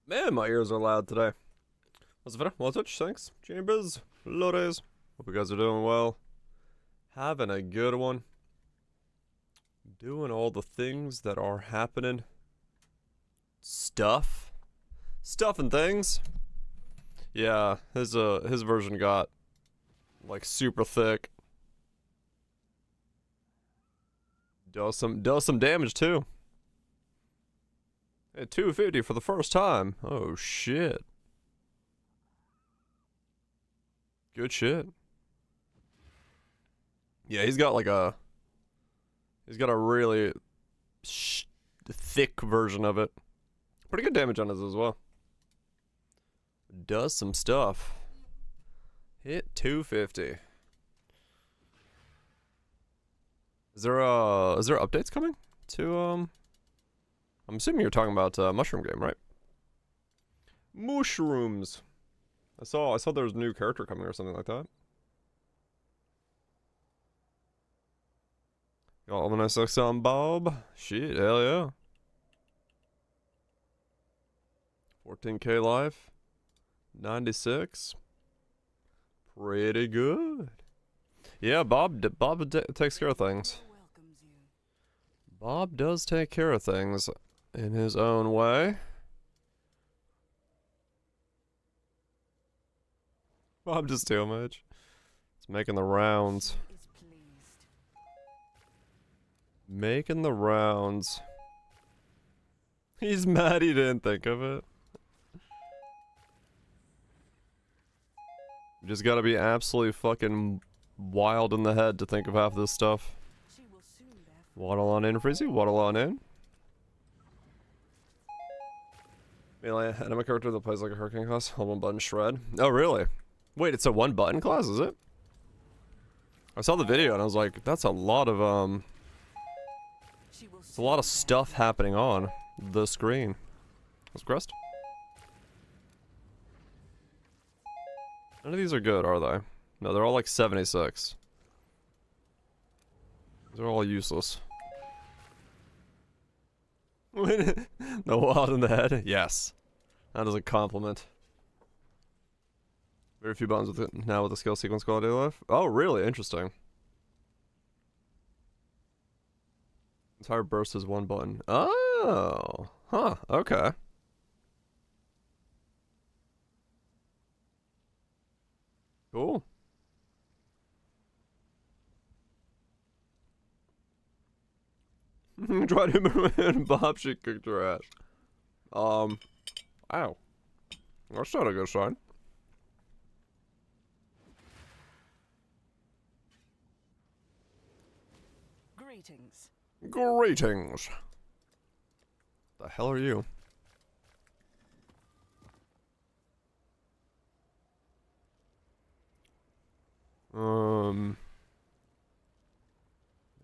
Man, my ears are loud today. What's the matter? Well, Twitch, thanks. Chambers, Lores. Hope you guys are doing well. Having a good one. Doing all the things that are happening. Stuff and things. Yeah, his version got like super thick. Does some damage too. Hey, 250 for the first time. Oh shit. Good shit. Yeah, he's got a really thick version of it. Pretty good damage on his as well. Does some stuff. Hit 250. Is there updates coming to I'm assuming you're talking about Mushroom Game, right? Mushrooms. I saw there was a new character coming or something like that. Got all the nice looks on Bob. Shit, hell yeah. 14k life. 96. Pretty good. Yeah, Bob takes care of things. Bob does take care of things in his own way. Bob just too much. It's making the rounds. Making the rounds. He's mad he didn't think of it. You just gotta be absolutely fucking wild in the head to think of half this stuff. Waddle on in, Freezy. Waddle on in. Melee enemy character that plays like a hurricane class. Hold one button shred. Oh, really? Wait, it's a one button class, is it? I saw the video and I was like, that's a lot of it's a lot of stuff happening on the screen. What's crest? None of these are good, are they? No, they're all like 76. They're all useless. The wild in the head? Yes. That is a compliment. Very few buttons with it now with the skill sequence quality of life. Oh, really? Interesting. Entire burst is one button. Oh. Huh. Okay. Cool. Try to move in Bob, she kicked her ass. Ow. That's not a good sign. Greetings. Greetings. The hell are you?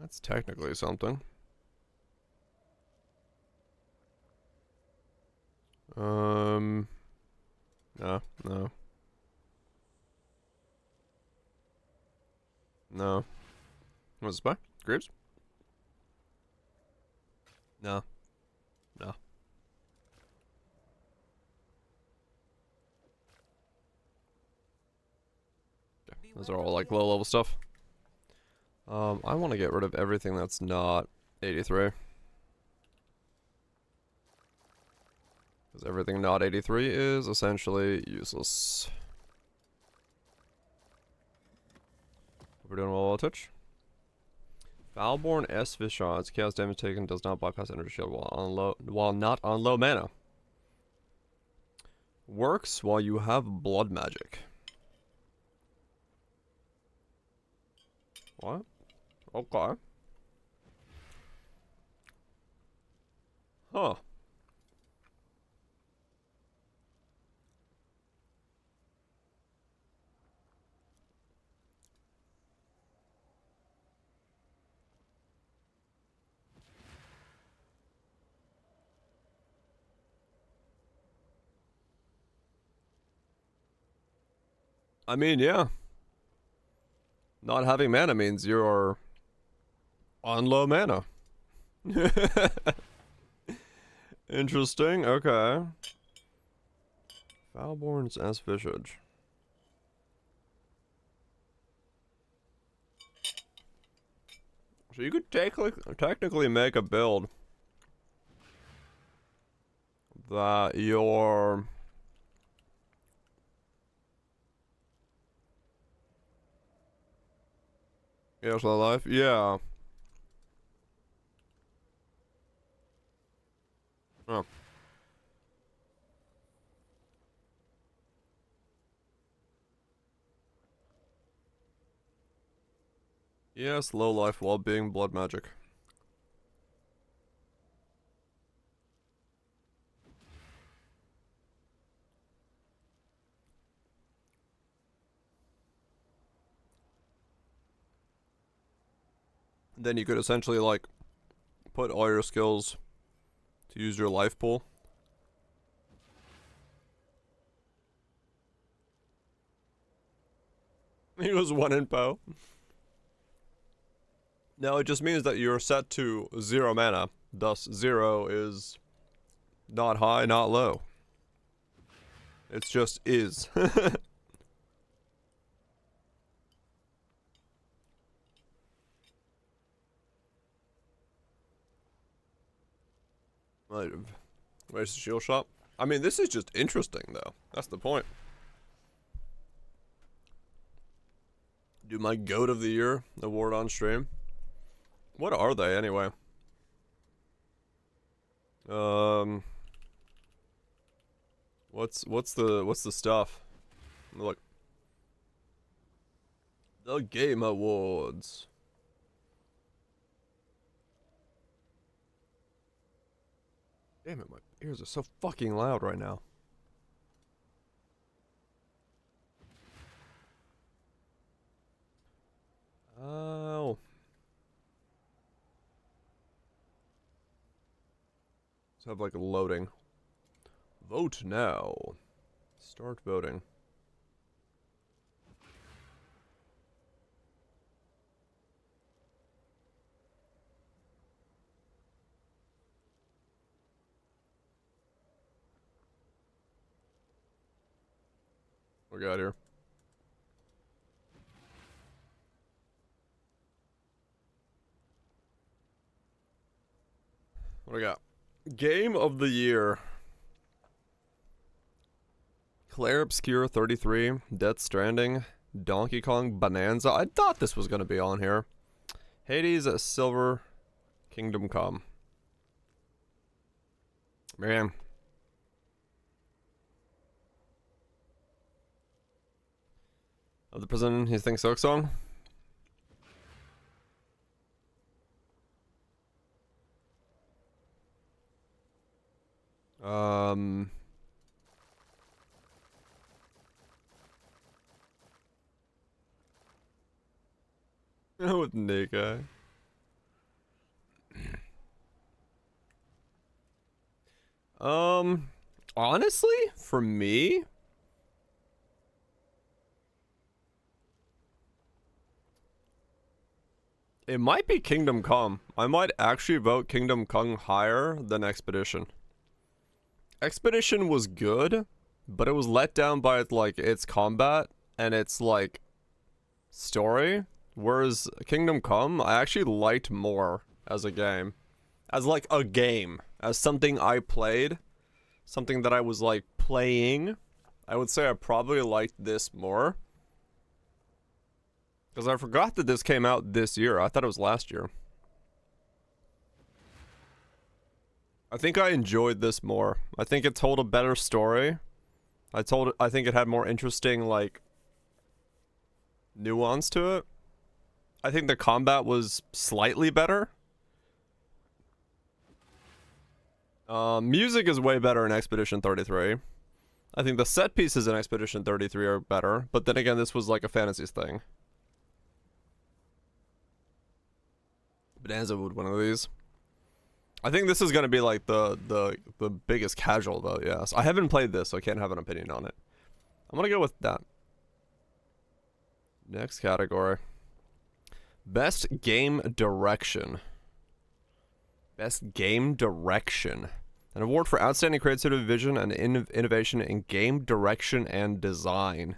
That's technically something. No. No. What's this by? Graves? No. No. Okay. Those are all like low level stuff. I want to get rid of everything that's not 83. Because everything not 83 is essentially useless. We're doing well, touch. Foulborn S Vishon. Its chaos damage taken does not bypass energy shield while not on low mana. Works while you have blood magic. What? Okay. Huh. I mean, yeah. Not having mana means you're on low mana. Interesting, okay. Foulborn's as visage. So you could technically make a build that your so life, yeah. Oh. Yes, low life while being blood magic. Then you could essentially like put all your skills to use your life pool. He was 1 in Poe. No, it just means that you're set to 0 mana. Thus, 0 is not high, not low. It's just is. Where's the shield shop? I mean, this is just interesting, though. That's the point. Do my GOAT of the Year award on stream. What are they, anyway? What's the stuff? Look. The Game Awards. Damn it, my ears are so fucking loud right now. Oh. Let's have like a loading. Vote now. Start voting. What we got here? What do we got? Game of the Year. Claire Obscure 33, Death Stranding, Donkey Kong Bonanza. I thought this was going to be on here. Hades, Silver, Kingdom Come. Man. Of the prison, he thinks Silk Song. With Nika. Honestly, for me, it might be Kingdom Come. I might actually vote Kingdom Come higher than Expedition. Expedition was good, but it was let down by like its combat and its like story. Whereas Kingdom Come, I actually liked more as a game. As like a game. As something I played. Something that I was like playing. I would say I probably liked this more. Because I forgot that this came out this year. I thought it was last year. I think I enjoyed this more. I think it told a better story. I think it had more interesting like nuance to it. I think the combat was slightly better. Music is way better in Expedition 33. I think the set pieces in Expedition 33 are better, but then again, this was like a fantasies thing. Bonanza would one of these. I think this is gonna be like the biggest casual though. Yes, I haven't played this, so I can't have an opinion on it. I'm gonna go with that. Next category. Best game direction. Best game direction. An award for outstanding creativity, vision, and innovation in game direction and design.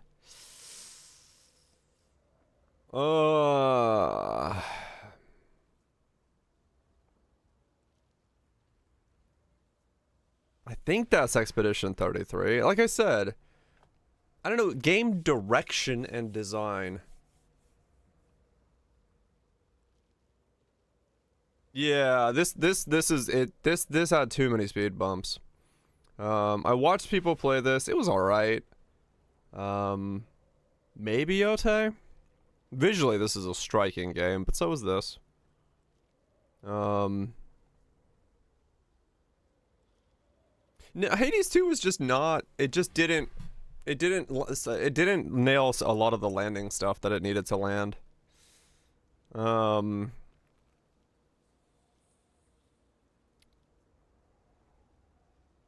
I think that's Expedition 33. Like I said, I don't know, game direction and design. Yeah, this is it. This had too many speed bumps. I watched people play this. It was alright. Maybe Yote? Visually, this is a striking game, but so is this. No, Hades 2 was just not. It just didn't. It didn't nail a lot of the landing stuff that it needed to land.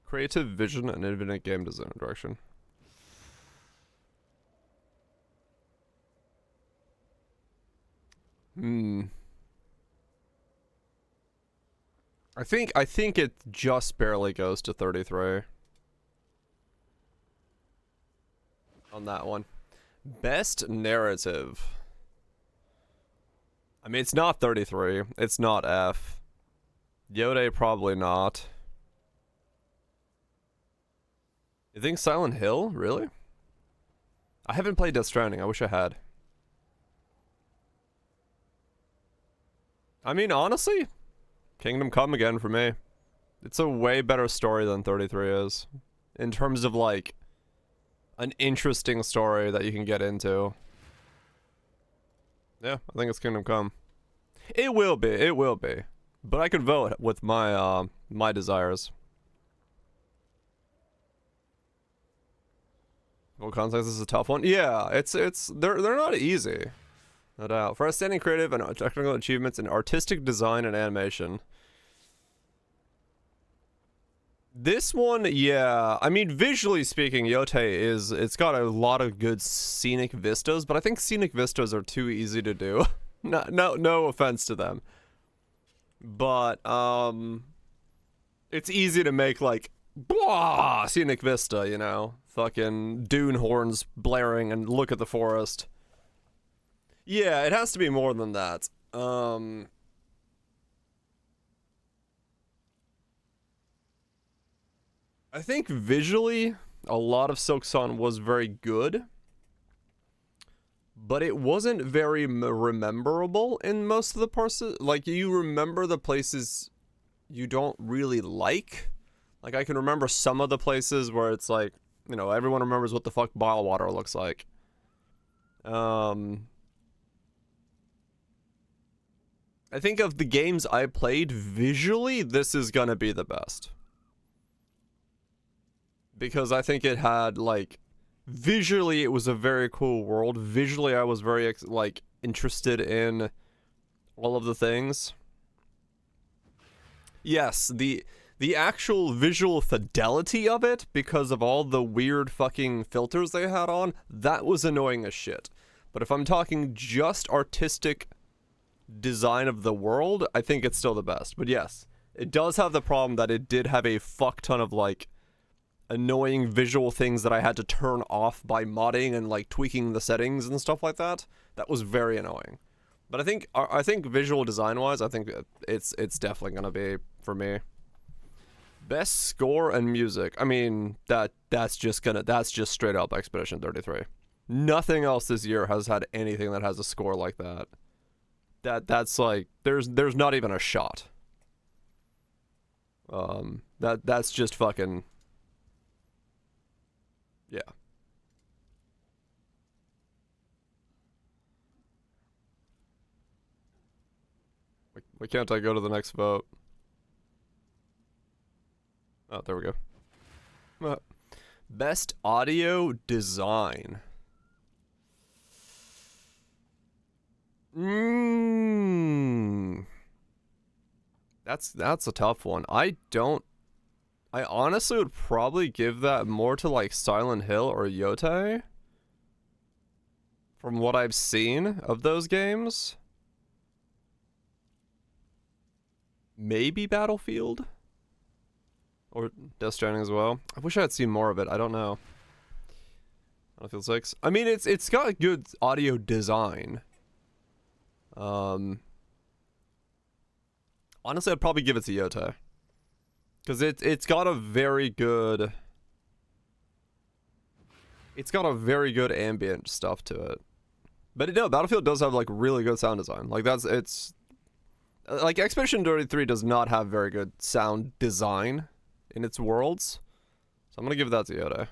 Creative vision and infinite game design direction. I think it just barely goes to 33. On that one. Best narrative. I mean, it's not 33. It's not F. Yode probably not. You think Silent Hill? Really? I haven't played Death Stranding. I wish I had. I mean, honestly, Kingdom Come again for me. It's a way better story than 33 is. In terms of, like, an interesting story that you can get into. Yeah, I think it's Kingdom Come. It will be. It will be. But I could vote with my, my desires. Well, context is a tough one. Yeah, they're not easy. No doubt. For outstanding creative and technical achievements in artistic design and animation. This one, yeah. I mean, visually speaking, Yote it's got a lot of good scenic vistas, but I think scenic vistas are too easy to do. No offense to them. But, it's easy to make, like, blah, scenic vista, you know? Fucking dune horns blaring and look at the forest. Yeah, it has to be more than that. I think visually, a lot of Silksong was very good. But it wasn't very rememberable in most of the parts. Like, you remember the places you don't really like. Like, I can remember some of the places where it's like, you know, everyone remembers what the fuck bile water looks like. I think of the games I played, visually, this is gonna be the best. Because I think it had, like, visually it was a very cool world. Visually I was very, like, interested in all of the things. Yes, the actual visual fidelity of it, because of all the weird fucking filters they had on, that was annoying as shit. But if I'm talking just artistic design of the world, I think it's still the best. But yes, it does have the problem that it did have a fuck ton of, like, annoying visual things that I had to turn off by modding and, like, tweaking the settings and stuff like that. That was very annoying. But I think visual design wise, I think it's definitely gonna be for me. Best score and music. I mean, that's just straight up Expedition 33. Nothing else this year has had anything that has a score like that. That's like, there's not even a shot. That's just fucking, yeah. Why can't I go to the next vote? Oh, there we go. Best audio design. That's a tough one. I honestly would probably give that more to, like, Silent Hill or Yote. From what I've seen of those games. Maybe Battlefield? Or Death Stranding as well. I wish I had seen more of it. I don't know. Battlefield 6. I mean, it's got a good audio design. Honestly, I'd probably give it to Yote. Because it's got a very good... It's got a very good ambient stuff to it. But no, Battlefield does have like really good sound design. Like it's... Like Expedition 33 does not have very good sound design in its worlds. So I'm gonna give that to Yote.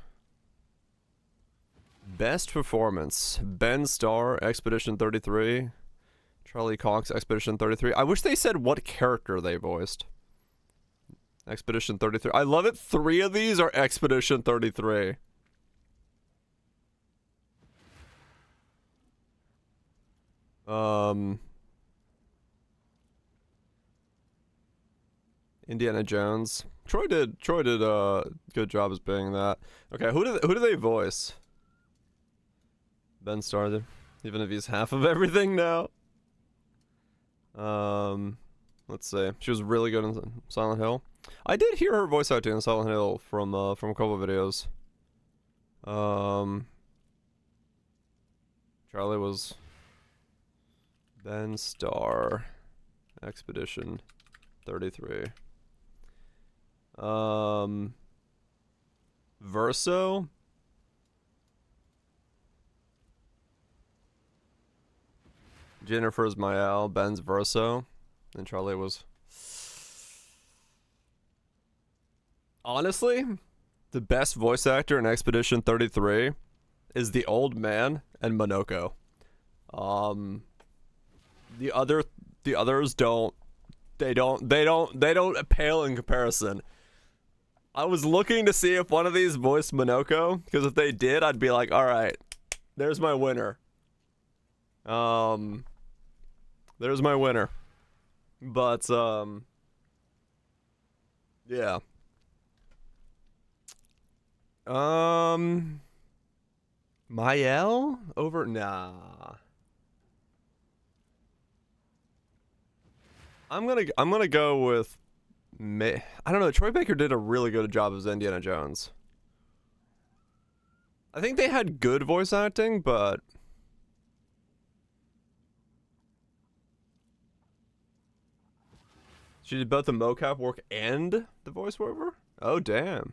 Best performance. Ben Starr, Expedition 33. Charlie Cox, Expedition 33. I wish they said what character they voiced. Expedition 33. I love it. 3 of these are Expedition 33. Indiana Jones. Troy did a good job as being that. Okay, who do they voice? Ben Starr did, even if he's half of everything now. Let's see. She was really good in Silent Hill. I did hear her voice acting in Silent Hill from a couple of videos. Charlie was Ben Starr, Expedition 33. Verso. Jennifer's Mael, Ben's Verso, and Charlie was... Honestly, the best voice actor in Expedition 33 is the old man and Monoko. The others don't pale in comparison. I was looking to see if one of these voiced Monoko, because if they did, I'd be like, all right, there's my winner. There's my winner. But, yeah. Mael over? Nah. I'm gonna go with I don't know. Troy Baker did a really good job as Indiana Jones. I think they had good voice acting, but she did both the mocap work and the voiceover? Oh, damn.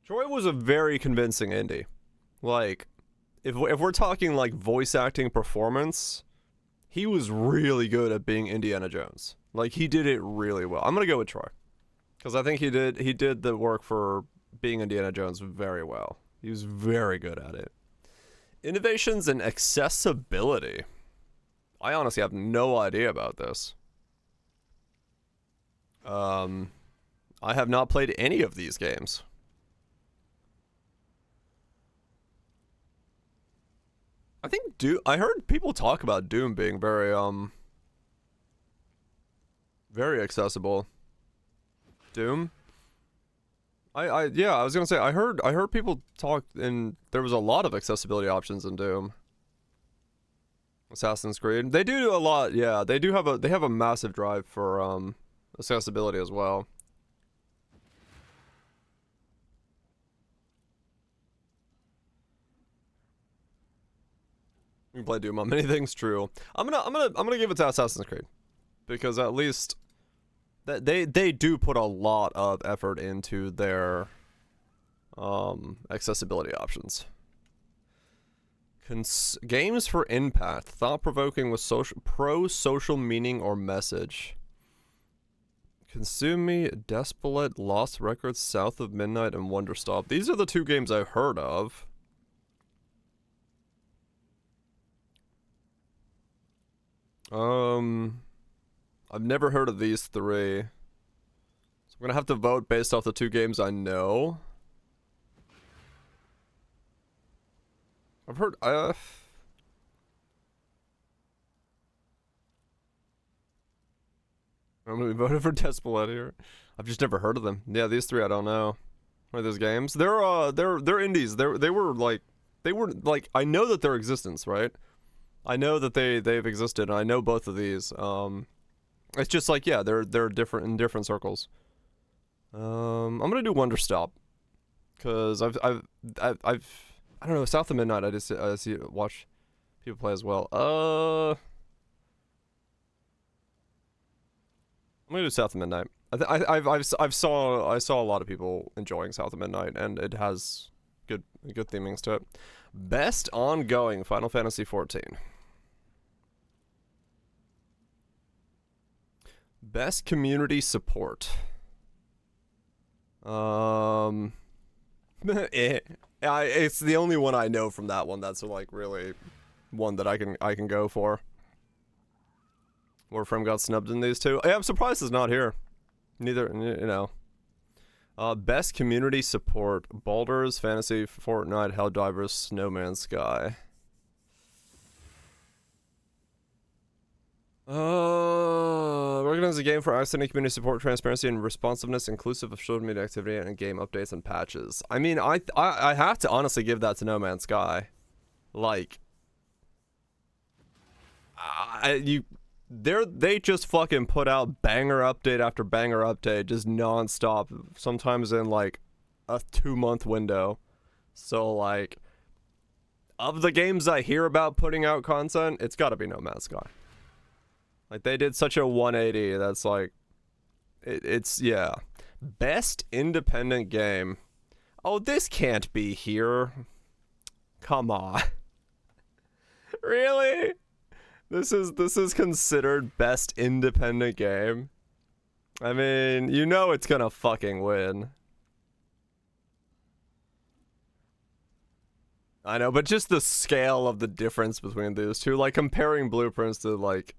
Troy was a very convincing Indy. Like, if we're talking like voice acting performance, he was really good at being Indiana Jones. Like, he did it really well. I'm gonna go with Troy, because I think he did the work for being Indiana Jones very well. He was very good at it. Innovations and accessibility. I honestly have no idea about this. I have not played any of these games. I think I heard people talk about Doom being very very accessible. Doom? Yeah, I was gonna say I heard people talk, and there was a lot of accessibility options in Doom. Assassin's Creed. They do a lot, yeah. They have a massive drive for accessibility as well. You can play Doom on many things, true. I'm gonna give it to Assassin's Creed, because at least that they do put a lot of effort into their accessibility options. Games for impact, thought-provoking with social meaning or message. Consume Me, Despolate, Lost Records, South of Midnight, and Wonderstop. These are the 2 games I've heard of. I've never heard of these 3. So I'm gonna have to vote based off the 2 games I know. I've heard, I'm gonna be voting for Despolate here. I've just never heard of them. Yeah, these 3 I don't know. What are those games? They're indies. They were like, I know that their existence, right? I know that they've existed, and I know both of these. It's just like, yeah, they're different in different circles. I'm gonna do Wonder Stop, cause I've I don't know, South of Midnight. I just watch people play as well. I'm gonna do South of Midnight. I saw a lot of people enjoying South of Midnight, and it has good themings to it. Best ongoing Final Fantasy 14. Best community support. It's the only one I know from that one. That's like really one that I can go for. Warframe got snubbed in these two. Yeah, I'm surprised it's not here. Neither, you know. Best community support: Baldur's, Fantasy, Fortnite, Helldivers, Snowman's Sky. Organize a game for outstanding community support, transparency, and responsiveness, inclusive of social media activity and game updates and patches. I mean, I have to honestly give that to No Man's Sky. Like, they just fucking put out banger update after banger update, just non-stop, sometimes in like a 2-month window. So like, of the games I hear about putting out content, it's gotta be No Man's Sky. Like, they did such a 180, that's like, it's, yeah. Best independent game. Oh, this can't be here. Come on. Really? This is considered best independent game? I mean, you know it's gonna fucking win. I know, but just the scale of the difference between these two, like comparing Blueprints to like...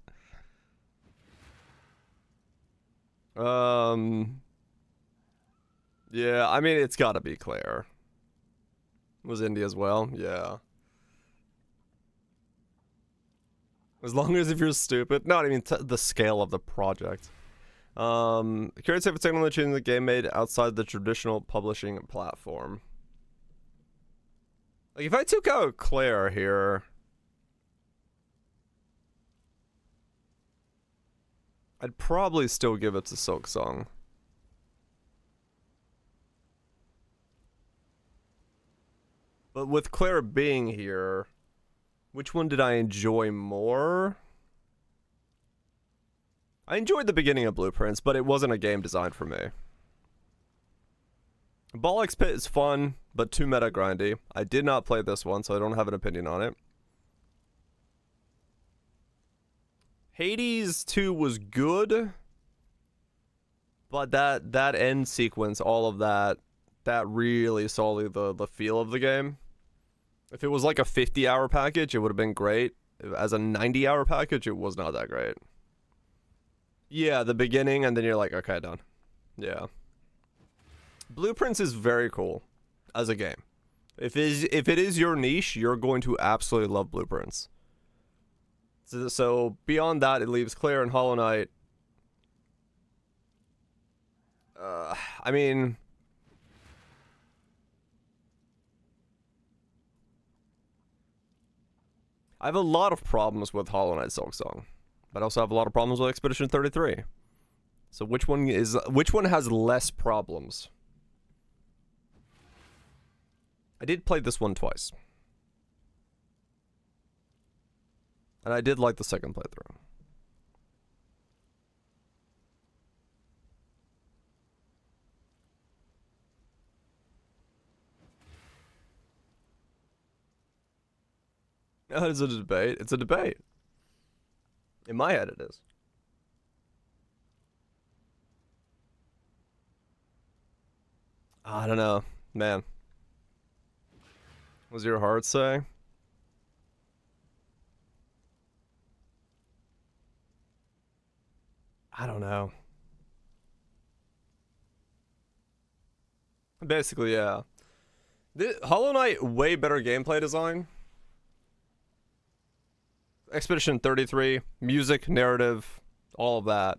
Yeah, I mean, it's gotta be Claire. Was indie as well? Yeah. As long as if you're stupid. No, I mean, the scale of the project. Curious if it's technology in the game made outside the traditional publishing platform. Like, if I took out Claire here... I'd probably still give it to Silk Song. But with Claire being here, which one did I enjoy more? I enjoyed the beginning of Blueprints, but it wasn't a game designed for me. Bollock's Pit is fun, but too meta grindy. I did not play this one, so I don't have an opinion on it. Hades 2 was good, but that end sequence, all of that really sullied the feel of the game. If it was like a 50-hour package, it would have been great. As a 90-hour package, it was not that great. Yeah, the beginning, and then you're like, okay, done. Yeah. Blueprints is very cool as a game. If it is your niche, you're going to absolutely love Blueprints. So beyond that, it leaves Claire and Hollow Knight. I mean, I have a lot of problems with Hollow Knight Silksong, but I also have a lot of problems with Expedition 33. So which one has less problems? I did play this one twice. And I did like the second playthrough. No, it's a debate. It's a debate. In my head, it is. I don't know, man. What does your heart say? I don't know. Basically, yeah. Hollow Knight, way better gameplay design. Expedition 33, music, narrative, all of that.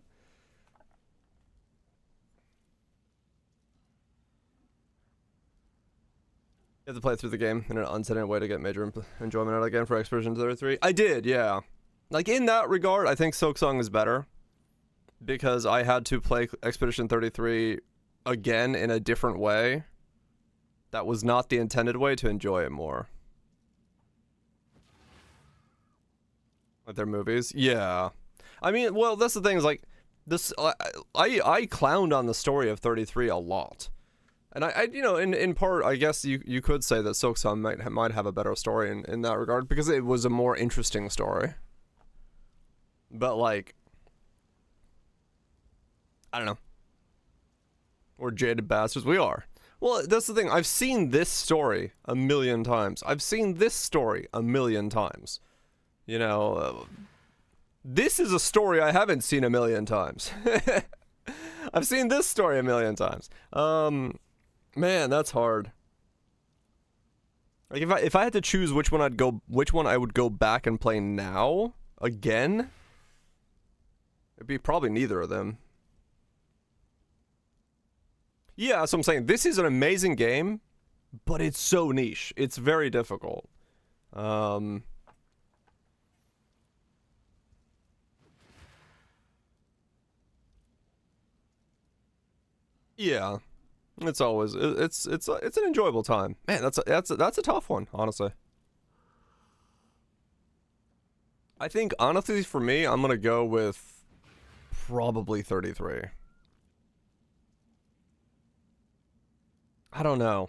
You have to play through the game in an unintended way to get major enjoyment out again for Expedition 33. I did, yeah. Like, in that regard, I think Silksong is better. Because I had to play Expedition 33 again in a different way that was not the intended way to enjoy it more. Like their movies? Yeah. I mean, well, that's the thing is like, this, I clowned on the story of 33 a lot. And I you know, in part, I guess you could say that Silksong might have a better story in that regard, because it was a more interesting story. But like, I don't know. We're jaded bastards. We are. Well, that's the thing. I've seen this story a million times. I've seen this story a million times. You know, this is a story I haven't seen a million times. I've seen this story a million times. Man, that's hard. Like if I had to choose which one I would go back and play now again, it'd be probably neither of them. Yeah, that's what I'm saying. This is an amazing game, but it's so niche. It's very difficult. Yeah, it's always it's an enjoyable time. Man, that's a tough one, honestly. I think honestly for me, I'm gonna go with probably 33. I don't know.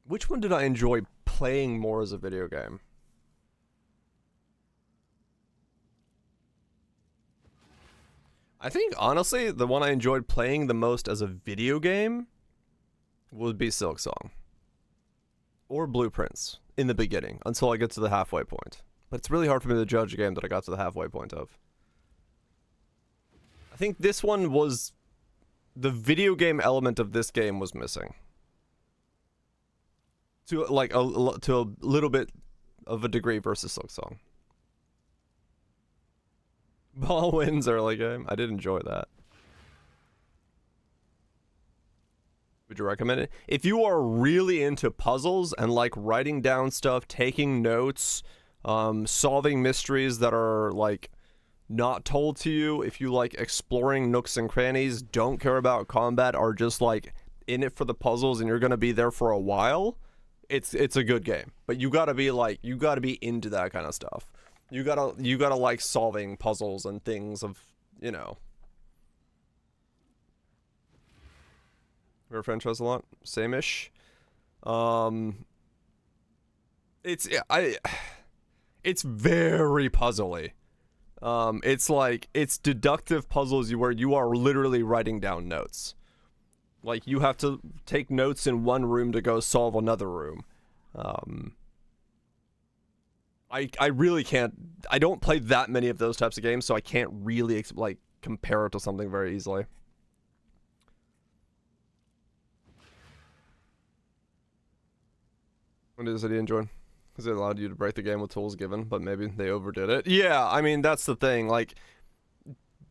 Which one did I enjoy playing more as a video game? I think, honestly, the one I enjoyed playing the most as a video game would be Silksong. Or Blueprints in the beginning, until I get to the halfway point. But it's really hard for me to judge a game that I got to the halfway point of. I think this one was... the video game element of this game was missing. To like a little bit of a degree versus Silksong. Ball wins early game. I did enjoy that. Would you recommend it? If you are really into puzzles and like writing down stuff, taking notes, solving mysteries that are like not told to you, if you like exploring nooks and crannies, don't care about combat, are just like in it for the puzzles and you're gonna be there for a while, it's a good game. But you gotta be into that kind of stuff. You gotta like solving puzzles and things of, you know. Your franchise a lot? Same-ish. It's very puzzly. It's deductive puzzles where you are literally writing down notes. Like you have to take notes in one room to go solve another room. I really can't. I don't play that many of those types of games, so I can't really like compare it to something very easily. What did you enjoy? Because it allowed you to break the game with tools given, but maybe they overdid it. Yeah, I mean that's the thing. Like,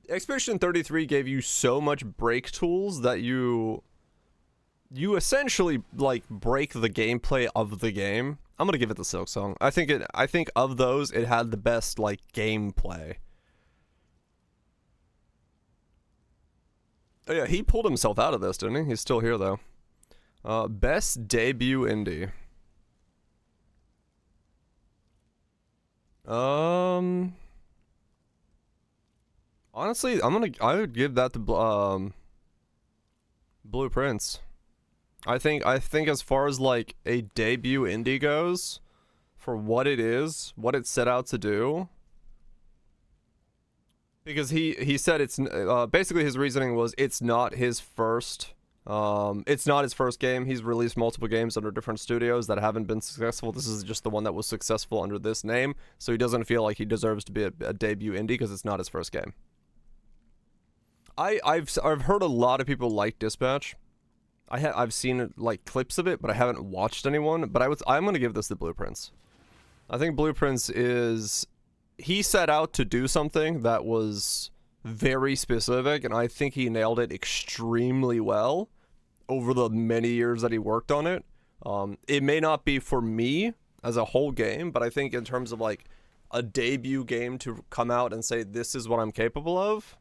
Expedition 33 gave you so much break tools that you essentially like break the gameplay of the game. I'm gonna give it the Silksong. I think of those, it had the best like gameplay. Oh yeah, he pulled himself out of this, didn't he? He's still here though. Best debut indie. Honestly, I would give that to Blueprints. I think as far as like a debut indie goes, for what it is, what it set out to do, because he said it's basically his reasoning was it's not his first game. He's released multiple games under different studios that haven't been successful. This is just the one that was successful under this name, so he doesn't feel like he deserves to be a debut indie because it's not his first game. I've heard a lot of people like Dispatch. I've seen like clips of it, but I haven't watched anyone. But I'm gonna give this the Blueprints. I think Blueprints he set out to do something that was very specific, and I think he nailed it extremely well over the many years that he worked on it. It may not be for me as a whole game, but I think in terms of like a debut game to come out and say this is what I'm capable of,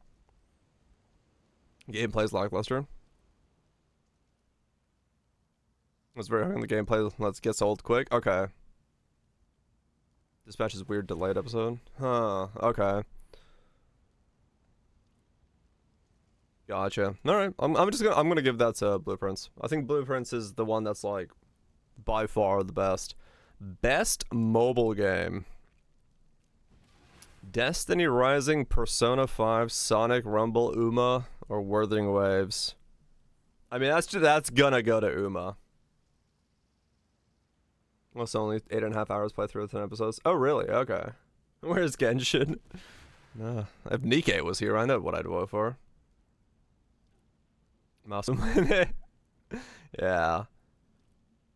Gameplay's lackluster. It's very hard on the gameplay. Let's get old quick. Okay. Dispatch's weird delayed episode. Huh. Okay. Gotcha. All right. I'm gonna give that to Blueprints. I think Blueprints is the one that's like by far the best. Best mobile game. Destiny Rising, Persona 5, Sonic Rumble, Uma, or Wuthering Waves. I mean, that's gonna go to Uma. Well, it's only 8.5 hours playthrough with 10 episodes. Oh, really? Okay. Where's Genshin? No. If Nikkei was here, I know what I'd vote for. Mouse. Yeah.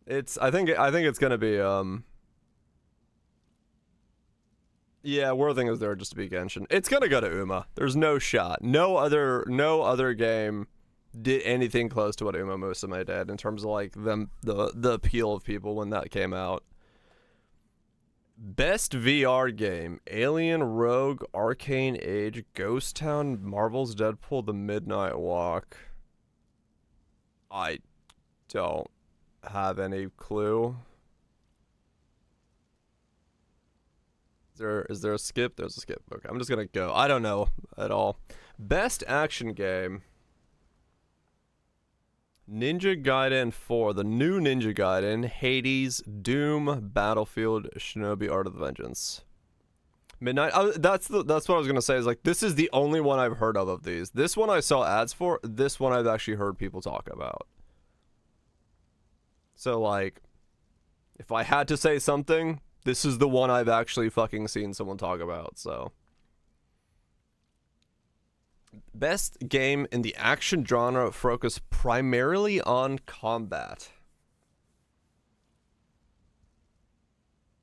I think it's gonna be yeah, Worthing is there just to be Genshin. It's gonna go to Uma. There's no shot. No other game did anything close to what Uma Musume did in terms of like the appeal of people when that came out. Best VR game: Alien, Rogue, Arcane Age, Ghost Town, Marvel's Deadpool, The Midnight Walk. I don't have any clue. Is there a skip? There's a skip. Okay, I'm just gonna go. I don't know at all. Best action game: Ninja Gaiden 4, the new Ninja Gaiden, Hades, Doom, Battlefield, Shinobi Art of the Vengeance. Midnight. That's what I was gonna say. Is like this is the only one I've heard of these. This one I saw ads for. This one I've actually heard people talk about. So like, if I had to say something, this is the one I've actually fucking seen someone talk about. So. Best game in the action genre focused primarily on combat.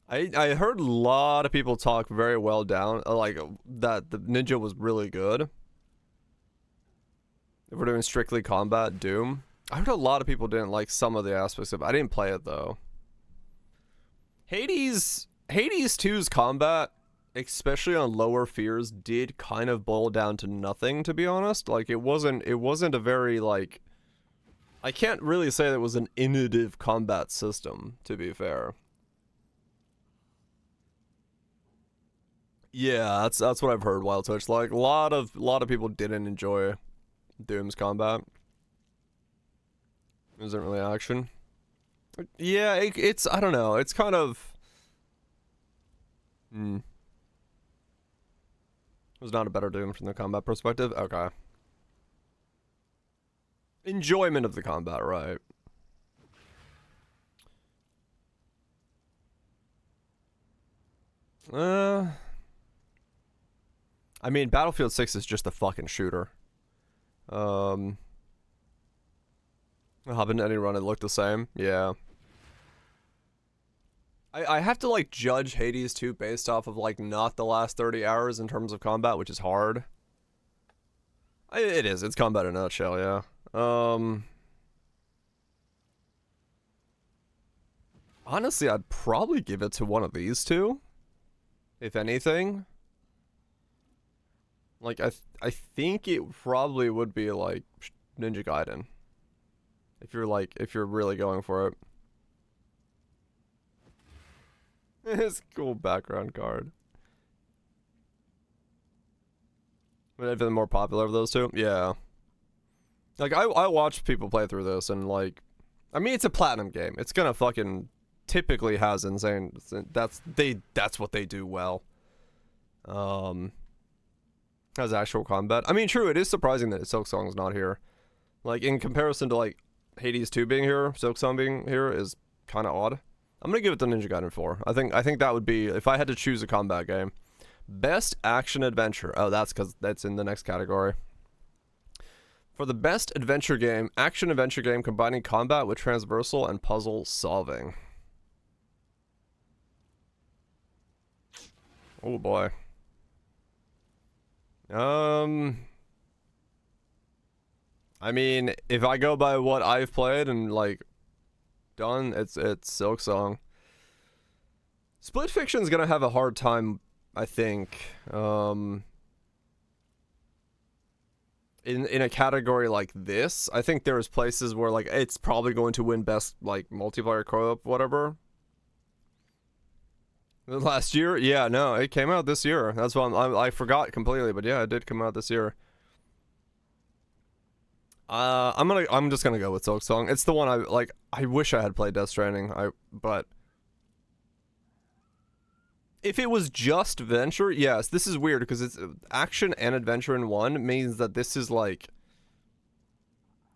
I heard a lot of people talk very well down, like that the Ninja was really good. If we're doing strictly combat, Doom. I heard a lot of people didn't like some of the aspects of it. I didn't play it though. Hades 2's combat, especially on lower fears, did kind of boil down to nothing, to be honest. Like it wasn't a very like, I can't really say that it was an innovative combat system, to be fair. Yeah, that's what I've heard, Wild Twitch. Like a lot of people didn't enjoy Doom's combat. It wasn't really action. Yeah, it's I don't know. It's kind of it was not a better Doom from the combat perspective. Okay. Enjoyment of the combat, right? I mean, Battlefield 6 is just a fucking shooter. Hop into any run, it looked the same. Yeah. I have to like judge Hades 2 based off of like not the last 30 hours in terms of combat, which is hard. It is. It's combat in a nutshell, yeah. Honestly, I'd probably give it to one of these two, if anything. Like I think it probably would be like Ninja Gaiden. If you're really going for it. It's a cool background card. Would have been more popular of those two? Yeah. Like I watched people play through this and like, I mean it's a platinum game. It's gonna fucking typically has insane. That's what they do well. Has actual combat. I mean, true. It is surprising that Silksong's not here. Like in comparison to like Hades 2 being here, Silksong being here is kind of odd. I'm gonna give it to Ninja Gaiden 4. I think that would be if I had to choose a combat game. Best action adventure. Oh, that's because that's in the next category. For the best adventure game, action adventure game combining combat with transversal and puzzle solving. Oh boy. I mean, if I go by what I've played and like done, it's Silksong. Split Fiction's gonna have a hard time, I think. in a category like this, I think there's places where like it's probably going to win best like multiplayer co-op, whatever. Last year, yeah, no, it came out this year. That's why I forgot completely, but yeah, it did come out this year. I'm just gonna go with Silksong. It's the one I like. I wish I had played Death Stranding. But if it was just Venture, yes, this is weird because it's action and adventure in one means that this is like,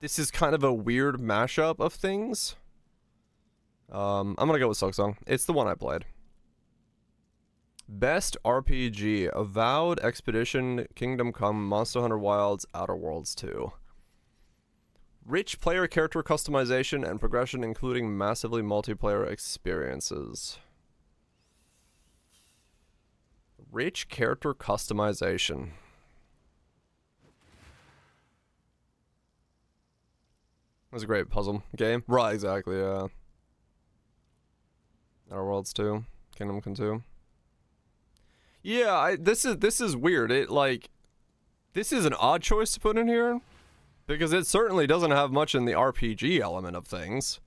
this is kind of a weird mashup of things. I'm gonna go with Silksong. It's the one I played. Best RPG: Avowed, Expedition, Kingdom Come, Monster Hunter Wilds, Outer Worlds 2. Rich player character customization and progression, including massively multiplayer experiences. Rich character customization. It was a great puzzle game. Right, exactly, yeah. Outer Worlds 2. Kingdom Come 2. Yeah, this is weird. It like, this is an odd choice to put in here because it certainly doesn't have much in the RPG element of things.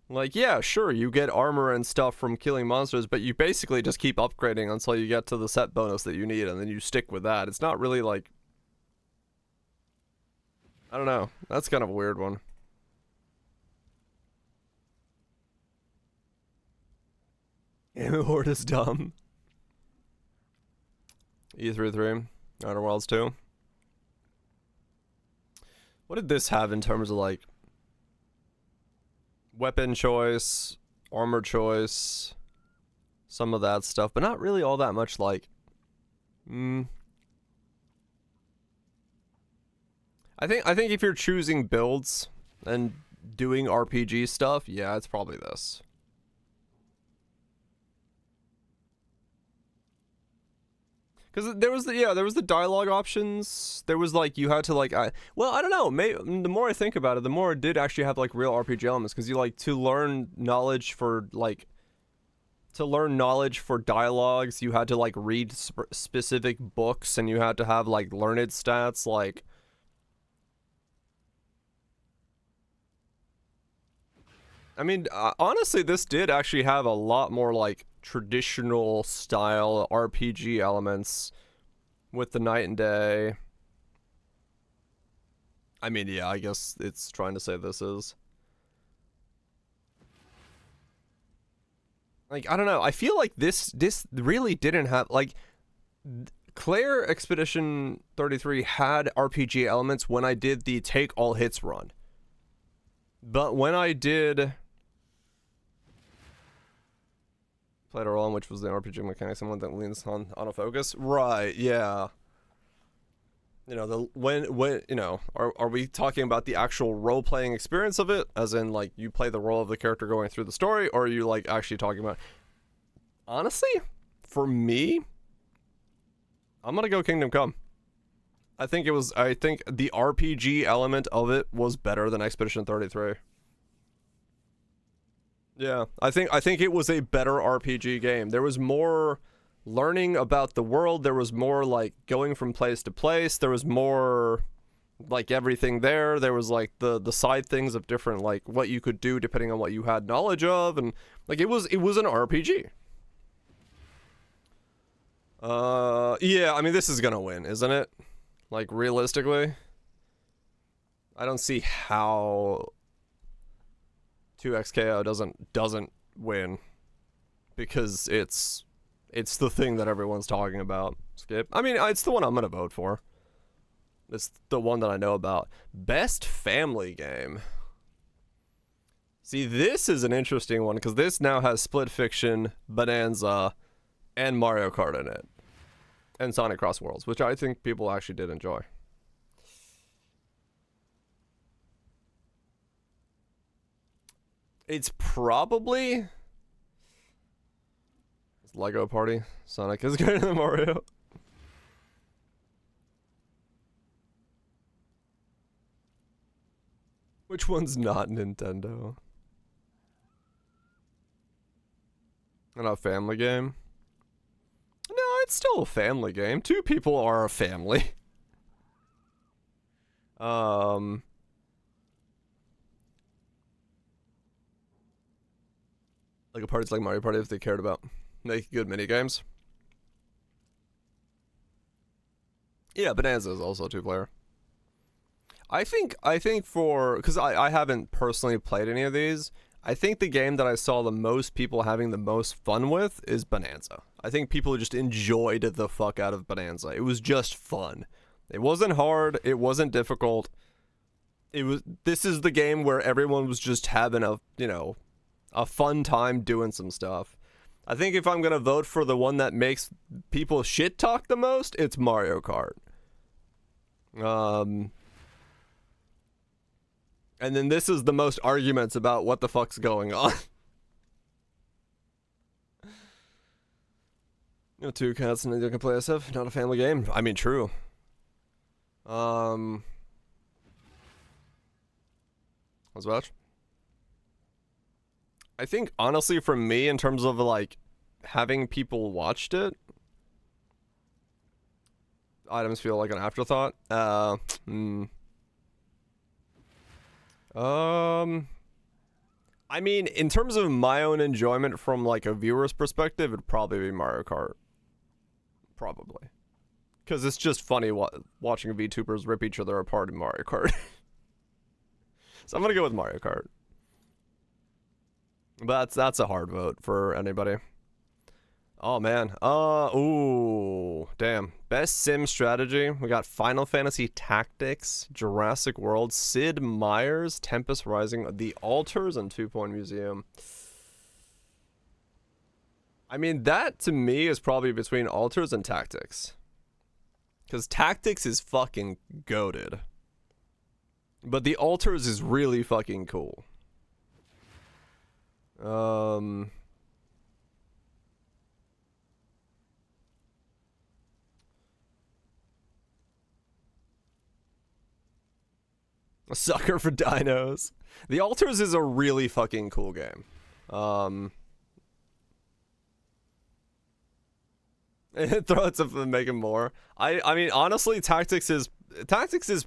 Like, yeah, sure, you get armor and stuff from killing monsters, but you basically just keep upgrading until you get to the set bonus that you need, and then you stick with that. It's not really like, I don't know. That's kind of a weird one. Horde is dumb. E33, Outer Worlds 2. What did this have in terms of like weapon choice, armor choice, some of that stuff, but not really all that much like I think if you're choosing builds and doing RPG stuff, yeah, it's probably this. Because there was the dialogue options. There was like, you had to like, well, I don't know. The more I think about it, the more it did actually have like real RPG elements. Because you like to learn knowledge for like, to learn knowledge for dialogues, you had to like read specific books, and you had to have like learned stats. Like, I mean, honestly, this did actually have a lot more like traditional style RPG elements with the night and day. I mean, yeah, I guess it's trying to say this is like, I don't know. I feel like this really didn't have like, Claire Expedition 33 had RPG elements when I did the take all hits run. But when I did Played a role in which was the RPG mechanic, someone that leans on autofocus. Right, yeah. You know, when you know, are we talking about the actual role-playing experience of it? As in, like, you play the role of the character going through the story, or are you, like, actually talking about... Honestly, for me, I'm gonna go Kingdom Come. I think the RPG element of it was better than Expedition 33. Yeah, I think it was a better RPG game. There was more learning about the world. There was more like going from place to place. There was more like everything there. There was like the side things of different like what you could do depending on what you had knowledge of, and like it was an RPG. Yeah, I mean this is gonna win, isn't it? Like realistically, I don't see how 2XKO doesn't win, because it's the thing that everyone's talking about. Skip. I mean, it's the one I'm gonna vote for. It's the one that I know about. Best family game. See, this is an interesting one because this now has Split Fiction, Bonanza, and Mario Kart in it, and Sonic Cross Worlds, which I think people actually did enjoy. It's probably Lego Party. Sonic is greater than Mario. Which one's not Nintendo? And a family game? No, it's still a family game. Two people are a family. Like a party's like Mario Party if they cared about making good mini games. Yeah, Bonanza is also 2-player. I think for, because I haven't personally played any of these, I think the game that I saw the most people having the most fun with is Bonanza. I think people just enjoyed the fuck out of Bonanza. It was just fun. It wasn't hard. It wasn't difficult. This is the game where everyone was just having a, you know, a fun time doing some stuff. I think if I'm going to vote for the one that makes people shit talk the most, it's Mario Kart. And then this is the most arguments about what the fuck's going on. You know, 2 cats and you can play SF, not a family game. I mean, true. What's about? I think, honestly, for me, in terms of, like, having people watched it, items feel like an afterthought. I mean, in terms of my own enjoyment from, like, a viewer's perspective, it'd probably be Mario Kart. Probably. Because it's just funny watching VTubers rip each other apart in Mario Kart. So I'm gonna go with Mario Kart. But that's a hard vote for anybody. Oh man. Ooh, damn. Best sim strategy. We got Final Fantasy Tactics, Jurassic World, Sid Meier's, Tempest Rising, The Altars, and 2 Point Museum. I mean, that to me is probably between Altars and Tactics. Because Tactics is fucking goated. But The Altars is really fucking cool. A sucker for dinos. The Altars is a really fucking cool game. Throw it to make it more. I mean, honestly, Tactics is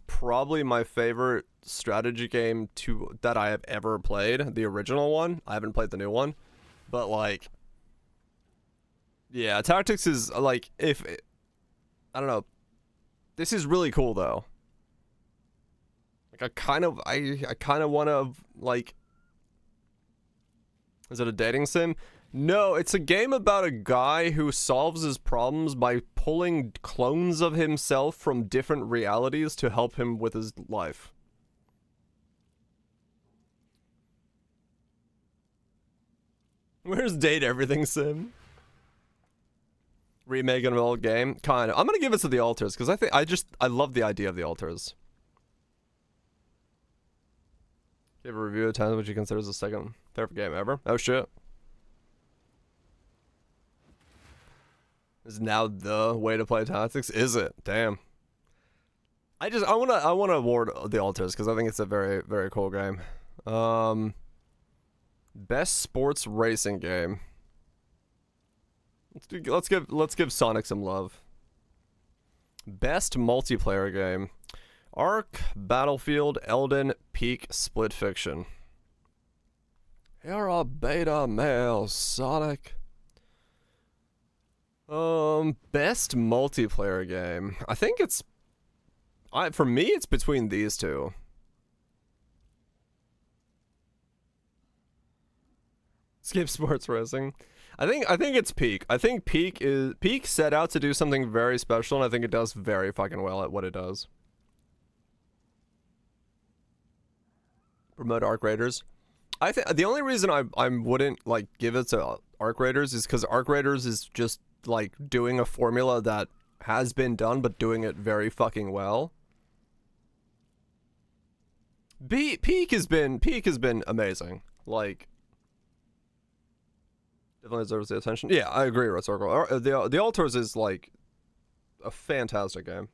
probably my favorite strategy game that I have ever played. The original one. I haven't played the new one, but like, yeah, Tactics is like, I don't know. This is really cool though. Like, I kind of want to, like, is it a dating sim? No, it's a game about a guy who solves his problems by pulling clones of himself from different realities to help him with his life. Where's Date Everything Sim? Remake of an old game? Kind of. I'm gonna give it to The Altars, because I love the idea of The Altars. Give a review of times which he considers the second favorite game ever. Oh shit. Is now the way to play Tactics? Is it? Damn. I wanna award The Altars because I think it's a very, very cool game. Best sports racing game. Let's give Sonic some love. Best multiplayer game. Ark, Battlefield, Elden, Peak, Split Fiction. You're a beta male, Sonic. Best multiplayer game. I think it's... for me, it's between these two. Skip sports racing. I think it's Peak. I think Peak set out to do something very special, and I think it does very fucking well at what it does. Promote Arc Raiders. I think the only reason I wouldn't like give it to Arc Raiders is because Arc Raiders is just like doing a formula that has been done, but doing it very fucking well. Peak has been amazing. Like, definitely deserves the attention. Yeah, I agree, Red Circle. The Altars is like a fantastic game.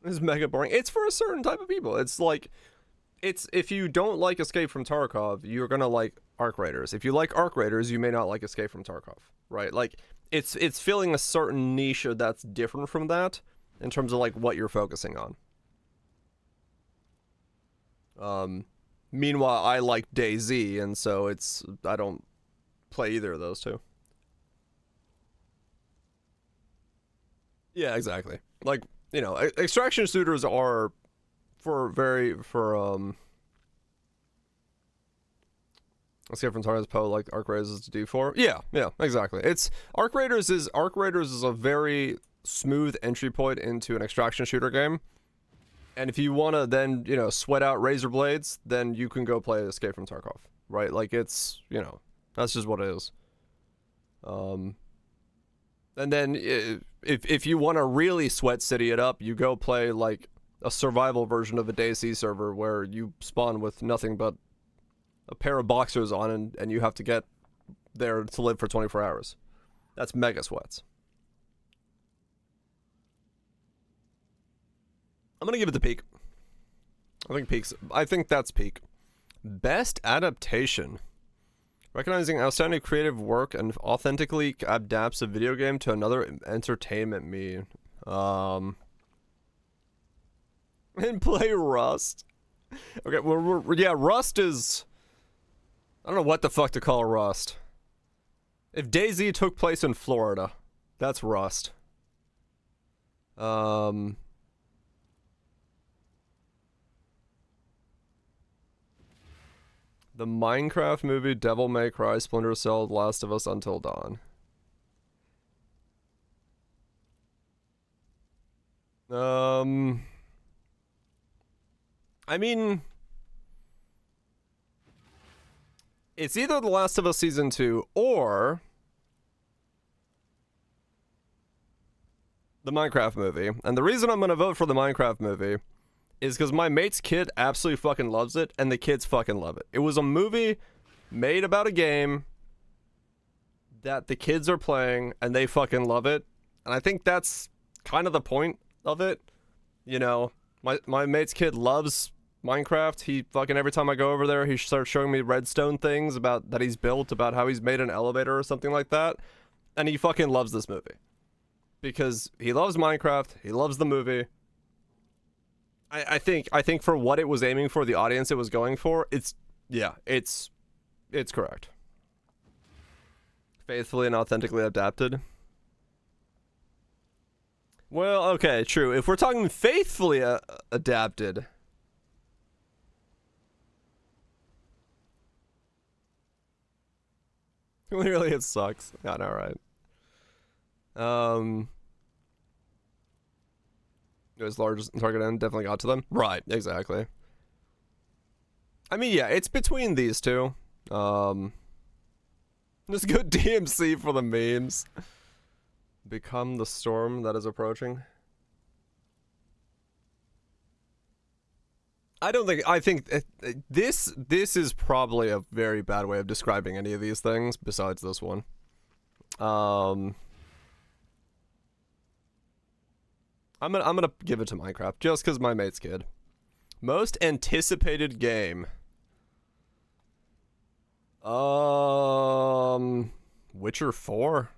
It's mega boring. It's for a certain type of people. It's like, if you don't like Escape from Tarkov, you're gonna like Arc Raiders. If you like Arc Raiders, you may not like Escape from Tarkov, right? Like, it's filling a certain niche that's different from that. in terms of like what you're focusing on. Meanwhile, I like DayZ, and so I don't play either of those two. Yeah, exactly. Like, you know, extraction shooters are Escape from Tartarus Poe, like Arc Raiders is D4. Yeah, exactly. Arc Raiders is a very smooth entry point into an extraction shooter game. And if you want to then, you know, sweat out razor blades, then you can go play Escape from Tarkov, right? Like, it's, you know, that's just what it is. And then if you want to really sweat city it up, you go play like a survival version of a DayZ server where you spawn with nothing but a pair of boxers on, and you have to get there to live for 24 hours. That's mega sweats. I'm gonna give it the peak. I think that's peak. Best adaptation. Recognizing outstanding creative work and authentically adapts a video game to another entertainment medium. And play Rust. Okay, well, yeah, Rust is... I don't know what the fuck to call Rust. If DayZ took place in Florida, that's Rust. The Minecraft movie, Devil May Cry, Splinter Cell, The Last of Us, Until Dawn. I mean, it's either The Last of Us Season 2 or the Minecraft movie. And the reason I'm going to vote for the Minecraft movie is because my mate's kid absolutely fucking loves it, and the kids fucking love it. It was a movie made about a game that the kids are playing, and they fucking love it. And I think that's kind of the point of it. You know, my mate's kid loves Minecraft. He fucking, every time I go over there, he starts showing me redstone things about that he's built, about how he's made an elevator or something like that. And he fucking loves this movie. Because he loves Minecraft, he loves the movie. I think for what it was aiming for, the audience it was going for, it's correct. Faithfully and authentically adapted. Well, okay, true. If we're talking faithfully adapted, clearly it sucks. Yeah, no, right. It was largest target end, definitely got to them. Right, exactly. I mean, yeah, it's between these two. Just go DMC for the memes. Become the storm that is approaching. I think this is probably a very bad way of describing any of these things besides this one. I'm gonna give it to Minecraft just because my mate's kid. Most anticipated game. Witcher 4.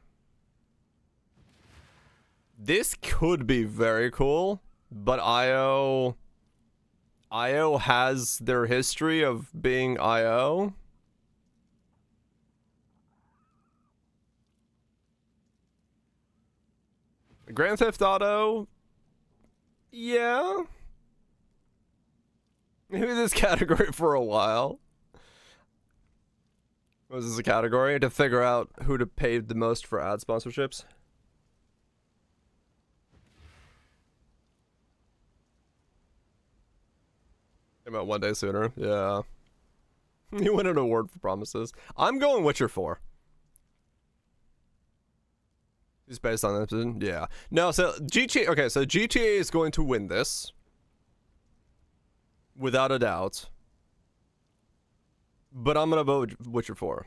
This could be very cool, but IO has their history of being IO. Grand Theft Auto. Yeah. Maybe this category for a while. Was this a category to figure out who to pay the most for ad sponsorships? About one day sooner. Yeah. You win an award for promises. I'm going Witcher 4. It's based on that. Yeah. No, so GTA. Okay, so GTA is going to win this. Without a doubt. But I'm gonna vote Witcher 4.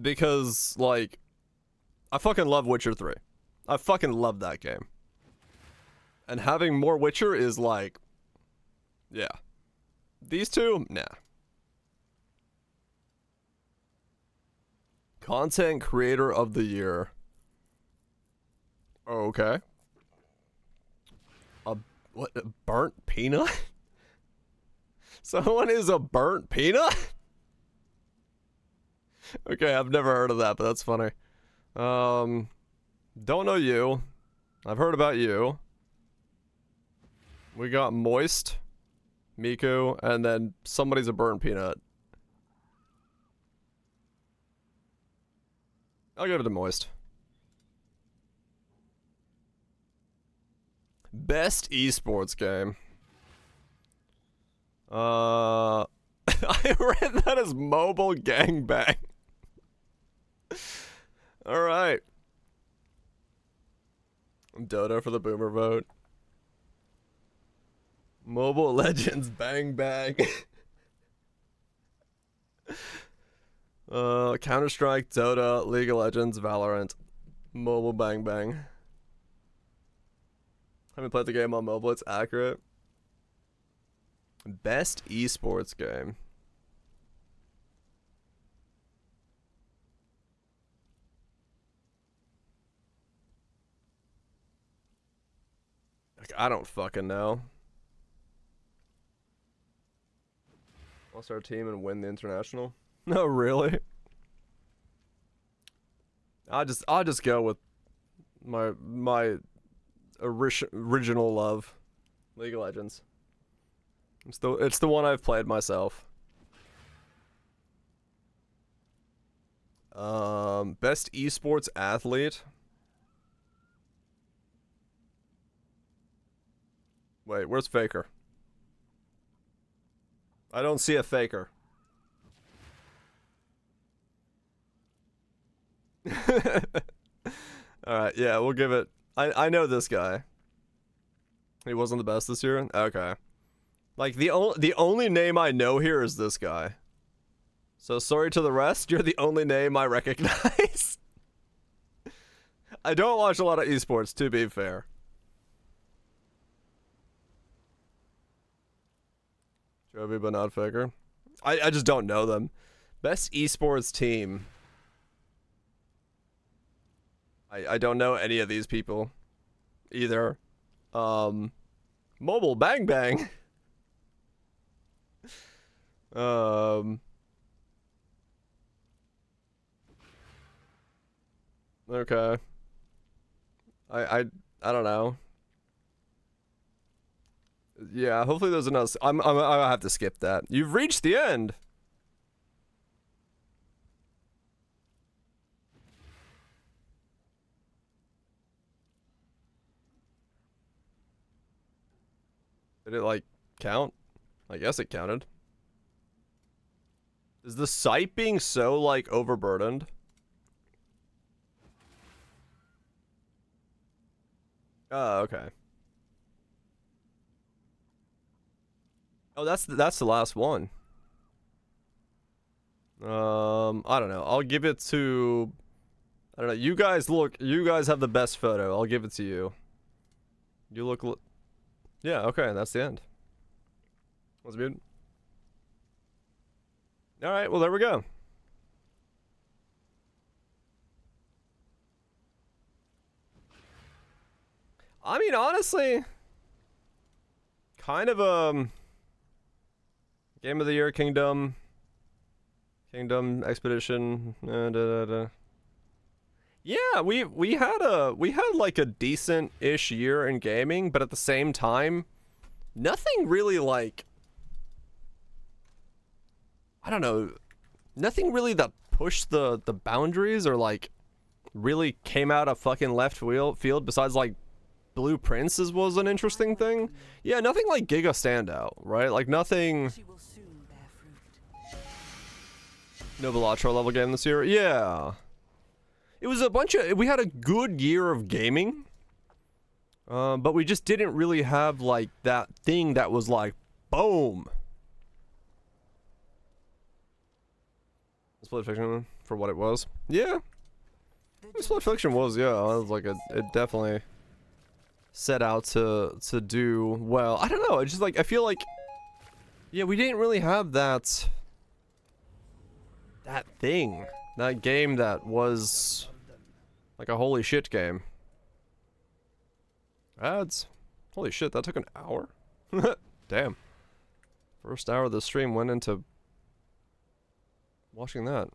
Because, like, I fucking love Witcher 3. I fucking love that game. And having more Witcher is like, yeah. These two, nah. Content Creator of the Year. Okay. What? A burnt peanut? Someone is a burnt peanut? Okay, I've never heard of that, but that's funny. Don't know you. I've heard about you. We got Moist, Miku, and then somebody's a burnt peanut. I'll give it to Moist. Best esports game. I read that as Mobile Gangbang. Alright. Dota for the boomer vote. Mobile Legends Bang Bang. Counter-Strike, Dota, League of Legends, Valorant. Mobile Bang Bang. Haven't played the game on mobile, it's accurate. Best esports game. Like, I don't fucking know. I'll start a team and win the international. No, really? I'll just go with my original love, League of Legends. It's the one I've played myself. Best esports athlete. Wait, where's Faker? I don't see a Faker. Alright, yeah, we'll give it. I know this guy. He wasn't the best this year? Okay. Like, the only name I know here is this guy. So sorry to the rest, you're the only name I recognize. I don't watch a lot of esports, to be fair. Jovi, but not Faker. I just don't know them. Best esports team. I don't know any of these people either. Mobile Bang Bang. Okay. I don't know. Yeah, hopefully there's enough. I'll have to skip that. You've reached the end. Did it, like, count? I guess it counted. Is the site being so, like, overburdened? Oh, okay. Oh, that's the last one. I don't know. I'll give it to... I don't know. You guys have the best photo. I'll give it to you. You look... Yeah, okay, that's the end. Was good. Alright, well, there we go. I mean, honestly, kind of, Game of the Year, Kingdom Expedition, Yeah, we had like a decent-ish year in gaming, but at the same time, nothing really, like, I don't know, nothing really that pushed the boundaries or, like, really came out of fucking left field besides, like, Blue Princes was an interesting thing. Yeah, nothing like Giga standout, right? Like, nothing... No Velatro level game this year? Yeah. It was a bunch of... We had a good year of gaming. But we just didn't really have, like, that thing that was like, boom. Split Fiction for what it was. Yeah. Split Fiction was, yeah. I was like, it definitely set out to do well. I don't know. It's just like, I feel like, yeah, we didn't really have that thing. That game that was like a holy shit game. Ads. Holy shit, that took an hour? Damn. First hour of the stream went into watching that.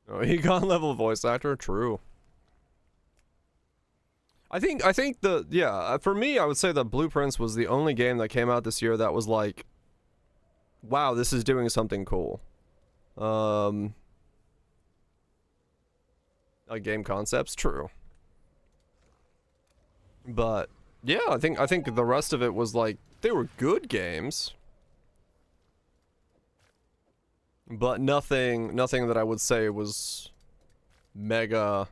Oh, Econ level voice actor? True. I think for me, I would say that Blueprints was the only game that came out this year that was like, wow, this is doing something cool. Like game concepts, true. But yeah, I think the rest of it was like, they were good games, but nothing that I would say was mega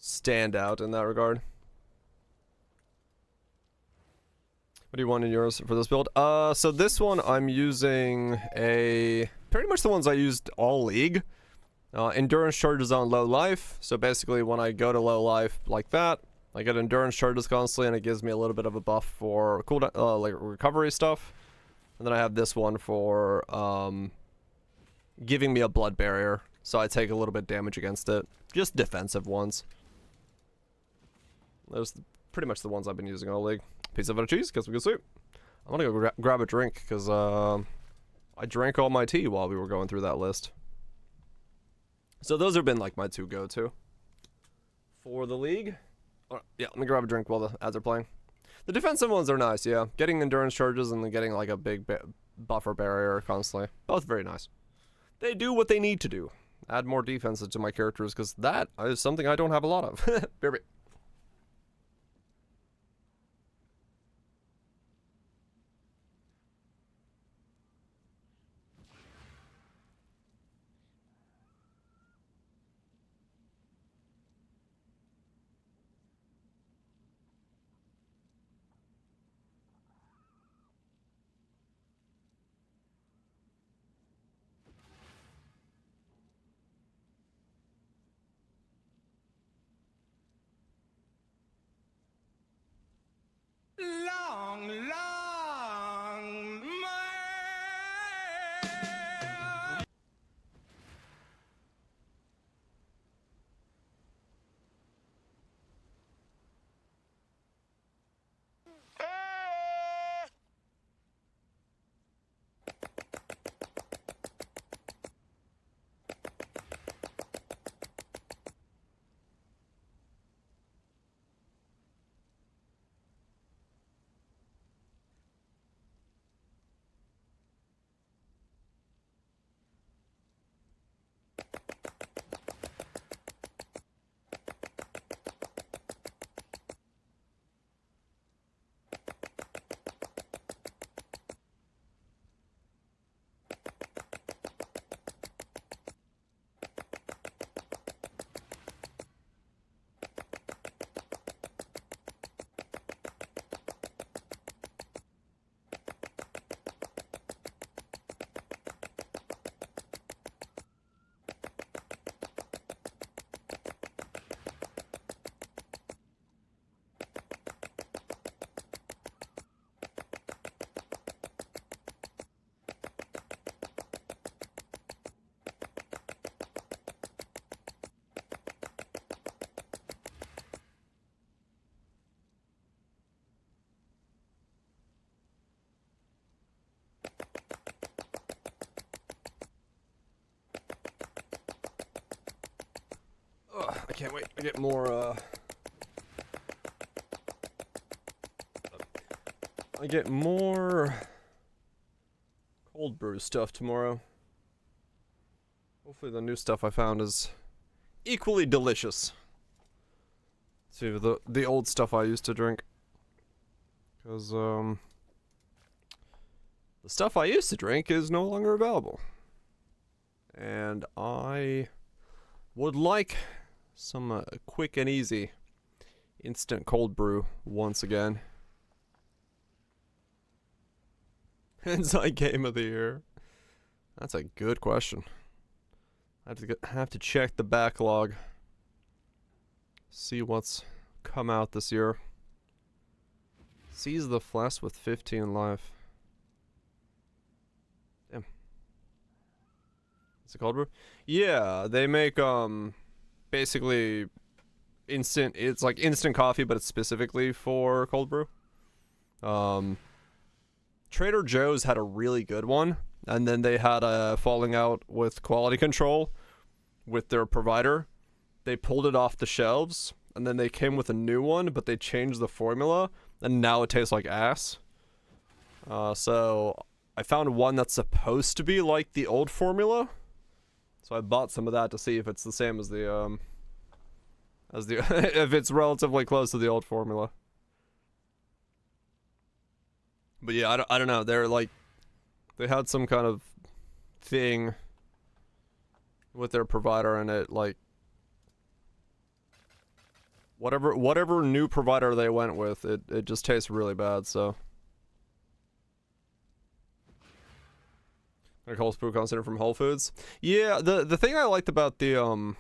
standout in that regard. What do you want in yours for this build? So this one I'm using pretty much the ones I used all League. Endurance charges on low life, so basically when I go to low life like that, I get endurance charges constantly, and it gives me a little bit of a buff for cooldown, like recovery stuff. And then I have this one for giving me a blood barrier, so I take a little bit damage against it. Just defensive ones. Those pretty much the ones I've been using all League. Pizza, butter, cheese, guess we can sleep. I'm gonna go grab a drink, because I drank all my tea while we were going through that list. So those have been like my two go-to for the League. Yeah, let me grab a drink while the ads are playing. The defensive ones are nice, yeah. Getting endurance charges and then getting like a big buffer barrier constantly. Both very nice. They do what they need to do. Add more defenses to my characters, because that is something I don't have a lot of. Baby. Long, long may. I can't wait to get more, I get more cold brew stuff tomorrow. Hopefully the new stuff I found is equally delicious to the old stuff I used to drink. Because, the stuff I used to drink is no longer available. And I would like some quick and easy instant cold brew once again. Inside game of the year. That's a good question. I have to check the backlog. See what's come out this year. Seize the Flesh with 15 life. Damn. It's a cold brew? Yeah, they make basically instant. It's like instant coffee, but it's specifically for cold brew. Trader Joe's had a really good one, and then they had a falling out with quality control with their provider. They pulled it off the shelves, and then they came with a new one, but they changed the formula, and now it tastes like ass. So I found one that's supposed to be like the old formula. So I bought some of that to see if it's the same as the if it's relatively close to the old formula. But yeah, I don't know. They're like, they had some kind of thing with their provider, and it like, whatever new provider they went with, it just tastes really bad. So a cold brew concentrate from Whole Foods. Yeah, the thing I liked about the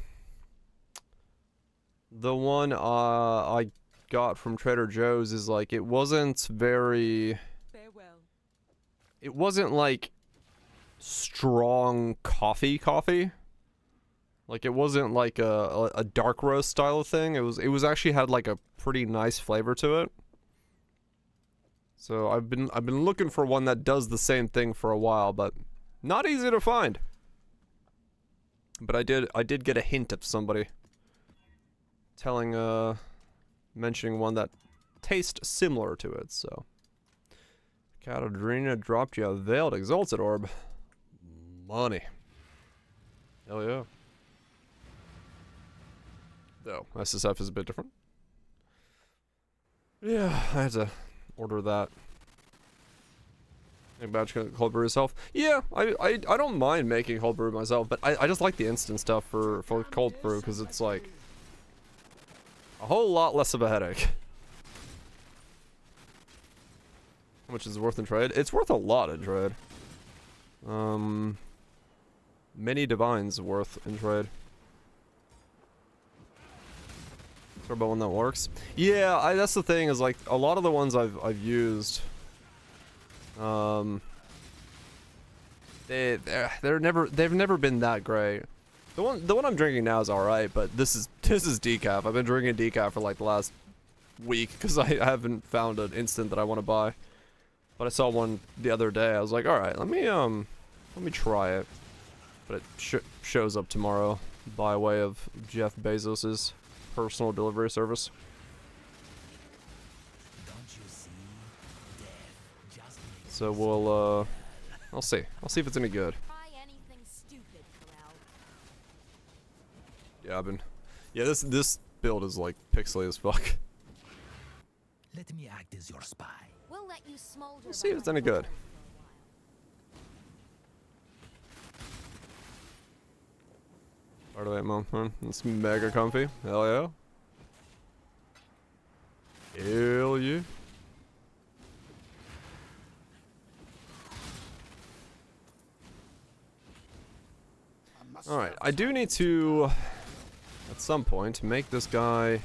one I got from Trader Joe's is like it wasn't very. Farewell. It wasn't like strong coffee. Like it wasn't like a dark roast style of thing. It was actually had like a pretty nice flavor to it. So I've been looking for one that does the same thing for a while, but not easy to find. But I did get a hint of somebody mentioning one that tastes similar to it, so. Catadrina dropped you a Veiled Exalted Orb. Money. Hell yeah. Though, SSF is a bit different. Yeah, I had to order that. Make batch cold brew yourself. Yeah, I don't mind making cold brew myself, but I just like the instant stuff for cold brew, because it's like a whole lot less of a headache. How much is it worth in trade? It's worth a lot in trade. Many divines worth in trade. Talk about one that works. Yeah, that's the thing, is like a lot of the ones I've used, they've never been that great. The one I'm drinking now is alright, but this is decaf. I've been drinking decaf for like the last week because I haven't found an instant that I want to buy. But I saw one the other day. I was like, all right, let me try it. But it shows up tomorrow by way of Jeff Bezos's personal delivery service. So we'll I'll see if it's any good. Yeah, this build is like pixely as fuck. Let me act as your spy. We'll let you smolder. We'll see if it's any good. Part of that month, it's mega comfy. Hell yeah. Hell yeah. Alright, I do need to, at some point, make this guy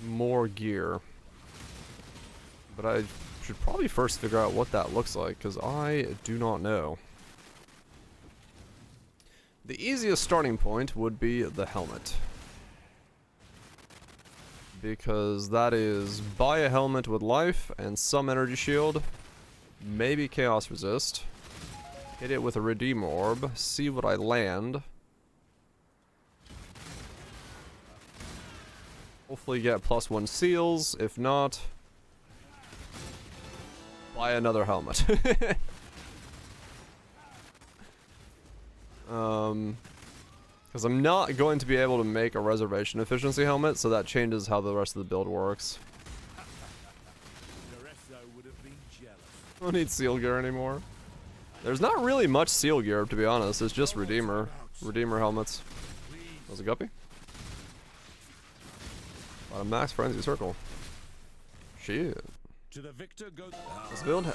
more gear. But I should probably first figure out what that looks like, because I do not know. The easiest starting point would be the helmet. Because that is buy a helmet with life and some energy shield, maybe chaos resist, hit it with a redeem orb, see what I land. Hopefully get +1 seals, if not, buy another helmet. Because I'm not going to be able to make a reservation efficiency helmet, so that changes how the rest of the build works. I don't need seal gear anymore. There's not really much seal gear, to be honest. It's just redeemer helmets. Was a guppy? A max frenzy circle. Shit. Let's build.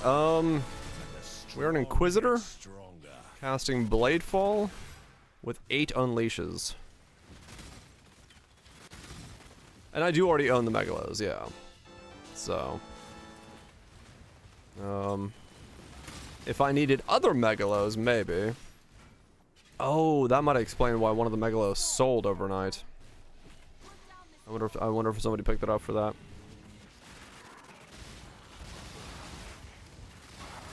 We're an Inquisitor. Casting Bladefall with 8 Unleashes. And I do already own the Megalos, yeah. So. If I needed other Megalos, maybe. Oh, that might explain why one of the Megalos sold overnight. I wonder if somebody picked it up for that.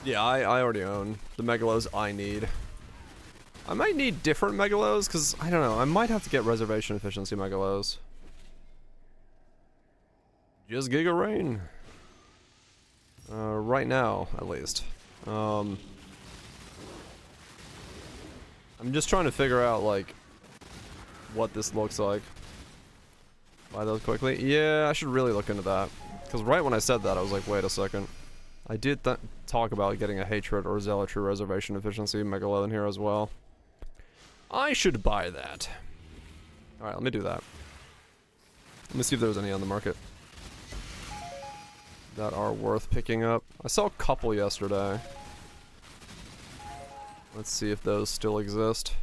Yeah, I already own the Megalos I need. I might need different Megalos, because, I don't know, I might have to get reservation efficiency Megalos. Just Giga Rain. Right now, at least. I'm just trying to figure out, like, what this looks like. Buy those quickly? Yeah, I should really look into that. Because right when I said that, I was like, wait a second. I did talk about getting a Hatred or Zealotry reservation efficiency Megalo in here as well. I should buy that. Alright, let me do that. Let me see if there's any on the market that are worth picking up. I saw a couple yesterday. Let's see if those still exist.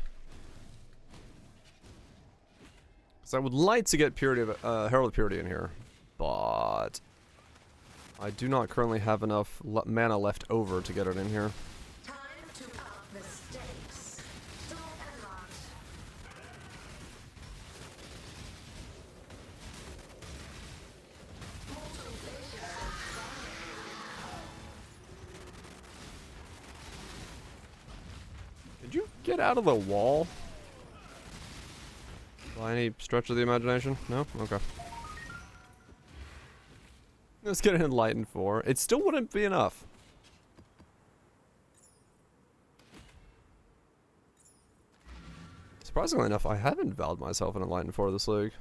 Because I would like to get Purity of, Herald of Purity in here, but I do not currently have enough mana left over to get it in here. Time to up the stakes. Door unlocked. Did you get out of the wall? By any stretch of the imagination? No? Okay. Let's get an Enlightened 4. It still wouldn't be enough. Surprisingly enough, I haven't vowed myself an Enlightened 4 this league.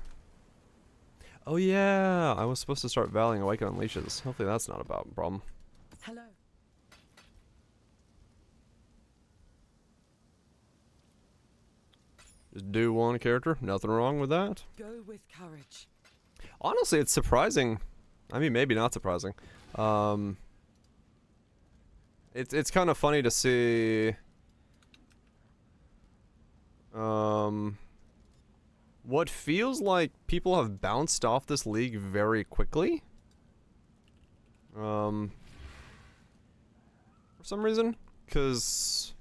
Oh yeah, I was supposed to start valuing Awaken Unleashes. Hopefully that's not a problem. Hello. Just do one character, nothing wrong with that. Go with courage. Honestly, it's surprising. I mean, maybe not surprising. It's kind of funny to see what feels like people have bounced off this league very quickly. For some reason, because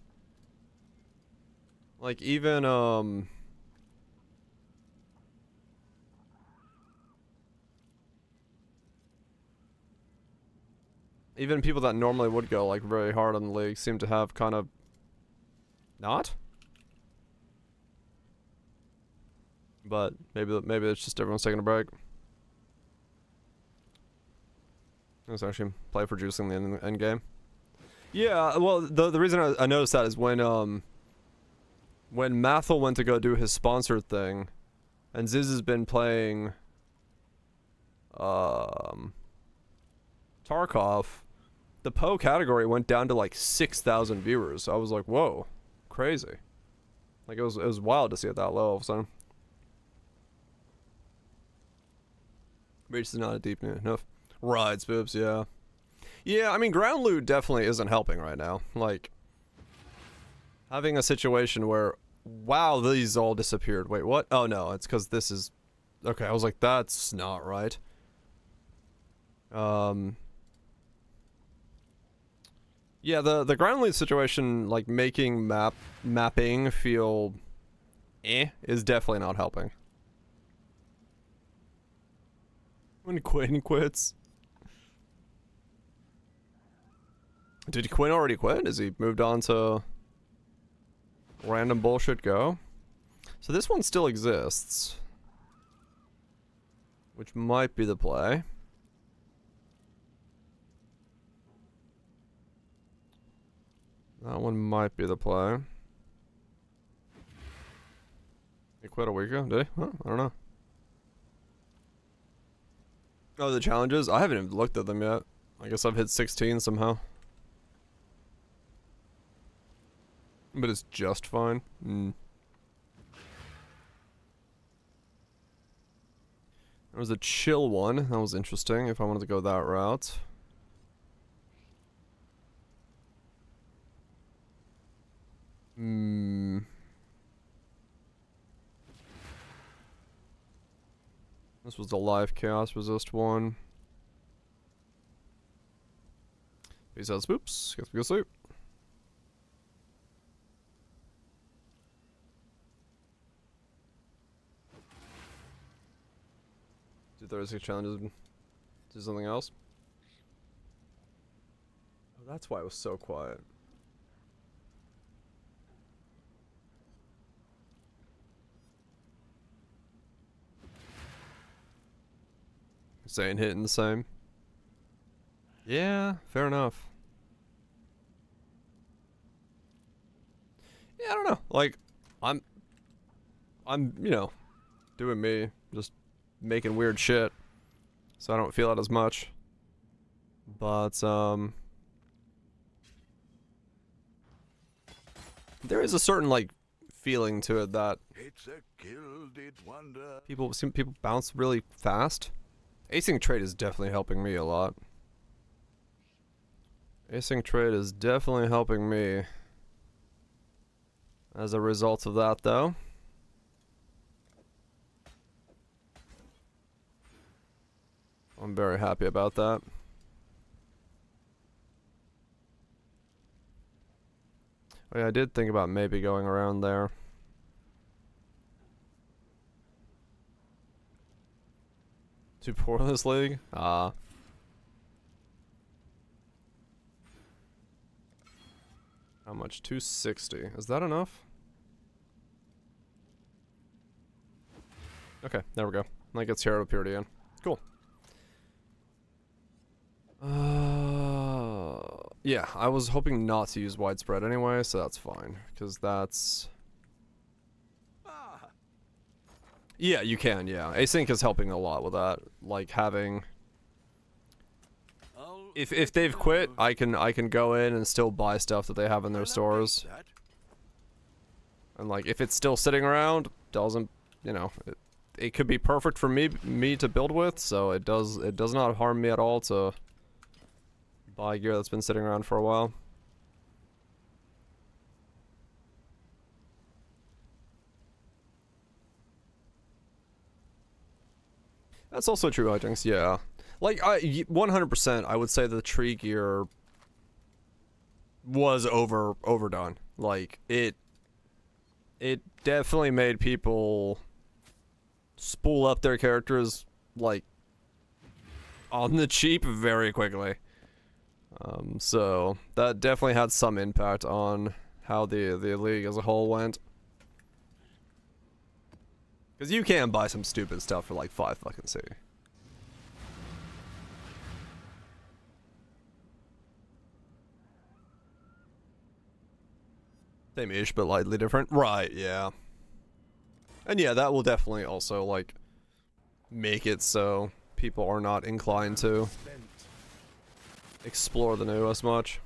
like even even people that normally would go like very hard on the league seem to have kind of not. But maybe it's just everyone's taking a break. Let's actually play for juicing the end game. Yeah, well, the reason I noticed that is when Mathel went to go do his sponsored thing, and Ziz has been playing Tarkov, the Poe category went down to like 6,000 viewers. So I was like, whoa, crazy. Like it was wild to see it that low all of a sudden. Reach is not a deep enough. Right, Spoops, yeah. Yeah, I mean, ground loot definitely isn't helping right now. Like, having a situation where, wow, these all disappeared. Wait, what? Oh, no, it's because this is... Okay, I was like, that's not right. Yeah, the ground loot situation, like, making mapping feel is definitely not helping. When Quinn quits. Did Quinn already quit? Has he moved on to random bullshit go? So this one still exists, which might be the play. That one might be the play. He quit a week ago, did he? Huh, I don't know. Oh, the challenges? I haven't even looked at them yet. I guess I've hit 16 somehow. But it's just fine. There was a chill one. That was interesting if I wanted to go that route. This was the live chaos resist one. Peace out, Spoops. Guess we go sleep. Do 36 challenges. Do something else. Oh, that's why it was so quiet. Saying hitting the same. Yeah, fair enough. Yeah, I don't know. Like, I'm, you know, doing me, just making weird shit, so I don't feel it as much. But there is a certain like feeling to it that It's a gilded wonder. people bounce really fast. Async trade is definitely helping me a lot. Async trade is definitely helping me. As a result of that, though. I'm very happy about that. Oh yeah, I did think about maybe going around there. Too poor in this league? How much? 260. Is that enough? Okay, there we go. That gets Hero Purity in. Cool. Yeah, I was hoping not to use widespread anyway, so that's fine. Because that's... Yeah, you can, yeah. Async is helping a lot with that. Like, having... If they've quit, I can go in and still buy stuff that they have in their stores. And like, if it's still sitting around, doesn't, you know, it could be perfect for me to build with, so it does not harm me at all to buy gear that's been sitting around for a while. That's also true, Hijinks, yeah. Like, 100%, I would say the tree gear was overdone. Like, it definitely made people spool up their characters, like, on the cheap very quickly. So, that definitely had some impact on how the league as a whole went. Because you can buy some stupid stuff for like 5 fucking C. Same-ish, but slightly different. Right, yeah. And yeah, that will definitely also, like, make it so people are not inclined to explore the new as much.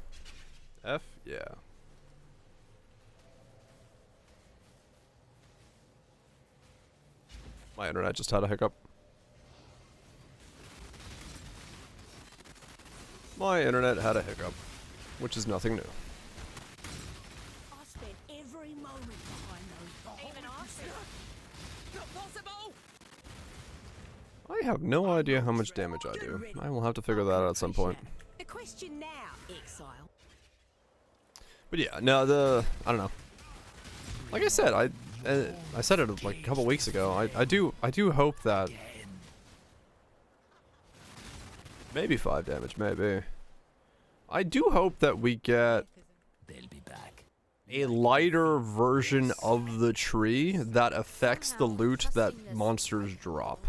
F? Yeah. My internet just had a hiccup. My internet had a hiccup, which is nothing new. I spent every moment behind those. Even I said, not possible. I have no idea how much damage I do. I will have to figure that out at some point. The question now, exile. But yeah, no, I don't know. Like I said, I said it like a couple weeks ago. I do hope that maybe 5 damage, maybe. I do hope that we get They'll be back. a lighter version of the tree that affects the loot that monsters drop.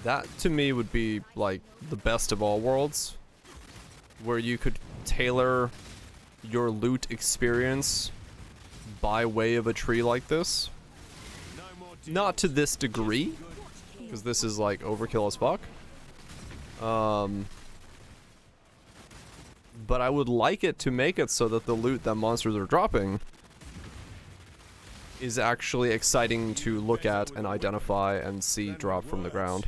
That to me would be like the best of all worlds, where you could tailor your loot experience by way of a tree like this. Not to this degree, because this is like overkill as fuck. But I would like it to make it so that the loot that monsters are dropping is actually exciting to look at and identify and see drop from the ground.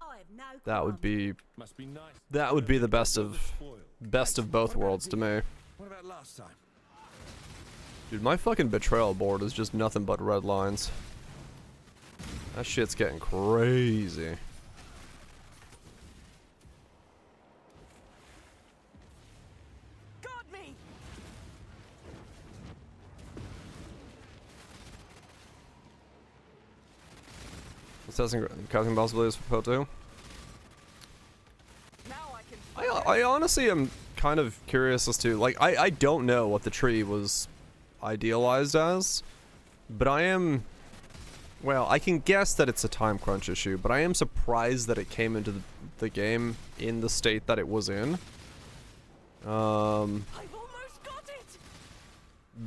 I have no That would be the best of both worlds to me. What about last time? Dude, my fucking betrayal board is just nothing but red lines. That shit's getting crazy. got me. Assessing casting possibilities for Po2. Now I can. I honestly am kind of curious as to, like, I don't know what the tree was idealized as, but I am, well, I can guess that it's a time crunch issue, but I am surprised that it came into the game in the state that it was in. I've almost got it.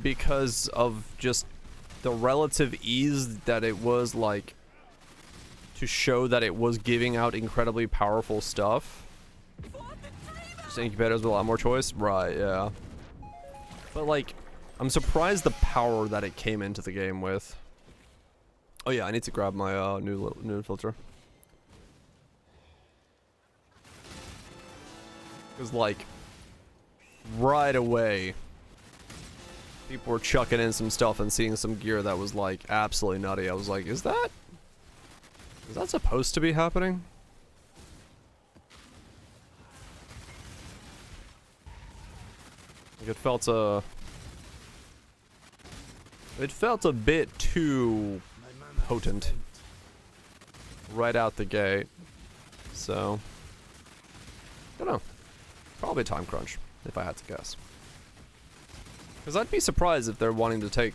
Because of just the relative ease that it was, like, to show that it was giving out incredibly powerful stuff. Just incubators with a lot more choice? Right, yeah. But, like, I'm surprised the power that it came into the game with. Oh yeah, I need to grab my new filter. Because, like, right away, people were chucking in some stuff and seeing some gear that was, like, absolutely nutty. I was like, is that supposed to be happening? Like, it felt a bit too potent right out the gate. So, don't know. Probably time crunch, if I had to guess. Because I'd be surprised if they're wanting to take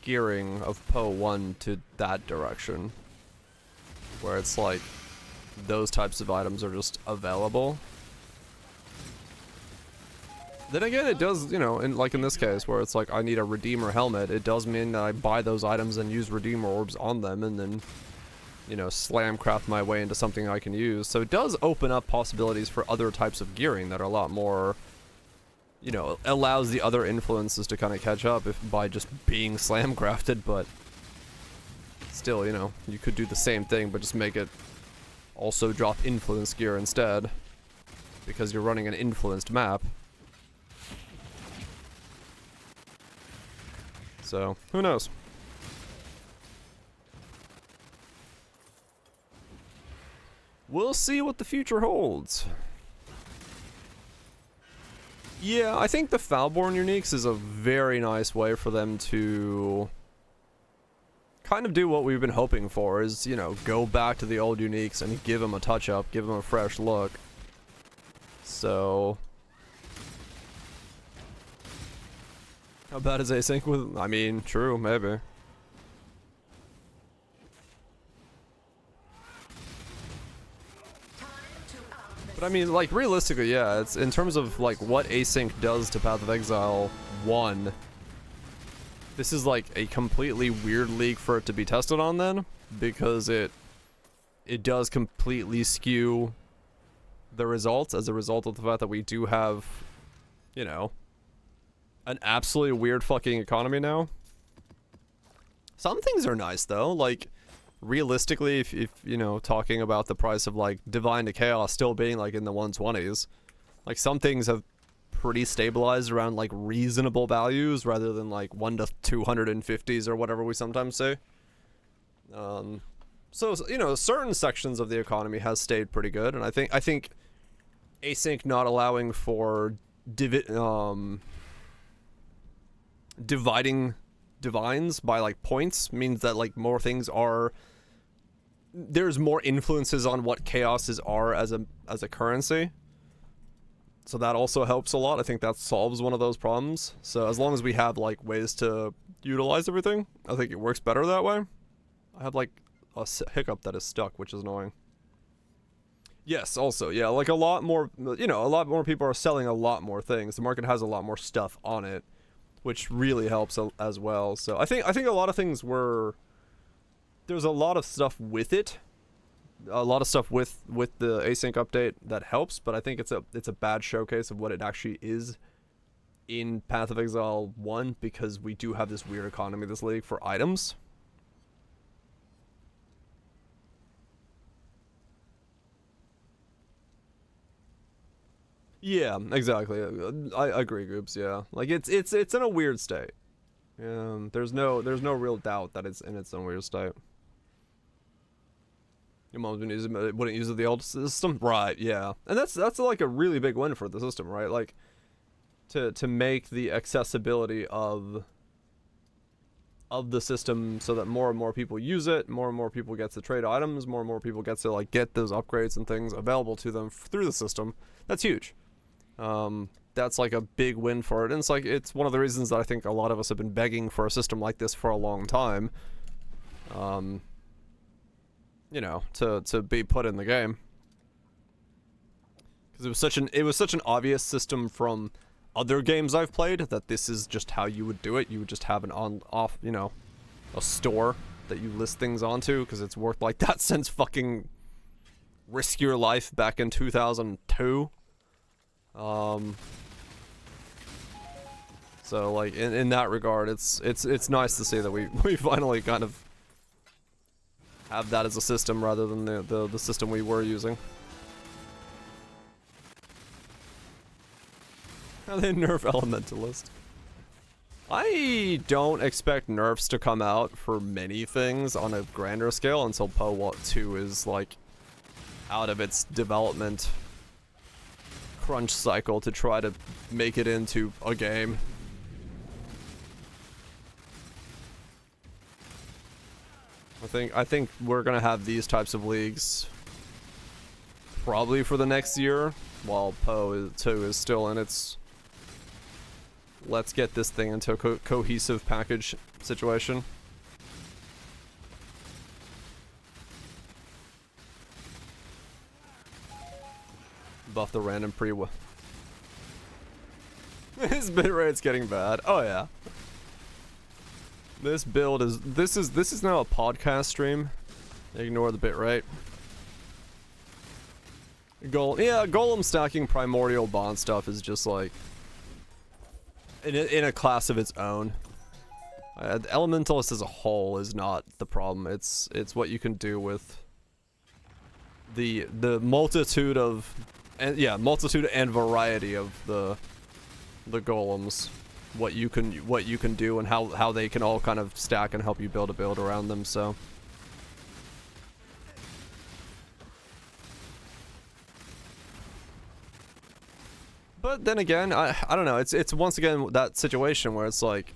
gearing of Po 1 to that direction. Where it's like, those types of items are just available. Then again, it does, you know, like in this case, where it's like, I need a Redeemer helmet, it does mean that I buy those items and use Redeemer orbs on them, and then, you know, slam craft my way into something I can use. So it does open up possibilities for other types of gearing that are a lot more, you know, allows the other influences to kind of catch up by just being slam crafted, but still, you know, you could do the same thing, but just make it also drop influence gear instead, because you're running an influenced map. So, who knows? We'll see what the future holds. Yeah, I think the Foulborn Uniques is a very nice way for them to kind of do what we've been hoping for, is, you know, go back to the old Uniques and give them a touch-up, give them a fresh look. So, how bad is async with, I mean, true, maybe. But I mean, like, realistically, yeah, it's in terms of, like, what async does to Path of Exile 1, this is, like, a completely weird league for it to be tested on then, because it does completely skew the results as a result of the fact that we do have, you know, an absolutely weird fucking economy now. Some things are nice, though, like, realistically, if you know, talking about the price of, like, Divine to Chaos still being, like, in the 120s, like, some things have pretty stabilized around, like, reasonable values rather than, like, 1 to 250s or whatever we sometimes say. So, you know, certain sections of the economy has stayed pretty good, and I think async not allowing for dividing divines by, like, points means that, like, more things are, there's more influences on what chaoses are as a currency. So that also helps a lot. I think that solves one of those problems. So as long as we have, like, ways to utilize everything, I think it works better that way. I have, like, a hiccup that is stuck, which is annoying. Yes, also, yeah, like, a lot more, you know, a lot more people are selling a lot more things. The market has a lot more stuff on it, which really helps as well. So I think a lot of things there's a lot of stuff with it, a lot of stuff with the async update that helps, but I think it's a bad showcase of what it actually is in Path of Exile 1, because we do have this weird economy, this league, for items. Yeah, exactly. I agree, Goops, yeah. Like, it's in a weird state. There's no real doubt that it's in its own weird state. Your mom's been using it, wouldn't use it the old system? Right, yeah. And that's like a really big win for the system, right? Like, to make the accessibility of of the system so that more and more people use it, more and more people get to trade items, more and more people get to like get those upgrades and things available to them through the system. That's huge. That's like a big win for it, and it's one of the reasons that I think a lot of us have been begging for a system like this for a long time. You know, to be put in the game, because it was such an obvious system from other games I've played that this is just how you would do it. You would just have an on-off, you know, a store that you list things onto, because it's worked like that since fucking Risk Your Life back in 2002. So like in that regard, it's nice to see that we finally kind of have that as a system rather than the system we were using. How they nerf Elementalist? I don't expect nerfs to come out for many things on a grander scale until PoE 2 is like out of its development crunch cycle to try to make it into a game. I think we're gonna have these types of leagues probably for the next year, while PoE 2 is still in its let's get this thing into a cohesive package situation. Buff the random His bitrate's getting bad. Oh yeah. This build is this is now a podcast stream. Ignore the bitrate. Golem stacking primordial bond stuff is just like in a class of its own. Elementalist as a whole is not the problem. It's what you can do with the multitude of multitude and variety of the golems. What you can do and how they can all kind of stack and help you build a build around them. So but then again, I don't know, it's once again that situation where it's like,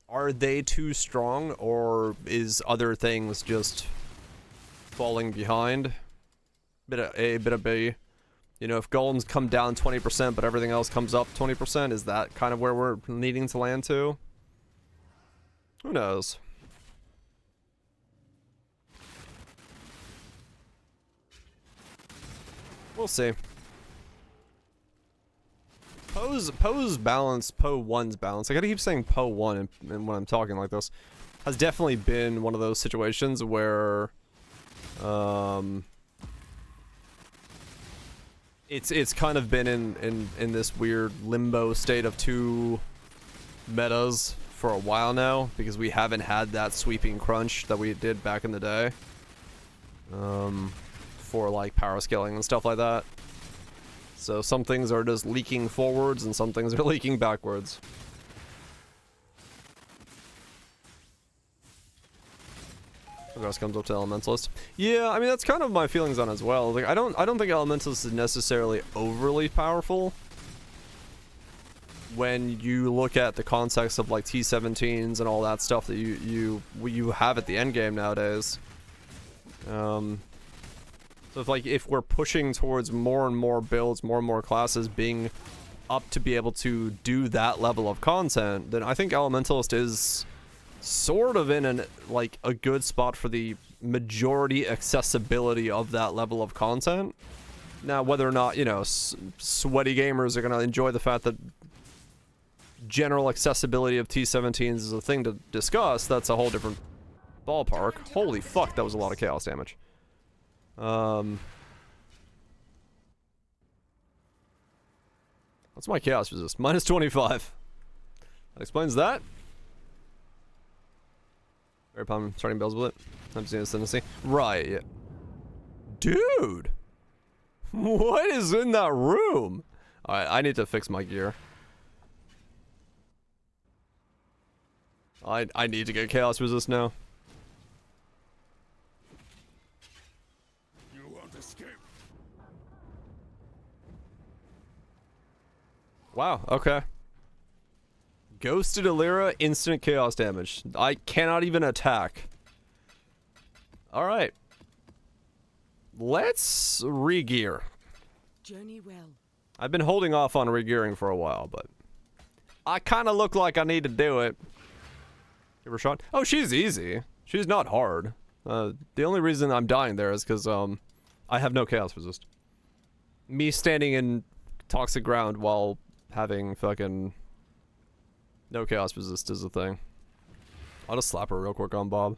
are they too strong, or is other things just falling behind? Bit of A, bit of B. You know, if golems come down 20%, but everything else comes up 20%, is that kind of where we're needing to land to? Who knows? We'll see. PoE's balance, PoE 1's balance, I gotta keep saying PoE 1 and when I'm talking like this, has definitely been one of those situations where, it's kind of been in this weird limbo state of two metas for a while now, because we haven't had that sweeping crunch that we did back in the day, for like power scaling and stuff like that. So some things are just leaking forwards and some things are leaking backwards. Progress comes up to Elementalist. Yeah, I mean that's kind of my feelings on it as well. Like I don't think Elementalist is necessarily overly powerful when you look at the context of like T17s and all that stuff that you have at the end game nowadays. So if we're pushing towards more and more builds, more and more classes being up to be able to do that level of content, then I think Elementalist is sort of in a good spot for the majority accessibility of that level of content. Now, whether or not, you know, sweaty gamers are going to enjoy the fact that general accessibility of T17s is a thing to discuss, that's a whole different ballpark. Holy fuck, that was a lot of chaos damage. What's my chaos resist? Minus 25. That explains that. Very palm starting builds with it. I'm seeing ascendancy. Right, yeah. Dude! What is in that room? Alright, I need to fix my gear. I need to get chaos resist now. You won't escape. Wow, okay. Ghosted Illyria, instant chaos damage. I cannot even attack. Alright. Let's re-gear. Journey well. I've been holding off on re-gearing for a while, but I kind of look like I need to do it. Give her a shot. Oh, she's easy. She's not hard. The only reason I'm dying there is because I have no chaos resist. Me standing in toxic ground while having fucking no chaos resist is a thing. I'll just slap her real quick on Bob.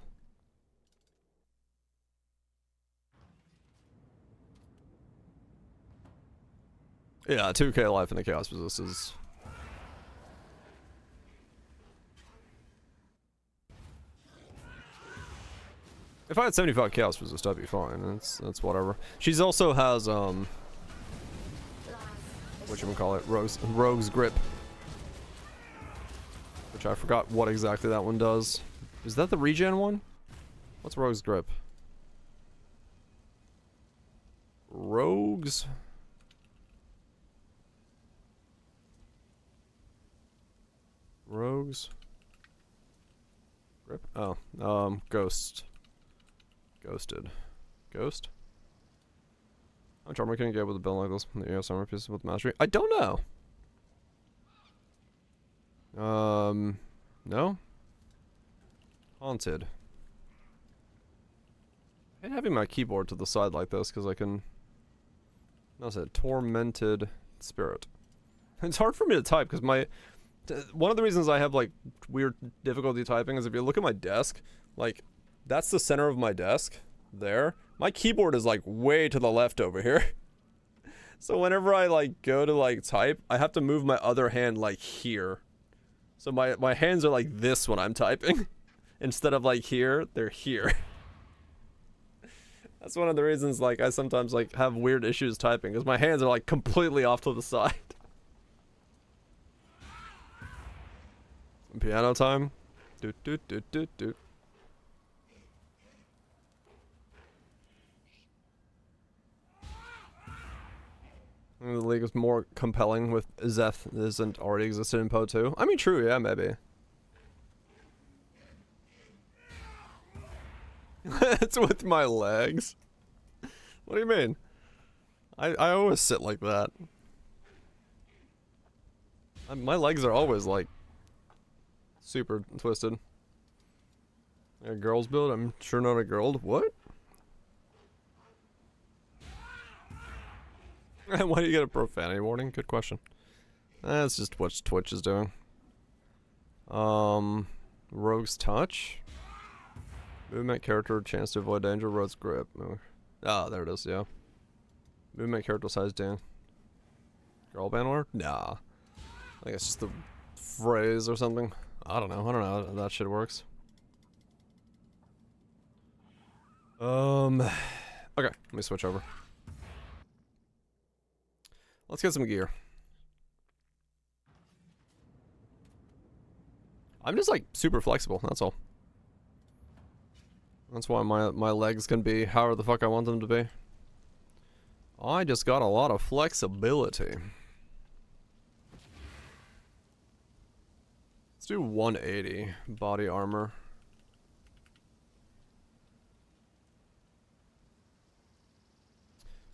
Yeah, 2k life in the chaos resist is... If I had 75 chaos resist, I'd be fine. That's whatever. She's also has whatchamacallit, Rogue's Grip. Which I forgot what exactly that one does. Is that the regen one? What's Rogue's Grip? Rogue's Grip? Oh, Ghost. Ghosted. Ghost? How much armor can you get with a build like this? The ES armor pieces with mastery? I don't know. No? Haunted. I hate having my keyboard to the side like this because I can... That's it. Tormented Spirit. It's hard for me to type because my... One of the reasons I have like weird difficulty typing is if you look at my desk, like that's the center of my desk there. My keyboard is like way to the left over here. So whenever I like go to like type, I have to move my other hand like here. So my hands are like this when I'm typing. Instead of like here, they're here. That's one of the reasons like I sometimes like have weird issues typing because my hands are like completely off to the side. Piano time. Doot doot doot doot doot. The league is more compelling with Zeth that isn't already existed in Poe 2. I mean, true, yeah, maybe. It's with my legs. What do you mean? I always sit like that. My legs are always like super twisted. A girl's build? I'm sure not a girl. What? Why do you get a profanity warning? Good question. That's just what Twitch is doing. Rogue's Touch. Movement character, chance to avoid danger, Rogue's Grip. Ah, there it is, yeah. Movement character size down. Girl banner? Nah. I think it's just the phrase or something. I don't know how that shit works. Okay, let me switch over. Let's get some gear. I'm just like super flexible, that's all. That's why my legs can be however the fuck I want them to be. I just got a lot of flexibility. Let's do 180 body armor.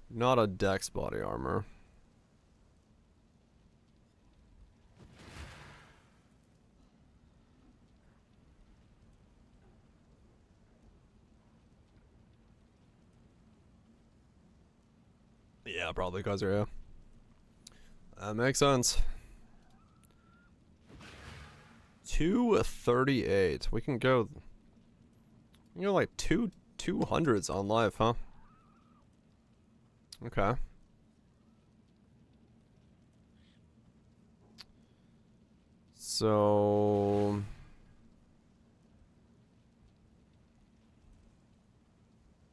Not a dex body armor. Yeah, probably because you're, yeah. That makes sense. 238. We can go. You know, like 200s on live, huh? Okay. So.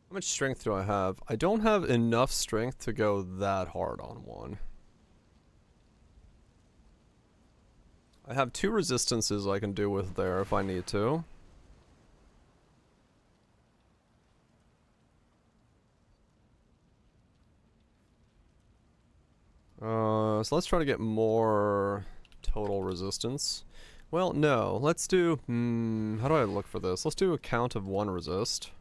How much strength do I have? I don't have enough strength to go that hard on one. I have 2 resistances I can do with there if I need to. So let's try to get more total resistance. Well, no. Let's do... how do I look for this? Let's do a count of 1 resist.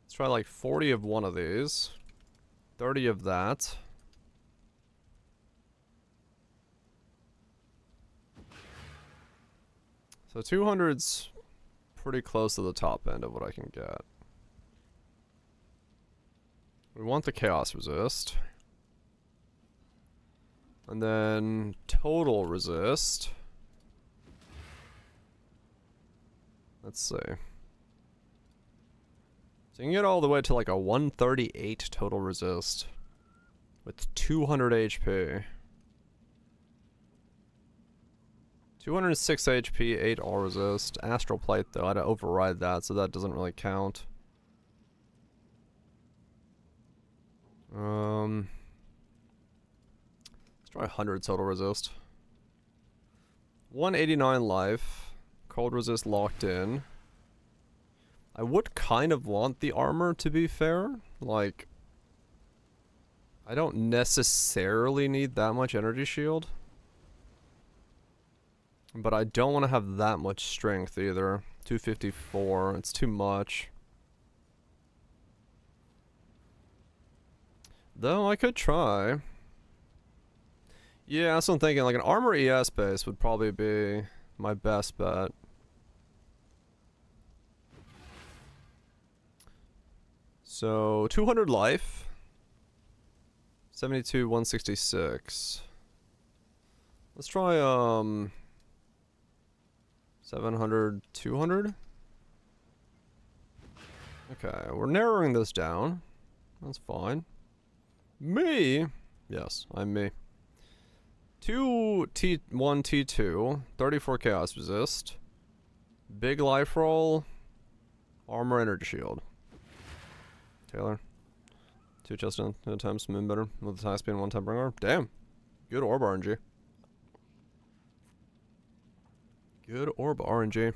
Let's try like 40 of one of these. 30 of that. So 200's pretty close to the top end of what I can get. We want the chaos resist. And then total resist. Let's see. So you can get all the way to like a 138 total resist with 200 HP. 206 HP, 8 all resist. Astral Plate though, I had to override that, so that doesn't really count. Let's try 100 total resist. 189 life. Cold resist locked in. I would kind of want the armor, to be fair. Like, I don't necessarily need that much energy shield. But I don't want to have that much strength either. 254, it's too much. Though I could try. Yeah, that's what I'm thinking. Like an armor ES base would probably be my best bet. So 200 life. 72, 166. Let's try 700, 200. Okay, we're narrowing this down. That's fine. Me? Yes, I'm me. 2 T1 T2, 34 chaos resist. Big life roll. Armor energy shield. Taylor. 2 chest at a time, spin better. With the high speed and 1 time bring armor. Damn. Good orb RNG. Good orb RNG.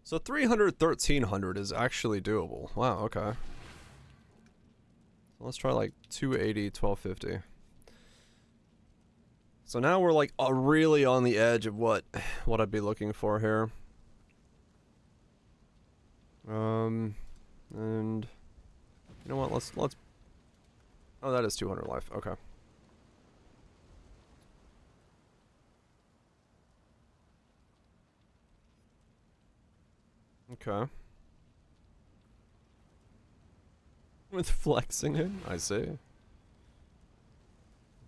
So 300, 1300 is actually doable. Wow, okay. Let's try like 280, 1250. So now we're like really on the edge of what I'd be looking for here. And you know what? Let's. Oh, that is 200 life. Okay. Okay. With flexing it? I see.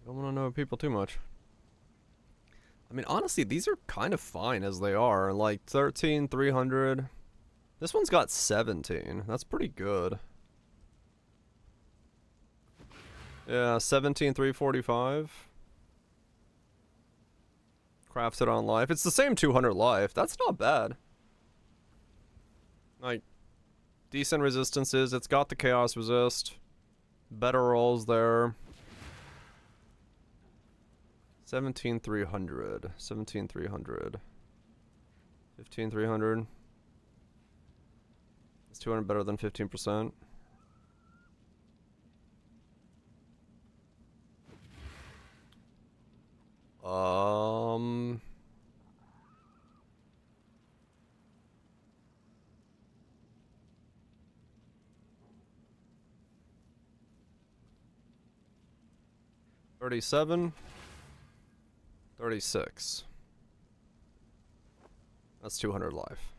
Don't want to know people too much. I mean, honestly, these are kind of fine as they are. Like 13, 300. This one's got 17. That's pretty good. Yeah, 17, 345. Crafts it on life. It's the same 200 life. That's not bad. Like, decent resistances. It's got the chaos resist. Better rolls there. 17,300. 17,300. 15,300. It's 200 better than 15%. $37. 36. That's 200 life.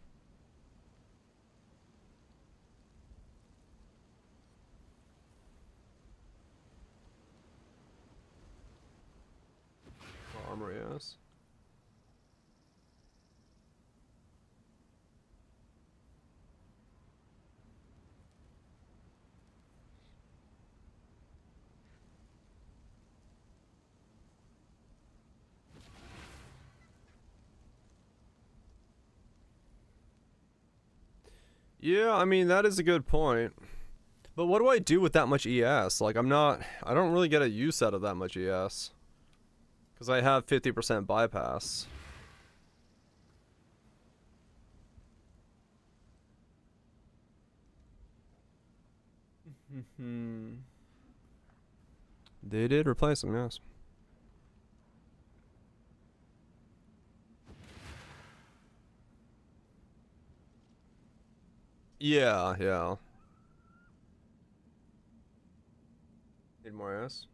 Armor, yes. Yeah, I mean, that is a good point. But what do I do with that much ES? Like, I don't really get a use out of that much ES. Because I have 50% bypass. They did replace him, yes. Yeah, yeah. Need more ass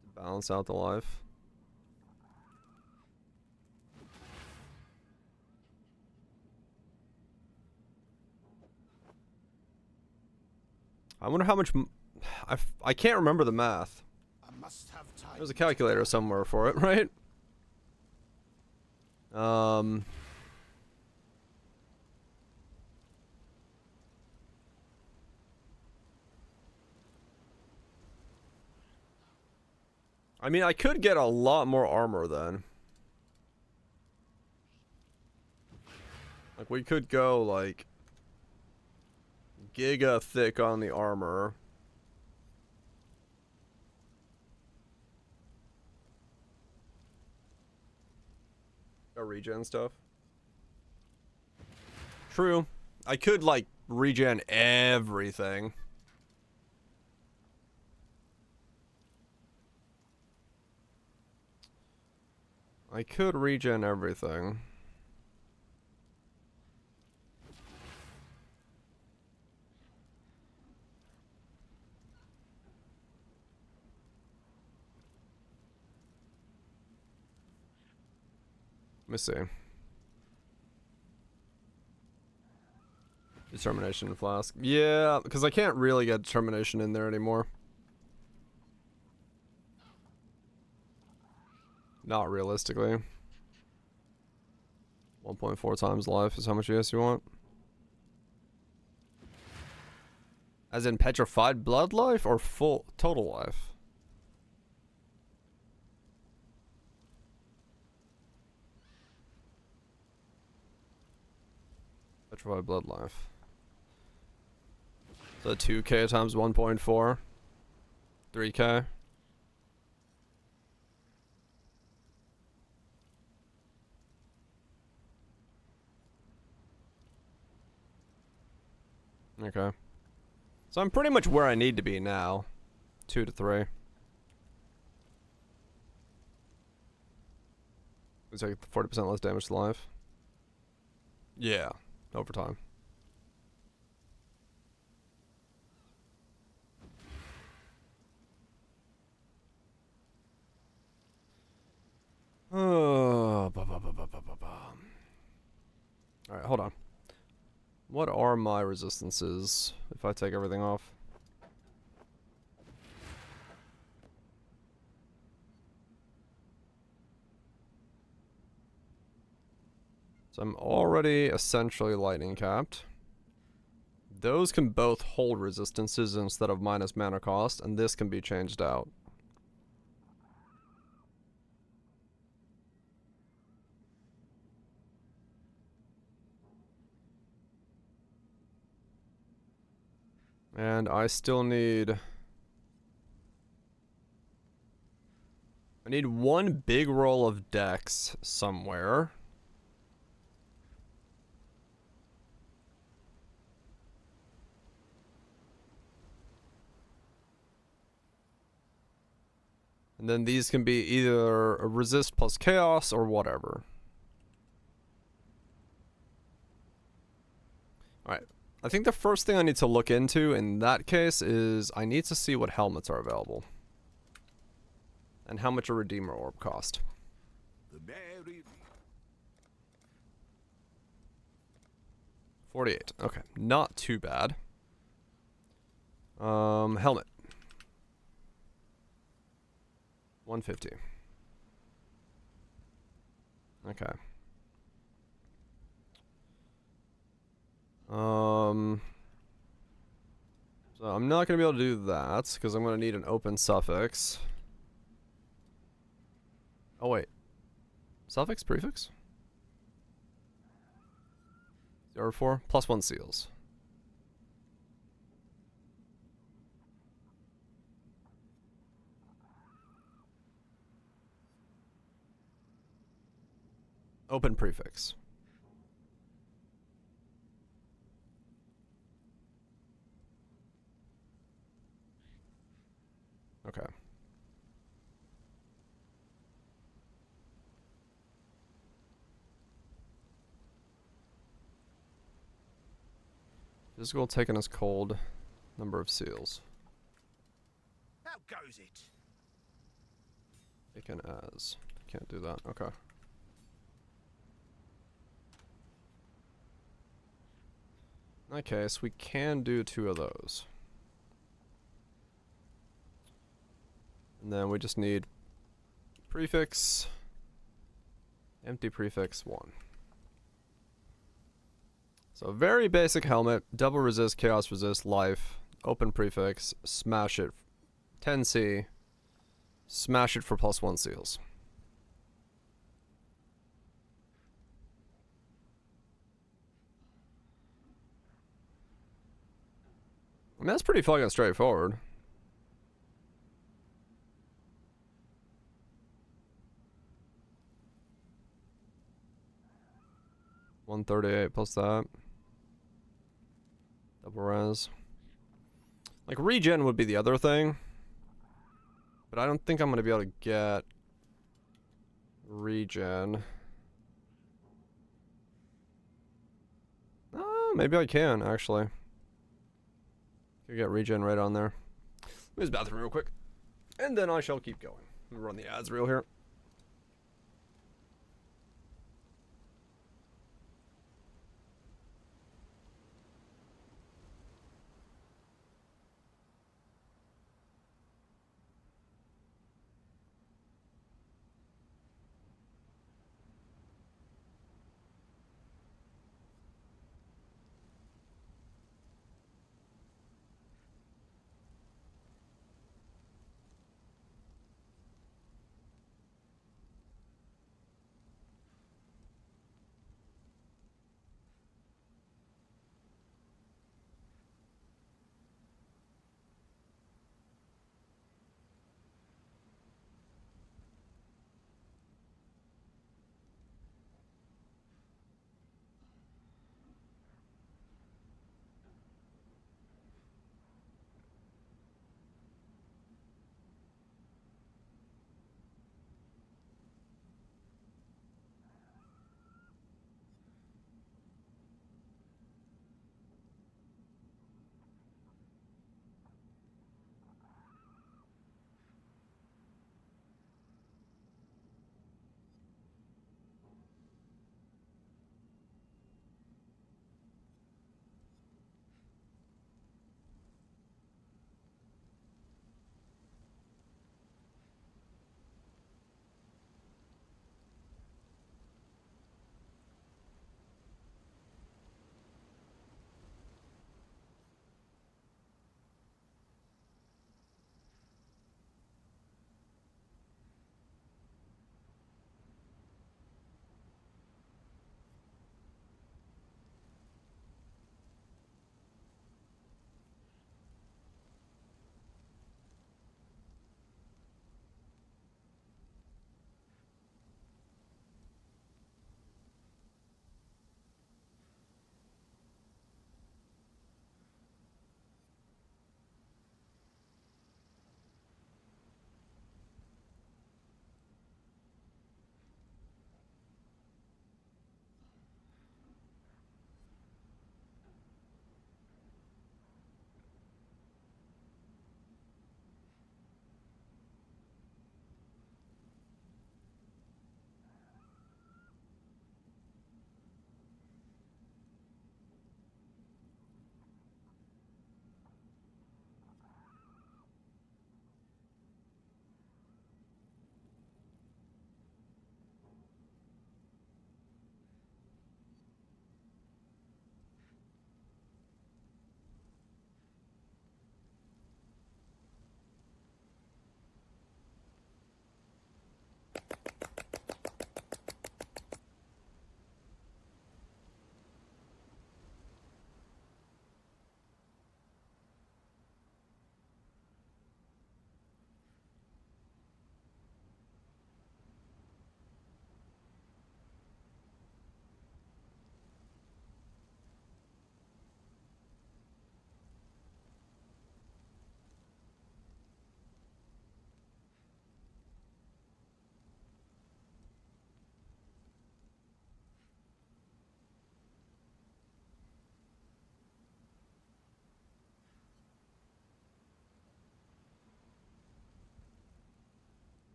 to balance out the life. I wonder how much. I can't remember the math. I must have time. There's a calculator somewhere for it, right? I mean, I could get a lot more armor then. Like, we could go, like, giga thick on the armor. Or regen stuff. True. I could, like, regen everything. I could regen everything. Let me see. Determination flask. Yeah, because I can't really get determination in there anymore. Not realistically. 1.4 times life is how much ES you want. As in petrified blood life or full total life? Petrified blood life. So 2k times 1.4. 3k. Okay. So I'm pretty much where I need to be now. 2 to 3. It's like 40% less damage to life. Yeah, over time. Oh, alright, hold on. What are my resistances if I take everything off? So I'm already essentially lightning capped. Those can both hold resistances instead of minus mana cost, and this can be changed out. And I still need... I need one big roll of dex somewhere. And then these can be either a resist plus chaos or whatever. Alright. I think the first thing I need to look into in that case is I need to see what helmets are available. And how much a Redeemer Orb cost. The merry 48. Okay. Not too bad. Helmet. 150. Okay. So I'm not gonna be able to do that because I'm gonna need an open suffix. Oh wait. Suffix? Prefix? 04? +1 seals. Open prefix. Okay. Physical taken as cold. Number of seals. How goes it? Taken as. Can't do that. Okay. In that case, we can do 2 of those. And then we just need prefix, empty prefix 1. So very basic helmet, double resist, chaos resist, life, open prefix, smash it, 10C, smash it for +1 seals. I mean, that's pretty fucking straightforward. $138 plus that. Double res. Like, regen would be the other thing. But I don't think I'm going to be able to get regen. Oh, maybe I can, actually. Could get regen right on there. Let me use the bathroom real quick. And then I shall keep going. Let me run the ads real here.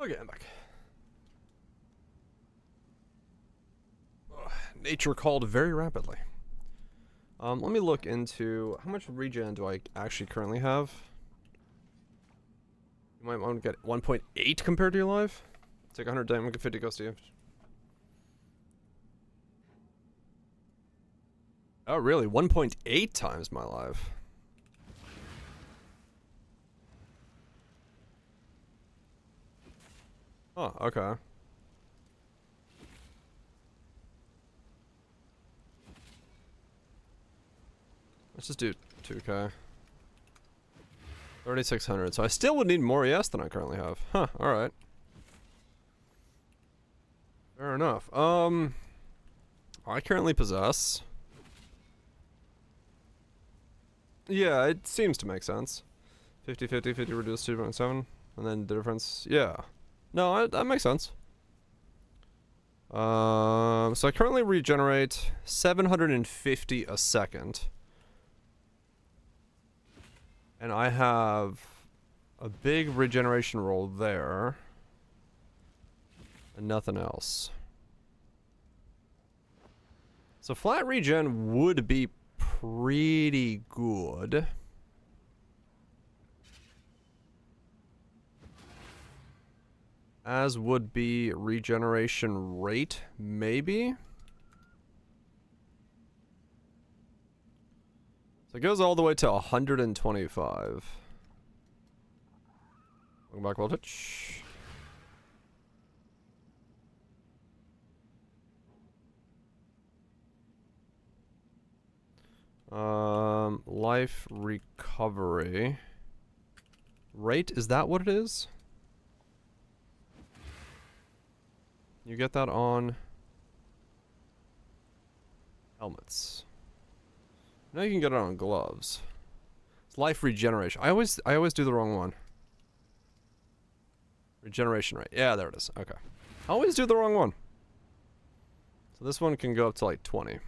Okay, I'm back. Ugh, nature called very rapidly. Let me look into how much regen do I actually currently have. You might want to get 1.8 compared to your life. Take 100 damage, get 50 ghost damage. Oh, really? 1.8 times my life. Oh, okay. Let's just do 2k. 3,600. So I still would need more ES than I currently have. Huh, alright. Fair enough. I currently possess... Yeah, it seems to make sense. 50, 50, 50 reduced to 2.7. And then the difference... Yeah. No, that makes sense. So I currently regenerate 750 a second. And I have a big regeneration roll there. And nothing else. So flat regen would be pretty good. As would be regeneration rate, maybe? So it goes all the way to 125. Welcome back, voltage. Life recovery. Rate, is that what it is? You get that on helmets. Now you can get it on gloves. It's life regeneration. I always do the wrong one. Regeneration rate. Yeah, there it is. Okay. I always do the wrong one. So this one can go up to like 20.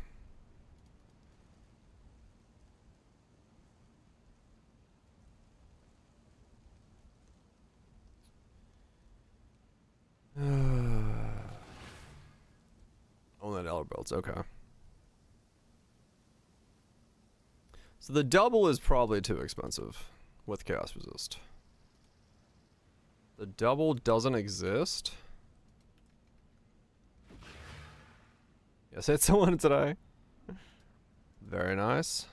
Only dollar belts, okay. So the double is probably too expensive with chaos resist. The double doesn't exist. Yes, I hit someone today. Very nice.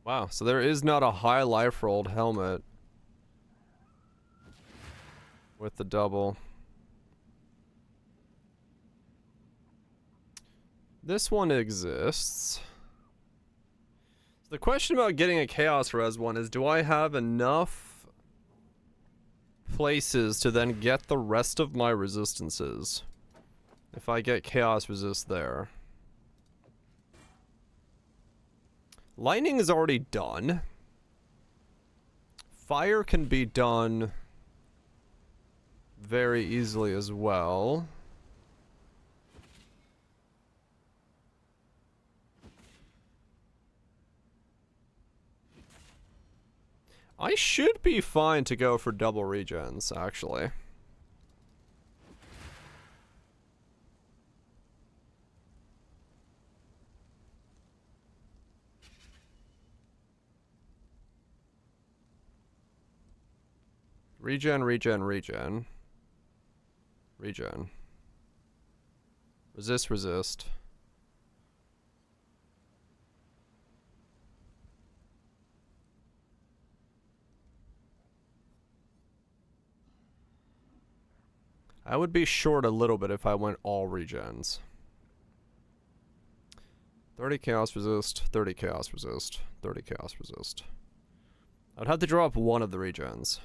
Wow, so there is not a high life rolled helmet with the double. This one exists. So the question about getting a chaos res one is, do I have enough places to then get the rest of my resistances if I get chaos resist there? Lightning is already done. Fire can be done very easily as well. I should be fine to go for double regens, actually. Regen, regen, regen. Regen. Resist, resist. I would be short a little bit if I went all regens. 30 chaos resist, 30 chaos resist, 30 chaos resist. I'd have to drop one of the regens.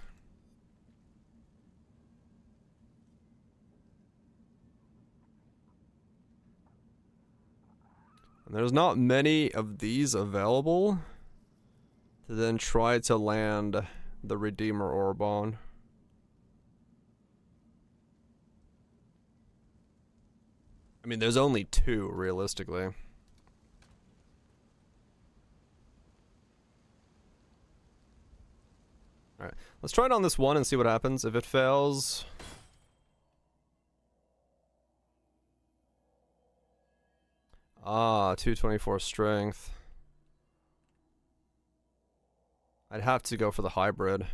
And there's not many of these available to then try to land the Redeemer Orb on. I mean, there's only two, realistically. Alright, let's try it on this one and see what happens. If it fails... Ah, 224 strength. I'd have to go for the hybrid.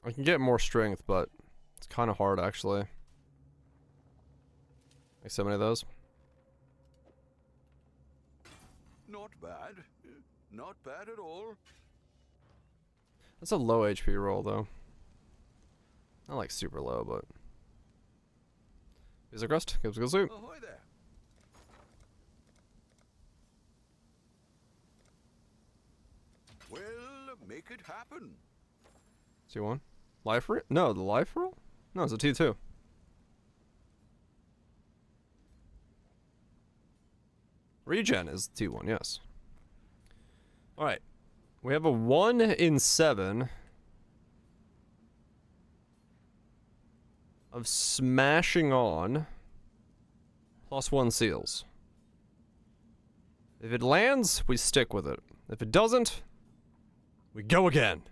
I can get more strength, but it's kind of hard, actually. Like so many of those. Not bad. Not bad at all. That's a low HP roll, though. Not like super low, but... Is it crust? Gives a good soup. Ahoy there. Well, make it happen. T1. Life roll? No, the life roll? No, it's a T2. Regen is T1, yes. Alright. We have a 1 in 7 of smashing on +1 seals. If it lands, we stick with it. If it doesn't, we go again.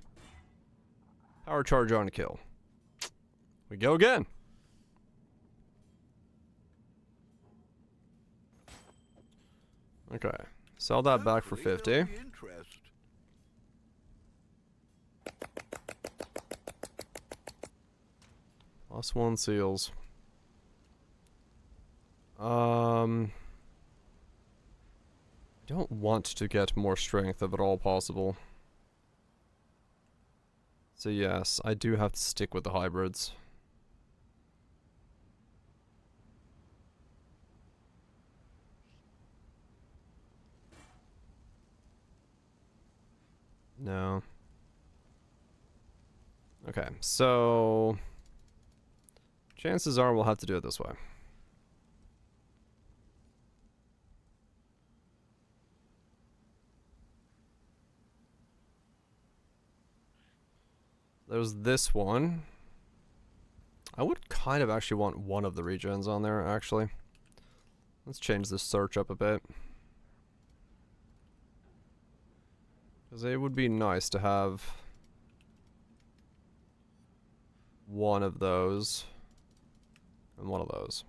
Power charge on kill. We go again. Okay. Sell that back for 50. There'll be interest. +1 seals. I don't want to get more strength if at all possible. So yes, I do have to stick with the hybrids. No. Okay, so... chances are we'll have to do it this way. There's this one. I would kind of actually want one of the regens on there, actually. Let's change this search up a bit. Because it would be nice to have one of those and one of those.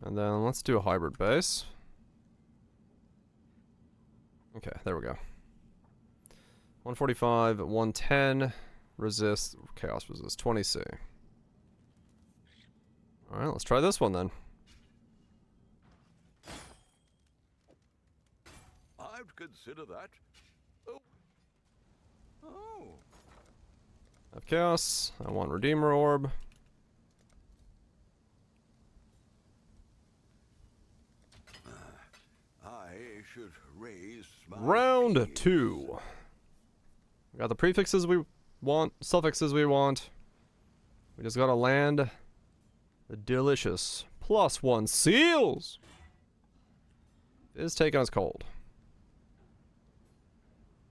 And then let's do a hybrid base. Okay, there we go. 145, 110, resist, chaos resist, 20C. Alright, let's try this one then. I'd consider that. Oh. Oh. I have chaos, I want Redeemer Orb. I should raise my Round fears. 2. We got the prefixes we want, suffixes we want. We just gotta land the delicious +1 seals. It's taking us cold.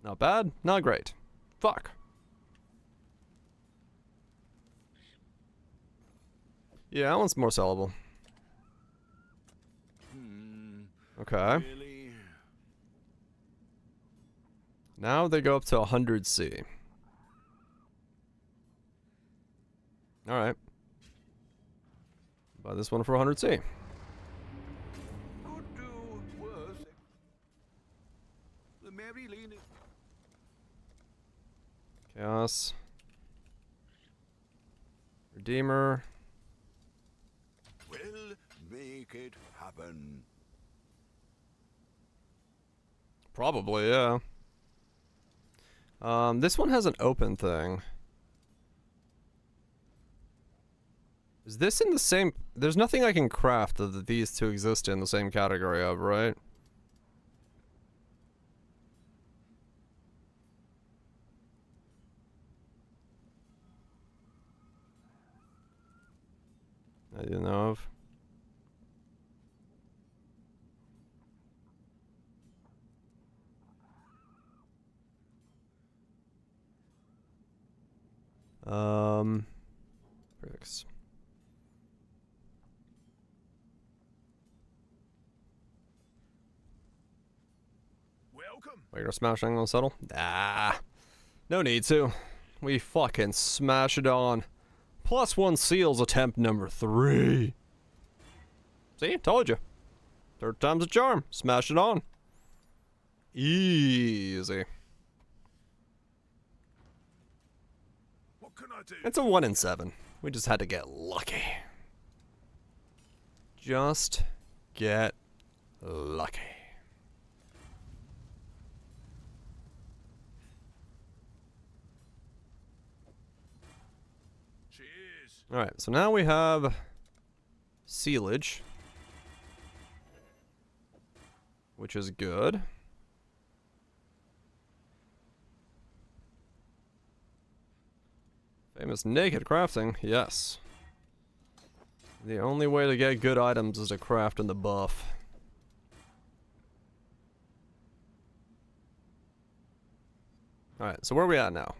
Not bad, not great. Fuck. Yeah, that one's more sellable. Okay. Really? Now they go up to 100C. Alright. Buy this one for 100C. Could do worse. The Mary Lean is... Chaos. Redeemer. Will make it happen. Probably, yeah. This one has an open thing. Is this in the same... There's nothing I can craft that these two exist in the same category of, right? I didn't know of. Prefix. Well, Welcome. Are you gonna smash angle and settle? Nah. No need to. We fucking smash it on. +1 seals attempt number 3. See? Told you. Third time's a charm. Smash it on. Easy. What can I do? It's a 1 in 7. We just had to get lucky. Just get lucky. Cheers. Alright, so now we have sealage, which is good. Famous naked crafting, yes. The only way to get good items is to craft in the buff. Alright, so where are we at now?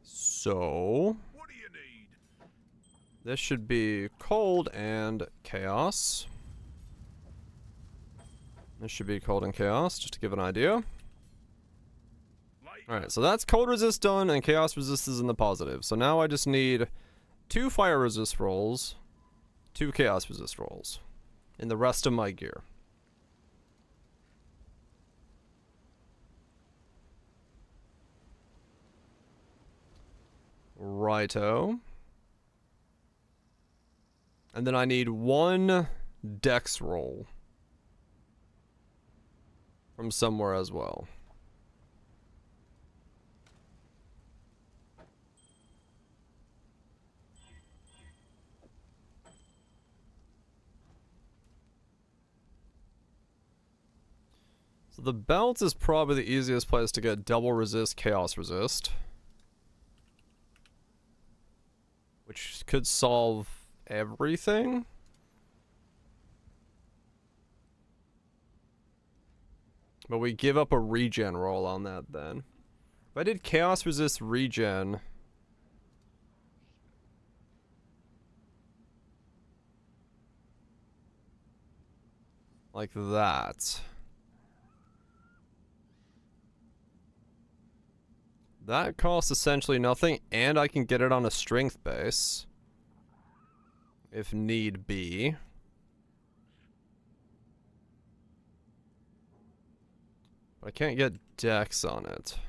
So What do you need? this should be cold and chaos. This should be cold and chaos, just to give an idea. Alright, so that's cold resist done, and chaos resist is in the positive. So now I just need 2 fire resist rolls, 2 chaos resist rolls, in the rest of my gear. Righto. And then I need 1 dex roll from somewhere as well. So the belt is probably the easiest place to get double resist, chaos resist. Which could solve everything. But we give up a regen roll on that then. If I did chaos resist regen, like that. That costs essentially nothing, and I can get it on a strength base. If need be. But I can't get Dex on it.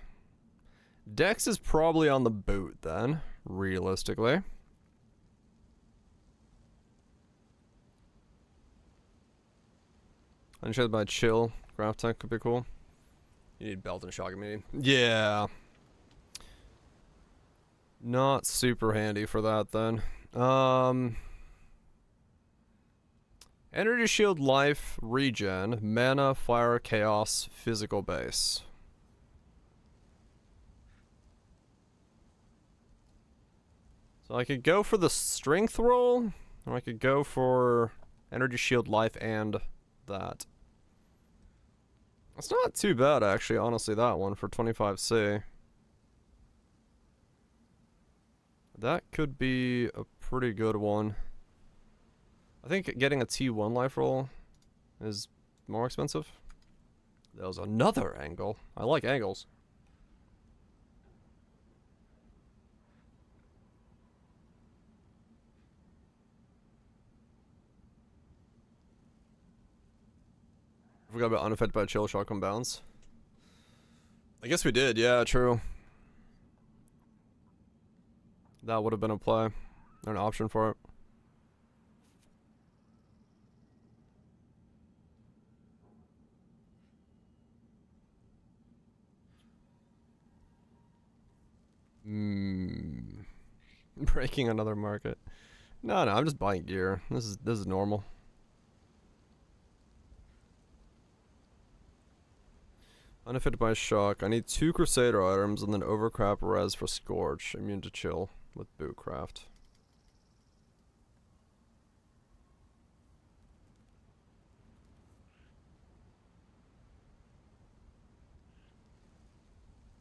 Dex is probably on the boot then, realistically. Unshared by chill. Craft tech could be cool. You need belt and shotgun meaning. Yeah. Not super handy for that then. Energy shield, life, regen, mana, fire, chaos, physical base. So I could go for the strength roll, or I could go for energy shield, life, and that. It's not too bad actually, honestly, that one for 25C. That could be a pretty good one. I think getting a T1 life roll is more expensive. That was another angle. I like angles. I forgot about unaffected by chill shotgun bounce. I guess we did, yeah, true. That would have been a play, or an option for it. Breaking another market. No, I'm just buying gear. This is normal. Unaffected by shock. I need 2 Crusader items and then overcrap res for Scorch. Immune to chill with bootcraft.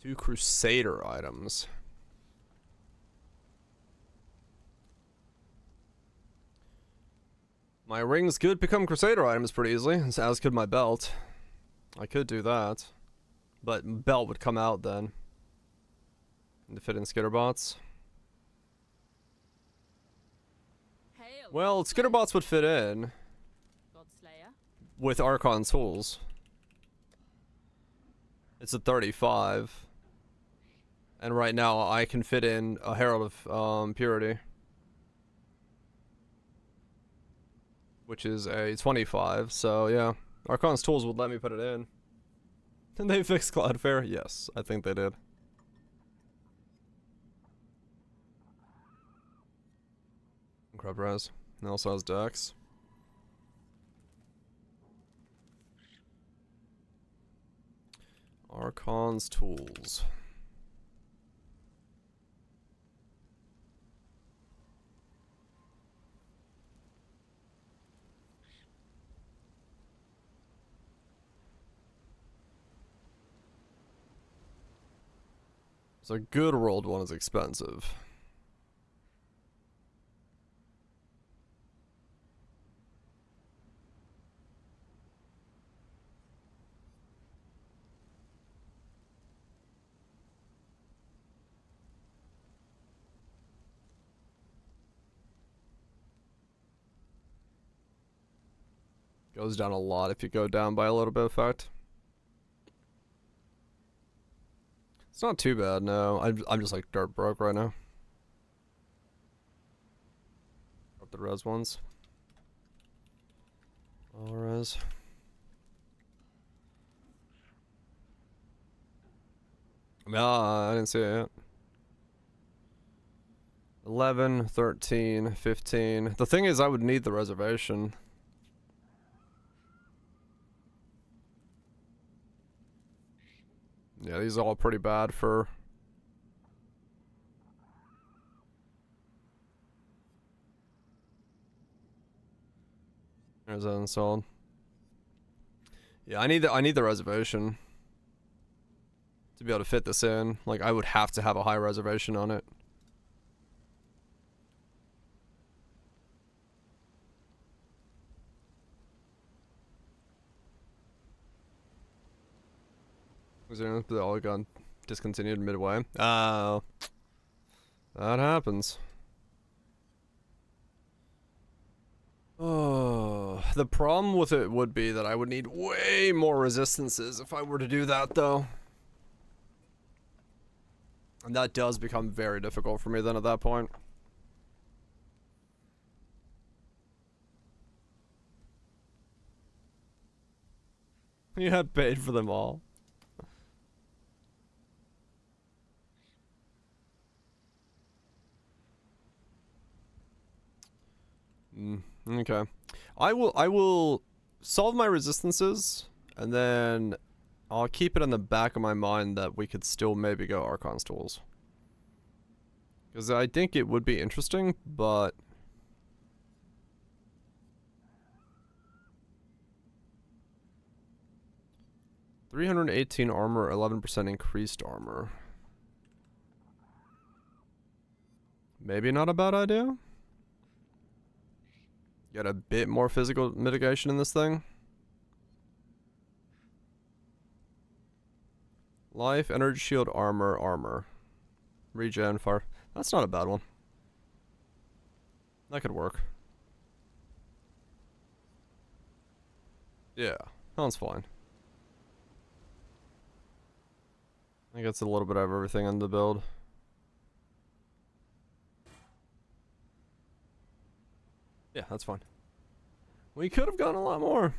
Two Crusader items. My rings could become Crusader items pretty easily, as could my belt. I could do that. But belt would come out then. To fit in Skitterbots. Hail, Well, Skitterbots would fit in Godslayer. with Archon tools. It's a 35. And right now I can fit in a Herald of Purity. Which is a 25, so yeah. Archon's tools would let me put it in. Did they fix Cloudfare? Yes, I think they did. Crab Res. It also has Dex. Archon's tools. So a good rolled one is expensive. Goes down a lot if you go down by a little bit of fact. It's not too bad, no. I'm just like dirt broke right now. Up the res ones. All res. I didn't see it yet. 11, 13, 15. The thing is, I would need the reservation. Yeah, these are all pretty bad for... There's that installed. Yeah, I need the reservation to be able to fit this in. Like, I would have to have a high reservation on it. Was there anything that all got discontinued midway? Oh. That happens. Oh, the problem with it would be that I would need way more resistances if I were to do that, though. And that does become very difficult for me then at that point. You had paid for them all. Okay. I will solve my resistances, and then I'll keep it in the back of my mind that we could still maybe go Archon's tools. Because I think it would be interesting, but... $318 armor, 11% increased armor. Maybe not a bad idea. Get a bit more physical mitigation in this thing. Life, energy shield, armor. Regen, fire. That's not a bad one. That could work. Yeah, that one's fine. I think it's a little bit of everything in the build. Yeah, that's fine. We could have gone a lot more.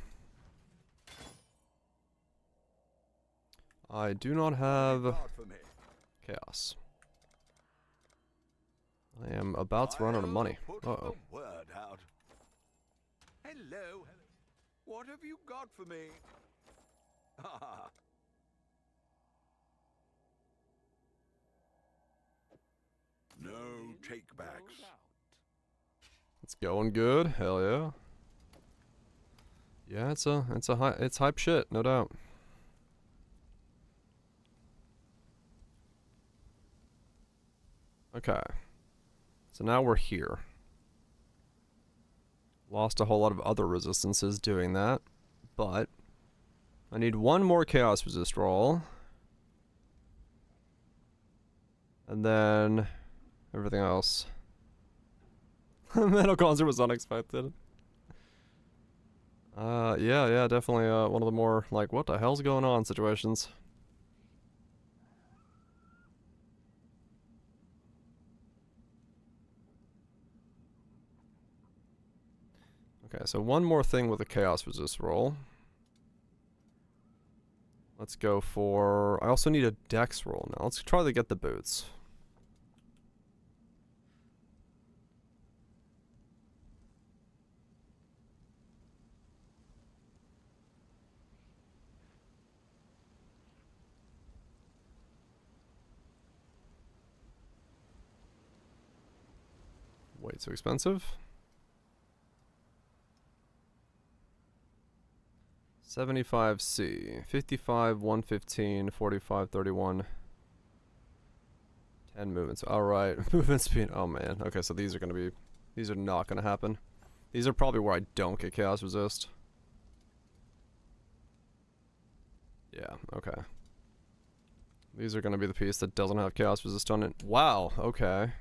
I do not have chaos. I am about to run out of money. Uh-oh. Word out. Hello. What have you got for me? No takebacks. It's going good. Hell yeah. Yeah, it's hype shit, no doubt. Okay. So now we're here. Lost a whole lot of other resistances doing that, but I need one more chaos resist roll. And then everything else. Metal concert was unexpected. Yeah, definitely one of the more like what the hell's going on situations. Okay, so one more thing with a chaos resist roll. Let's go for... I also need a dex roll now. Let's try to get the boots. Way too expensive. 75C, 55, 115, 45, 31. 10 movements. Alright, movement speed. Oh man. Okay, so these are gonna be... These are not gonna happen. These are probably where I don't get chaos resist. Yeah, okay. These are gonna be the piece that doesn't have chaos resist on it. Wow, okay.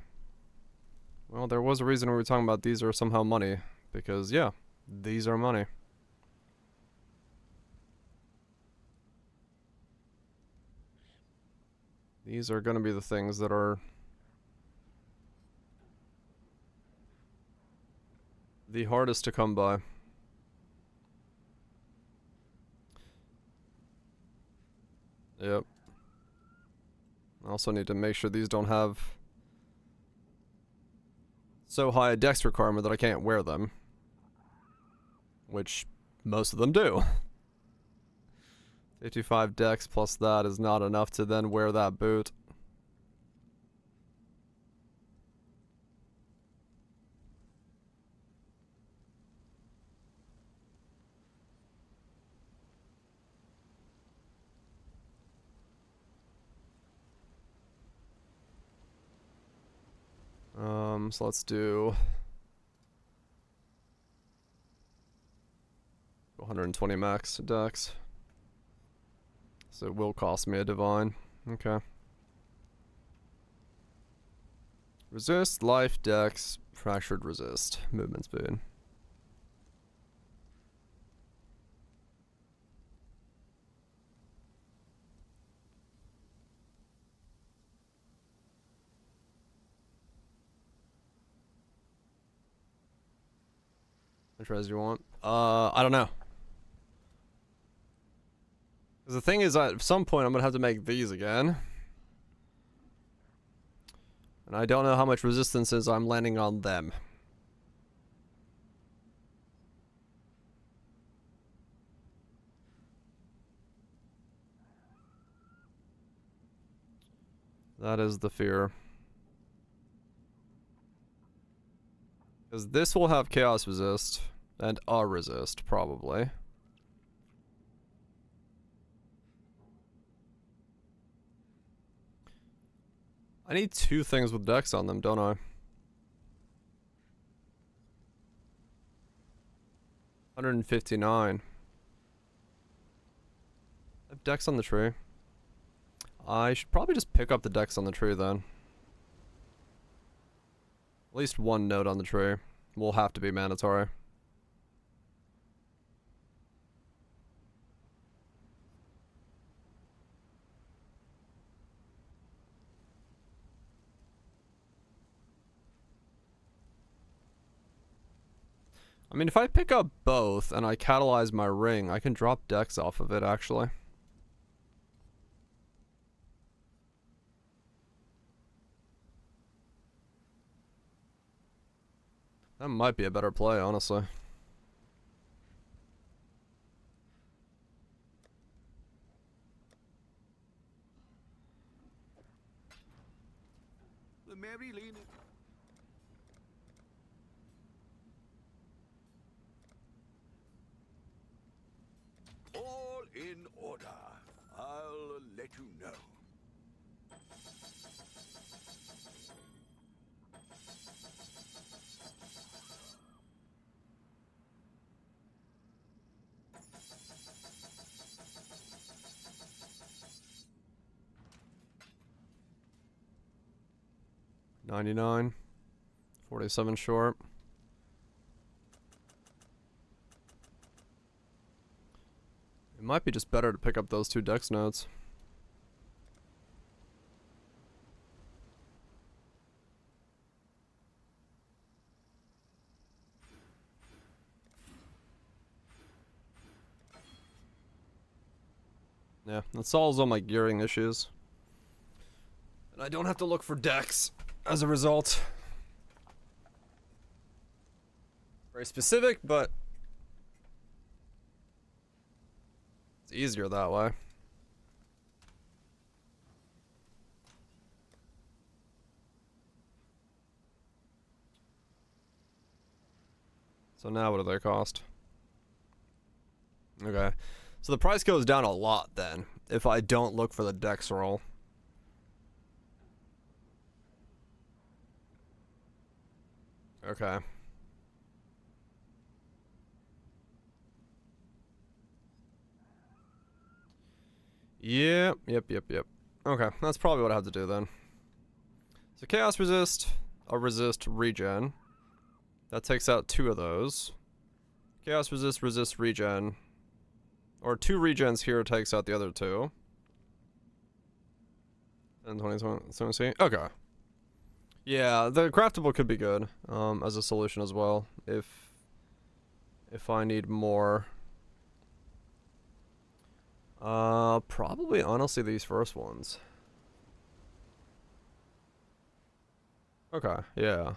Well, there was a reason we were talking about these are somehow money. Because, yeah, these are money. These are gonna be the things that are the hardest to come by. Yep. I also need to make sure these don't have so high a dex requirement that I can't wear them. Which most of them do. 55 dex plus that is not enough to then wear that boot. So let's do 120 max dex. So it will cost me a divine. Okay. Resist, life, dex, fractured resist, movement speed. Which res you want? I don't know. Because the thing is, at some point I'm gonna have to make these again. And I don't know how much resistances I'm landing on them. That is the fear. Because this will have chaos resist and a resist, probably. I need two things with dex on them, don't I? $159. I have dex on the tree. I should probably just pick up the dex on the tree then. At least one note on the tree will have to be mandatory. I mean, if I pick up both and I catalyze my ring, I can drop dex off of it, actually. That might be a better play, honestly. The Mary Lane. All in order. I'll let you know. 99. 47 short. It might be just better to pick up those 2 dex notes. Yeah, that solves all my gearing issues. And I don't have to look for decks as a result. Very specific, but it's easier that way. So now what do they cost? Okay. So the price goes down a lot then, if I don't look for the dex roll. Okay. Yep. Okay, that's probably what I have to do then. So chaos resist, a resist regen. That takes out 2 of those. Chaos resist regen. Or 2 regens here takes out the other 2. And 20, okay. Yeah, the craftable could be good as a solution as well if I need more. Probably honestly these first ones. Okay, yeah.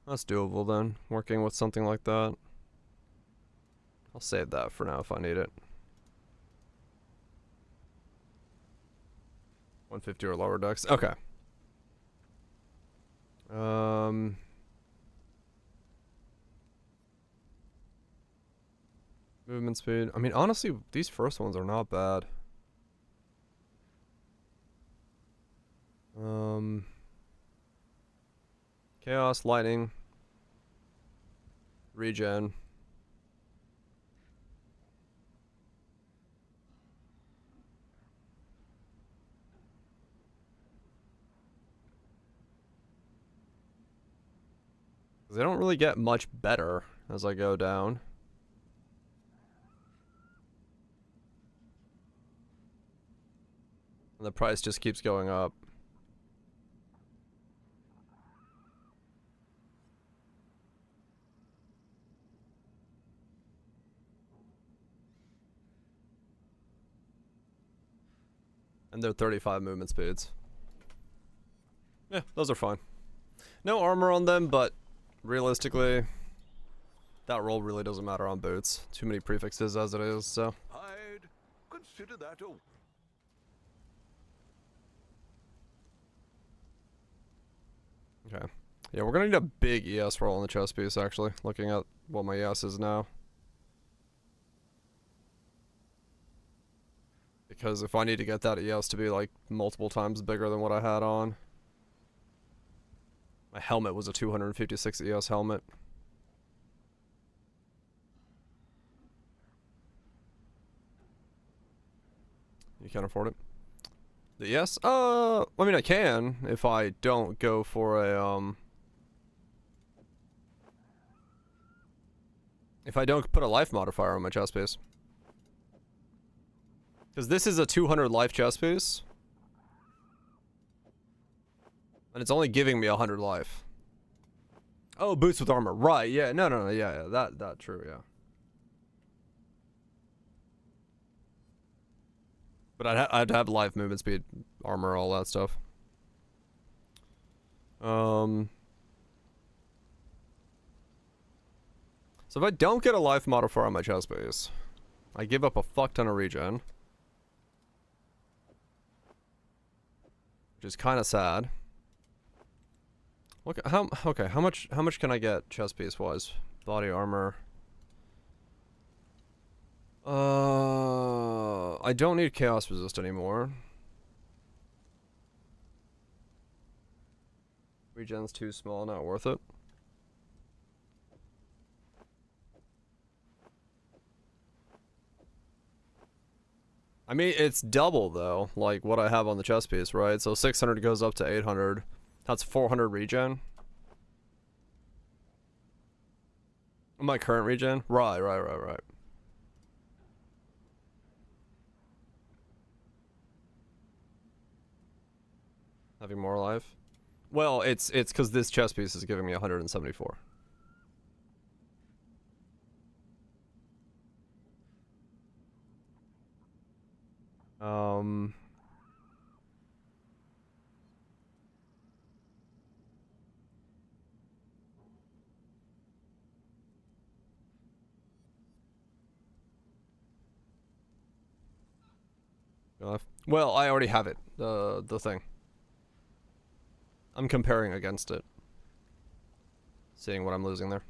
That's doable then, working with something like that. I'll save that for now if I need it. 150 or lower dex. Okay. Movement speed. I mean, honestly, these first ones are not bad. Chaos, lightning, regen. They don't really get much better as I go down. And the price just keeps going up. And they're 35 movement speeds. Yeah, those are fine. No armor on them, but realistically, that roll really doesn't matter on boots. Too many prefixes as it is, so. I'd consider that a... Okay. Yeah, we're gonna need a big ES roll on the chest piece, actually, looking at what my ES is now. Because if I need to get that ES to be, like, multiple times bigger than what I had on. My helmet was a 256 ES helmet. You can't afford it? The ES? I mean, I can, if I don't go for a, if I don't put a life modifier on my chest piece. Because this is a 200 life chest piece. And it's only giving me 100 life. Oh, boots with armor. Right, yeah. No, yeah. That true, yeah. But I'd have life, movement speed, armor, all that stuff. So if I don't get a life modifier on my chest piece, I give up a fuck ton of regen. Which is kind of sad. Look, okay, how much can I get chest piece wise? Body armor. I don't need chaos resist anymore. Regen's too small, not worth it. I mean, it's double though, like what I have on the chest piece, right? So 600 goes up to 800. That's 400 regen. My current regen? Right. Having more life? Well, it's because this chest piece is giving me 174. Well, I already have it. The thing. I'm comparing against it. Seeing what I'm losing there.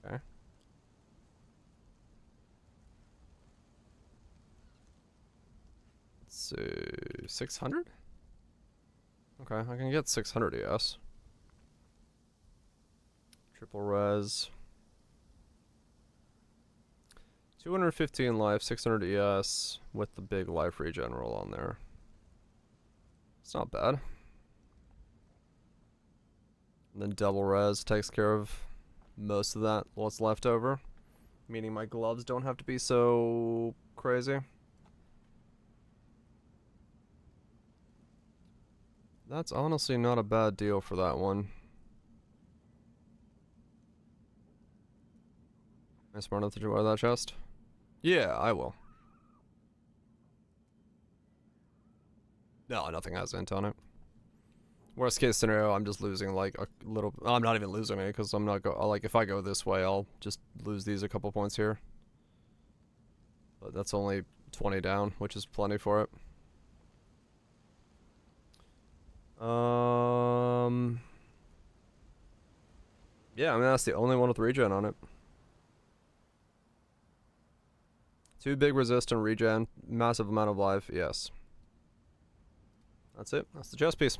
Okay. Let's see, 600? Okay, I can get 600 ES. Triple res. 215 life, 600 ES with the big life regen roll on there. It's not bad. And then double res takes care of most of that, what's left over. Meaning my gloves don't have to be so crazy. That's honestly not a bad deal for that one. Am I smart enough to wear that chest? Yeah, I will. No, nothing has int on it. Worst case scenario, I'm just losing like a little. I'm not even losing it because I'm not like if I go this way, I'll just lose these a couple points here. But that's only 20 down, which is plenty for it. Yeah, I mean that's the only one with regen on it. 2 big resist and regen, massive amount of life, yes. That's it. That's the chest piece.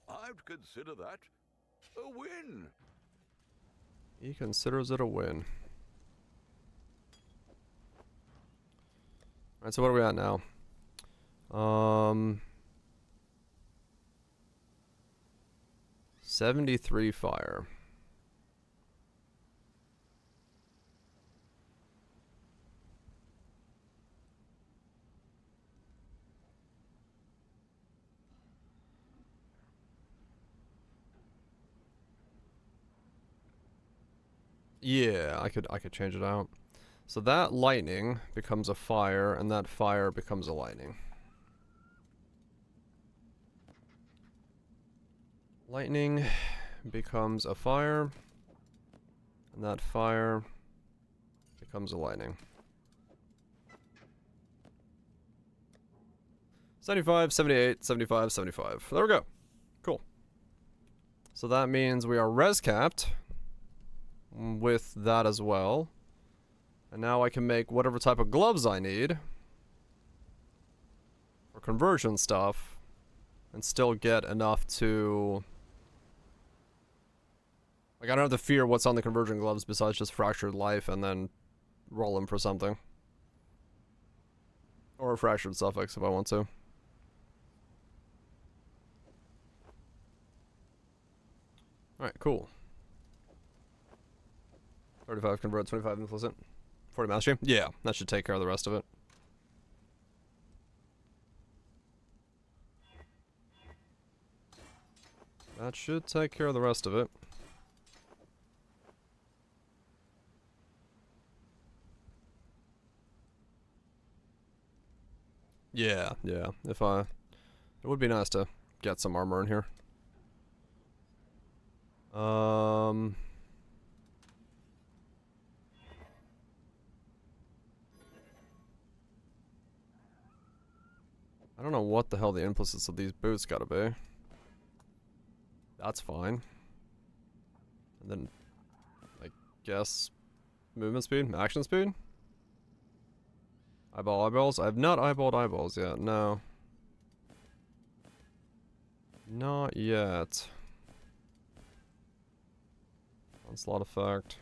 I'd consider that a win. He considers it a win. Alright, so what are we at now? 73 fire. Yeah, I could change it out. So that lightning becomes a fire, and that fire becomes a lightning. Lightning becomes a fire, and that fire becomes a lightning. 75, 78, 75, 75. There we go. Cool. So that means we are res capped with that as well. And now I can make whatever type of gloves I need for conversion stuff and still get enough to... Like, I don't have to fear what's on the conversion gloves besides just fractured life and then roll them for something. Or a fractured suffix if I want to. Alright, cool. 35 convert, 25 implicit. 40 mastery? Yeah, that should take care of the rest of it. That should take care of the rest of it. Yeah. If I... It would be nice to get some armor in here. I don't know what the hell the implicits of these boots gotta be. That's fine. And then, I guess, movement speed? Action speed? Eyeball eyeballs? I have not eyeballed eyeballs yet, no. Not yet. Onslaught effect.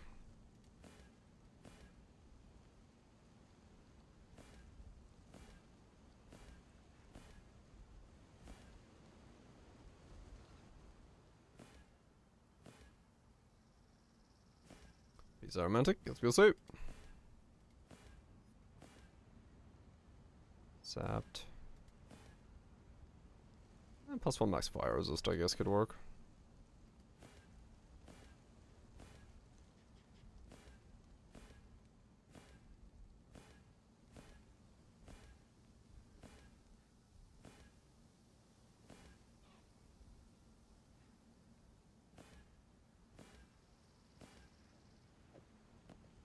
He's romantic. Let's go see. Sapped. And +1 max fire resist, I guess, could work.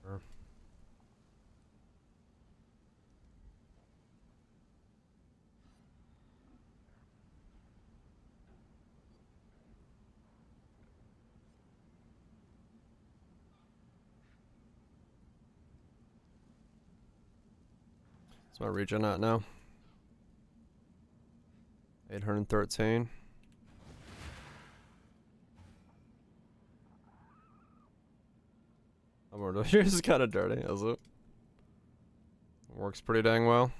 Sure. What's my regen at now? 813. Yours is kind of dirty, is it? Works pretty dang well.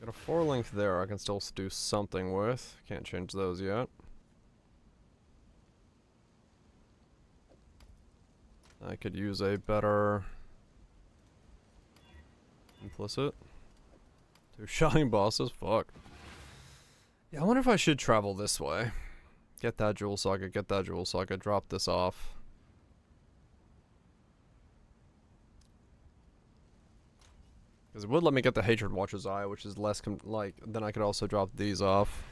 Got a 4 length there I can still do something with. Can't change those yet. I could use a better implicit. 2 shotting bosses, fuck. Yeah, I wonder if I should travel this way. Get that jewel socket, get that jewel socket, drop this off. Because it would let me get the Hatred Watcher's Eye, which is less, then I could also drop these off.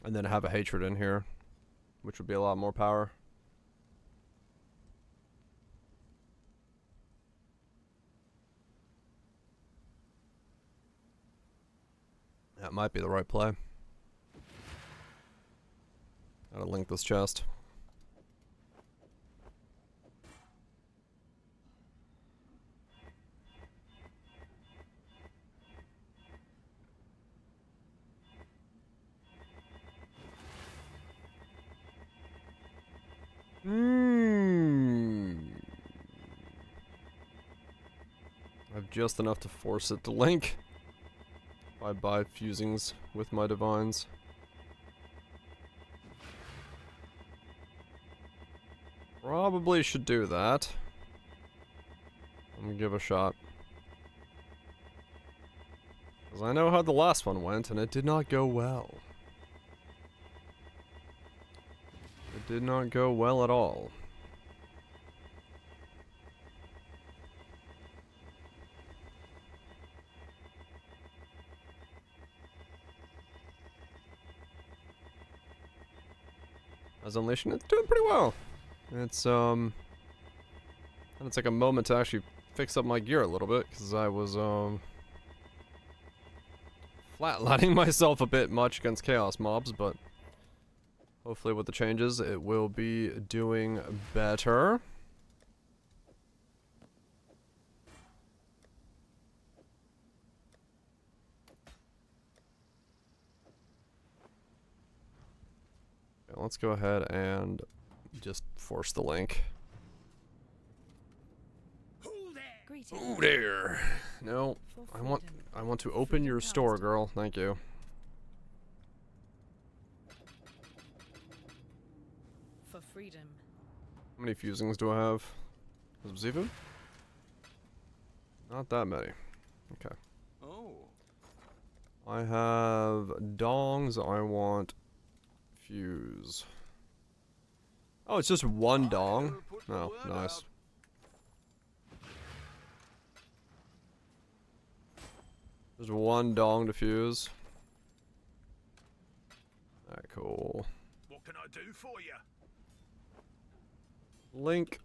And then have a Hatred in here, which would be a lot more power. That might be the right play. Gotta link this chest. I have just enough to force it to link. If I buy fusings with my divines. Probably should do that. I'm gonna give it a shot. Because I know how the last one went, and it did not go well. It did not go well at all. As Unleashing, it's doing pretty well. It's and it's like a moment to actually fix up my gear a little bit, because I was flatlining myself a bit much against chaos mobs, but hopefully with the changes it will be doing better. Okay, let's go ahead and just force the link. Greetings. Ooh there. No, For I want to open your store, girl. Thank you. For freedom. How many fusings do I have? Was it Zivu? Not that many. Okay. Oh. I have dongs. I want fuse. Oh, it's just one dong. Oh, nice. There's one dong to fuse. Alright, cool. What can I do for you? Link.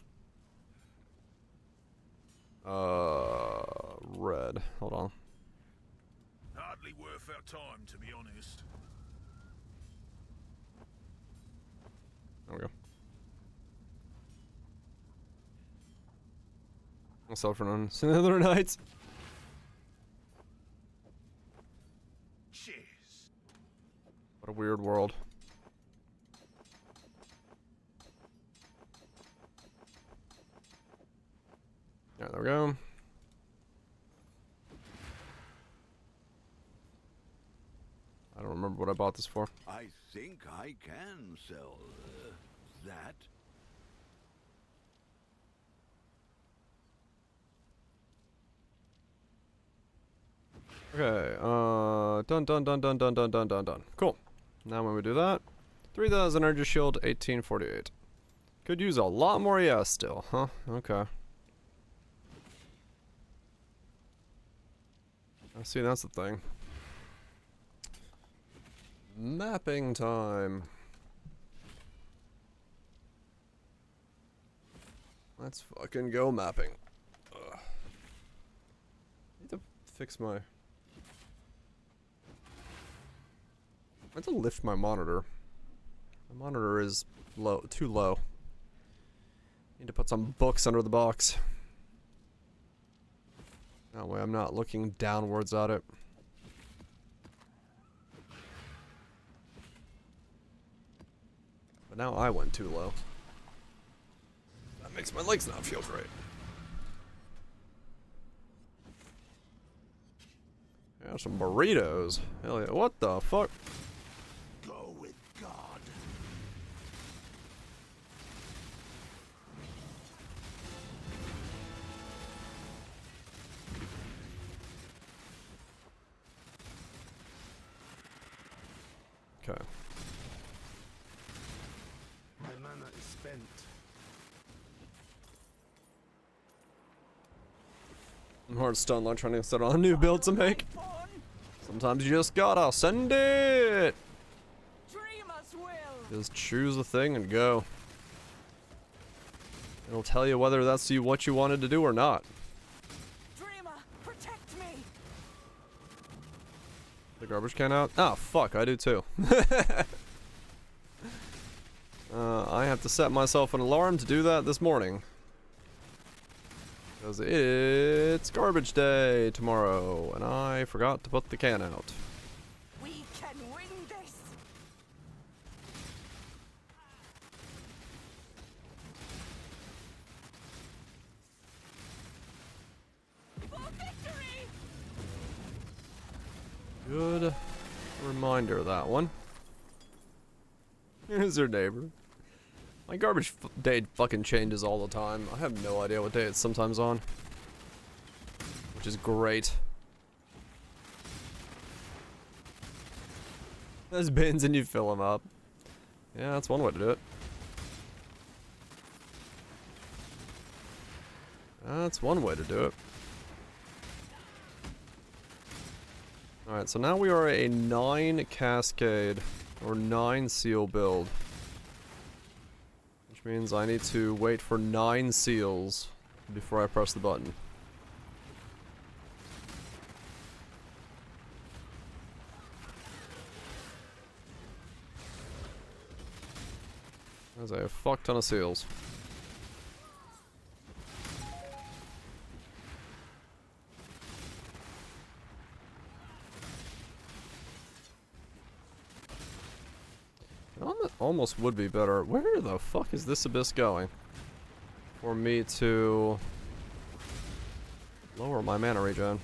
Red. Hold on. Hardly worth our time, to be honest. There we go. Myself for none. The other night. Cheers. What a weird world. Alright, there we go. I don't remember what I bought this for. I think I can sell that. Okay, done. Cool. Now when we do that, 3,000 energy shield, 1848. Could use a lot more still, huh? Okay. I see, that's the thing. Mapping time. Let's fucking go mapping. Ugh. Need to fix my... I have to lift my monitor. My monitor is low, too low. Need to put some books under the box. That way I'm not looking downwards at it. But now I went too low. That makes my legs not feel great. Yeah, some burritos. Hell yeah. What the fuck? Go with God. Okay. My mana is spent. I'm hard stunned like trying to set on a new build to make. Sometimes you just gotta send it! Dreamers will. Just choose a thing and go. It'll tell you whether that's what you wanted to do or not. Dreamer, protect me. The garbage can out? Oh, fuck, I do too. I have to set myself an alarm to do that this morning. Because it's garbage day tomorrow, and I forgot to put the can out. We can win this. For victory. Good reminder, that one. Here's her neighbor. My garbage day fucking changes all the time. I have no idea what day it's sometimes on. Which is great. There's bins and you fill them up. Yeah, that's one way to do it. That's one way to do it. Alright, so now we are a 9 cascade or 9 seal build. Which means I need to wait for 9 seals before I press the button. There's a fuck ton of seals. Almost would be better. Where the fuck is this abyss going? For me to lower my mana regen.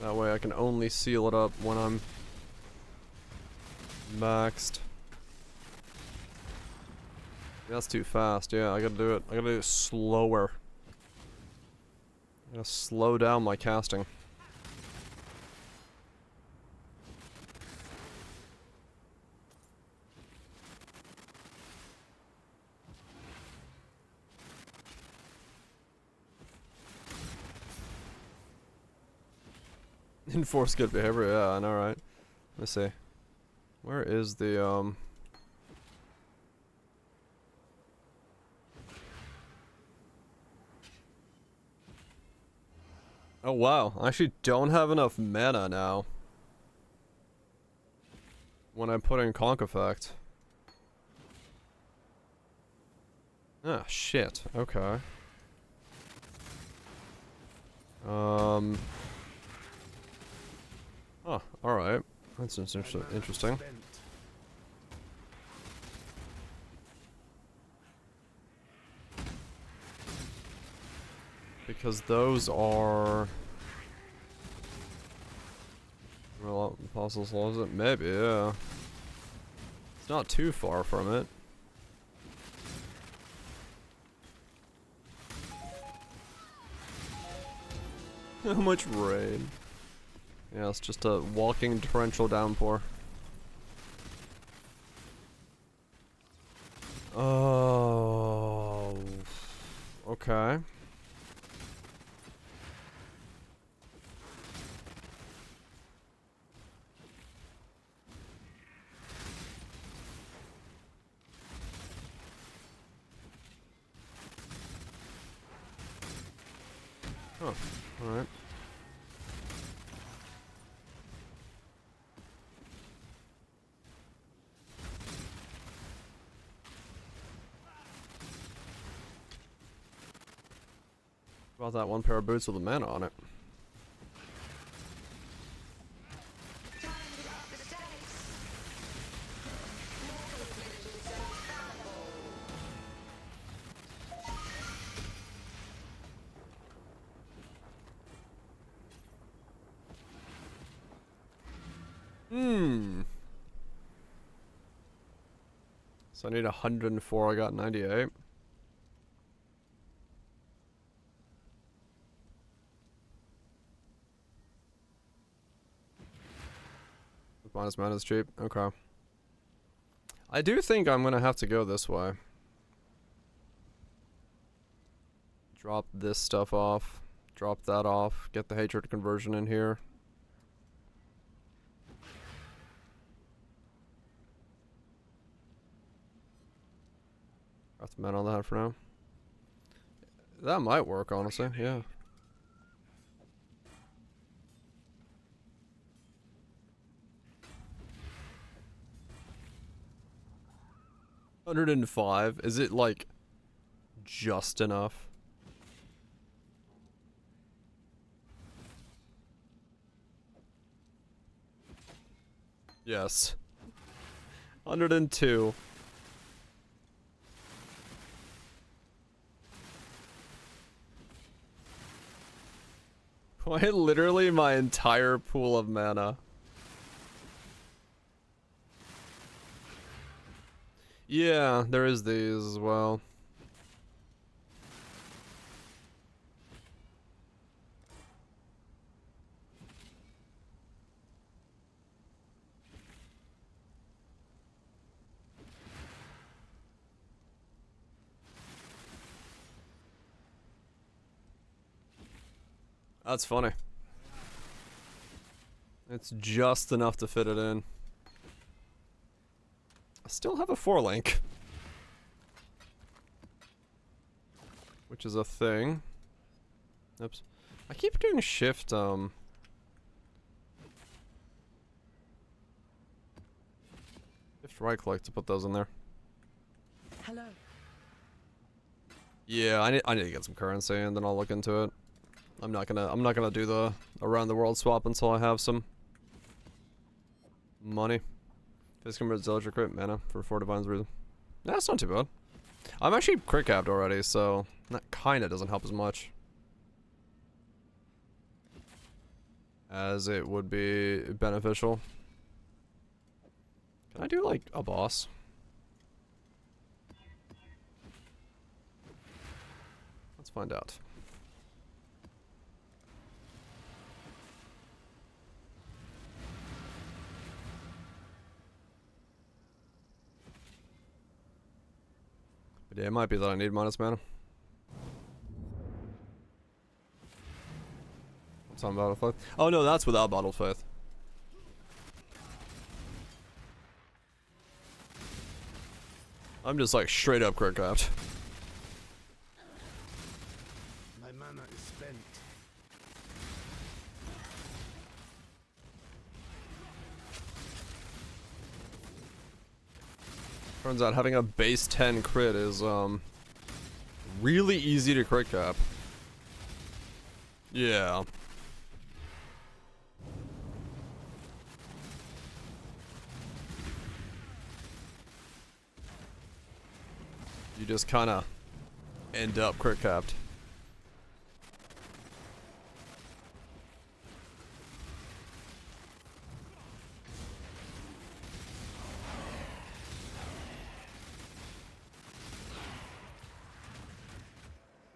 That way I can only seal it up when I'm maxed. That's too fast. Yeah, I gotta do it. I gotta do it slower. I'm gonna slow down my casting. Enforce good behavior, yeah, I know, right? Let me see. Where is the, Oh wow, I actually don't have enough mana now. When I put in Conk Effect. Ah, shit. Okay. Oh, alright. That's interesting. Spent. Because those are... Well, Apostles' Law, is it? Maybe, yeah. It's not too far from it. How much rain? Yeah, it's just a walking torrential downpour. Oh... Okay. Oh, alright. About that one pair of boots with a mana on it. So I need 104, I got 98. Minus mana is cheap. Okay. I do think I'm gonna have to go this way. Drop this stuff off. Drop that off. Get the hatred conversion in here. Got the mana on that for now. That might work, honestly. Yeah. $105. Is it like just enough? Yes. 102. Quite literally my entire pool of mana. Yeah, there is these as well. That's funny. It's just enough to fit it in. I still have a 4-link. Which is a thing. Oops. I keep doing shift, shift right click to put those in there. Hello. Yeah, I need to get some currency and then I'll look into it. I'm not gonna do the around the world swap until I have some money. This converts Zilliger crit mana for 4 divines reason. Yeah, that's not too bad. I'm actually crit capped already, so that kinda doesn't help as much as it would be beneficial. Can I do like a boss? Let's find out. But yeah, it might be that I need minus mana. What's on Battle Faith? Oh no, that's without Battle Faith. I'm just like straight up crit capped. My mana is spent. Turns out having a base 10 crit is really easy to crit cap. Yeah. You just kind of end up crit capped.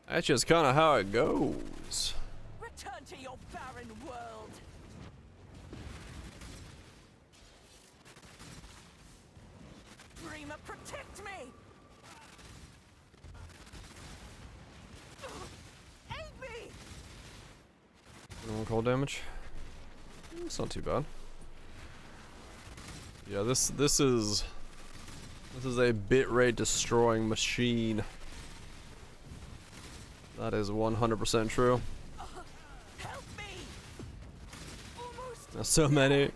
That's just kind of how it goes. Return to your barren world. Dreamer, protect me. Aid me. Minimum cold damage. It's not too bad. Yeah, this is a bitrate destroying machine. That is 100% true. Help me. Almost. There's so many.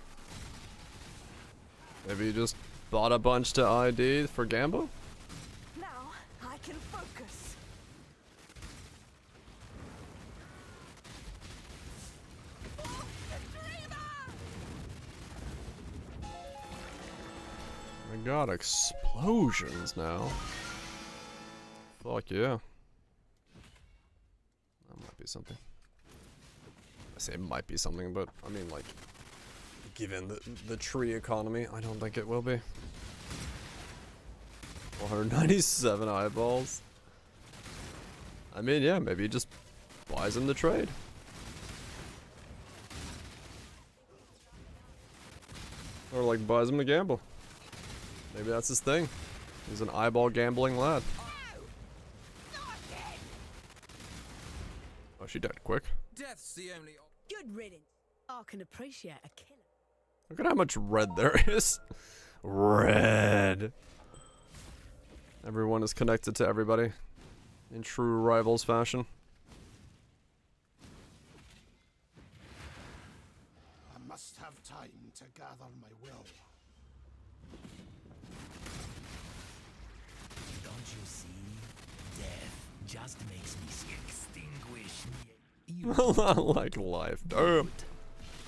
Maybe you just bought a bunch to ID for Gambo? Now I can focus. Oh, the dreamer! My god, explosions now. Fuck yeah. That might be something. I say it might be something, but I mean, like, given the tree economy, I don't think it will be. 497 eyeballs. I mean, yeah, maybe he just buys in the trade. Or like buys him to gamble. Maybe that's his thing. He's an eyeball gambling lad. Oh, she died quick. Death's the only. Good riddance. I can appreciate a killer. Look at how much red there is. Red. Everyone is connected to everybody in true Rivals fashion. I must have time to gather my will. Don't you see? Death just makes me extinguish me. A lot like life. Damn.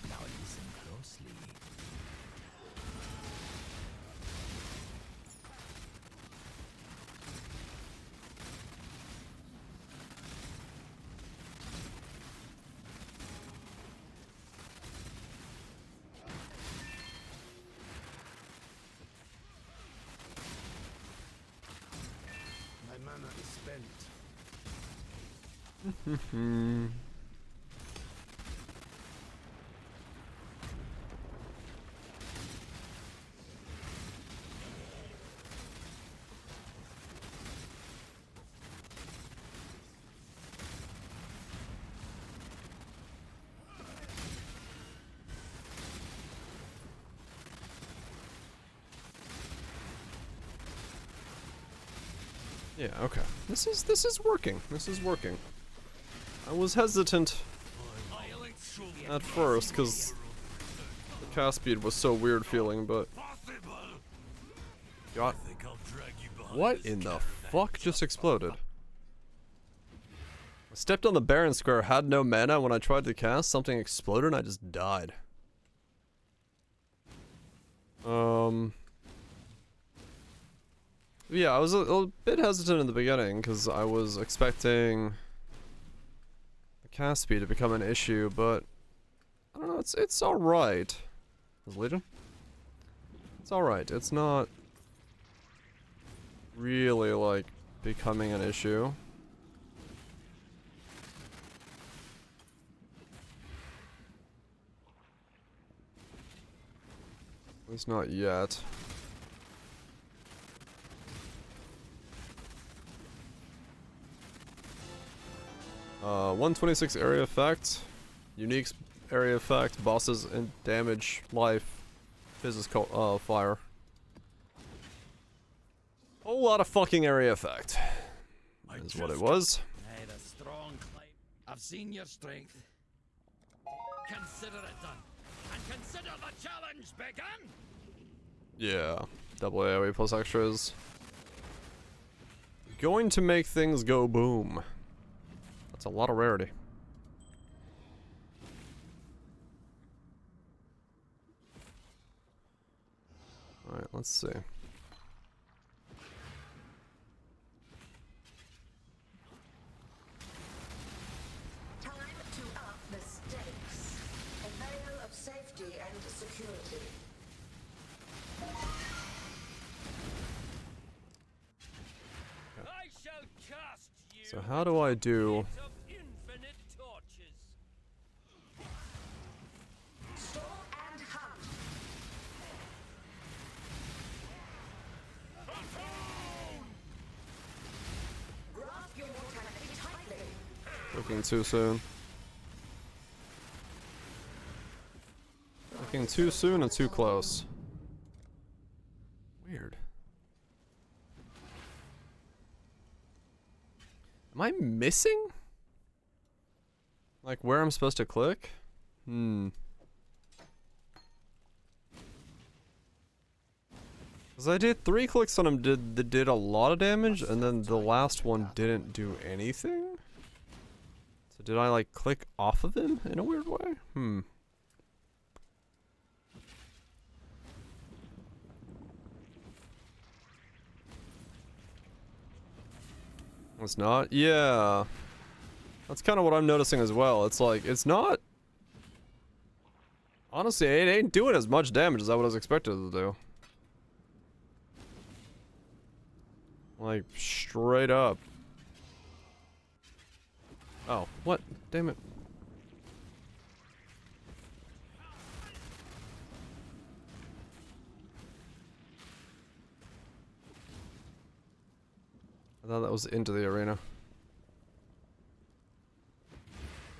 Now listen closely. My mana is spent. Yeah, okay. This is working. This is working. I was hesitant at first because the cast speed was so weird feeling, but God, what in the fuck just exploded? I stepped on the Baron Square, had no mana. When I tried to cast, something exploded and I just died. Yeah, I was a bit hesitant in the beginning because I was expecting the cast speed to become an issue, but I don't know, it's alright. Is Legion? It's alright. It's not really like becoming an issue. At least not yet. 126 area effect, unique area effect, bosses and damage, life, physical, fire. Whole lot of fucking area effect. Is what it was. Hey, the strong claim. I've seen your strength. Consider it done. And consider the challenge begun. Yeah, double AoE plus extras. going to make things go boom. That's a lot of rarity. Alright, let's see. Time to up the stakes. A veil of safety and security. I shall cast you. So how do I do... of infinite torches. Storm and hunt. Grasp your mortality tightly. Looking too soon. Looking too soon and too close. Weird. Am I missing? Like where I'm supposed to click? Cause I did 3 clicks on him did a lot of damage, and then the last one didn't do anything? So did I like click off of him in a weird way? It's not? Yeah. That's kind of what I'm noticing as well. It's like, it's not... Honestly, it ain't doing as much damage as I was expected to do. Like, straight up. Oh, what? Damn it. I thought that was into the arena.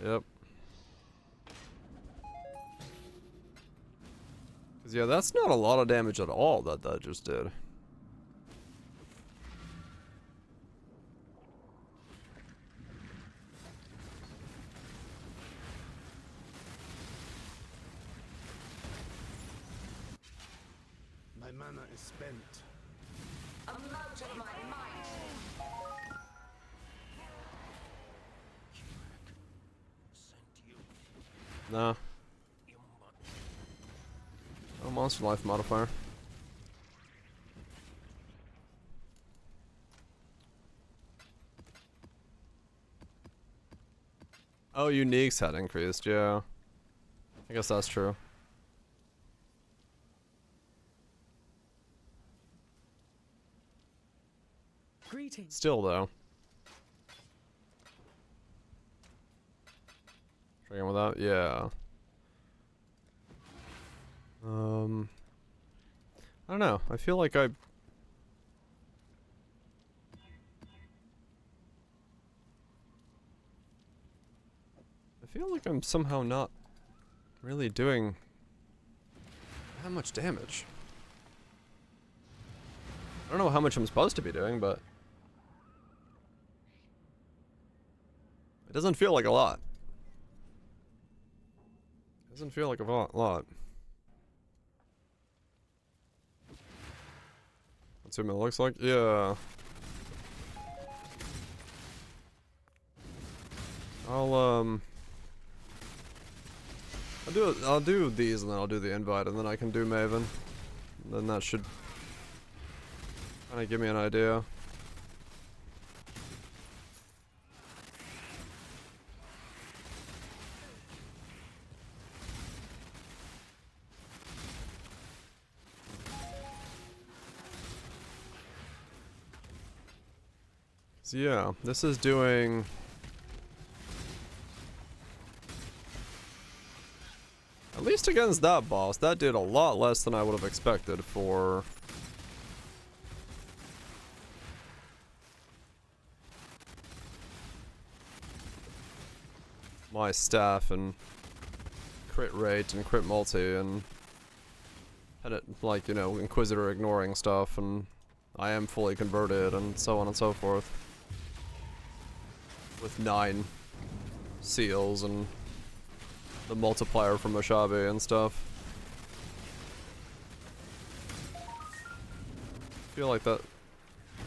Yep. Cause yeah, that's not a lot of damage at all that just did. My mana is spent. A mote of my might. Nah. Oh, monster life modifier. Oh, uniques had increased, yeah. I guess that's true. Greetings. Still though. Try again with that? Yeah. I don't know. I feel like I feel like I'm somehow not really doing that much damage. I don't know how much I'm supposed to be doing, but it doesn't feel like a lot. Doesn't feel like a lot. That's what it looks like. Yeah. I'll do these, and then I'll do the invite, and then I can do Maven. And then that should kind of give me an idea. So yeah, this is doing... At least against that boss, that did a lot less than I would have expected for... my staff and crit rate and crit multi and had it like, you know, Inquisitor ignoring stuff and I am fully converted and so on and so forth. With 9 seals and the multiplier from Oshabi and stuff. I feel like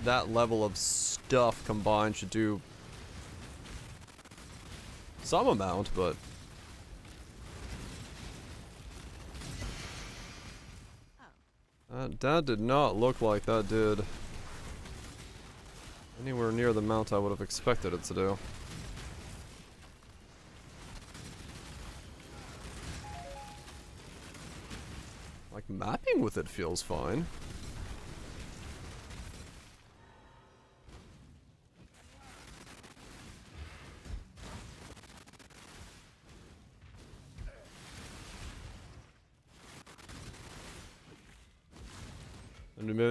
that level of stuff combined should do some amount, but that did not look like that did anywhere near the amount I would have expected it to do. Like, mapping with it feels fine.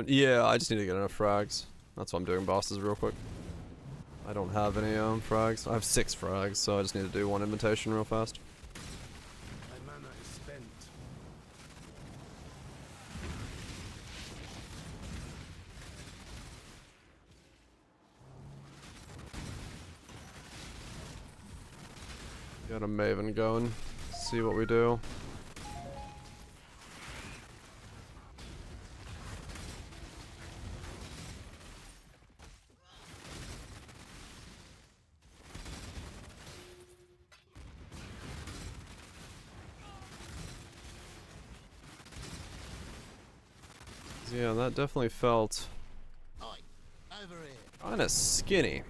Yeah, I just need to get enough frags. That's why I'm doing bosses real quick. I don't have any frags. I have 6 frags, so I just need to do one invitation real fast. My mana is spent. Got a Maven going. See what we do. Yeah, that definitely felt kinda skinny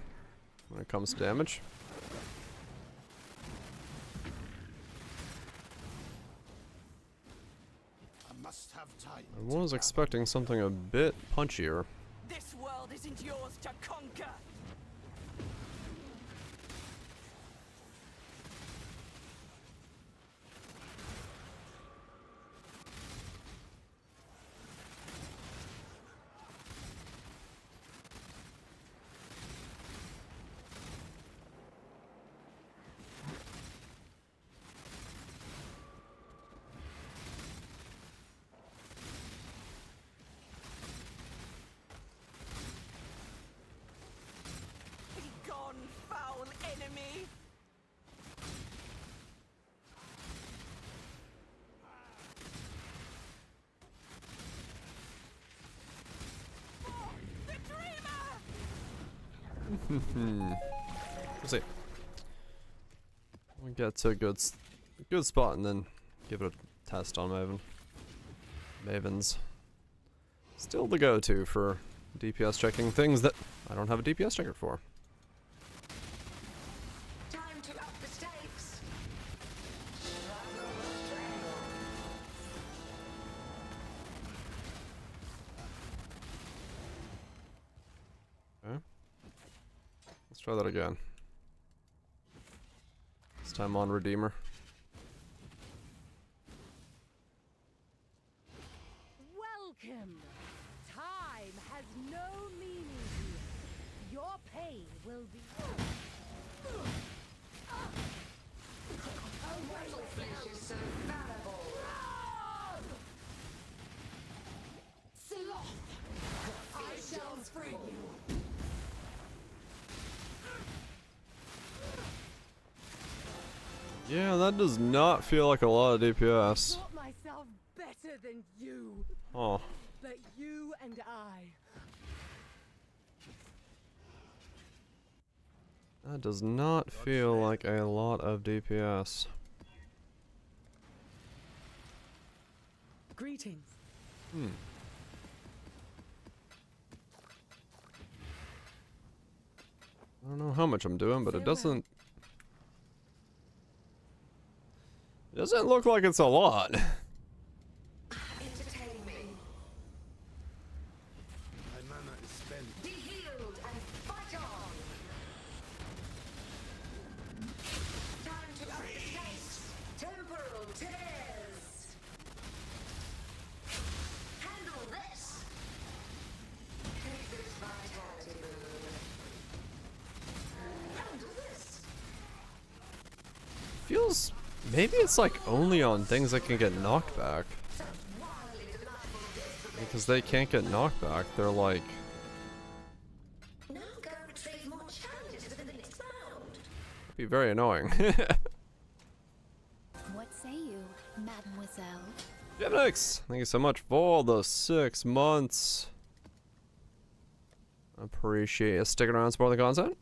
when it comes to damage. I must have time. I was expecting something a bit punchier. This world isn't yours to conquer. We'll see. We get to a good spot and then give it a test on Maven. Maven's still the go-to for DPS checking things that I don't have a DPS checker for. Time to up the stakes. Okay. Let's try that again. This time on Redeemer. Welcome. Time has no meaning here. Your pain will be. Oh, Bladefalls is so fallible. Sloth! I shall free you. Yeah, that does not feel like a lot of DPS. Thought myself better than you. Oh. But you and I. That does not feel like a lot of DPS. Greetings. I don't know how much I'm doing, but it doesn't look like it's a lot. Entertain me. My mana is spent. Be healed and fight on. Time to up the stakes. Temporal tears. Handle this. Take this vitality boon. Handle this. Feels maybe it's like only on things that can get knocked back. Such wildly delightful death. Because they can't get knocked back, they're like Now go retrieve more challenges for the next round. be very annoying. What say you, mademoiselle? Gemnix, thank you so much for the 6 months. Appreciate you sticking around supporting the content.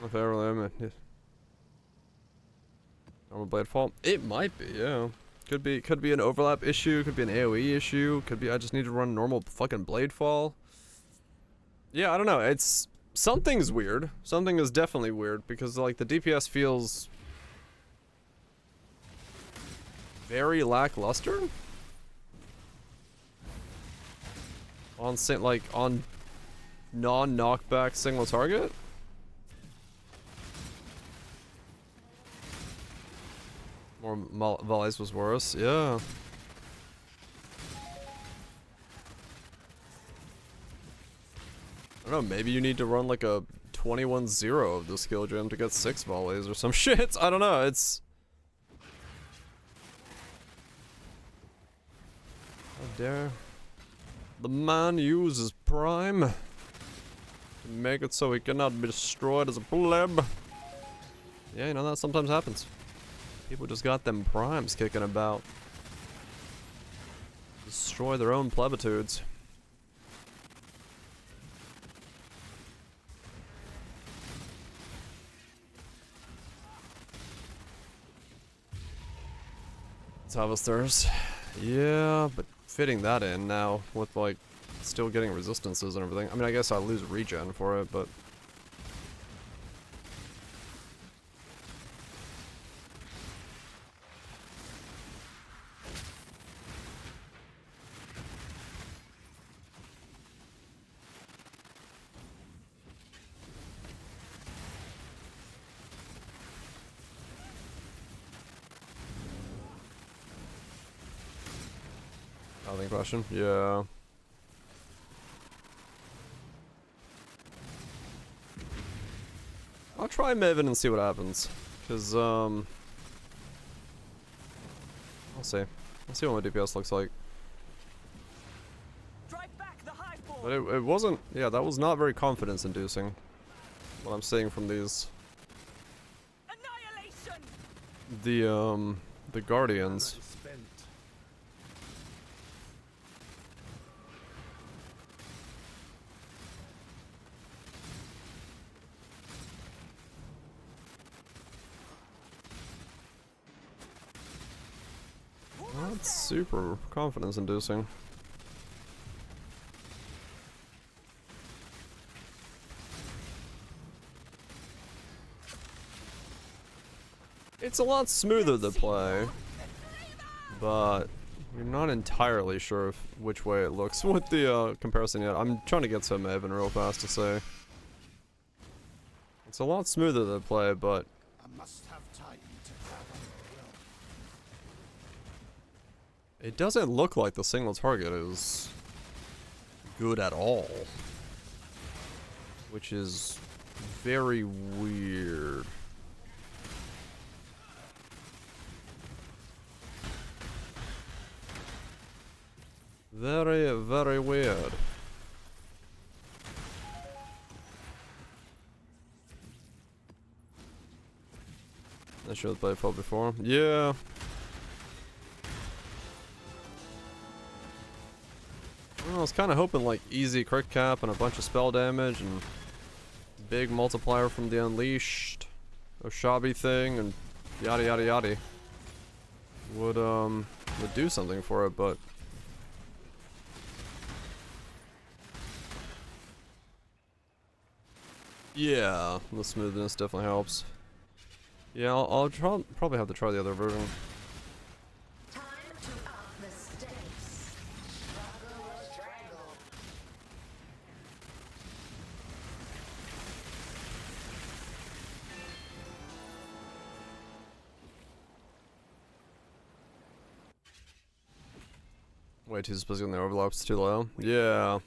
If I really am, yeah. Normal Bladefall? It might be, yeah. Could be an overlap issue, could be an AoE issue, could be I just need to run normal fucking Bladefall. Yeah, I don't know, it's... Something's weird. Something is definitely weird, because like the DPS feels... very lackluster? On on non-knockback single target? More volleys was worse, yeah. I don't know, maybe you need to run like a 21-0 of the skill gem to get 6 volleys or some shit. I don't know, it's... How dare... The man uses Prime to make it so he cannot be destroyed as a pleb. Yeah, you know, that sometimes happens. People just got them primes kicking about. Destroy their own plebitudes. Harvesters. Yeah, but fitting that in now with like still getting resistances and everything. I mean, I guess I'll lose regen for it, but question. Yeah. I'll try Maven and see what happens. Cause I'll see. I'll see what my DPS looks like. But it wasn't, yeah, that was not very confidence inducing. What I'm seeing from these the Guardians. That's super confidence inducing. It's a lot smoother to play, but you're not entirely sure which way it looks with the comparison yet. I'm trying to get to Maven real fast to say. It's a lot smoother to play, but I must have time to gather my will. it doesn't look like the single target is good at all, which is very weird. Very, very weird. I should have played Bladefall before. Yeah. Well, I was kind of hoping like easy crit cap and a bunch of spell damage and big multiplier from the Unleashed Oshabi thing and yada yada yada would do something for it, but yeah, the smoothness definitely helps. Yeah, I'll probably have to try the other version. Time to up the stakes. Struggle or strangle. Way too specific on the overlaps, too low. Yeah.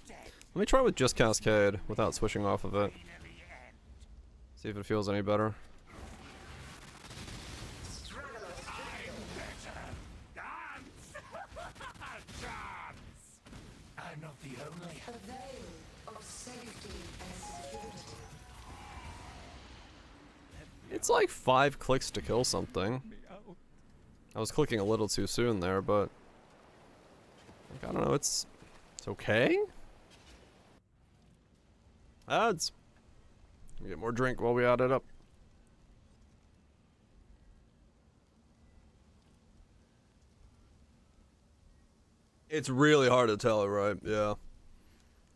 Let me try with just Cascade without switching off of it. See if it feels any better. I'm not the only. A veil of safety and security. It's like 5 clicks to kill something. I was clicking a little too soon there, but like, I don't know, it's okay? Ads. Get more drink while we add it up. It's really hard to tell, right? Yeah.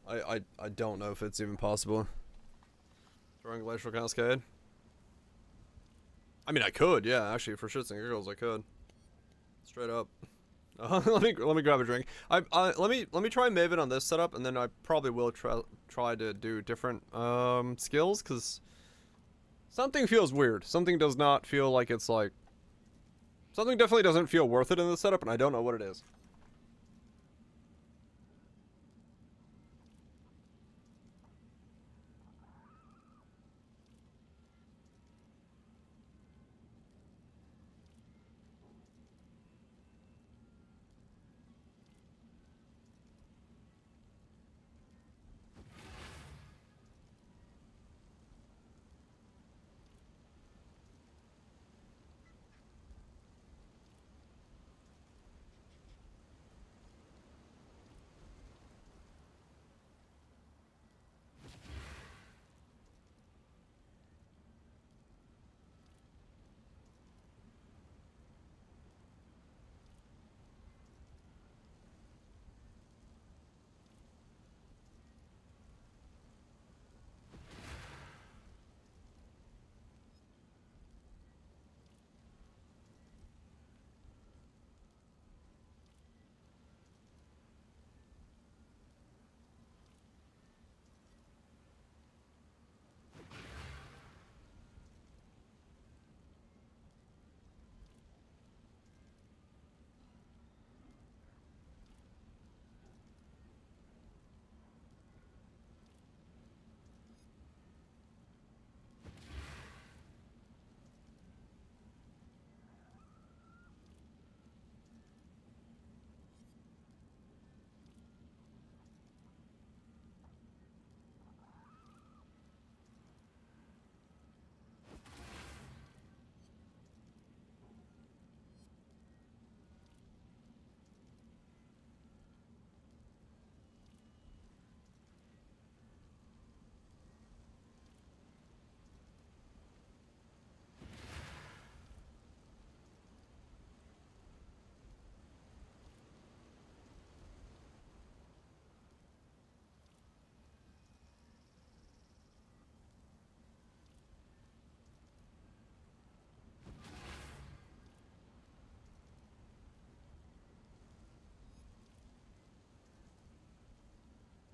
I don't know if it's even possible. Throwing Glacial Cascade? I mean, I could, yeah, actually, for shits and giggles, I could. Straight up. Let me grab a drink. Let me try Maven on this setup, and then I probably will try to do different skills, because something feels weird. Something does not feel like it's like... Something definitely doesn't feel worth it in this setup, and I don't know what it is.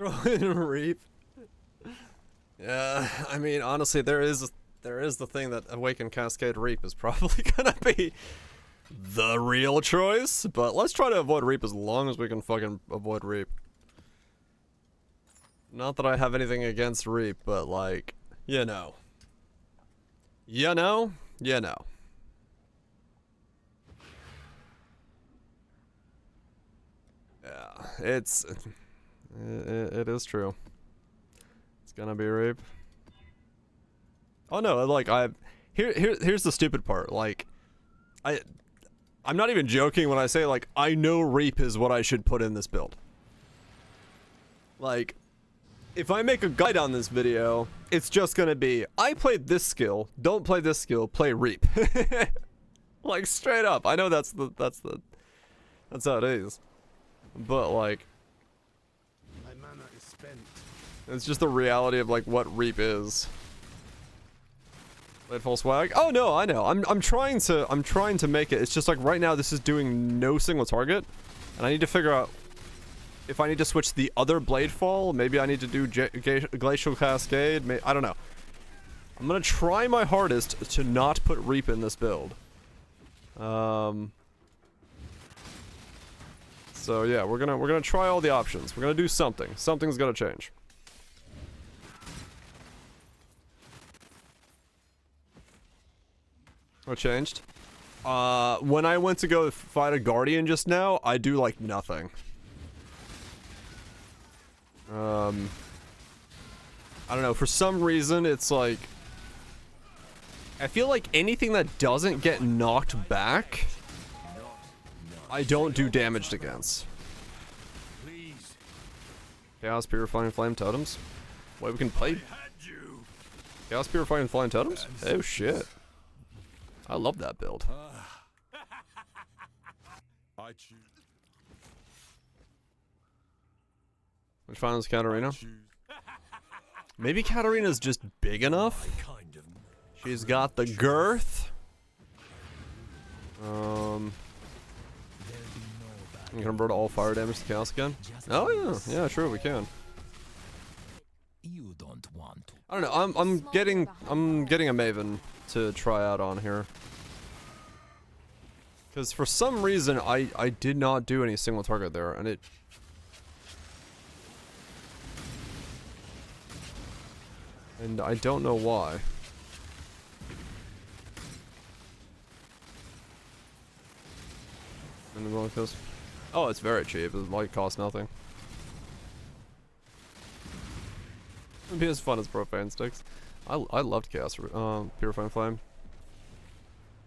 Throw in Reap. Yeah, I mean, honestly, there is the thing that Awaken Cascade Reap is probably gonna be the real choice, but let's try to avoid Reap as long as we can fucking avoid Reap. Not that I have anything against Reap, but like, you know. You know? You know. Yeah, it is true. It's gonna be Reap. Oh no, like here's the stupid part. Like I'm not even joking when I say like I know Reap is what I should put in this build. Like if I make a guide on this video, it's just gonna be I played this skill, don't play this skill, play Reap. Like straight up. I know that's how it is. But like it's just the reality of like what Reap is. Bladefall swag? Oh no, I know. I'm trying to make it. It's just like right now this is doing no single target, and I need to figure out if I need to switch the other Bladefall. Maybe I need to do Glacial Cascade. I don't know. I'm gonna try my hardest to not put Reap in this build. So yeah, we're gonna try all the options. We're gonna do something. Something's gonna change. What changed? When I went to go fight a Guardian just now, I do like nothing. I don't know, for some reason it's like I feel like anything that doesn't get knocked back I don't do damage against. Chaos Purifying Flame Totems. Wait, we can play Had you. Chaos Purifying Flying Totems? Oh shit. I love that build. I choose. Which finals Katarina? Choose. Maybe Katarina's just big enough? Kind of. She's got the girth. You can convert all fire damage to chaos again? Oh yeah, yeah, sure we can. You don't want to. I don't know. I'm getting a Maven to try out on here. Because for some reason I did not do any single target there, and I don't know why. And the roller coaster. Oh, it's very cheap. It like costs nothing. It'd be as fun as Profane Sticks. I loved Chaos Purifying Flame.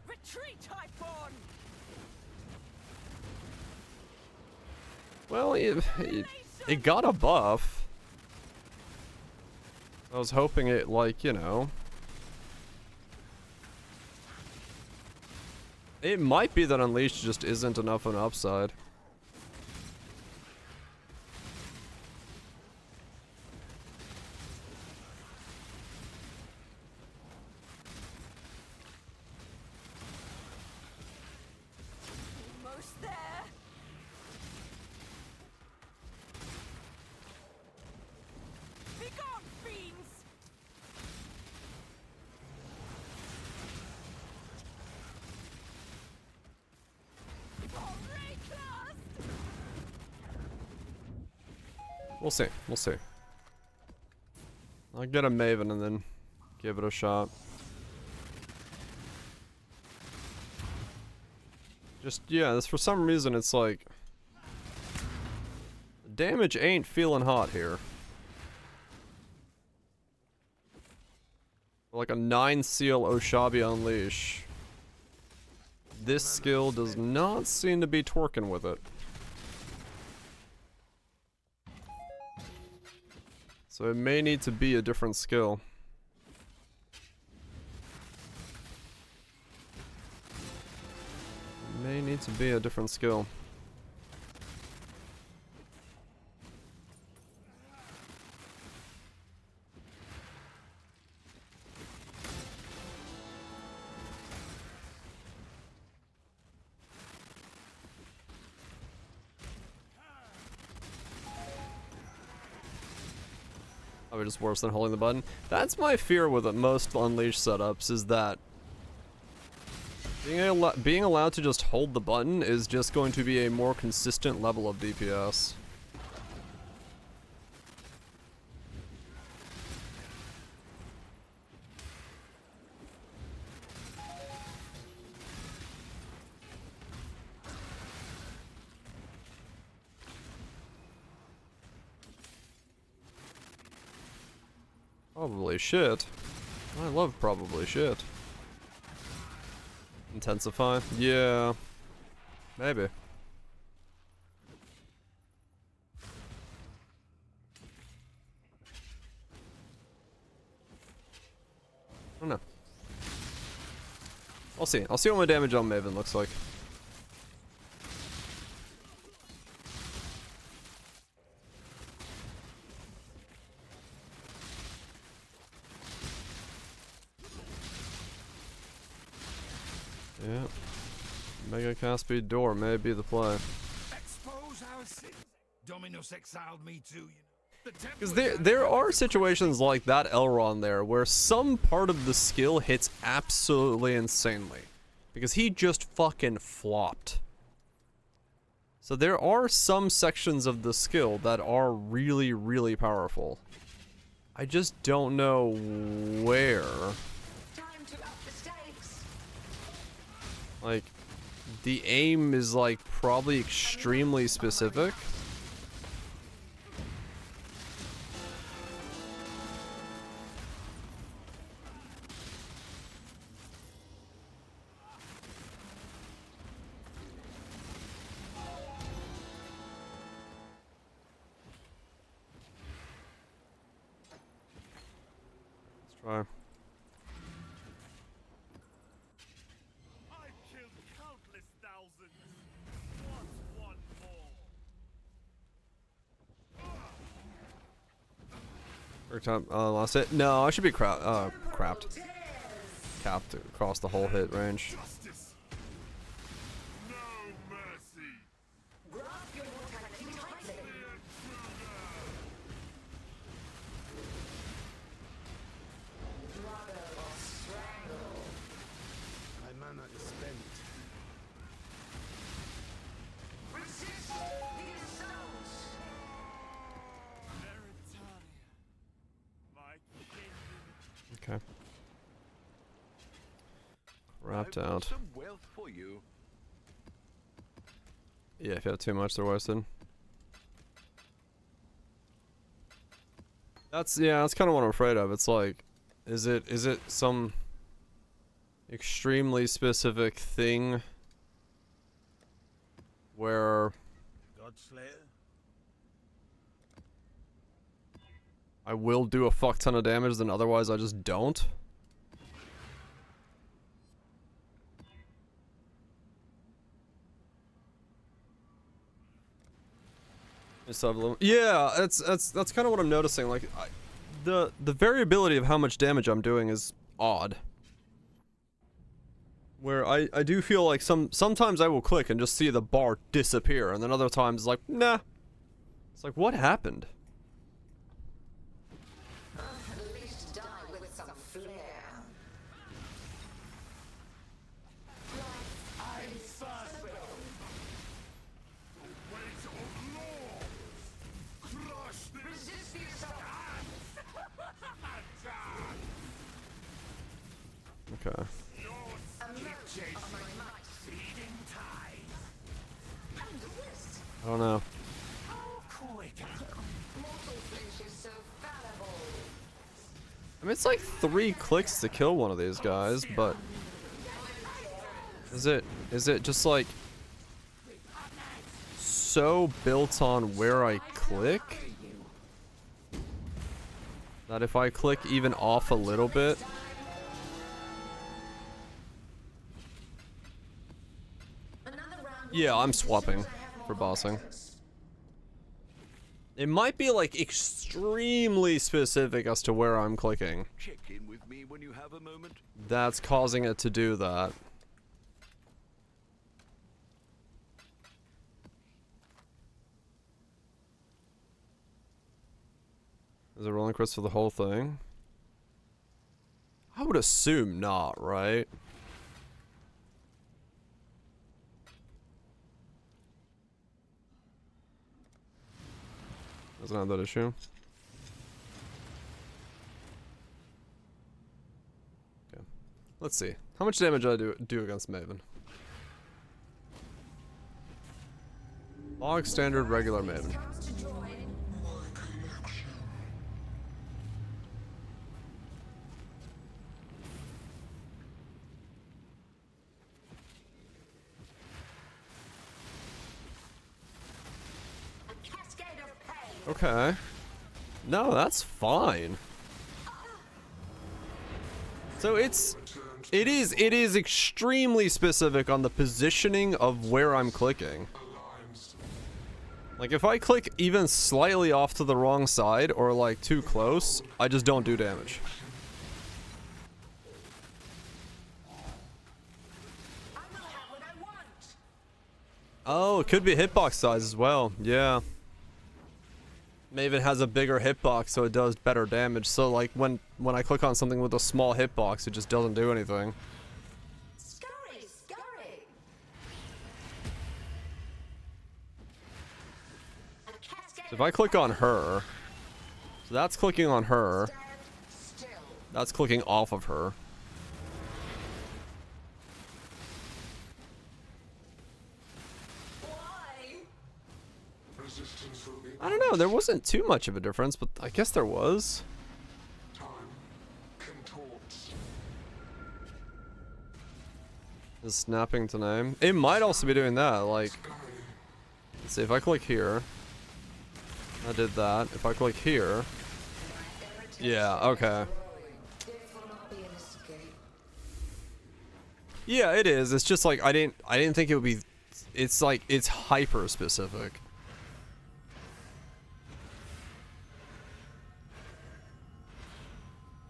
Retreat, Typhoon! Well, it got a buff. I was hoping it, like, you know. It might be that Unleashed just isn't enough of an upside. Almost there. Be gone, fiends! We'll see. We'll see. I'll get a Maven and then give it a shot. Just, yeah, this, for some reason it's like... the damage ain't feeling hot here. Like a 9 seal Oshabi Unleash. This skill does not seem to be twerking with it. So it may need to be a different skill. It may need to be a different skill. Probably just worse than holding the button. That's my fear with most Unleash setups, is that being allowed to just hold the button is just going to be a more consistent level of DPS. Probably shit. I love probably shit. Intensify? Yeah. Maybe. I don't know. I'll see. I'll see what my damage on Maven looks like. Yeah. Mega cast speed door may be the play. Expose our sins. Dominus exiled me too, you know. Because there are situations like that Elrond there where some part of the skill hits absolutely insanely. Because he just fucking flopped. So there are some sections of the skill that are really, really powerful. I just don't know where. Time to up the stakes. Like, the aim is like probably extremely specific. Try. I've killed countless thousands. What's one more? Every time, lost it. No, I should be crapped. Capped across the whole hit range. Justice. No mercy. Grasp your mortality tightly. Drago or strangle. My mana is spent. Resist the assault. Veritania. My kingdom. Okay. Wrapped I've got out. some wealth for you. Yeah, if you have too much, they're wasted. That's kind of what I'm afraid of. It's like, is it some extremely specific thing where Godslayer. I will do a fuck ton of damage, then otherwise I just don't? Yeah, that's kind of what I'm noticing. Like, the variability of how much damage I'm doing is odd. Where I do feel like sometimes I will click and just see the bar disappear, and then other times it's like, nah. It's like, what happened? At least die with some flair. Weight of law. Crush this. Resist the assault. Okay. A merchant of my might. Feeding tide. And this. I don't know. Mortal flesh is so fallible. I mean, it's like 3 clicks to kill one of these guys, but is it just like so built on where I click that if I click even off a little bit, Another round. yeah, I'm swapping for bossing. It might be like extremely specific as to where I'm clicking. Check in with me when you have a moment. That's causing it to do that. Is it rolling crits for the whole thing? I would assume not, right? Doesn't have that issue. Okay. Let's see. How much damage did I do against Maven? Log standard regular Maven. Comes to join. A cascade of pain. Okay. No, that's fine. So it is extremely specific on the positioning of where I'm clicking. Like if I click even slightly off to the wrong side or like too close, I just don't do damage. I will have what I want. Oh, it could be hitbox size as well. Yeah. Maven has a bigger hitbox, so it does better damage. So like when I click on something with a small hitbox, it just doesn't do anything. Scurry, scurry. A cascade So if I click on her, so that's clicking on her, stand still. that's clicking off of her. Why? I don't know, there wasn't too much of a difference, but I guess there was. Is snapping to name. It might also be doing that, like, let's see, if I click here, I did that. If I click here, yeah, okay. Yeah, it is. It's just like I didn't think it would be. It's like it's hyper specific.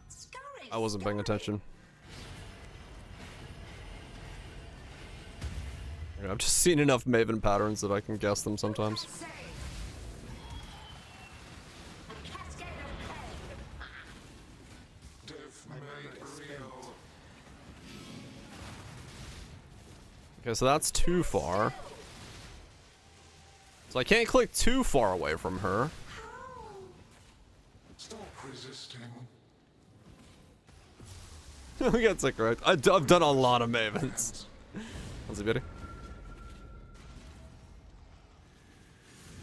Scurry, I wasn't paying scurry. attention. Yeah, I've just seen enough Maven patterns that I can guess them sometimes. Save. A cascade of pain. Death made real. Okay, so that's too far. So I can't click too far away from her. Stop resisting. We got sick, right? I've done a lot of Mavens. How's it, beauty?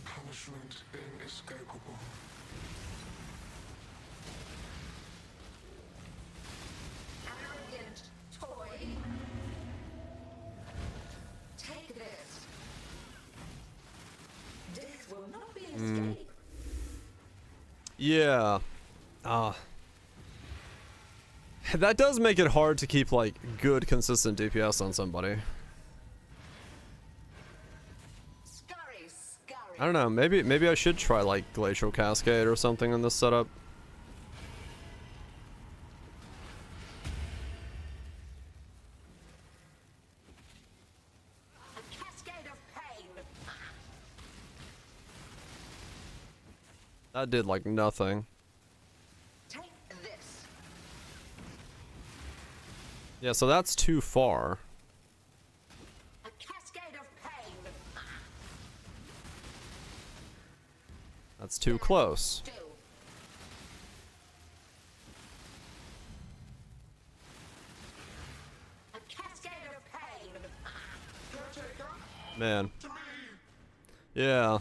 Punishment inescapable. Arrogant toy. Take this. Death will not be an escape. Yeah. That does make it hard to keep like good consistent DPS on somebody. Scurry, scurry. I don't know, maybe I should try like Glacial Cascade or something in this setup. A cascade of pain. That did like nothing. Take this. Yeah, so that's too far. A cascade of pain. That's too close. Do. A cascade of pain. Man. Yeah.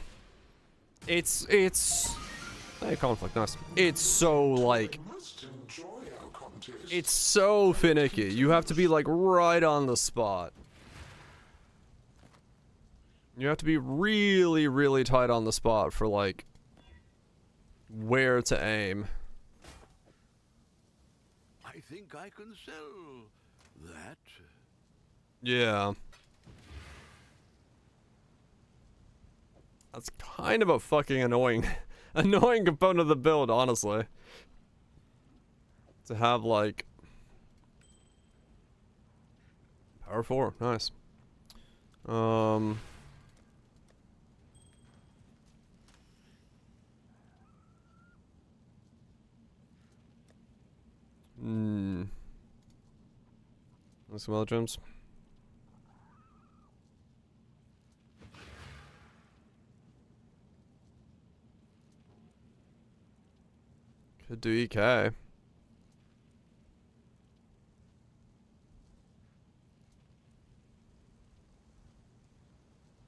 It's hey, conflict, nice. It's so like Must enjoy our contest. it's so finicky. You have to be like right on the spot. You have to be really, really tight on the spot for like where to aim. I think I can sell that. Yeah. That's kind of a fucking annoying annoying component of the build, honestly. To have like Power 4, nice. Some other gems. Could do EK.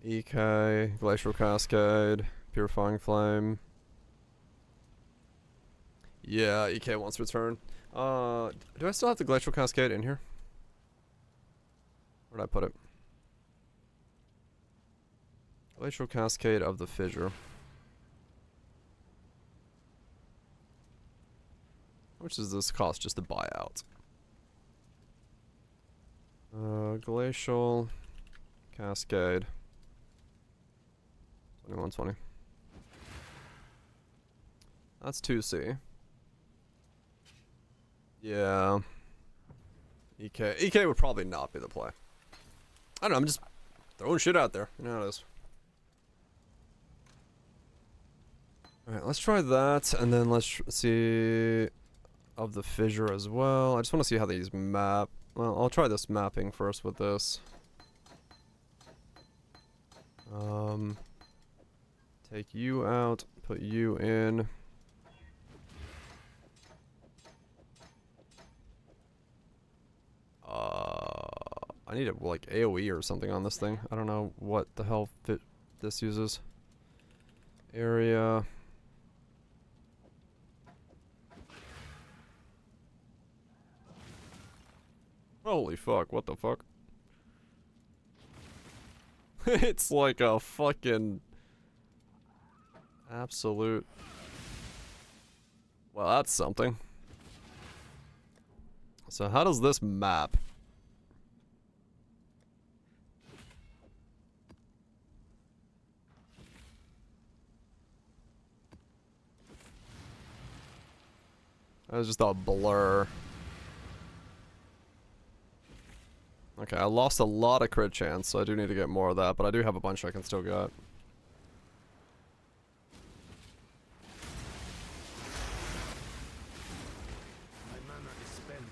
EK, Glacial Cascade, Purifying Flame. Yeah, EK wants return. Do I still have the Glacial Cascade in here? Where'd I put it? Glacial Cascade of the Fissure. How much does this cost just to buy out? Glacial Cascade. 2120. That's 2C. Yeah. EK would probably not be the play. I don't know, I'm just throwing shit out there. You know how it is. Alright, let's try that, and then let's see of the Fissure as well. I just want to see how these map. Well, I'll try this mapping first with this. Take you out, put you in. I need a like AoE or something on this thing. I don't know what the hell this uses. Area. Holy fuck, what the fuck? It's like a fucking absolute. Well, that's something. So how does this map? That was just a blur. Okay, I lost a lot of crit chance, so I do need to get more of that, but I do have a bunch I can still get. My mana is spent.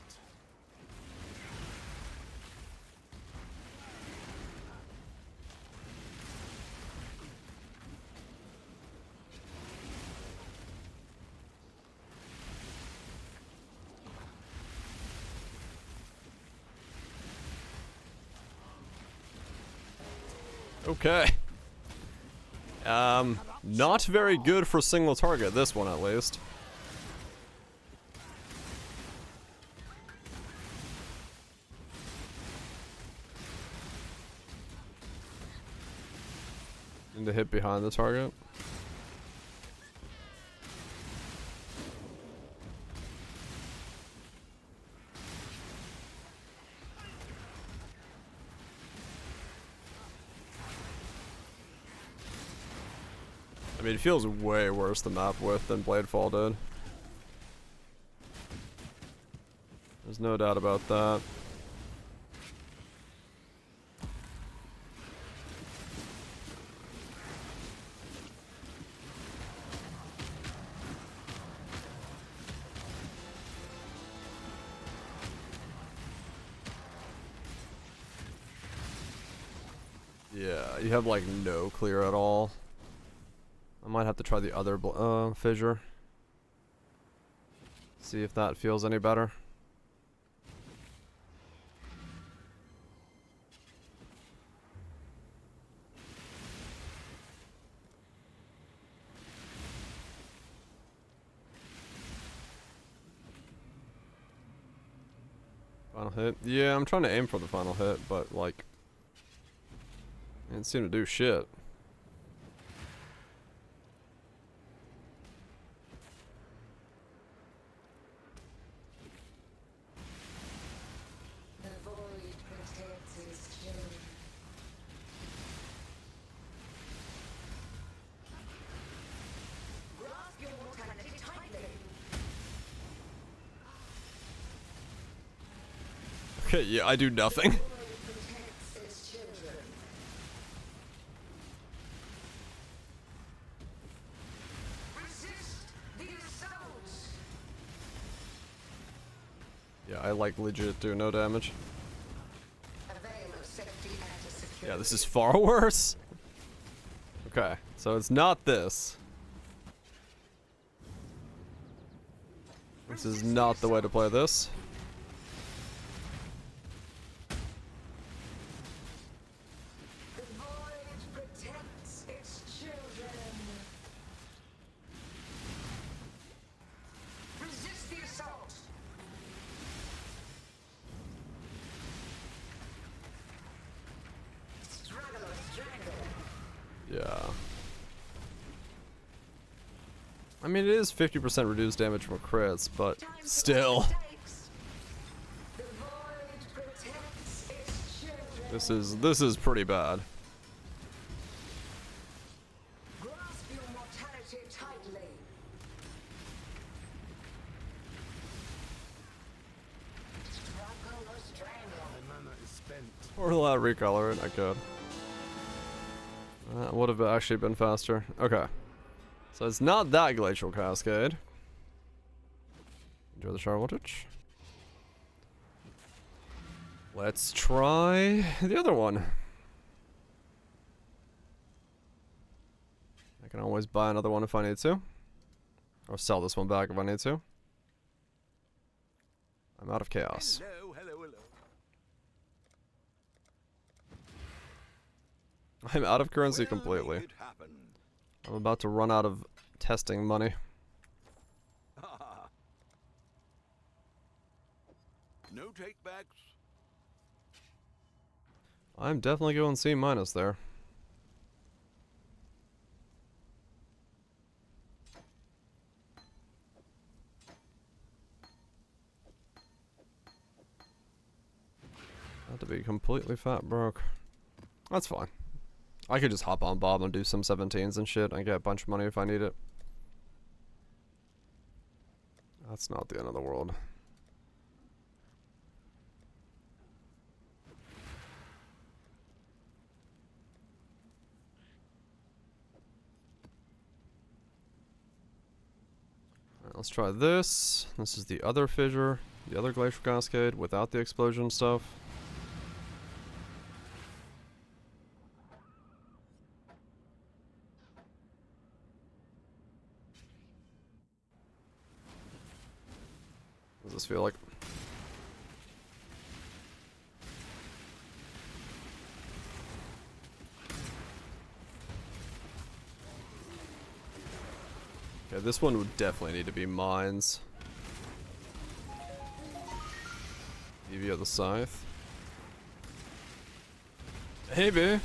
Okay. Not very good for single target, this one at least. Need to hit behind the target. I mean, it feels way worse the map width than Bladefall did. There's no doubt about that. Yeah, you have like no clear at all. I might have to try the other fissure. See if that feels any better. Final hit. Yeah, I'm trying to aim for the final hit, but like, it didn't seem to do shit. The void protects its children. Grasp your mortality tightly. Okay, yeah, I do nothing. Void protects its children. Resist the assault. Yeah, I like legit do no damage. A veil of safety and security. Yeah, this is far worse. Okay, so it's not this. This is not the way to play this. The void protects its children. Resist the assault. Struggle or strangle. Yeah. I mean, it is 50% reduced damage from crits, but Time for still. mistakes. The void protects its children. This is pretty bad. Grasp your mortality tightly. Struggle or strangle. My mana is spent. Or let recolor it, I could. That would have actually been faster. Okay. So it's not that Glacial Cascade. Enjoy the shower voltage. Let's try the other one. I can always buy another one if I need to. Or sell this one back if I need to. I'm out of chaos. Hello, hello, hello. I'm out of currency We'll completely. make it happen. I'm about to run out of testing money. No takebacks. I'm definitely going C minus there. Had to be completely fat broke. That's fine. I could just hop on Bob and do some 17s and shit and get a bunch of money if I need it. That's not the end of the world. Alright, let's try this. This is the other fissure, the other glacial cascade without the explosion stuff. What does this feel like? Okay, this one would definitely need to be mines. EV of the Scythe. Maybe.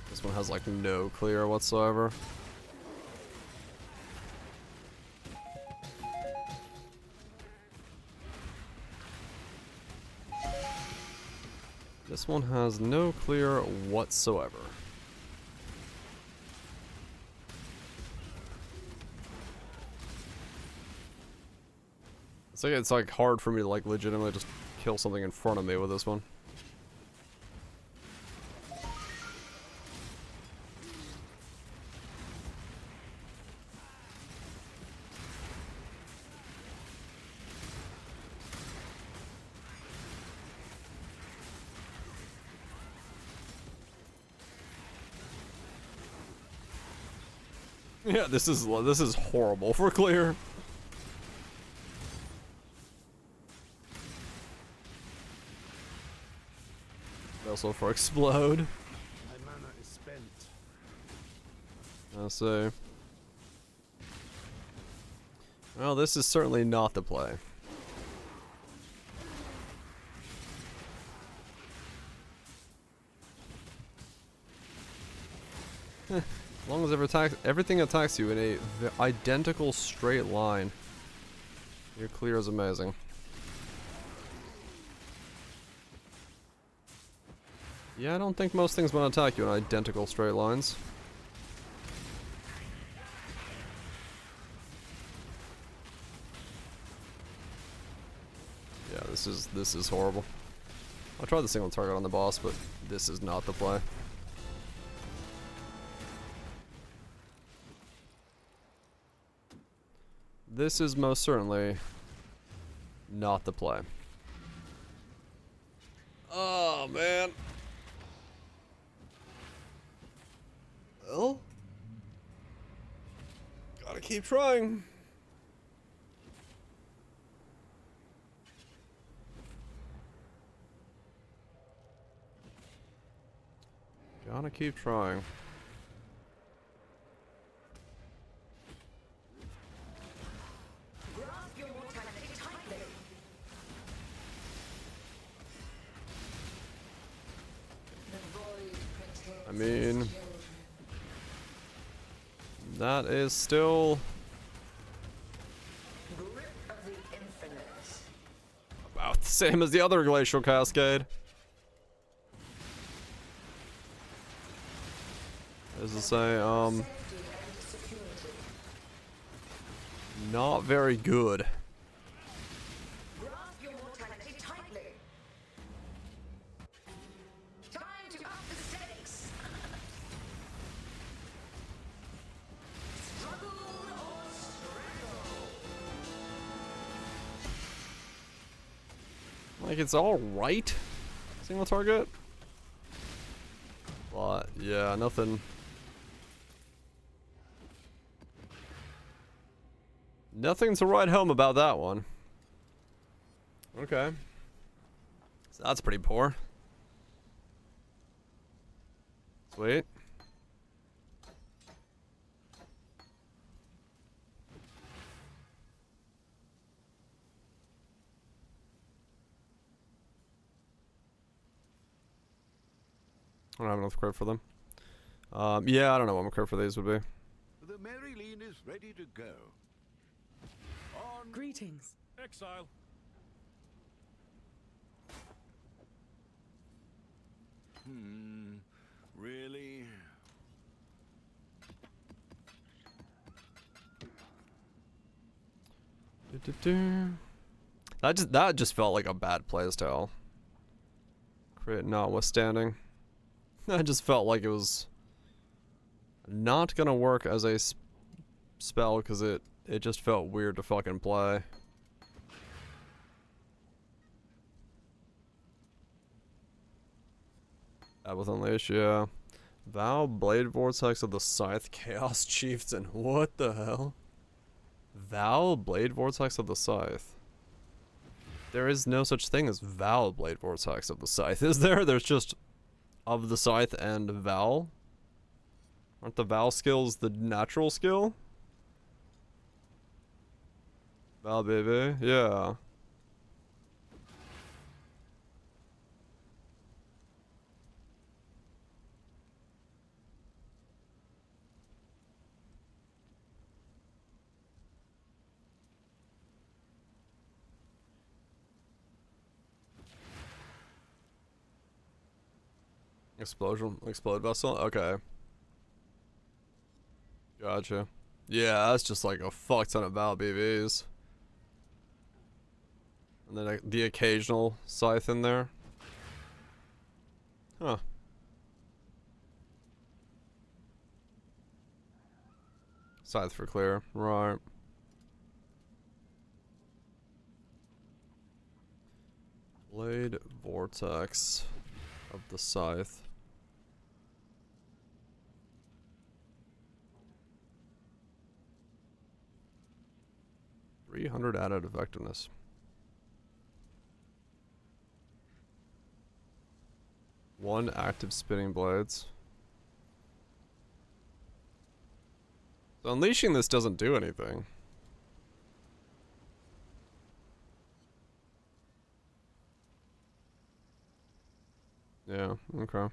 This one has like no clear whatsoever. This one has no clear whatsoever. It's like hard for me to like legitimately just kill something in front of me with this one. Yeah, this is horrible for clear. Also for explode. My mana is spent. I'll say. Well, this is certainly not the play. As long as everything attacks you in a identical straight line, your clear is amazing. Yeah, I don't think most things want to attack you in identical straight lines. Yeah, this is horrible. I tried the single target on the boss, but this is not the play. This is most certainly not the play. Oh, man. Well, gotta keep trying. Gotta keep trying. Grasp your mortality tightly. The void protects I mean, children. that is still Grip of the infinite. about the same as the other glacial cascade. As I say, Safety and security. not very good. Grasp your mortality tightly. Time to up the stakes. Struggle or strangle. Like, it's alright. Single target. But, yeah, nothing. Nothing to write home about that one. Okay. So that's pretty poor. Sweet. I don't have enough credit for them. Yeah, I don't know what my credit for these would be. The Maryline is ready to go. On Greetings. Exile. Hmm. That just felt like a bad playstyle. Crit notwithstanding. I just felt like it was not gonna work as a spell because it just felt weird to fucking play. With Unleash, yeah. Vow, Blade Vortex of the Scythe, Chaos Chieftain. What the hell? Vow, Blade Vortex of the Scythe. There is no such thing as Vow, Blade Vortex of the Scythe, is there? There's just of the Scythe and Vow. Aren't the Vow skills the natural skill? Vow, baby. Yeah. Explode vessel? Okay. Gotcha. Yeah, that's just like a fuck ton of Val BVs. And then the occasional Scythe in there. Huh. Scythe for clear. Right. Blade Vortex of the Scythe. 300 added effectiveness. One active spinning blades. So unleashing this doesn't do anything. Yeah, okay.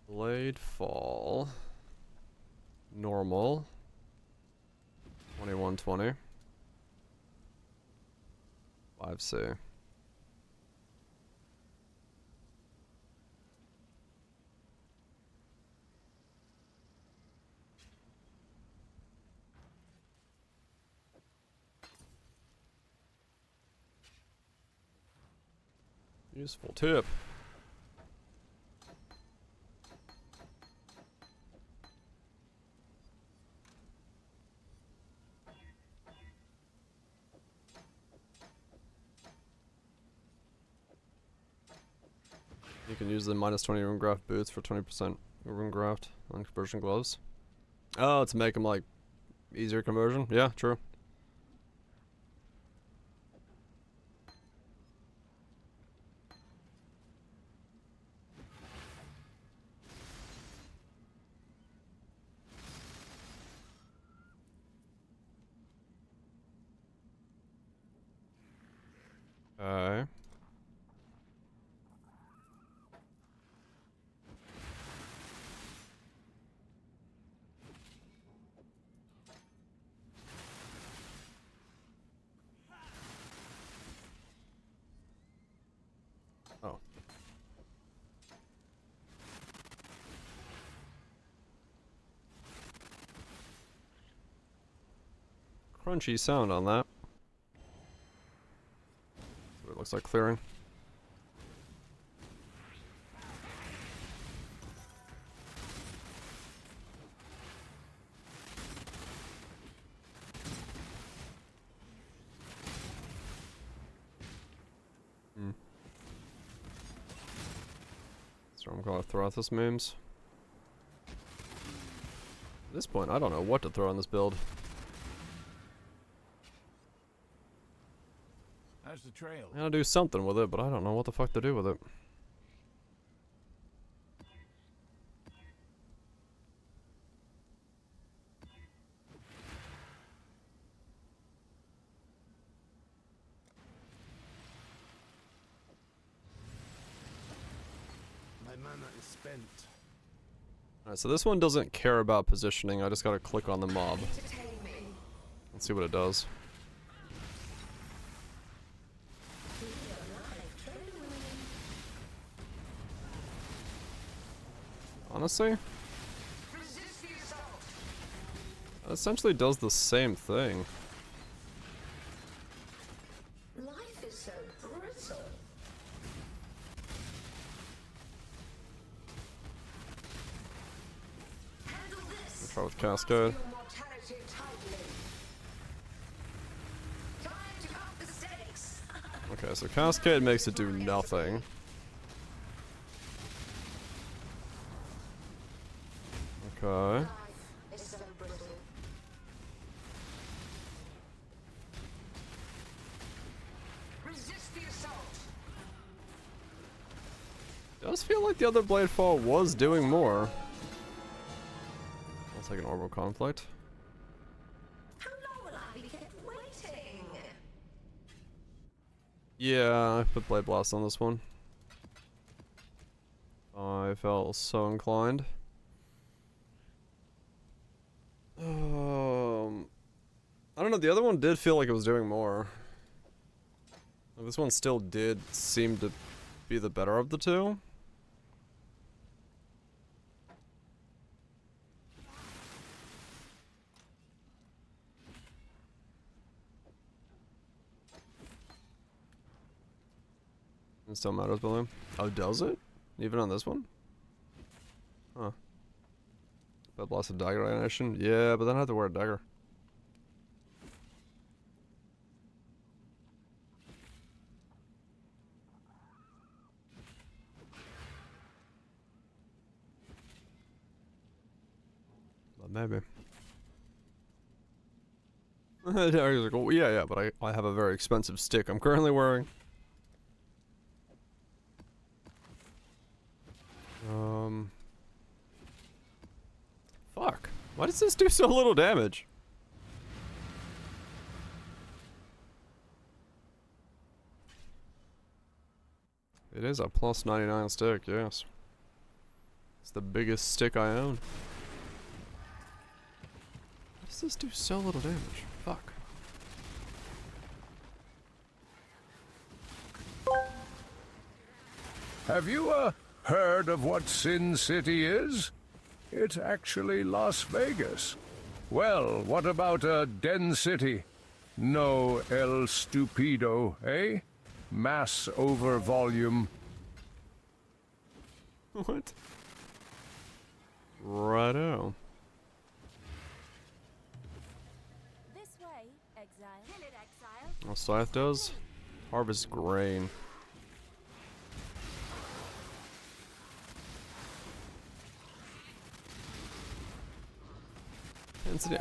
Bladefall. Normal. 2120. 5C. Useful tip. You can use the -20 Runegraft boots for 20% Runegraft on conversion gloves. Oh, to make them like easier conversion? Yeah, true. Okay. Oh. Crunchy sound on that. That's what it looks like clearing. So I'm gonna throw out this memes. At this point, I don't know what to throw on this build. How's the trail? I gotta do something with it, but I don't know what the fuck to do with it. My mana is spent. Alright, so this one doesn't care about positioning, I just gotta click on the mob. Entertain me. Let's see what it does. Honestly, Resist the assault. it essentially does the same thing. Life is so brittle. Handle this. Try with Cascade. Your mortality tightly. Time to up the stakes. Okay, so Cascade makes it do nothing. Okay. Life is so brittle. Resist the assault. Does feel like the other Bladefall was doing more. Looks like an orbital conflict. How long will I be kept waiting? Yeah, I put Blade Blast on this one. I felt so inclined. I don't know, the other one did feel like it was doing more. Like, this one still did seem to be the better of the two. It still matters, William. Oh, does it? Even on this one? Huh. But blasted dagger animation? Yeah, but then I have to wear a dagger. But maybe. Dagger's like, oh, yeah, but I have a very expensive stick I'm currently wearing. Fuck. Why does this do so little damage? It is a plus 99 stick, yes. It's the biggest stick I own. Why does this do so little damage? Fuck. Have you, heard of what Sin City is? It's actually Las Vegas. Well, what about Den City? No El Stupido, eh? Mass over volume. What? Righto. This way, exile. Kill it, exile. Well, Scythe does. Harvest grain.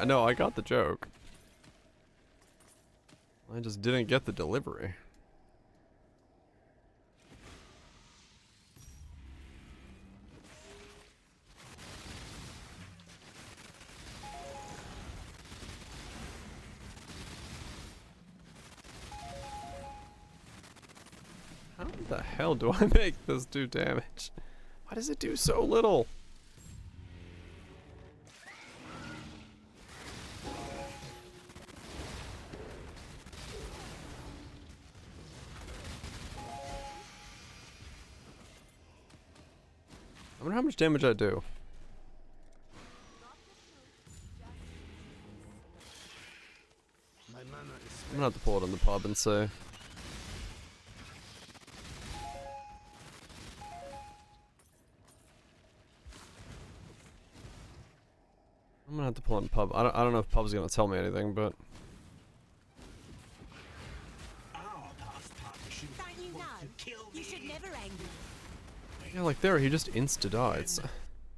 No, I got the joke. I just didn't get the delivery. How the hell do I make this do damage? Why does it do so little? I wonder how much damage I do. My mana is I'm gonna have to pull it in the pub and say. I'm gonna have to pull it in pub. I don't know if pub's gonna tell me anything, but Don't you know? You should never anger. yeah, like there, he just insta dies.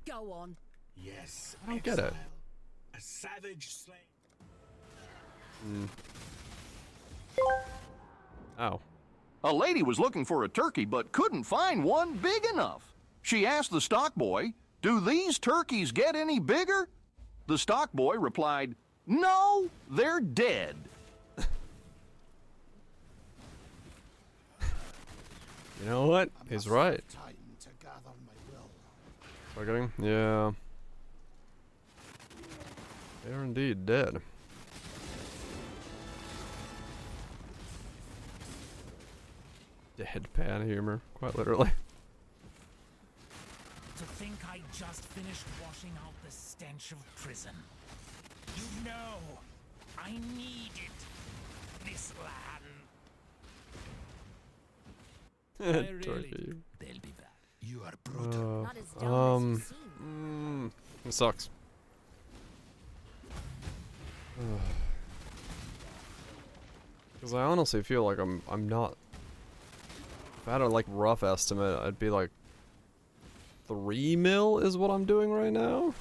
Go on. Yes, I don't get it. a savage slave. Ow. A lady was looking for a turkey but couldn't find one big enough. She asked the stock boy, "Do these turkeys get any bigger?" The stock boy replied, "No, they're dead." You know what? I He's must right. have time to gather my will. Targeting? Yeah. They're indeed dead. Deadpan humor, quite literally. To think I just finished washing out the stench of prison. You know, I needed this land. Turkey. They'll be back. You are brutal. Not as dumb as you seem. It sucks. Because I honestly feel like I'm not. If I had a like rough estimate, I'd be like 3 mil is what I'm doing right now.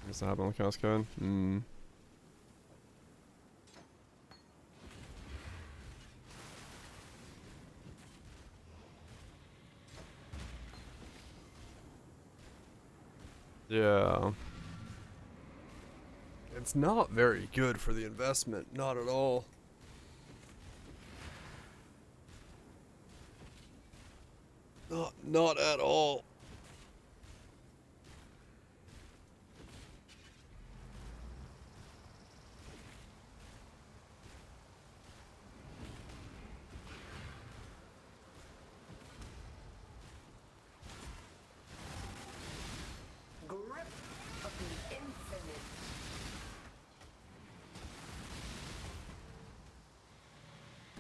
What's that happen on the cascade? Yeah. It's not very good for the investment, not at all. Not at all. Grip of the infinite.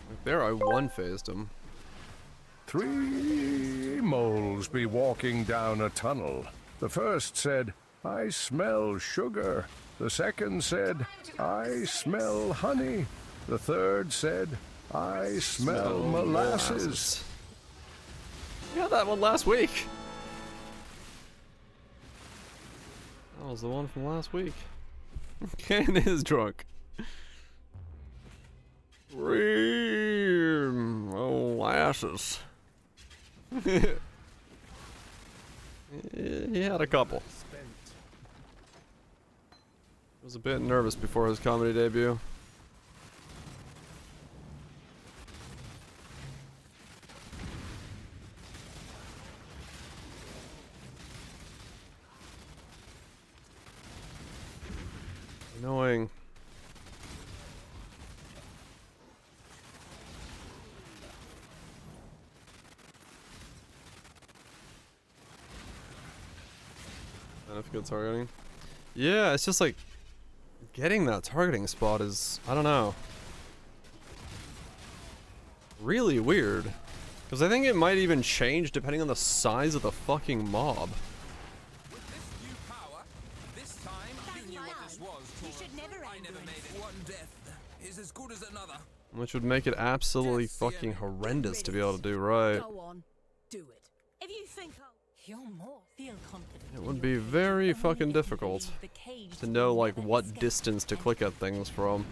Like there, I one-phased him. 3 moles be walking down a tunnel. The first said, I smell sugar. The second said, I smell honey. The third said, I smell molasses. You had that one last week. That was the one from last week. Ken is drunk. Molasses. He had a couple. Was a bit nervous before his comedy debut. Annoying. Good targeting. Yeah, it's just like getting that targeting spot is, I don't know, really weird. Because I think it might even change depending on the size of the fucking mob. With this new power, this time you knew what this was. You should never I never made it. One death is as good as another. Which would make it absolutely fucking horrendous to be able to do right. Go on, do it. If you think you're more feel confident. It would be very fucking difficult to know like what distance to click at things from.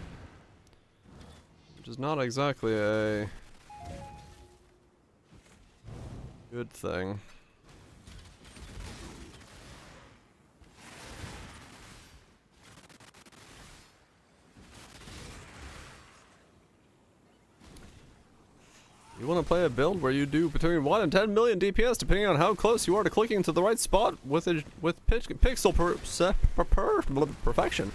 Which is not exactly a good thing. You want to play a build where you do between 1 and 10 million DPS depending on how close you are to clicking to the right spot with pixel perfection.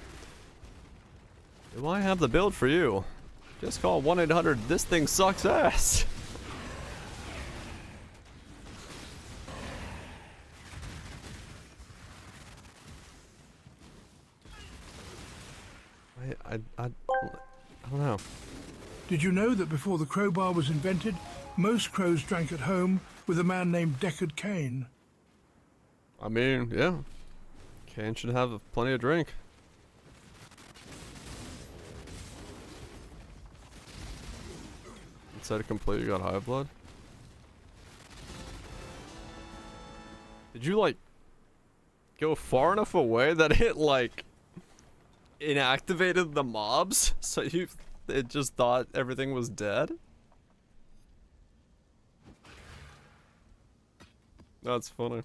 Do I have the build for you? Just call 1-800 this thing sucks ass. I don't know. Did you know that before the crowbar was invented, most crows drank at home with a man named Deckard Cain? I mean, yeah. Cain should have plenty of drink. Instead of complete, you got high blood. Did you, like, go far enough away that it, like, inactivated the mobs? So it just thought everything was dead? That's funny.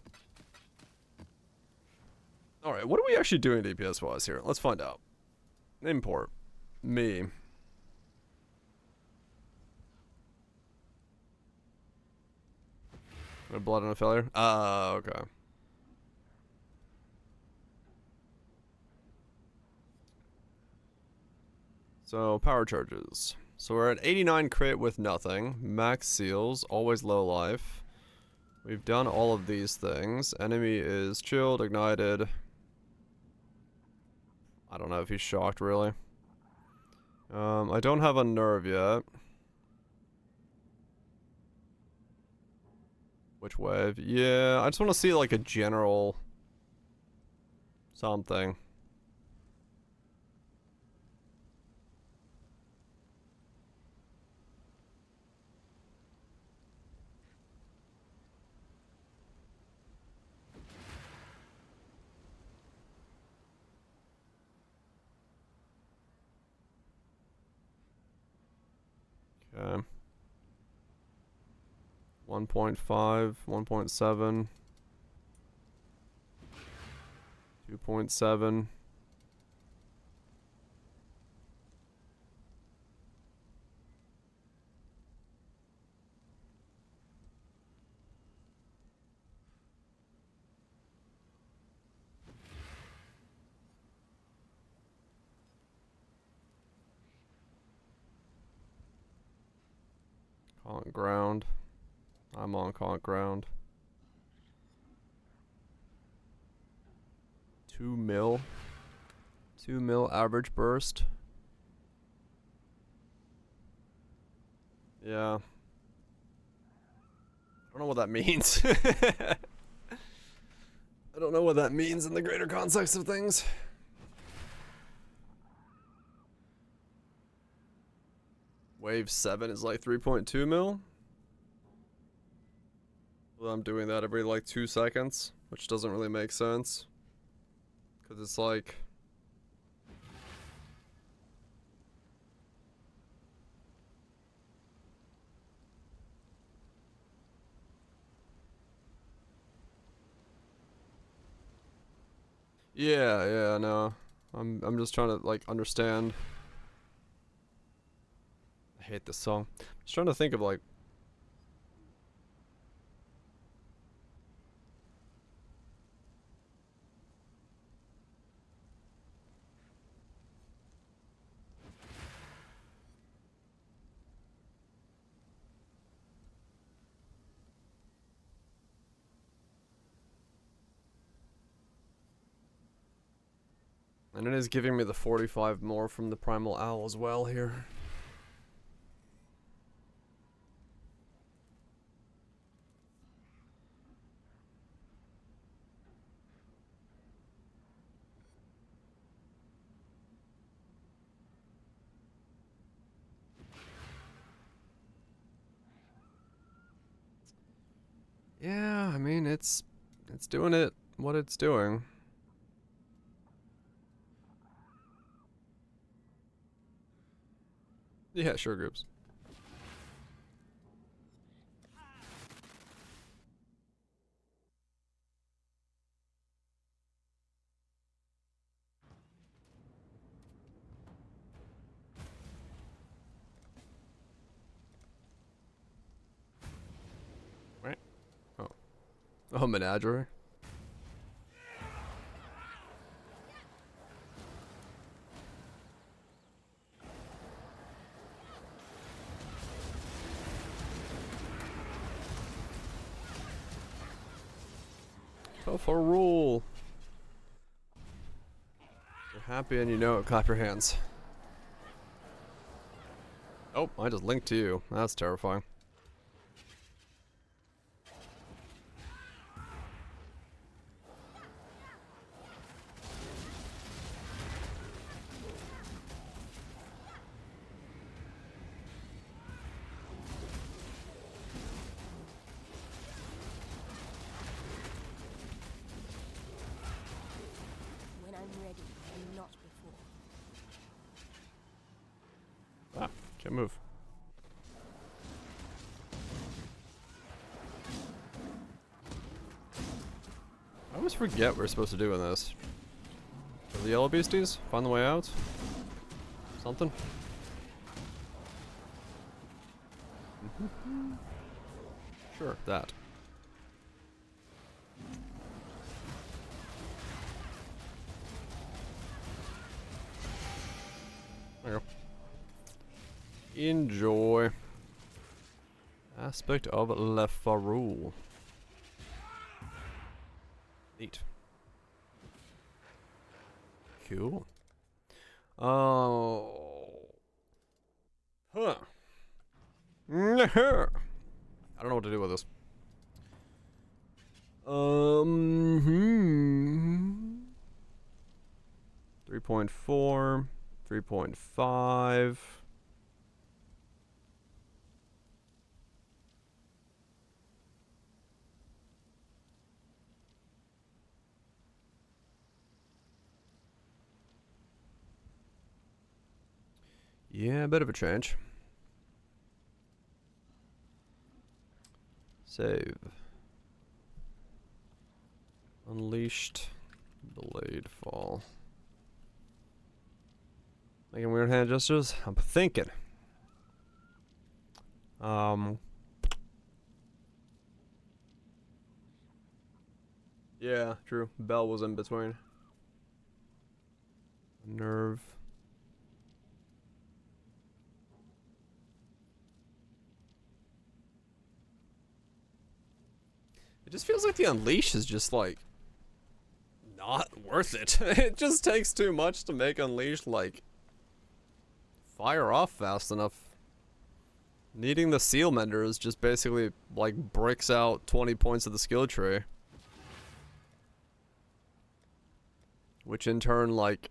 Alright, what are we actually doing DPS wise here? Let's find out. Import. Me. A blood and a failure? Okay. So, power charges. So we're at 89 crit with nothing. Max seals, always low life. We've done all of these things. Enemy is chilled, ignited. I don't know if he's shocked, really. I don't have a nerve yet. Which wave? Yeah, I just want to see like a general something. Okay. 1.5, 1.7, 2.7. On ground. I'm on concrete ground. 2 mil. 2 mil average burst. Yeah. I don't know what that means. I don't know what that means in the greater context of things. Wave 7 is like 3.2 mil. Well, I'm doing that every like 2 seconds, which doesn't really make sense. Because it's like... Yeah, no. I'm just trying to like understand. I hate this song. Just trying to think of like... And it is giving me the 45 more from the Primal Owl as well here. Yeah, I mean, it's doing it what it's doing. Yeah, sure, groups. Right. Oh, menagerie. Go for a rule. You're happy and you know it, clap your hands. Oh, I just linked to you. That's terrifying. When I'm ready, and not before. Ah, can't move. I always forget what we're supposed to do in this. The yellow beasties? Find the way out? Something? Sure, that. There you go. Enjoy. Aspect of Le Farou. Neat. Cool. Oh. Huh. I don't know what to do with this. 3.4, 3.5. Yeah, a bit of a change. Save. Unleashed. Bladefall. Making weird hand gestures? I'm thinking. Yeah, true. Bell was in between. Nerve. It just feels like the Unleash is just like not worth it. It just takes too much to make Unleash like fire off fast enough. Needing the Seal Mender is just basically like bricks out 20 points of the skill tree. Which in turn like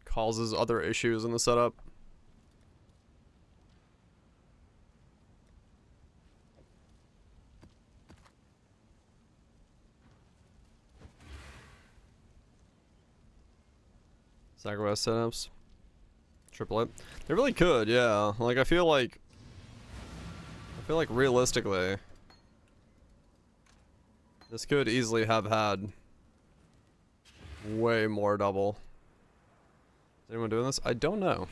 causes other issues in the setup. Sacrifice setups. Triple it. They really could, yeah. Like I feel like realistically this could easily have had way more double. Is anyone doing this? I don't know.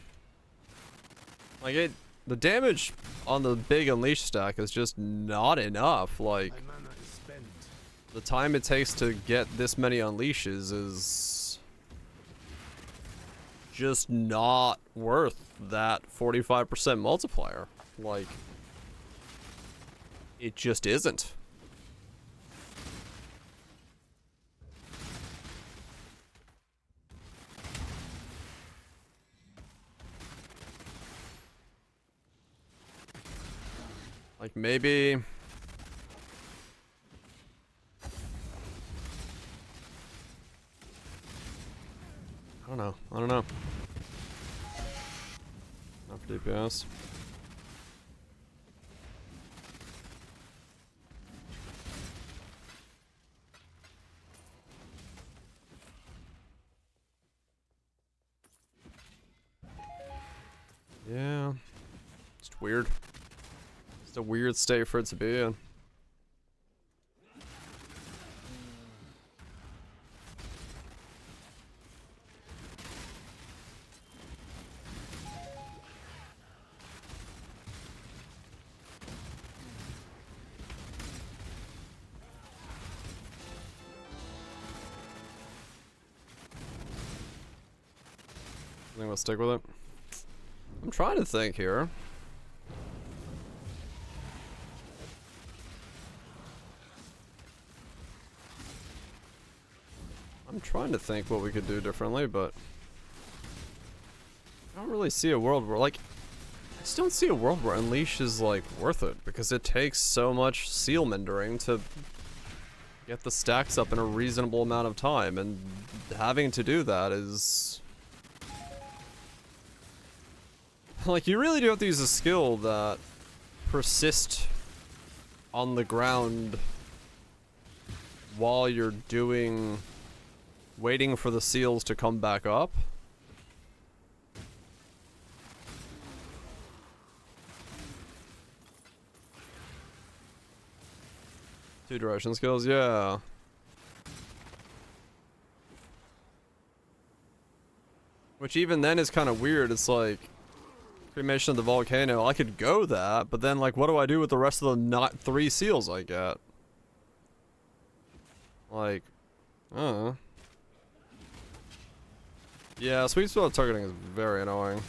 Like the damage on the big Unleash stack is just not enough. Like the time it takes to get this many Unleashes is just not worth that 45% multiplier. Like it just isn't. Like maybe I don't know. Not for DPS. Yeah. It's weird. It's a weird state for it to be in. I think we'll stick with it. I'm trying to think here. I'm trying to think what we could do differently, but I don't really see a world where, like, I just don't see a world where Unleash is, like, worth it, because it takes so much seal mendering to get the stacks up in a reasonable amount of time, and having to do that is... like, you really do have to use a skill that persists on the ground while you're doing... waiting for the seals to come back up. Two direction skills, yeah. Which even then is kind of weird. It's like cremation of the volcano. I could go that, but then like what do I do with the rest of the not 3 seals I get? Like, I don't know. Yeah, sweet spot targeting is very annoying.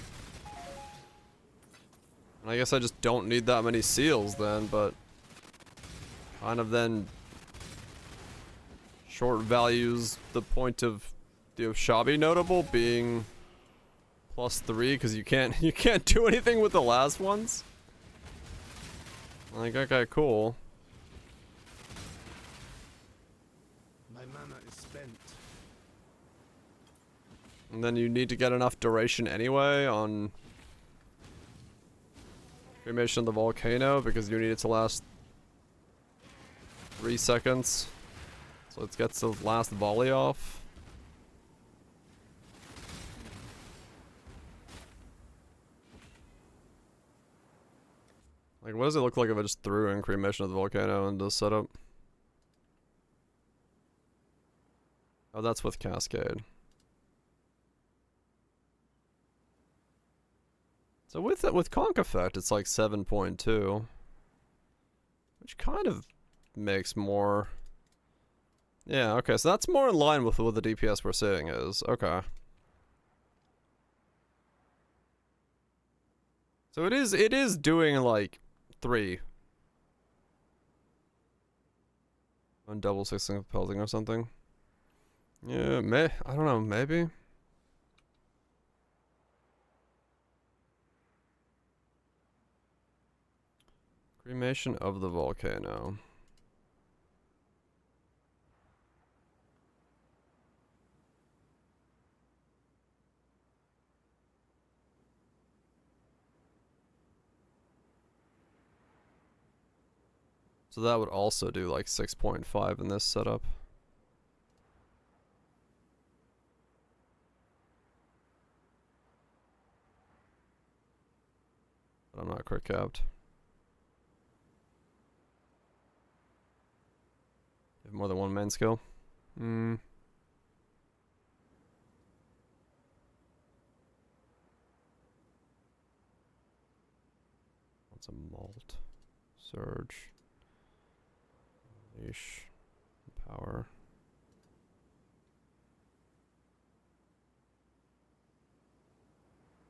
I guess I just don't need that many seals then, but kind of then short values the point of the Oshabi notable being +3 because you can't do anything with the last ones. Like, okay, cool. My mana is spent. And then you need to get enough duration anyway on cremation of the volcano because you need it to last 3 seconds. So let's get the last volley off. Like, what does it look like if I just threw in cremation of the volcano into setup? Oh, that's with Cascade. So with Conk Effect, it's like 7.2. Which kind of makes more... Yeah, okay, so that's more in line with what the DPS we're seeing is. Okay. So it is doing like 3. On double 6 pelting or something. Yeah, I don't know, maybe. Cremation of the volcano. So that would also do like 6.5 in this setup. But I'm not crit capped. You have more than one main skill? What's a malt? Surge. Unleash. Power.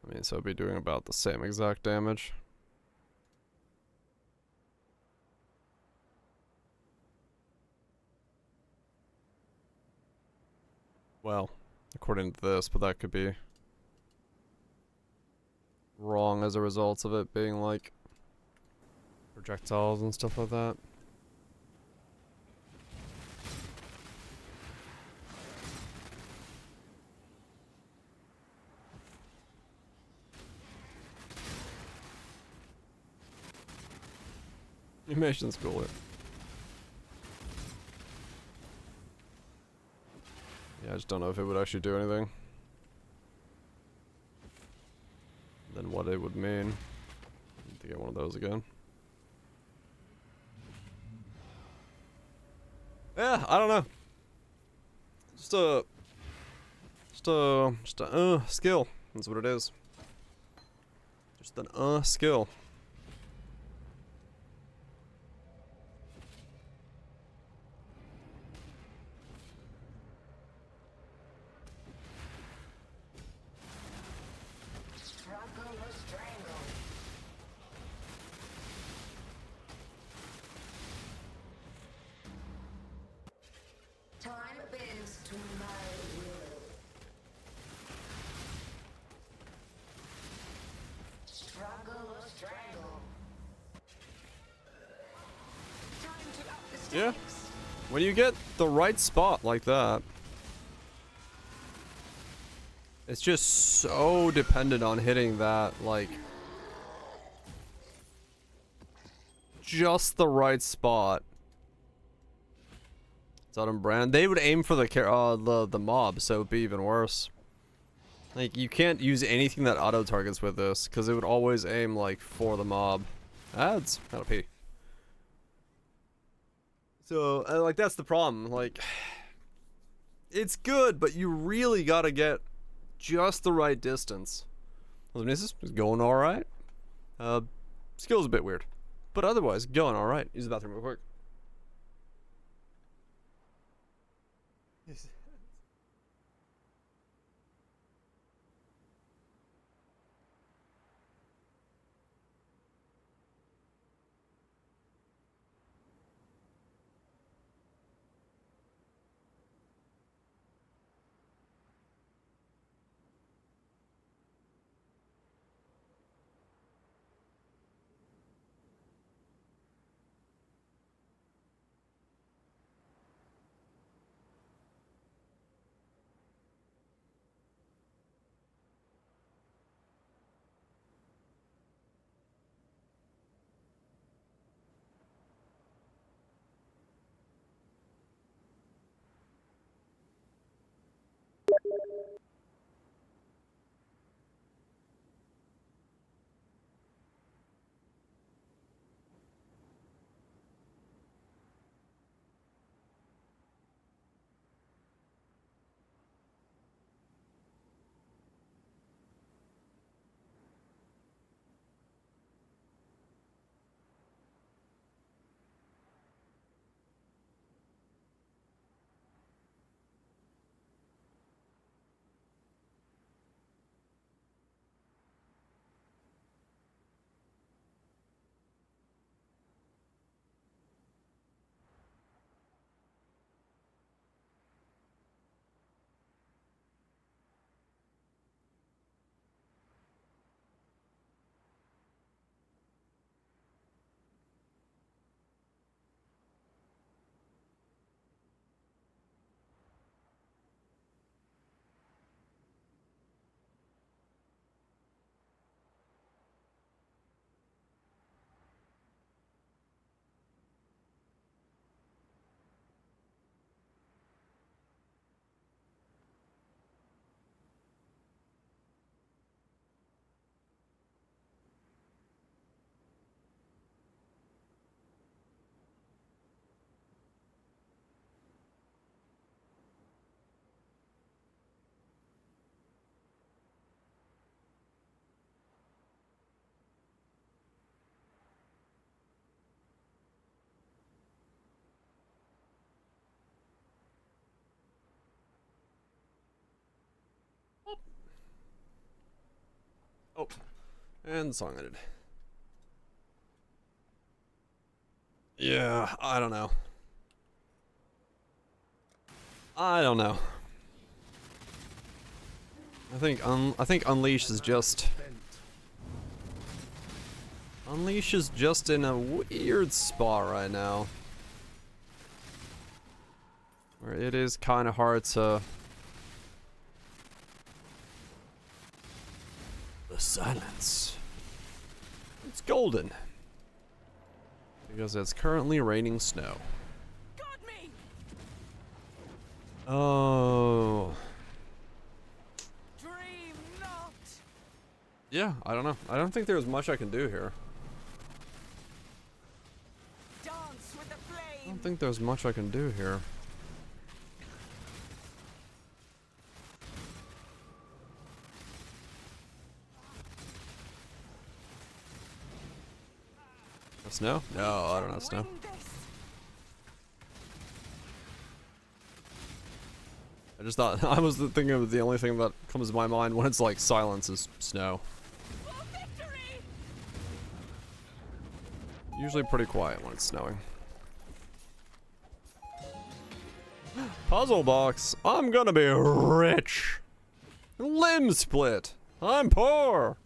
I mean, so it'd be doing about the same exact damage. Well, according to this, but that could be wrong as a result of it being like projectiles and stuff like that. Animation's cooler. Yeah, I just don't know if it would actually do anything. Then what it would mean. Need to get one of those again. Yeah, I don't know. Just a skill. That's what it is. Just an skill. Time bends to my will. Struggle or strangle. Time to up the stakes. Yeah. When you get the right spot like that, it's just so dependent on hitting that, like, just the right spot. Sodom Brand. They would aim for the mob, so it'd be even worse. Like, you can't use anything that auto targets with this, because it would always aim, like, for the mob. Ads. Gotta pee. So, like, that's the problem. Like, it's good, but you really gotta get just the right distance. Osmosis is going alright. Skill's a bit weird. But otherwise, going alright. Use the bathroom real quick. And the song ended. Yeah, I don't know. I don't know. I think Unleash is just in a weird spot right now, where it is kind of hard to. The silence. It's golden because it's currently raining snow. Got me. Oh. Dream not. Yeah, I don't know. I don't think there's much I can do here. Dance with the I flame. don't think there's much I can do here. Snow? No, I don't have snow. I just thought, I was thinking of the only thing that comes to my mind when it's like silence is snow. Usually pretty quiet when it's snowing. Puzzle box. I'm gonna be rich. Limb split. I'm poor.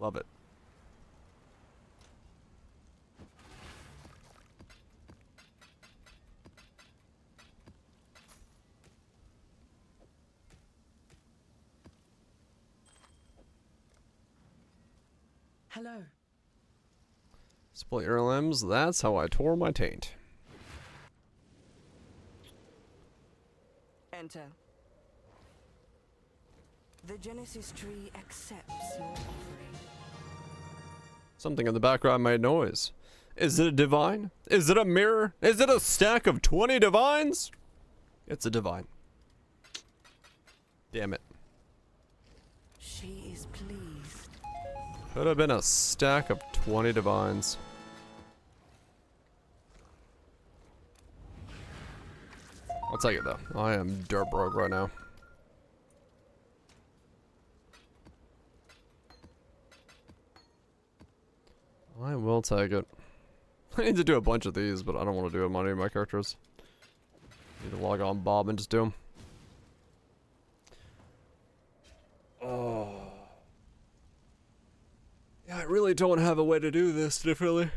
Love it. Hello. Split your limbs. That's how I tore my taint. Enter. The Genesis tree accepts your offering. Something in the background made noise. Is it a divine? Is it a mirror? Is it a stack of 20 divines? It's a divine. Damn it. She is pleased. Could have been a stack of 20 divines. I'll take it though. I am dirt broke right now. I will take it. I need to do a bunch of these, but I don't want to do them on any of my characters. Need to log on Bob and just do them. Oh. Yeah, I really don't have a way to do this differently.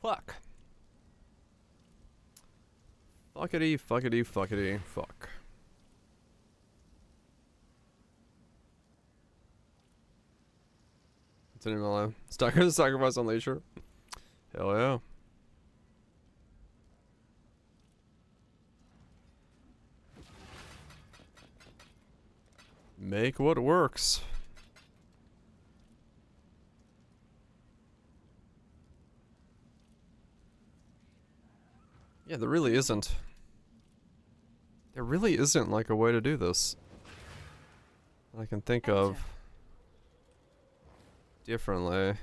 Fuck. Fuckity, fuckity, fuckity, fuck. Continue my life. Stalker's sacrifice on leisure. Hell yeah. Make what works. Yeah, there really isn't. There really isn't like a way to do this I can think of differently.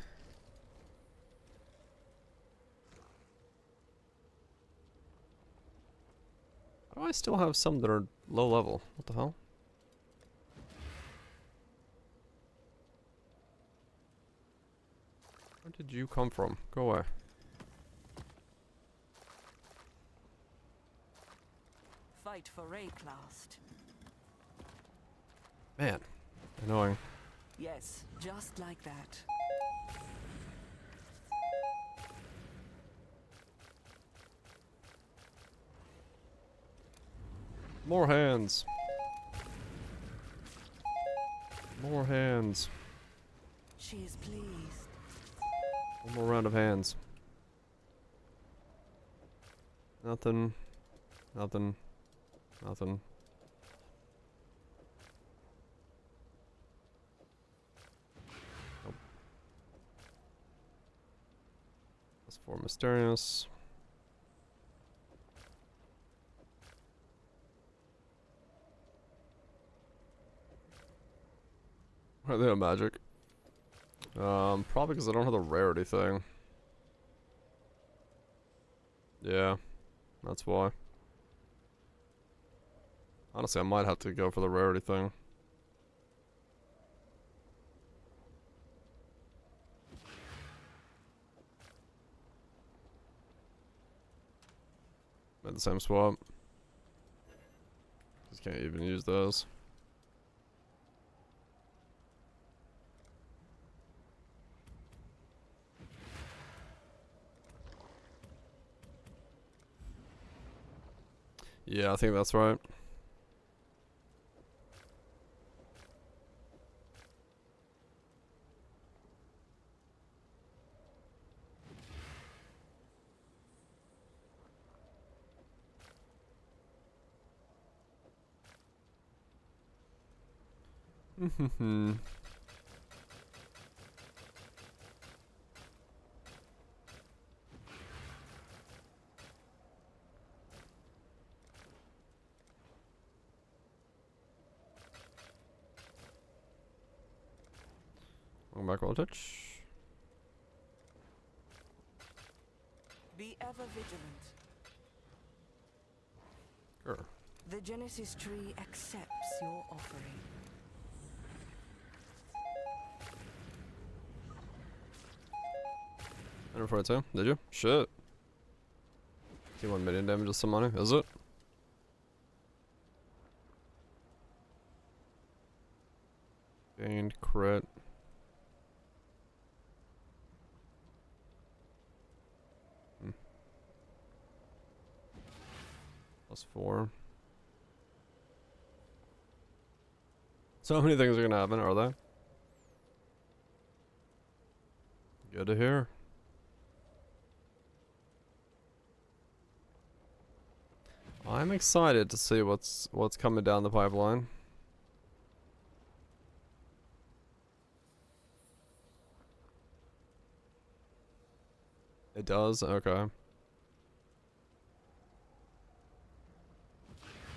How do I still have some that are low level? What the hell? Where did you come from? Go away. Fight for Rayclast. Man, annoying. Yes, just like that. More hands. More hands. She is pleased. One more round of hands. Nothing. Nothing. Nothing. Nope. That's for mysterious. Are they a magic? Probably because I don't have the rarity thing. Yeah, that's why. Honestly, I might have to go for the rarity thing. At the same swap. Just can't even use those. Yeah, I think that's right. Back roll touch. Be ever vigilant. Sure. The Genesis tree accepts your offering. I never too. Did you? Shit. Do 1 million damage with some money, is it? Gained crit. +4. So many things are gonna happen, are they? Good to hear. I'm excited to see what's coming down the pipeline. It does? Okay.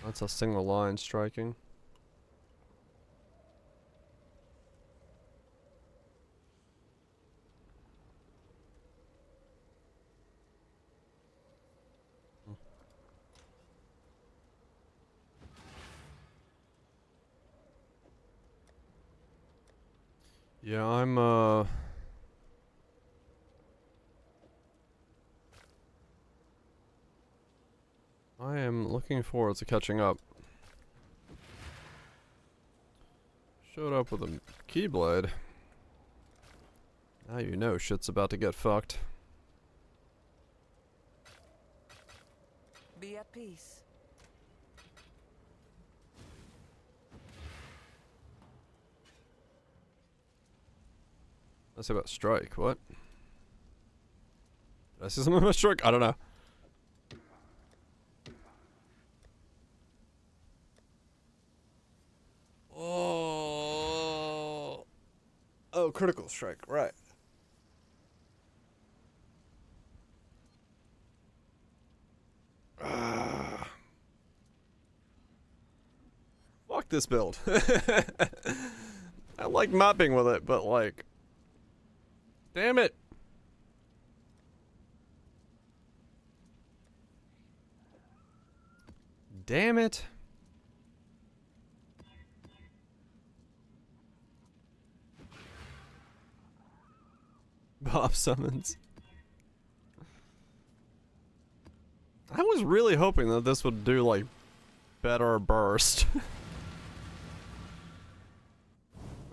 That's a single line striking. Yeah, I am looking forward to catching up. Showed up with a keyblade. Now you know shit's about to get fucked. Be at peace. Let's see about strike. What? Did I see something about strike? I don't know. Oh, critical strike, right. Fuck this build. I like mapping with it, but like... Damn it! Damn it! Bob summons. I was really hoping that this would do like better burst.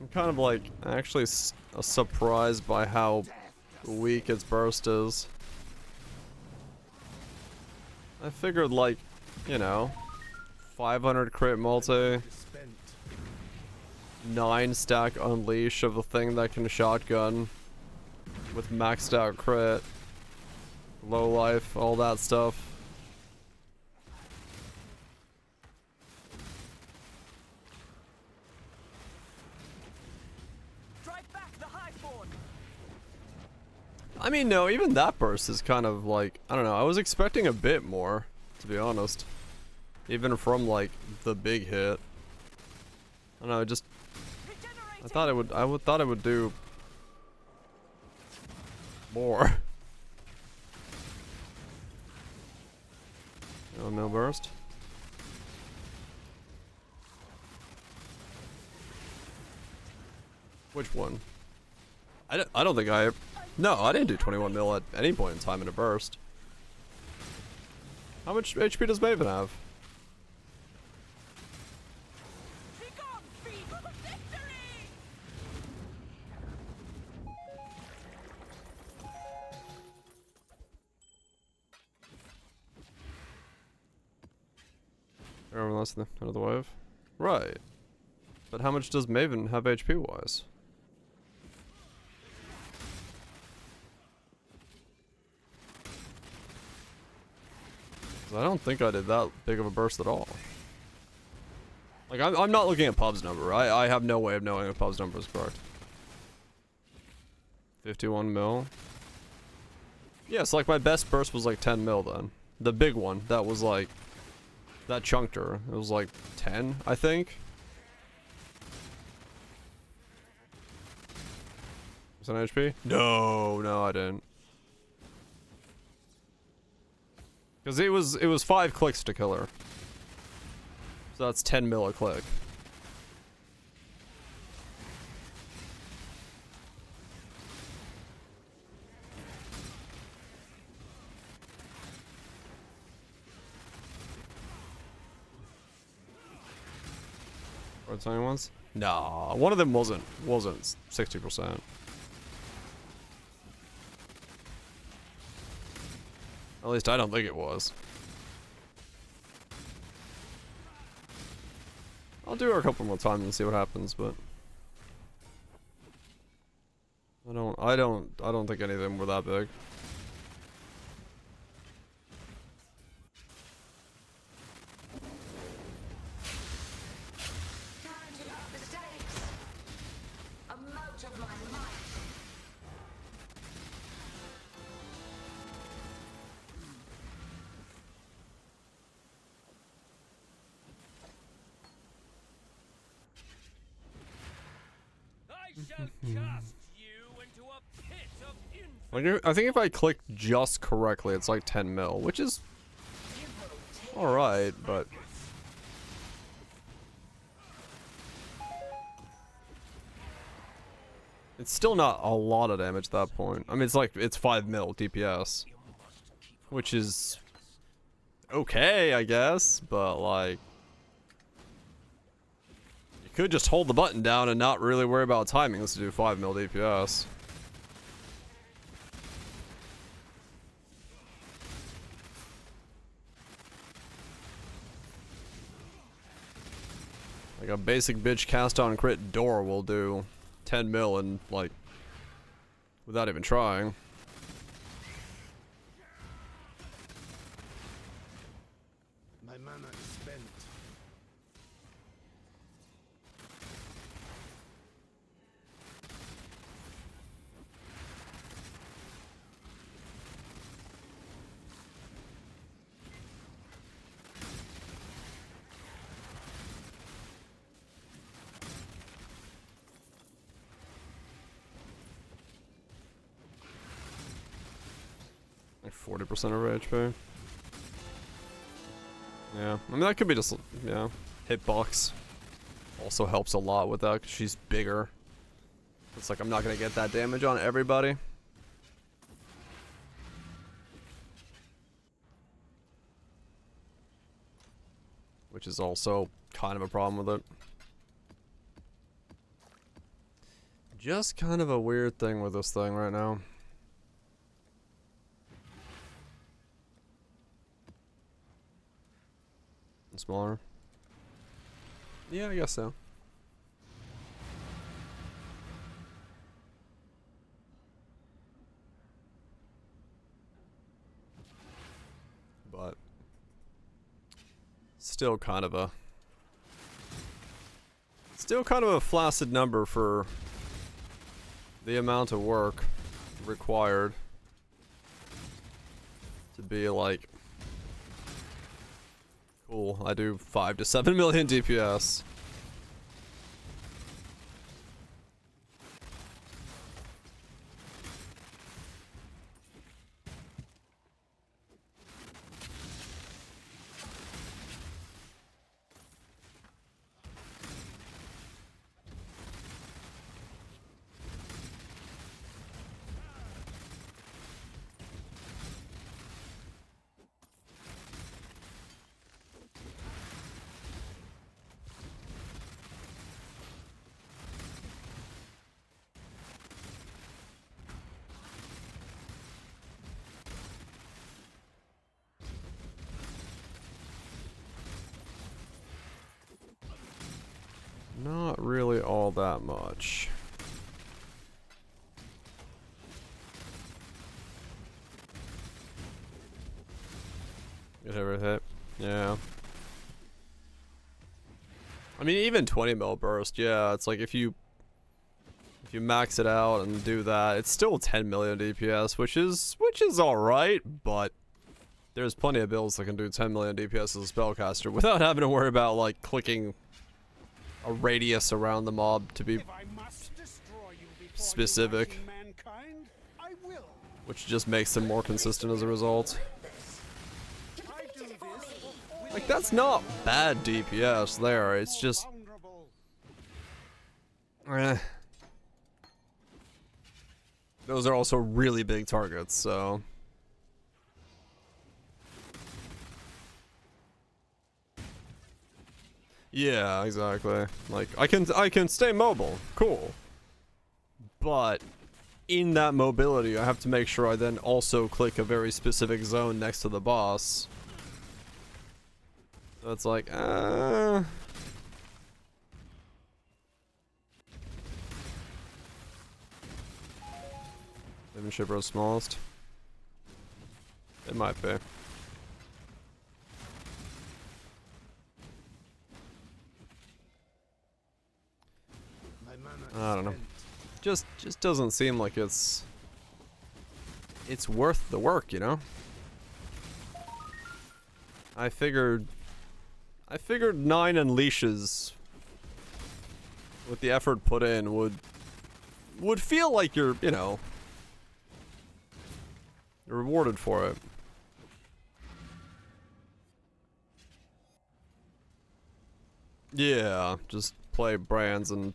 I'm kind of like actually surprised by how weak its burst is. I figured like, you know, 500 crit multi, 9 stack unleash of a thing that can shotgun with maxed out crit, low life, all that stuff. I mean, no, even that burst is kind of like, I don't know, I was expecting a bit more, to be honest. Even from like the big hit. I don't know, just I thought it would do more. No burst. Which one? I don't think I... No, I didn't do 21 mil at any point in time in a burst. How much HP does Maven have? Everyone less than another wave? Right. But how much does Maven have HP wise? I don't think I did that big of a burst at all. Like, I'm not looking at Pub's number. I have no way of knowing if Pub's number is correct. 51 mil. Yeah, so like my best burst was like 10 mil then. The big one, that was like... That chunked her. It was like 10, I think. Was that HP? No, I didn't. Because it was 5 clicks to kill her. So that's 10 mil a click. Or something ones? Nah, one of them wasn't 60%. At least I don't think it was. I'll do her a couple more times and see what happens, but I don't think any of them were that big. Time to up the stakes. A mote of my might. I shall cast you into a pit of Like, I think if I click just correctly, it's like 10 mil, which is alright, but it's still not a lot of damage at that point. I mean, it's 5 mil DPS, which is okay, I guess, but like, you could just hold the button down and not really worry about timing to do 5 mil DPS. Like a basic bitch cast on crit door will do 10 mil and like without even trying. My mana is spent. Like 40% of her HP. Yeah, I mean that could be just, yeah. Hitbox also helps a lot with that 'cause she's bigger. It's like I'm not gonna get that damage on everybody. Which is also kind of a problem with it. Just kind of a weird thing with this thing right now. Smaller. Yeah, I guess so. But still kind of a flaccid number for the amount of work required to be like, cool, I do 5 to 7 million DPS. Not really all that much. Get ever hit? Yeah. I mean, even 20 mil burst, yeah, it's like if you max it out and do that, it's still 10 million DPS, which is alright, but there's plenty of builds that can do 10 million DPS as a spellcaster without having to worry about like clicking a radius around the mob to be specific, which just makes them more consistent as a result. Like, that's not bad DPS there, it's just... Those are also really big targets, so... Yeah, exactly. Like, I can stay mobile, cool. But in that mobility, I have to make sure I then also click a very specific zone next to the boss. So it's like, Even Shipper's smallest? It might be. I don't know. Just doesn't seem like it's worth the work, you know? I figured 9 unleashes with the effort put in would feel like you're, you know, you're rewarded for it. Yeah, just play brands and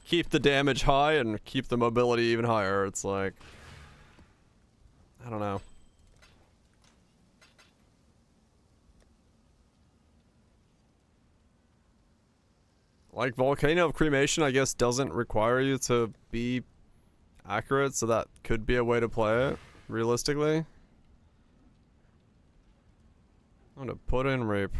keep the damage high and keep the mobility even higher. It's like, I don't know. Like, Volcano of Cremation, I guess, doesn't require you to be accurate, so that could be a way to play it, realistically. I'm gonna put in Rape.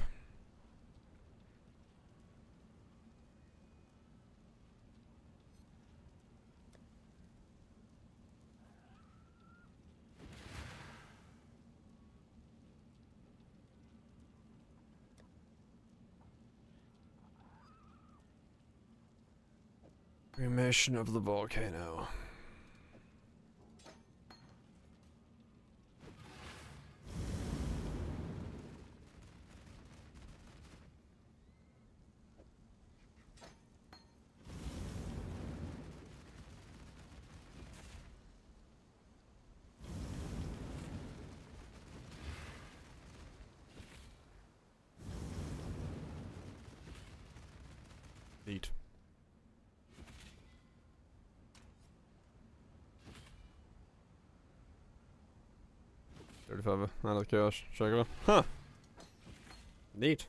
Cremation of the volcano. Neat. $35 out of the chaos. Check it out. Huh. Neat.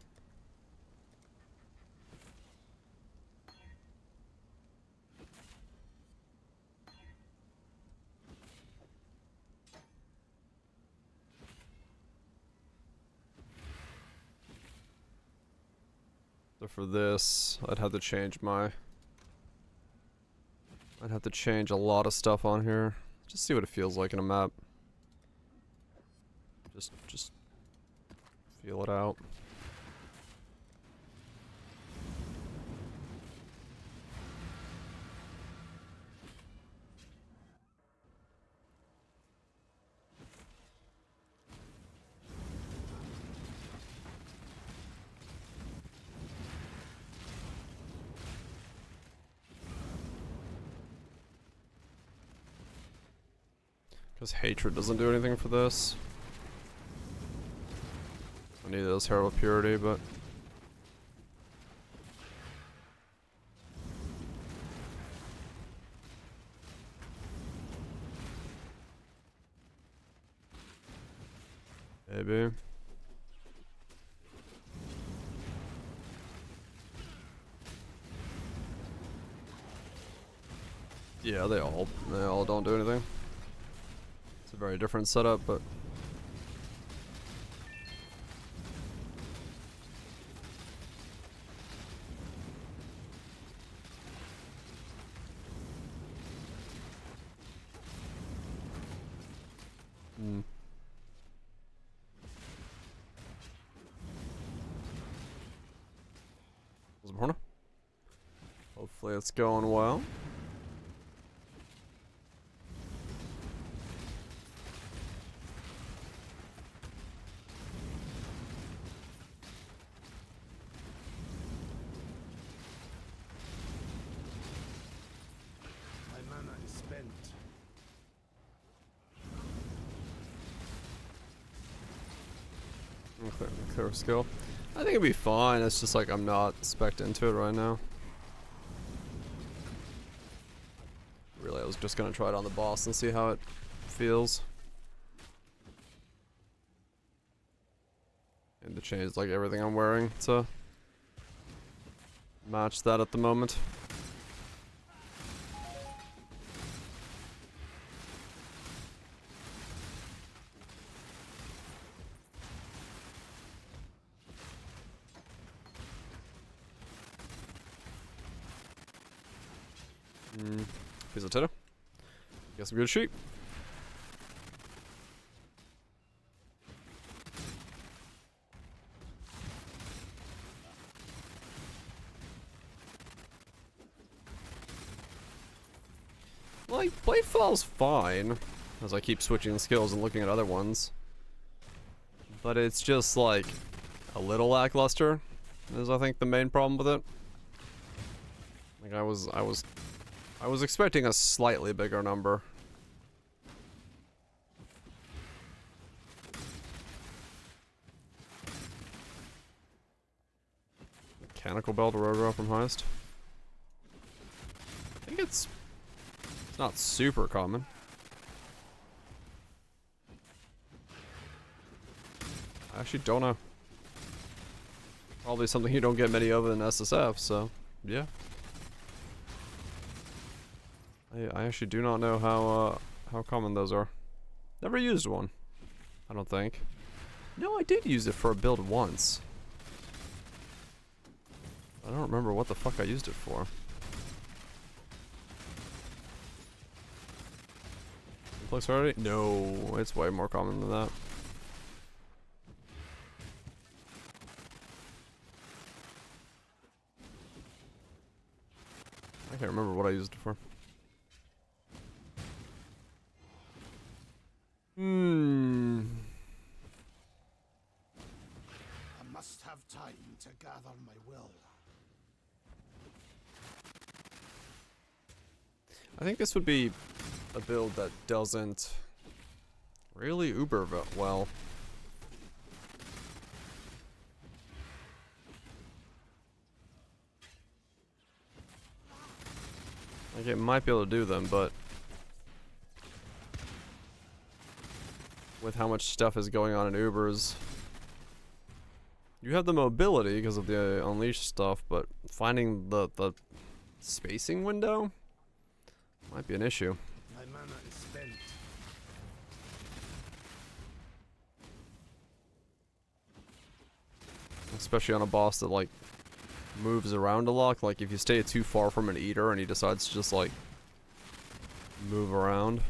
So for this, I'd have to change a lot of stuff on here. Just see what it feels like in a map. Just feel it out. Because hatred doesn't do anything for this. I need those Herald of Purity, but maybe. Yeah, they all don't do anything. It's a very different setup, but Hopefully it's going well. My mana is spent. Clear skill. I think it'd be fine. It's just like I'm not spec'd into it right now. Really, I was just gonna try it on the boss and see how it feels. And to change like everything I'm wearing to match that at the moment. Piece of potato. Get some good sheep. Like, Bladefall's fine, as I keep switching skills and looking at other ones. But it's just, like, a little lackluster, is I think the main problem with it. Like, I was expecting a slightly bigger number. Mechanical belt road from highest. I think it's not super common. I actually don't know. Probably something you don't get many of in SSF, so yeah. I actually do not know how common those are. Never used one, I don't think. No, I did use it for a build once. I don't remember what the fuck I used it for. Complex already? No, it's way more common than that. I can't remember what I used it for. I must have time to gather my will. I think this would be a build that doesn't really uber well. Like, it might be able to do them, but with how much stuff is going on in Ubers, you have the mobility because of the Unleash stuff, but finding the spacing window might be an issue. My mana is spent. Especially on a boss that like moves around a lot. Like if you stay too far from an eater and he decides to just like move around,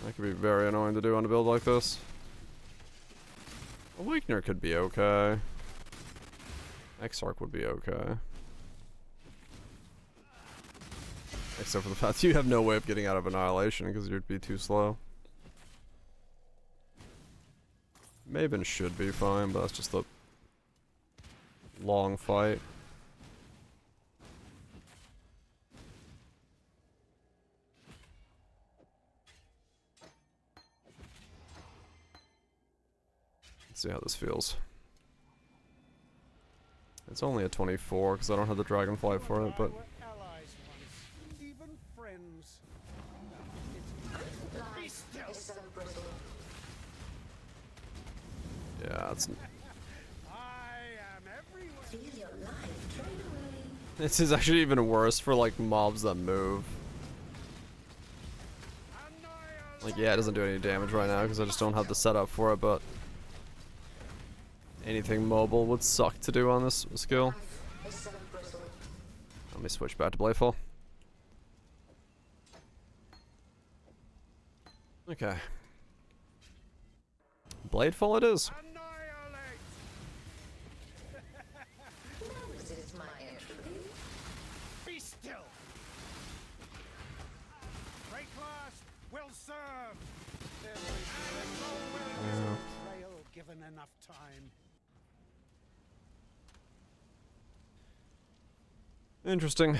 that could be very annoying to do on a build like this. Awakener could be okay. Exarch would be okay. Except for the fact you have no way of getting out of Annihilation because you'd be too slow. Maven should be fine, but that's just a long fight. Let's see how this feels. It's only a 24 because I don't have the dragonfly for it, but yeah, it's. This is actually even worse for like mobs that move. Like, yeah, it doesn't do any damage right now because I just don't have the setup for it, but anything mobile would suck to do on this skill. Let me switch back to Bladefall. Okay. Bladefall it is. given enough time. Interesting.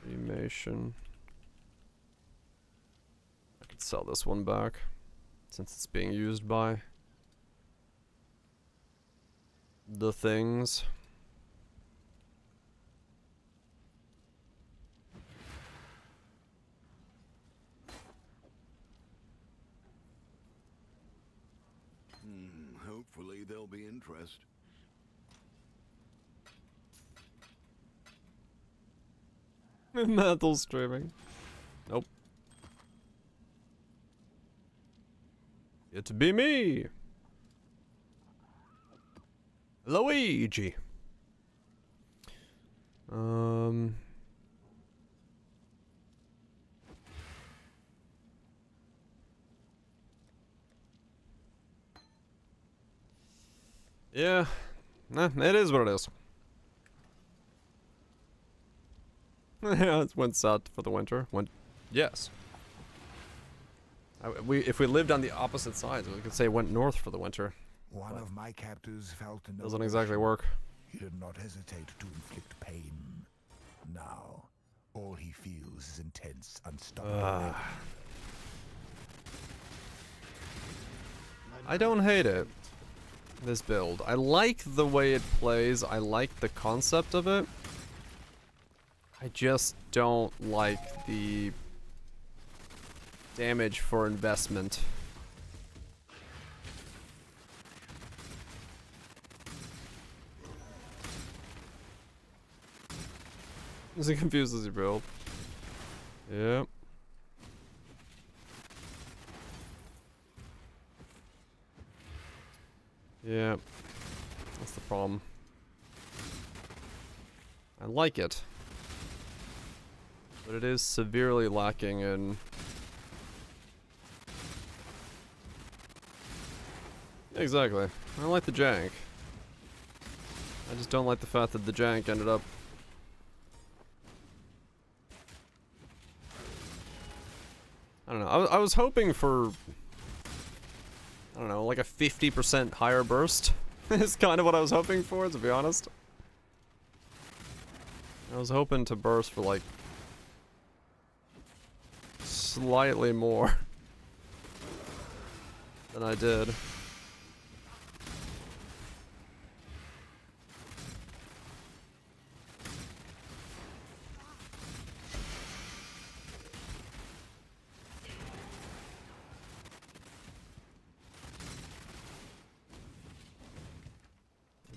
Cremation. I could sell this one back since it's being used by the things. Hopefully there'll be interest. Metal streaming. Nope. It be me, Luigi. Yeah, it is what it is. Yeah, it went south for the winter. Yes. If we lived on the opposite sides, we could say it went north for the winter. One of my captors felt no doesn't exactly work. He did not hesitate to inflict pain. Now, all he feels is intense, unstoppable. I don't hate it. This build. I like the way it plays. I like the concept of it. I just don't like the damage for investment. Is it confused as you build? Yep. Yeah, that's the problem. I like it, but it is severely lacking in... Exactly. I like the jank. I just don't like the fact that the jank ended up... I don't know. I was hoping for... I don't know, like a 50% higher burst is kind of what I was hoping for, to be honest. I was hoping to burst for like slightly more than I did.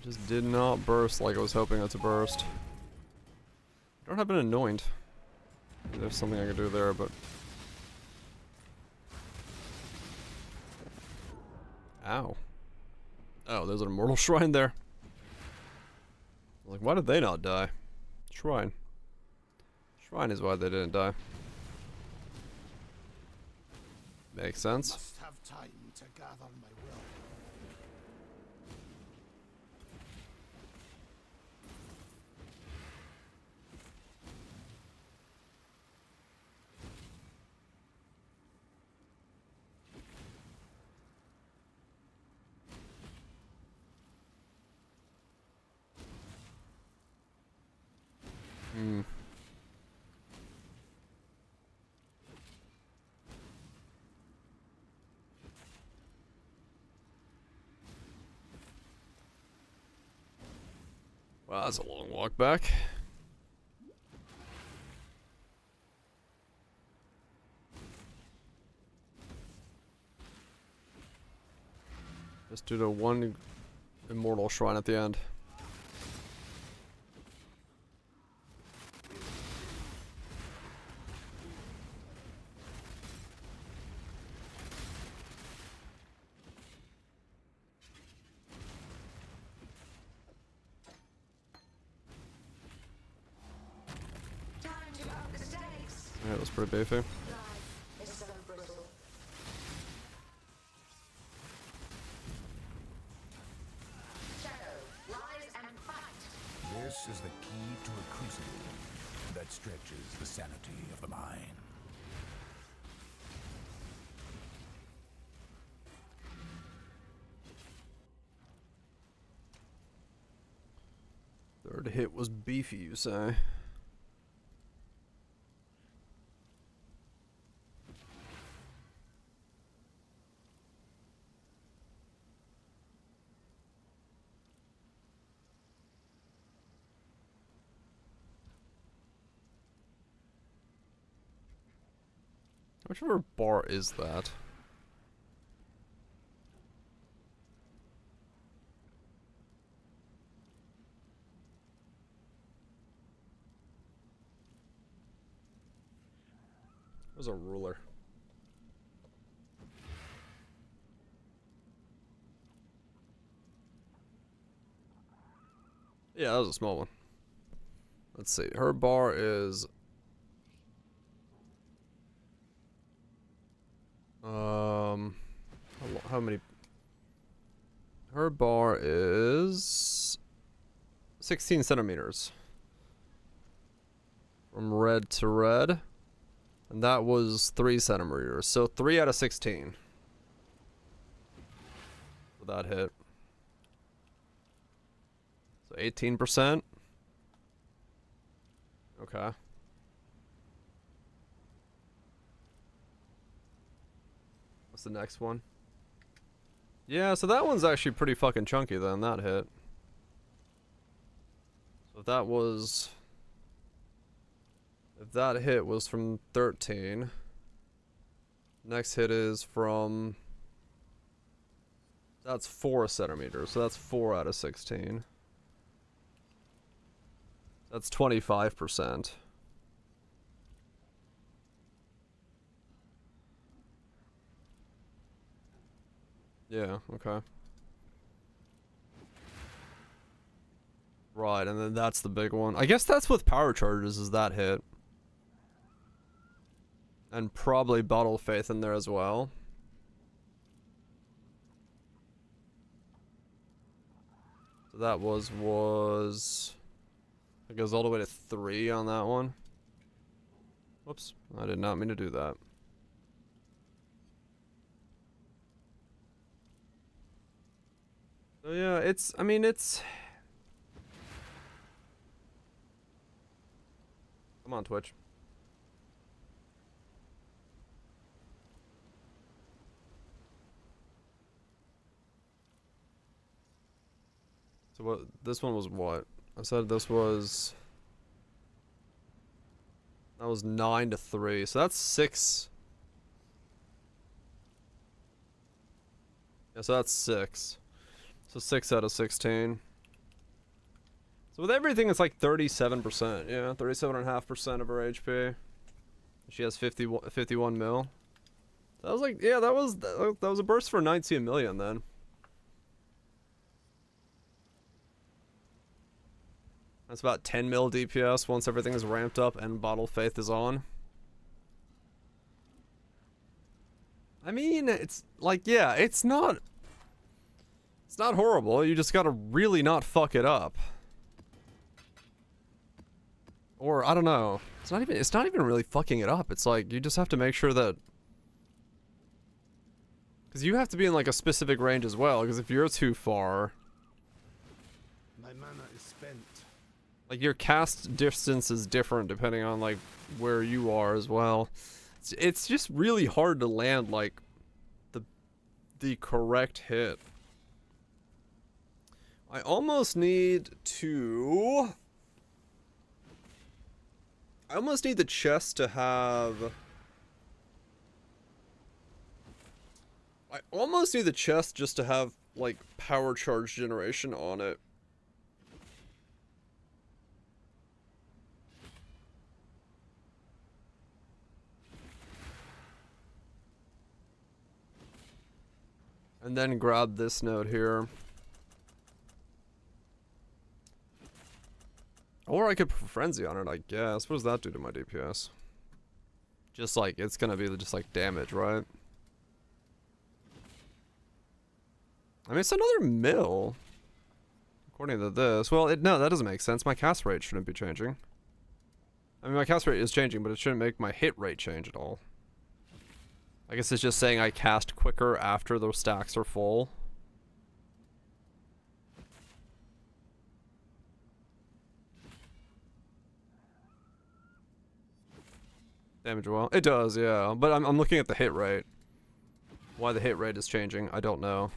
Just did not burst like I was hoping it to burst. I don't have an anoint. There's something I could do there, but... Ow. Oh, there's an immortal shrine there. I was like, why did they not die? Shrine. Shrine is why they didn't die. Makes sense. Must have time to gather my will. Wow, that's a long walk back. Just do the one immortal shrine at the end. Yeah, that was pretty beefy. This is the key to a crucible that stretches the sanity of the mind. Third hit was beefy, you say? Whichever bar is that? There's a ruler. Yeah, that was a small one. Let's see. Her bar is how many? Her bar is 16 centimeters from red to red, and that was 3 centimeters. So 3 out of 16 for that hit. So 18%. Okay. What's the next one? Yeah, so that one's actually pretty fucking chunky then, that hit. So if that was... If that hit was from 13... Next hit is from... That's 4 centimeters, so that's 4 out of 16. That's 25%. Yeah, okay. Right, and then that's the big one. I guess that's with power charges, is that hit. And probably Bottle of Faith in there as well. So that was... It goes all the way to 3 on that one. Whoops, I did not mean to do that. So yeah, I mean, it's... Come on, Twitch. So what, this one was what? I said this was... That was 9 to 3, so that's 6. Yeah, so that's 6. So 6 out of 16. So with everything, it's like 37%. Yeah, 37.5% of her HP. She has 51 mil. That was like, yeah, that was a burst for 19 million then. That's about 10 mil DPS once everything is ramped up and Bottle of Faith is on. I mean, it's like, yeah, it's not horrible. You just gotta really not fuck it up. Or I don't know. It's not even really fucking it up. It's like you just have to make sure that, because you have to be in like a specific range as well. Because if you're too far, My mana is spent. like your cast distance is different depending on like where you are as well. It's just really hard to land like the correct hit. I almost need the chest to have... I almost need the chest just to have, like, power charge generation on it. And then grab this node here. Or I could put Frenzy on it, I guess. What does that do to my DPS? Just like, it's gonna be just like damage, right? I mean, it's another mill. According to this. Well, no, that doesn't make sense. My cast rate shouldn't be changing. I mean, my cast rate is changing, but it shouldn't make my hit rate change at all. I guess it's just saying I cast quicker after those stacks are full. Damage well. It does, yeah. But I'm looking at the hit rate. Why the hit rate is changing, I don't know.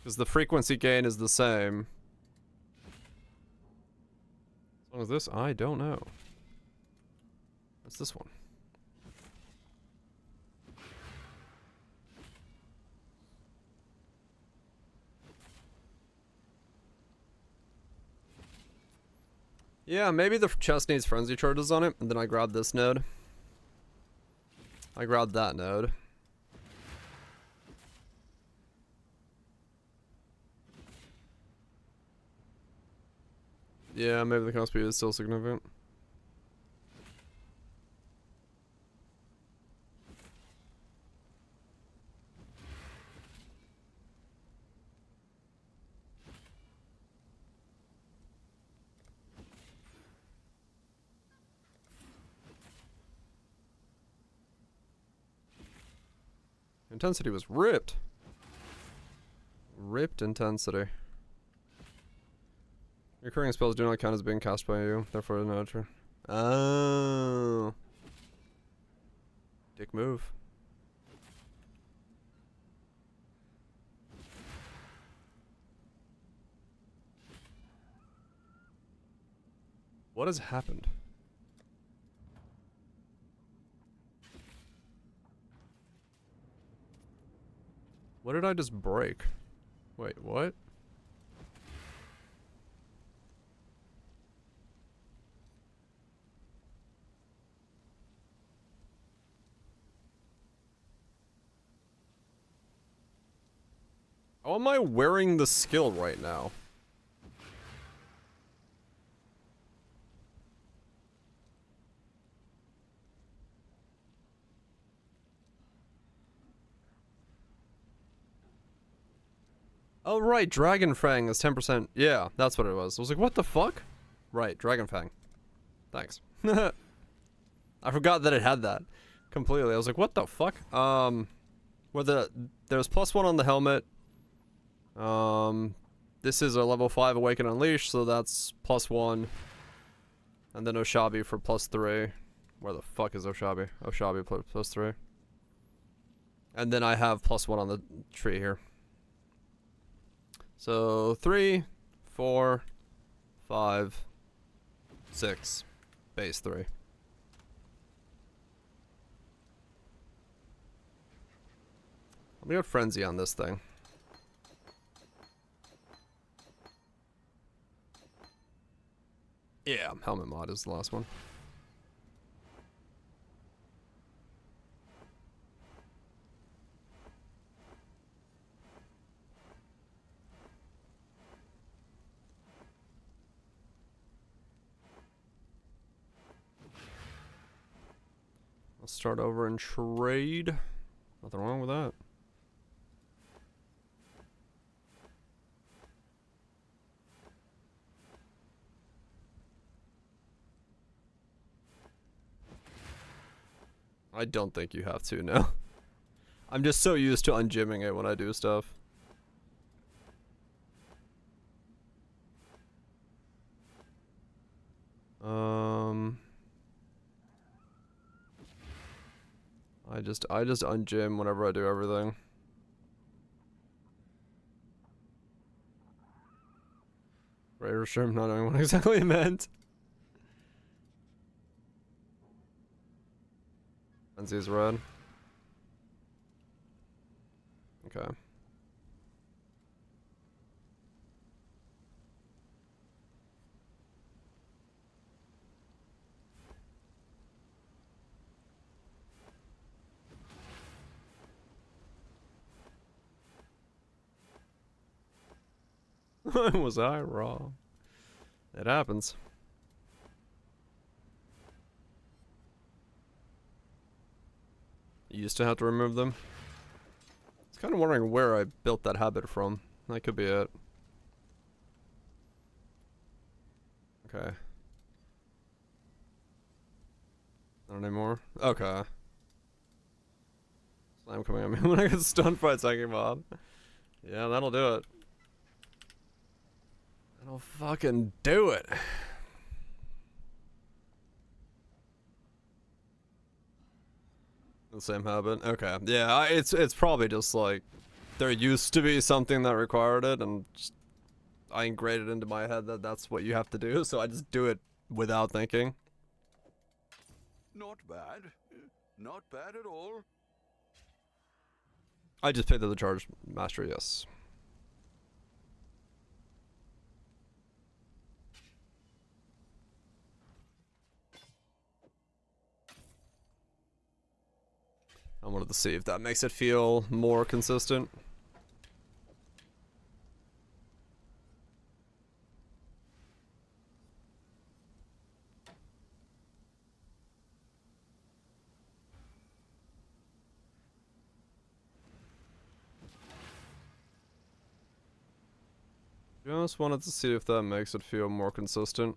Because the frequency gain is the same. As long as this, I don't know. What's this one? Yeah, maybe the chest needs frenzy charges on it, and then I grab this node. I grabbed that node. Yeah, maybe the cost speed is still significant. Intensity was ripped. Ripped intensity. Recurring spells do not count as being cast by you, therefore no turn. Oh. Dick move. What has happened? What did I just break? Wait, what? How am I wearing the skill right now? Oh, right, Dragon Fang is 10%. Yeah, that's what it was. I was like, what the fuck? Right, Dragon Fang. Thanks. I forgot that it had that completely. I was like, what the fuck? There's +1 on the helmet. This is a level 5 Awaken Unleash, so that's +1. And then Oshabi for +3. Where the fuck is Oshabi? Oshabi +3. And then I have +1 on the tree here. So 3, 4, 5, 6, base 3. Let me go frenzy on this thing. Yeah, helmet mod is the last one. I'll start over and trade. Nothing wrong with that. I don't think you have to, no. I'm just so used to unjimming it when I do stuff. I just unjim whenever I do everything. Right, sure I'm not knowing what exactly it meant. Frenzy's red. Okay. Was I wrong? It happens. You used to have to remove them. I was kind of wondering where I built that habit from. That could be it. Okay. Not anymore? Okay. Slam coming at me when I get stunned by a psychic mob. Yeah, that'll do it. That'll fucking do it. The same habit. Okay. Yeah, it's probably just like there used to be something that required it, and just, I ingrained it into my head that that's what you have to do, so I just do it without thinking. Not bad. Not bad at all. I just paid the charge master, yes. I wanted to see if that makes it feel more consistent. Just wanted to see if that makes it feel more consistent.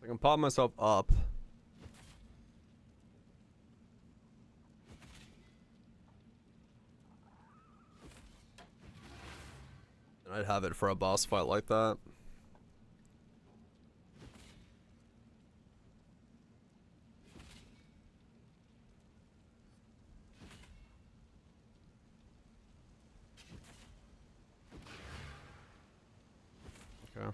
I can pop myself up. And I'd have it for a boss fight like that. Okay.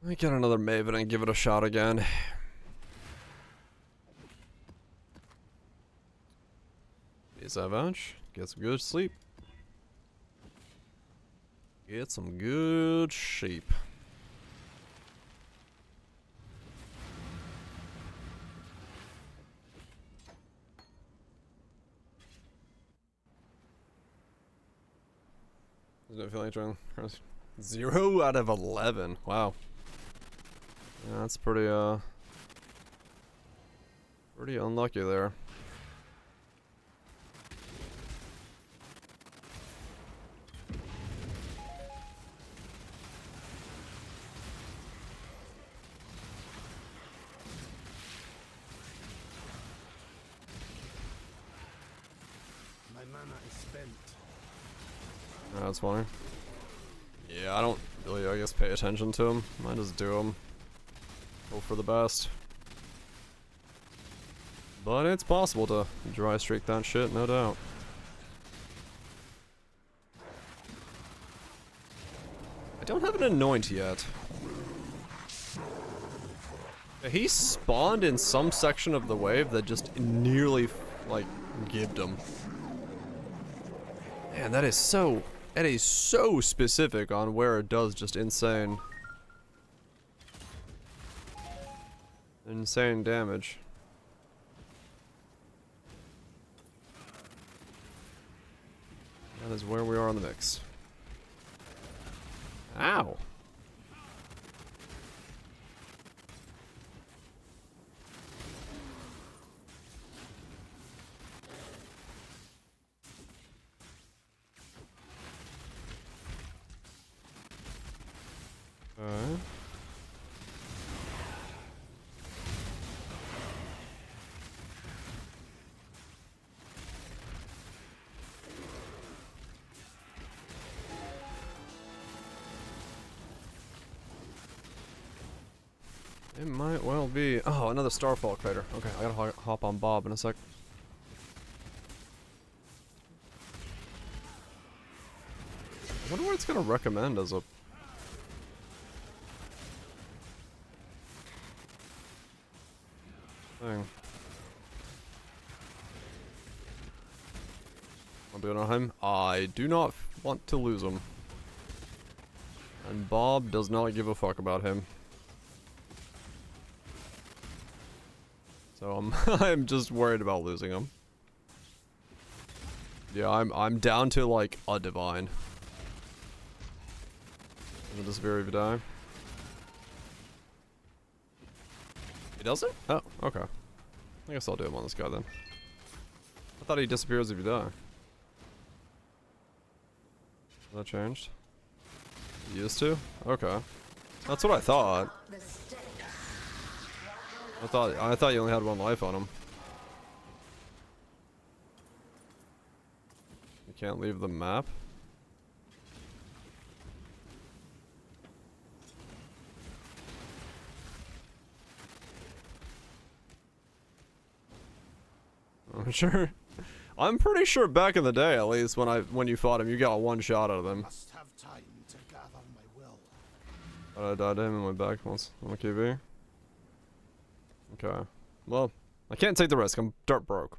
Let me get another Maven and give it a shot again. Is Avalanche? Get some good sleep. Get some good sheep. There's no feeling trying. 0 out of 11. Wow. Yeah, that's pretty unlucky there. My mana is spent. That's funny. Yeah, I don't really, I guess, pay attention to him. I just do them. Hope for the best. But it's possible to dry streak that shit, no doubt. I don't have an anoint yet. He spawned in some section of the wave that just nearly, like, gibbed him. Man, that is so specific on where it does just insane damage. That is where we are in the mix. Ow. Okay. It might well be. Oh, another Starfall crater. Okay, I gotta hop on Bob in a sec. I wonder what it's gonna recommend as a thing. I'm doing on him. I do not want to lose him. And Bob does not give a fuck about him. So I'm just worried about losing him. Yeah, I'm down to like a divine. Doesn't disappear if you die. He doesn't? Oh, okay. I guess I'll do him on this guy then. I thought he disappears if you die. That changed? Used to? Okay. That's what I thought. I thought you only had one life on him. You can't leave the map? I'm sure. I'm pretty sure back in the day, at least when you fought him, you got one shot out of them. Must have time to gather my will. I died to him and went back once on the QB. Okay. Well, I can't take the risk. I'm dirt broke.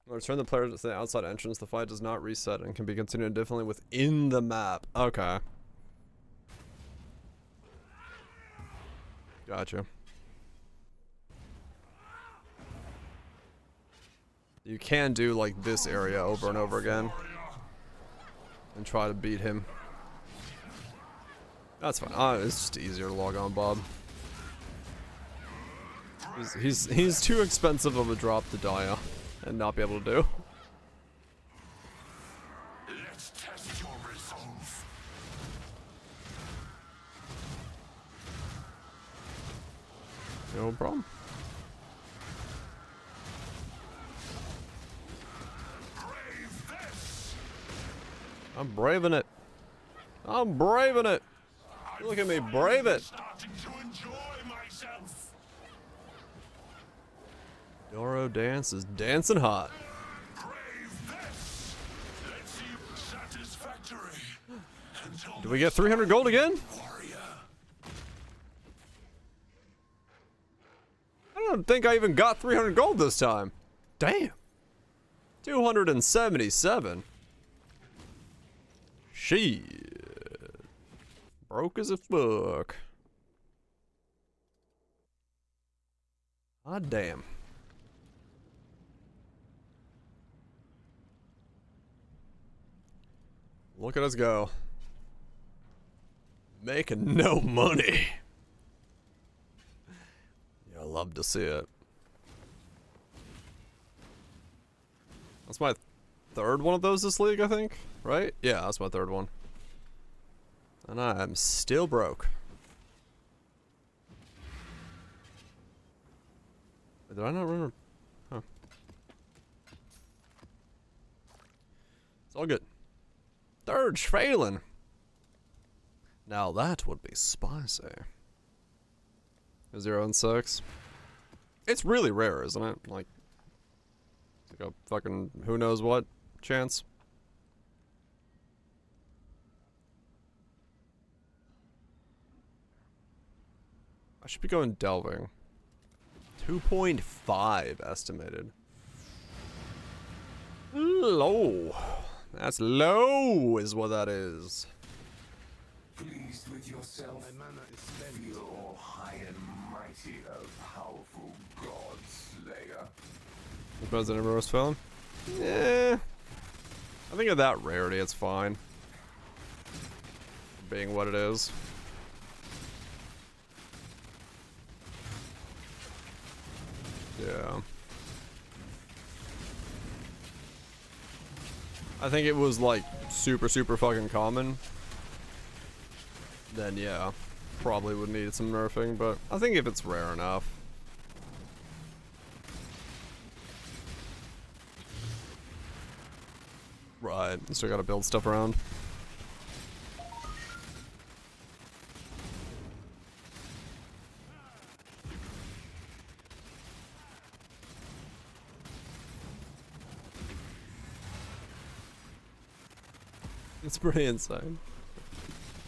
Return the player to the outside entrance. The fight does not reset and can be continued indefinitely within the map. Okay. Gotcha. You can do like this area over and over again and try to beat him. That's fine. It's just easier to log on, Bob. He's too expensive of a drop to die on and not be able to do. Let's test your resolve. No problem. I'm braving it. I'm braving it. Look at me brave it. Doro dance is dancing hot. Do we get 300 gold again? I don't think I even got 300 gold this time. Damn. 277. Shit. Broke as a fuck. Ah, damn. Look at us go. Making no money. Yeah, I love to see it. That's my third one of those this league, I think. Right? Yeah, that's my third one. And I'm still broke. Did I not remember? Huh. It's all good. Third failing. Now that would be spicy. 0 and 6. It's really rare, isn't it? Like a fucking who knows what chance. I should be going delving. 2.5 estimated. Low. That's low is what that is. Pleased with yourself. My mana is spent. Feel high and mighty, a powerful god slayer. Depends on everyone's film. Yeah. I think at that rarity it's fine. Being what it is. Yeah. I think it was like super fucking common. Then yeah, probably would need some nerfing, but I think if it's rare enough. Right, still gotta build stuff around. It's pretty insane.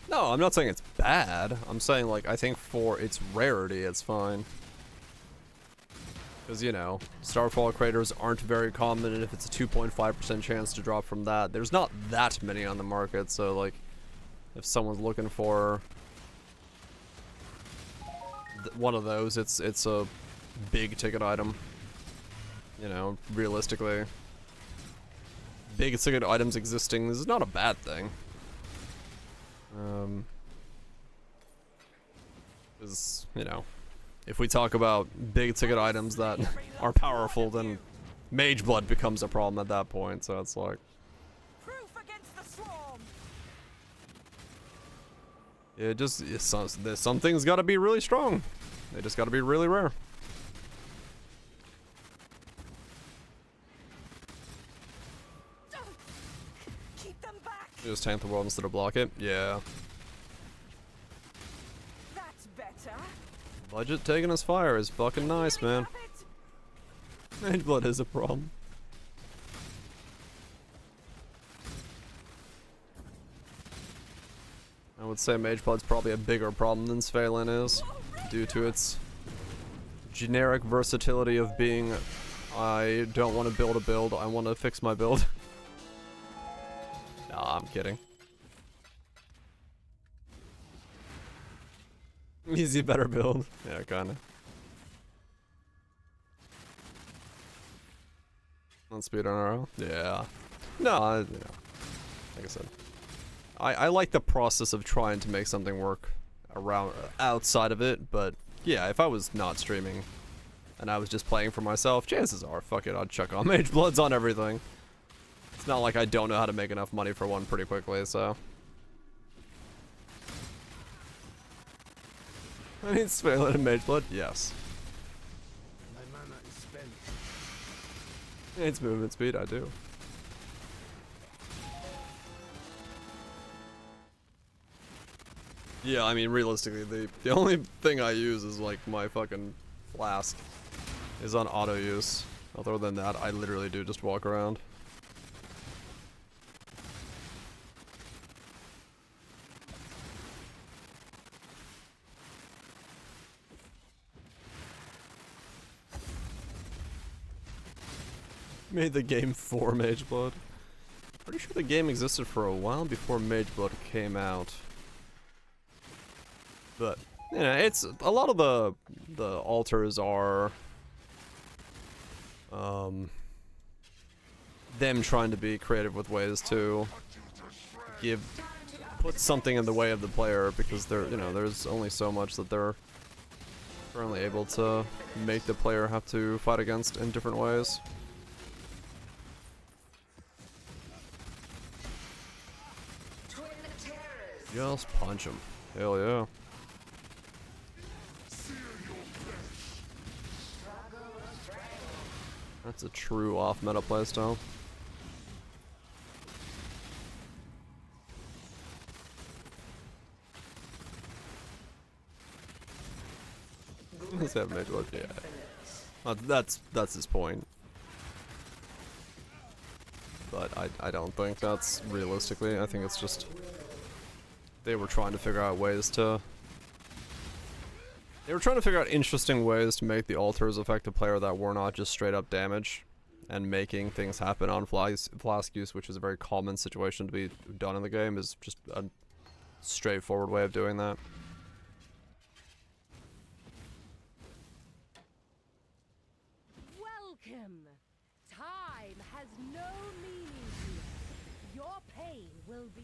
No, I'm not saying it's bad. I'm saying, like, I think for its rarity, it's fine. Because, you know, Starfall craters aren't very common, and if it's a 2.5% chance to drop from that, there's not that many on the market, so, like, if someone's looking for one of those, it's a big ticket item. You know, realistically. Big ticket items existing, this is not a bad thing. Is, you know, if we talk about big ticket items that are powerful, then Mage Blood becomes a problem at that point, so it's like... Proof against the swarm. some things gotta be really strong. They just gotta be really rare. Keep them back. You just tank the world instead of block it? Yeah. That's better. Budget taking his fire is fucking nice, man. Mage Blood is a problem. I would say Mage Blood's probably a bigger problem than Svalin is, due to its generic versatility of being, I don't want to build a build, I want to fix my build. Nah, I'm kidding. Easy, better build. Yeah, kinda. On speed on our own? Yeah. No, you know, like I said. I like the process of trying to make something work around outside of it, but yeah, if I was not streaming and I was just playing for myself, chances are, fuck it, I'd chuck on Mage Bloods on everything. It's not like I don't know how to make enough money for one pretty quickly, so. I need Svalin and Mage Blood? Yes. My mana is spent. It's movement speed, I do. Yeah, I mean, realistically, the only thing I use is like my fucking flask is on auto use. Other than that, I literally do just walk around. Made the game for Mage Blood. Pretty sure the game existed for a while before Mage Blood came out. But, you know, it's a lot of the altars are them trying to be creative with ways to put something in the way of the player, because there's only so much that they're currently able to make the player have to fight against in different ways. Just punch him. Hell yeah. That's a true off-meta playstyle. Let's have Mage Blood, yeah. That's his point. But I don't think that's realistically. I think it's just they were trying to figure out ways to. They were trying to figure out interesting ways to make the altars affect a player that were not just straight up damage, and making things happen on flask use, which is a very common situation to be done in the game, is just a straightforward way of doing that. Welcome. Time has no meaning here. Your pain will be.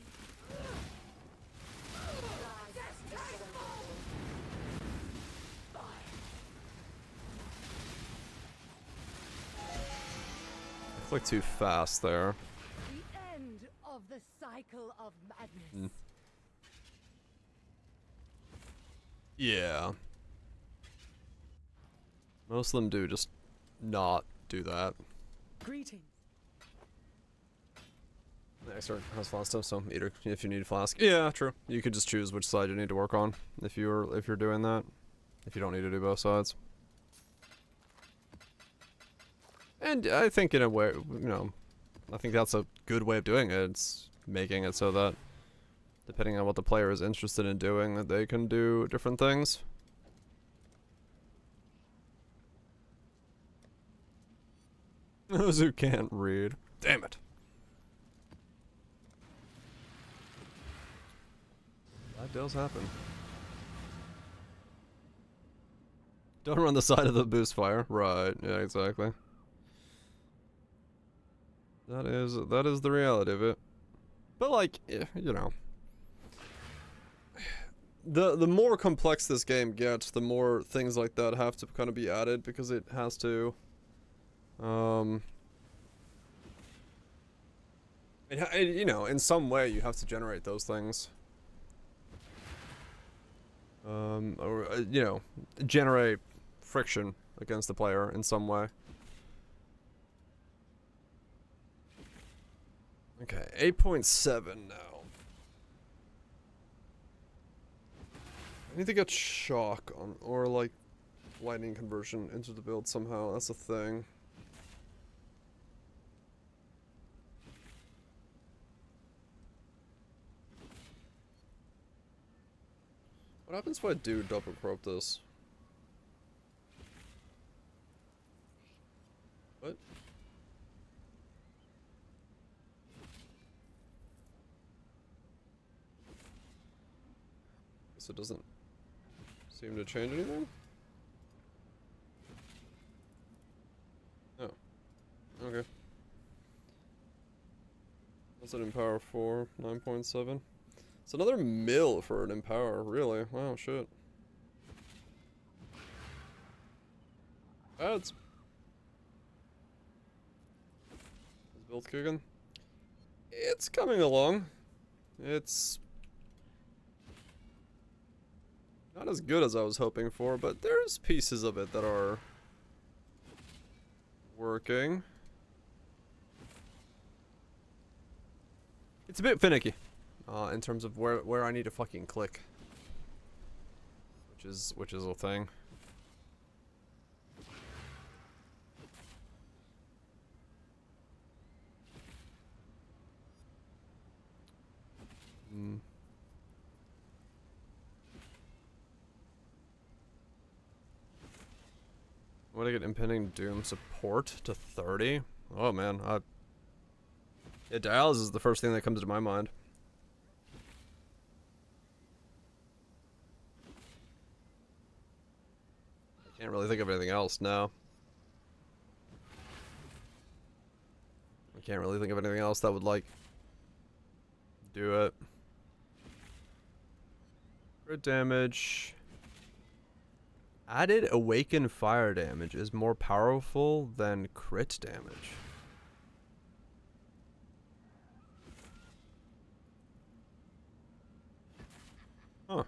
I clicked too fast there. The end of the cycle of madness. Yeah. Most of them do just not do that. Greetings. Next has flask stuff, so either if you need flask. Yeah, true. You could just choose which side you need to work on if you're doing that. If you don't need to do both sides. And I think in a way, you know, I think that's a good way of doing it. It's making it so that depending on what the player is interested in doing, that they can do different things. Those who can't read. Damn it. That does happen. Don't run the side of the boost fire. Right, yeah, exactly. That is the reality of it. But like, you know, the more complex this game gets, the more things like that have to kind of be added, because it has to you know, in some way you have to generate those things. or you know, generate friction against the player in some way. Okay, 8.7 now. I need to get shock on, or like lightning conversion into the build somehow. That's a thing. What happens if I do double crop this? What? Guess it doesn't seem to change anything? Oh. Okay. What's it in power 4? 9.7? It's another mill for an Empower, really. Wow, shit. It's build kicking. It's coming along. It's not as good as I was hoping for, but there's pieces of it that are working. It's a bit finicky. In terms of where I need to fucking click, which is a thing. I want to get impending doom support to 30. Oh man, yeah, dialysis is the first thing that comes to my mind. Can't really think of anything else now. I can't really think of anything else that would like do it. Crit damage. Added awaken fire damage is more powerful than crit damage. Huh.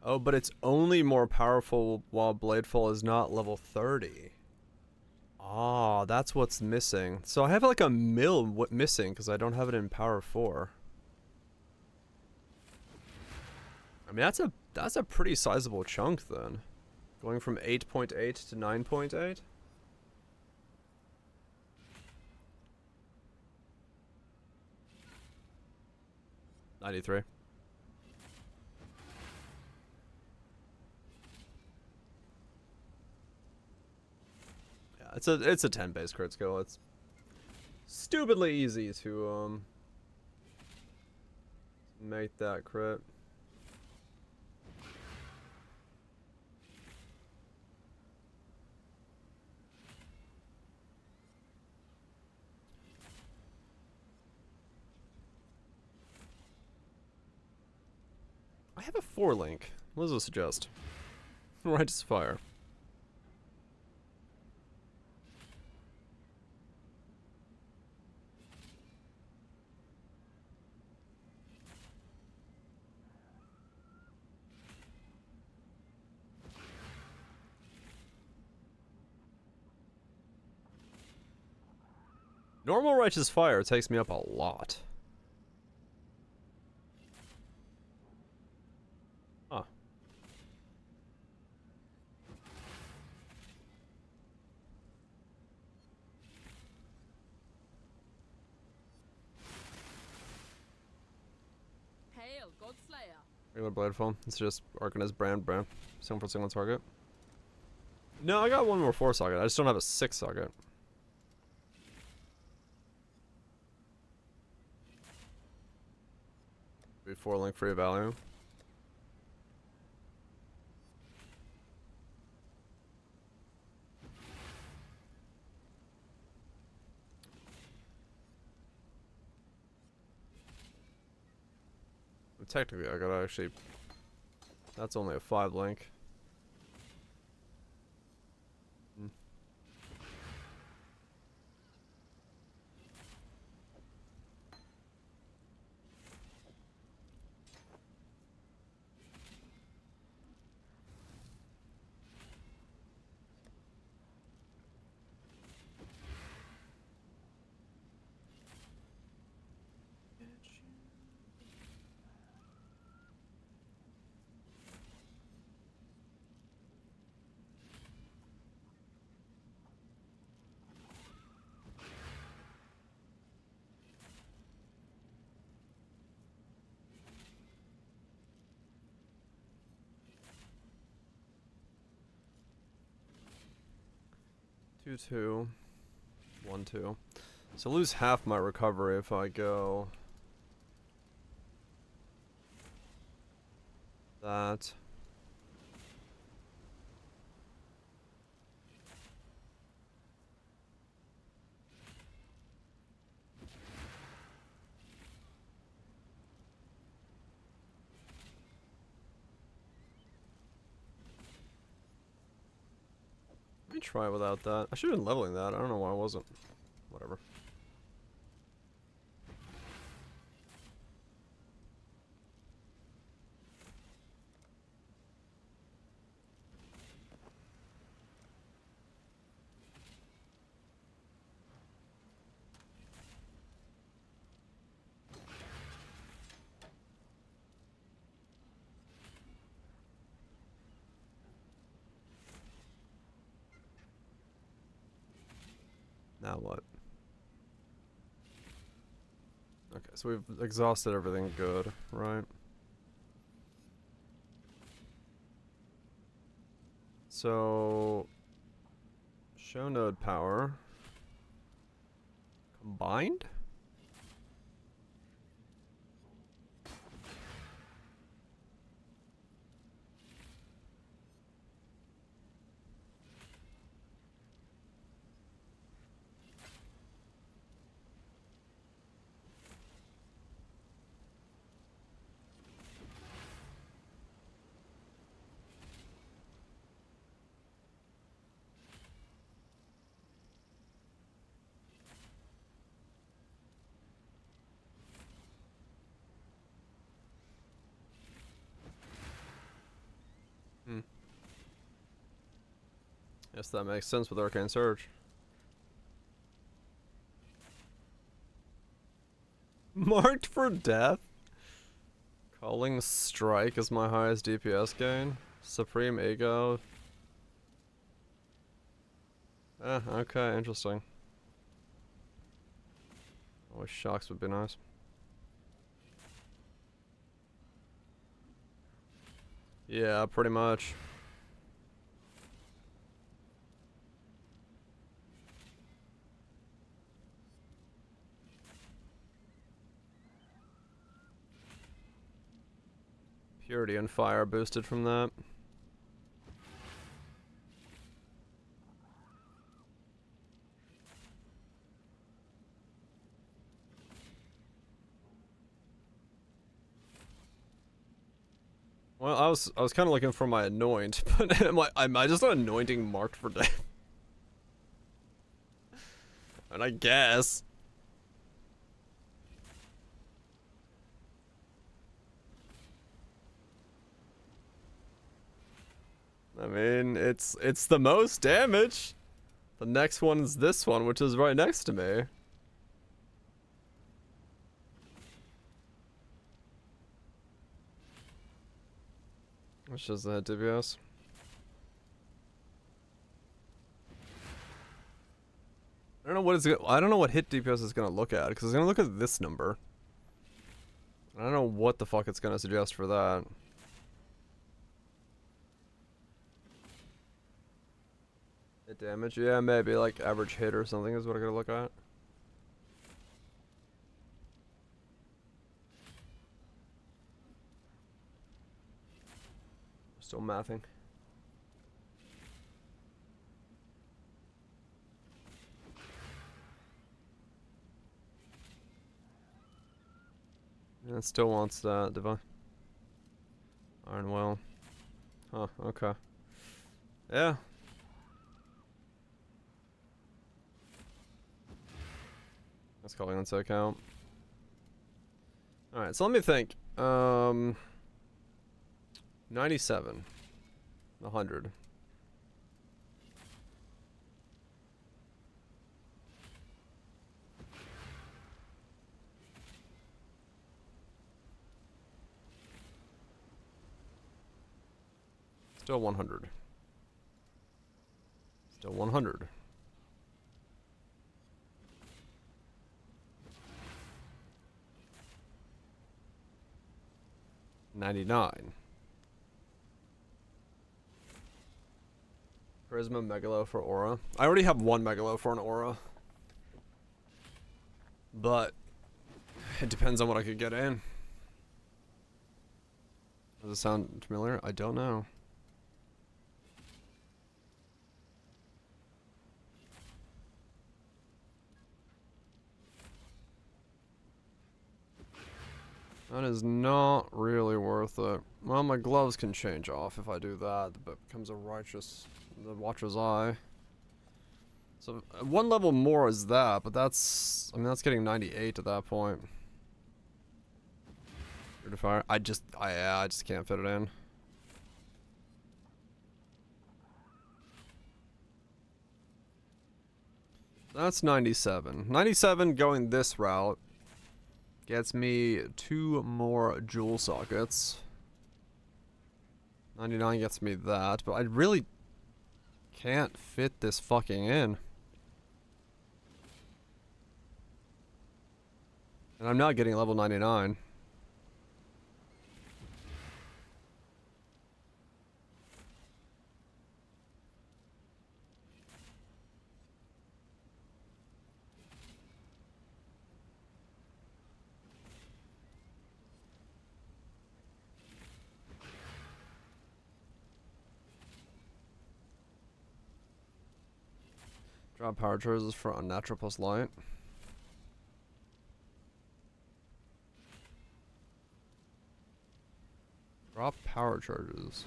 Oh, but it's only more powerful while Bladefall is not level 30. Ah, that's what's missing. So I have like a mill missing because I don't have it in power 4. I mean, that's a pretty sizable chunk then. Going from 8.8 to 9.8. $93. It's a 10 base crit skill. It's stupidly easy to make that crit. I have a 4 link. What does it suggest? Righteous Fire. Normal Righteous Fire takes me up a lot. Huh. Hail, Godslayer. Regular Bladefall. It's just Arcanist brand. Single for single target. No, I got one more 4 socket. I just don't have a 6 socket. Before link free value. Technically, I gotta actually. That's only a 5 link. 2, 2. 1, 2. So lose half my recovery if I go that. Let me try without that. I should have been leveling that. I don't know why I wasn't. Whatever. Now what? Okay, so we've exhausted everything good, right? So show node power combined? Yes, that makes sense with Arcane Surge. Marked for death? Calling Strike is my highest DPS gain. Supreme Ego. Okay, interesting. I wish shocks would be nice. Yeah, pretty much. Purity and Fire boosted from that. Well, I was kind of looking for my anoint, but am I just anointing marked for death? And I guess. I mean, it's the most damage. The next one's this one, which is right next to me. Which is the DPS. I don't know what hit DPS is gonna look at, because it's gonna look at this number. I don't know what the fuck it's gonna suggest for that. Hit damage? Yeah, maybe like average hit or something is what I gotta look at. Still mathing. Yeah, it still wants that, Divine. Iron Well. Huh, okay. Yeah. That's calling on account. Alright, so let me think. 97. 100. Still 100. Still 100. $99. Charisma Megalo for aura. I already have one Megalo for an aura. But it depends on what I could get in. Does it sound familiar? I don't know. That is not really worth it. Well, my gloves can change off if I do that, but it becomes a righteous, the Watcher's Eye. So one level more is that, but that's, I mean, that's getting 98 at that point. Fire. I just can't fit it in. That's 97. 97 going this route gets me 2 more jewel sockets. 99 gets me that, but I really can't fit this fucking in. And I'm not getting level 99. Drop power charges for unnatural plus light. Drop power charges.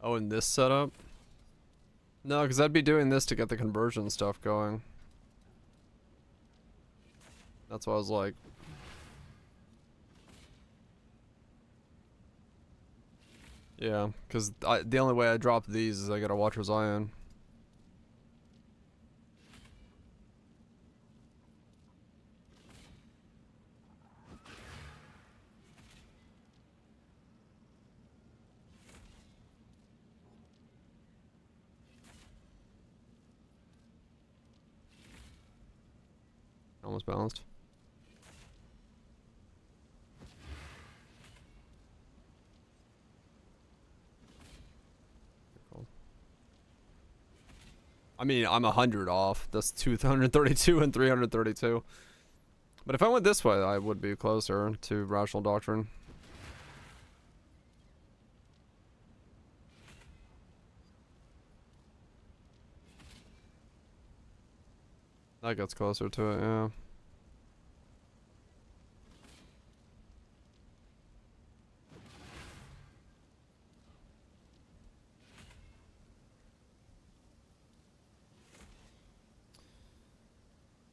Oh, in this setup? No, because I'd be doing this to get the conversion stuff going. That's why I was like... Yeah, because the only way I drop these is I get a Watcher's Eye in. Almost balanced. I mean, I'm 100 off. That's 232 and 332. But if I went this way, I would be closer to Rational Doctrine. That gets closer to it, yeah.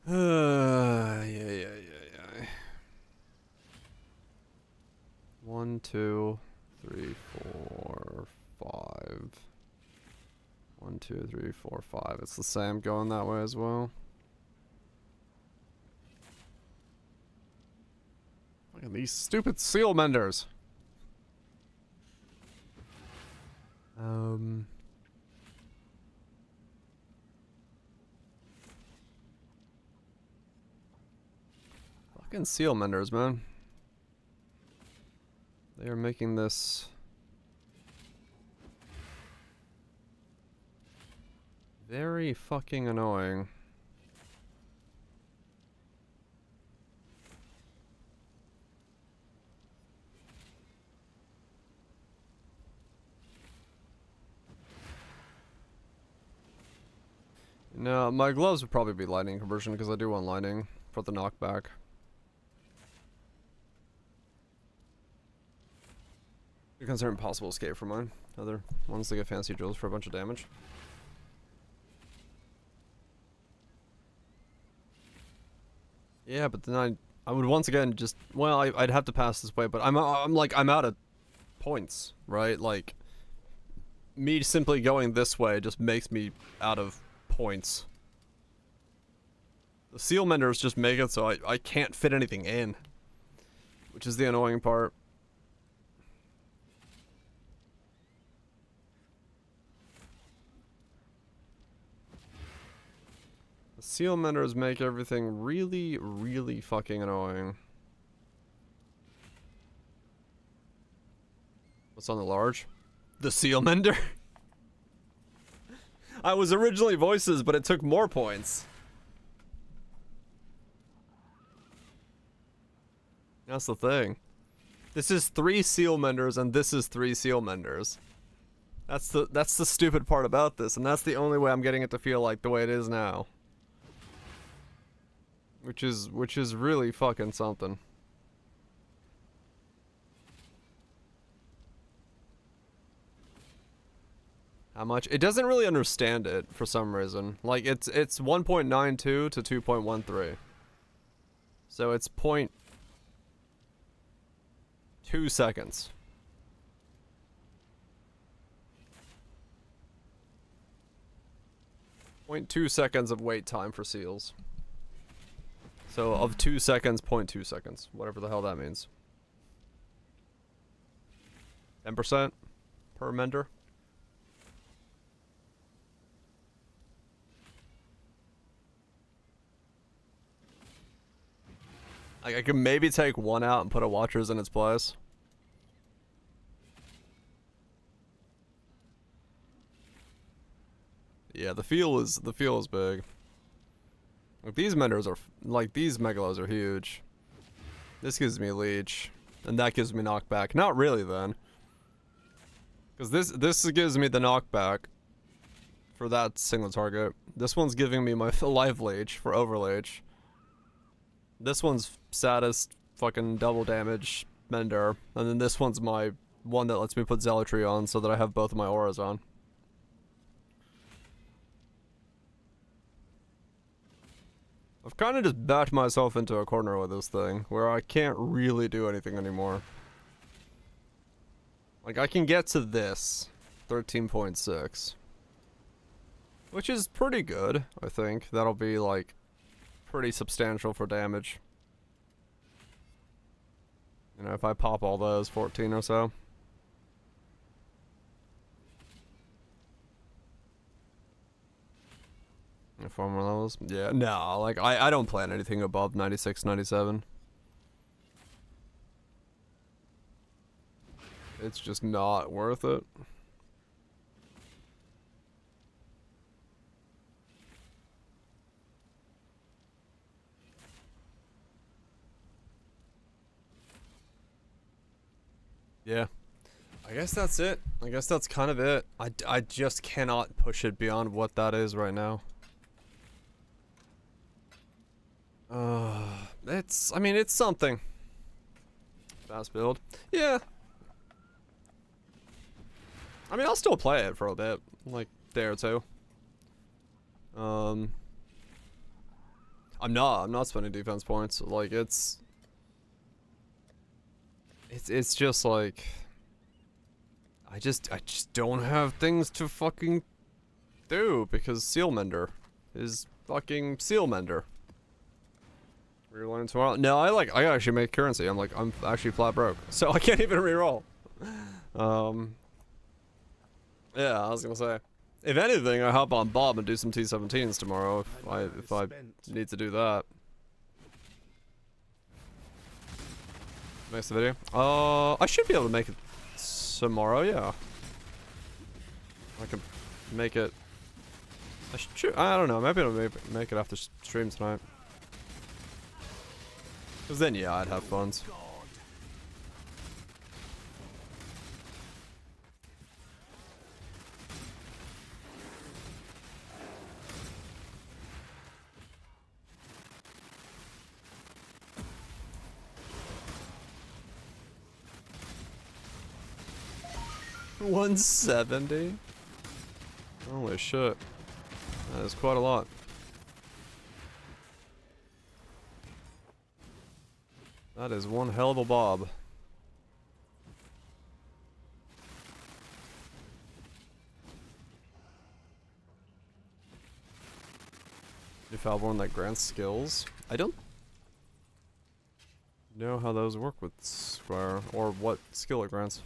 Yeah. 1, 2, 3, 4, 5. 1, 2, 3, 4, 5. It's the same going that way as well. Look at these stupid seal menders. Fucking seal menders, man. They are making this very fucking annoying. No, my gloves would probably be lightning conversion because I do want lightning for the knockback. You consider impossible escape for mine. Other ones that get fancy jewels for a bunch of damage. Yeah, but then I would once again just, well, I'd have to pass this way, but I'm out of points, right? Like me simply going this way just makes me out of points. The seal menders just make it so I can't fit anything in, which is the annoying part. Seal menders make everything really, really fucking annoying. What's on the large? The seal mender? I was originally voices, but it took more points. That's the thing. This is 3 seal menders and this is 3 seal menders. That's the stupid part about this, and that's the only way I'm getting it to feel like the way it is now. Which is really fucking something. How much? It doesn't really understand it for some reason. Like it's 1.92 to 2.13. So it's 0.2 seconds. 0.2 seconds of wait time for seals. So of 2 seconds, 0.2 seconds. Whatever the hell that means. 10% per mender. Like I could maybe take one out and put a Watchers in its place. Yeah, the feel is big. Like these menders are like these megalos are huge. This gives me leech, and that gives me knockback. Not really then, because this gives me the knockback for that single target. This one's giving me my life leech for overleech. This one's saddest fucking double damage mender, and then this one's my one that lets me put zealotry on so that I have both of my auras on. I've kind of just backed myself into a corner with this thing, where I can't really do anything anymore. Like, I can get to this, 13.6. Which is pretty good, I think. That'll be, like, pretty substantial for damage. You know, if I pop all those, 14 or so. Four more levels? Yeah, no, like, I don't plan anything above 96, 97. It's just not worth it. Yeah. I guess that's it. I guess that's kind of it. I just cannot push it beyond what that is right now. I mean, it's something. Fast build. Yeah. I mean, I'll still play it for a bit. Like, day or two. I'm not spending defense points. Like, it's just like... I just don't have things to fucking do because Sealmender is fucking Sealmender. Rerolling tomorrow? No, I actually make currency. I'm actually flat broke, so I can't even reroll. Yeah, I was gonna say, if anything, I hop on Bob and do some T17s tomorrow if I need to do that. Makes the video. I should be able to make it tomorrow. Yeah, I can make it. I don't know. I might be able to make it after stream tonight. Cause then, yeah, I'd have funds. $170? Holy shit. That is quite a lot. That is one hell of a bob. If I one that grants skills, I don't know how those work with Square or what skill it grants.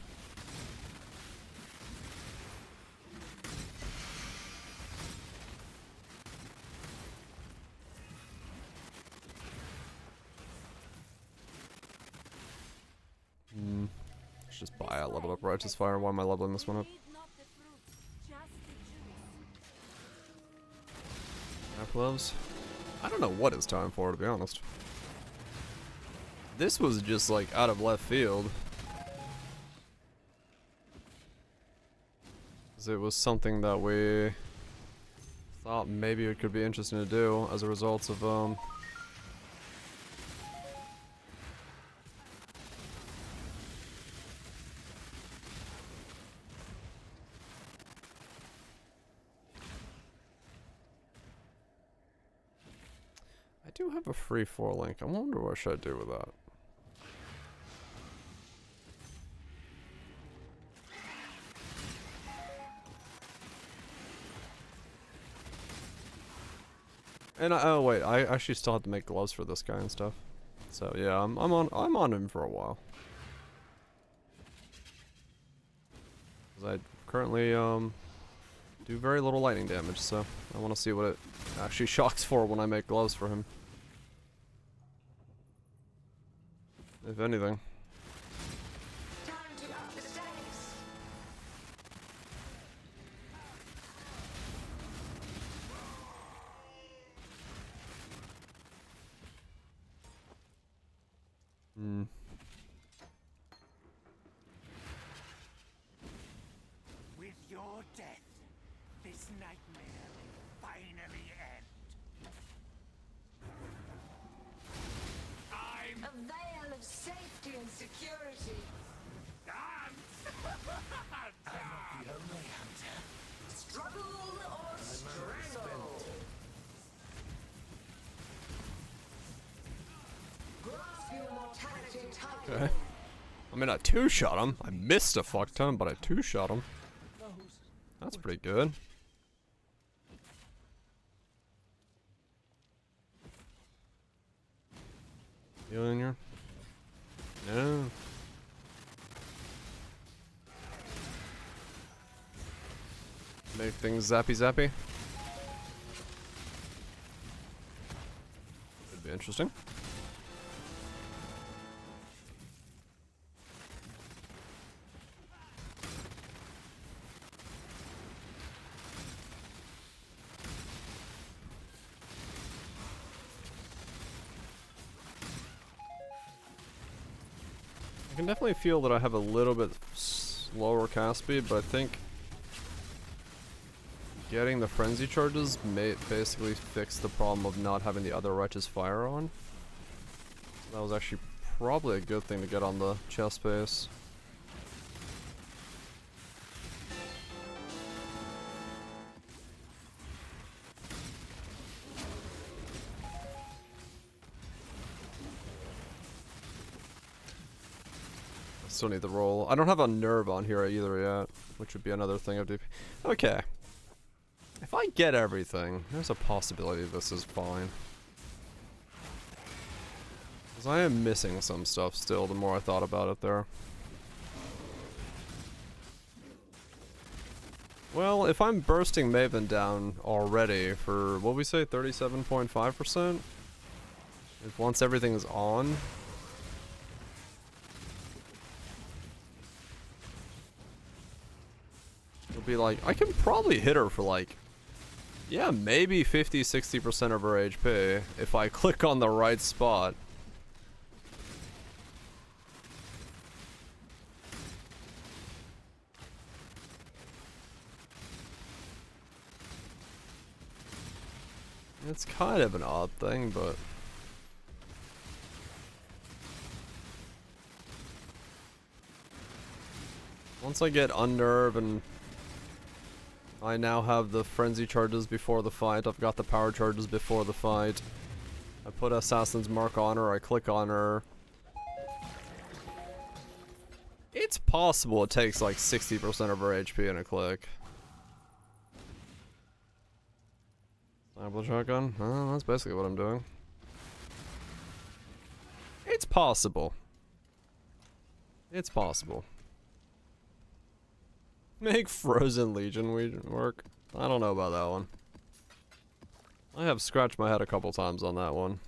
should just buy a level up Righteous Fire. Why am I leveling this one up? Half gloves. I don't know what it's time for, to be honest. This was just like out of left field. 'Cause it was something that we thought maybe it could be interesting to do as a result of I do have a free 4 link. I wonder what should I do with that. And oh wait, I actually still have to make gloves for this guy and stuff. So yeah, I'm on him for a while. 'Cause I currently do very little lightning damage, so I want to see what it actually shocks for when I make gloves for him. If anything. Time to up the stakes. With your death, this nightmare will finally end. A veil of safety and security. I'm not the only hunter. Struggle or strangle. Grasp your mortality target. Okay. I mean, I 2-shot him. I missed a fuck ton, but I 2-shot him. That's pretty good. You in here? No. Make things zappy zappy. Could be interesting. I can definitely feel that I have a little bit slower cast speed, but I think getting the frenzy charges may basically fix the problem of not having the other Righteous Fire on. That was actually probably a good thing to get on the chest space. Still need the roll. I don't have a nerve on here either yet, which would be another thing I'd do. Okay. If I get everything, there's a possibility this is fine. Because I am missing some stuff still, the more I thought about it there. Well, if I'm bursting Maven down already for, what we say, 37.5%? If once everything is on... it'll be like, I can probably hit her for like, yeah, maybe 50-60% of her HP if I click on the right spot. It's kind of an odd thing, but... once I get unnerve and I now have the frenzy charges before the fight, I've got the power charges before the fight. I put Assassin's Mark on her, I click on her. It's possible it takes like 60% of her HP in a click. Sniper shotgun? Oh, that's basically what I'm doing. It's possible. It's possible. Make Frozen Legion work? I don't know about that one. I have scratched my head a couple times on that one.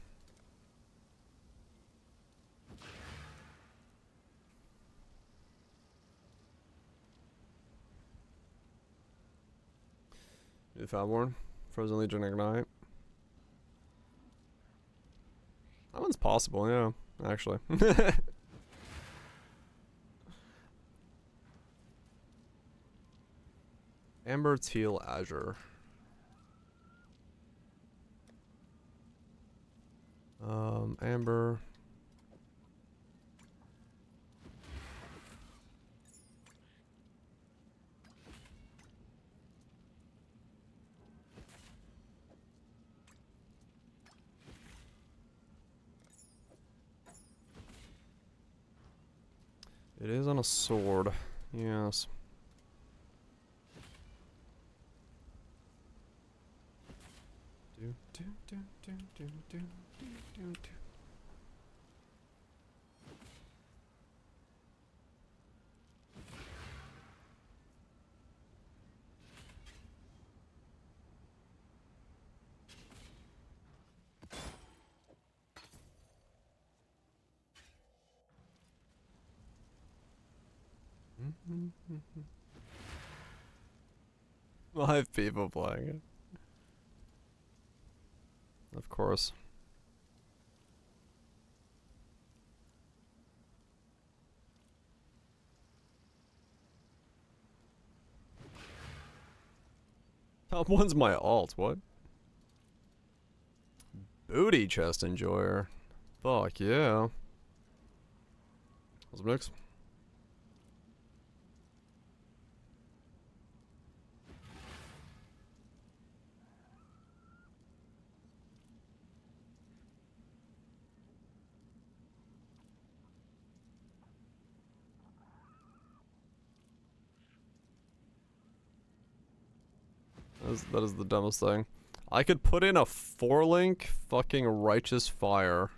You found one? Frozen Legion Ignite. That one's possible, yeah, actually. Amber, Teal, Azure. Amber. It is on a sword, yes. Do, do, do, do, do, do, do, do, do. Live people playing it. Of course. Top one's my alt, what? Booty chest enjoyer. Fuck yeah. What's up next? That is the dumbest thing. I could put in a 4-link fucking righteous fire.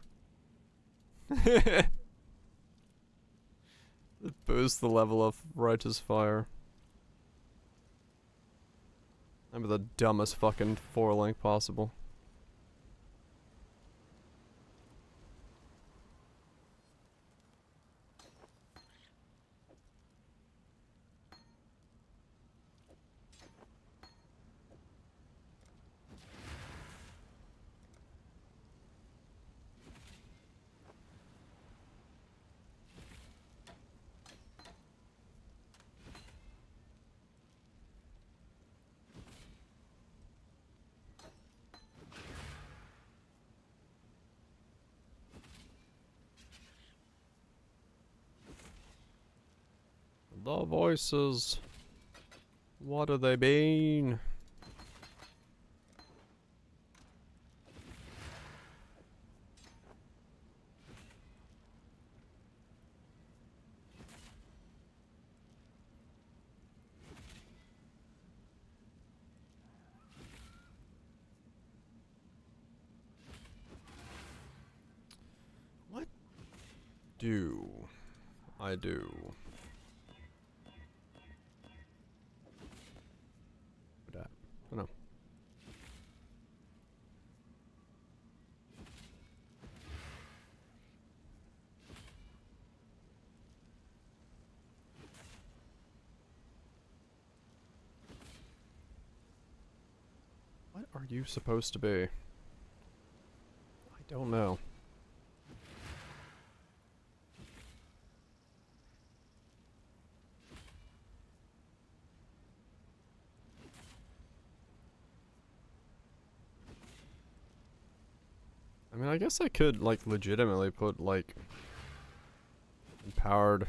Boost the level of righteous fire. I'm the dumbest fucking 4-link possible. The voices. What do they mean? What do I do? Oh, no. What are you supposed to be? I don't know. I mean, I guess I could, like, legitimately put, like, empowered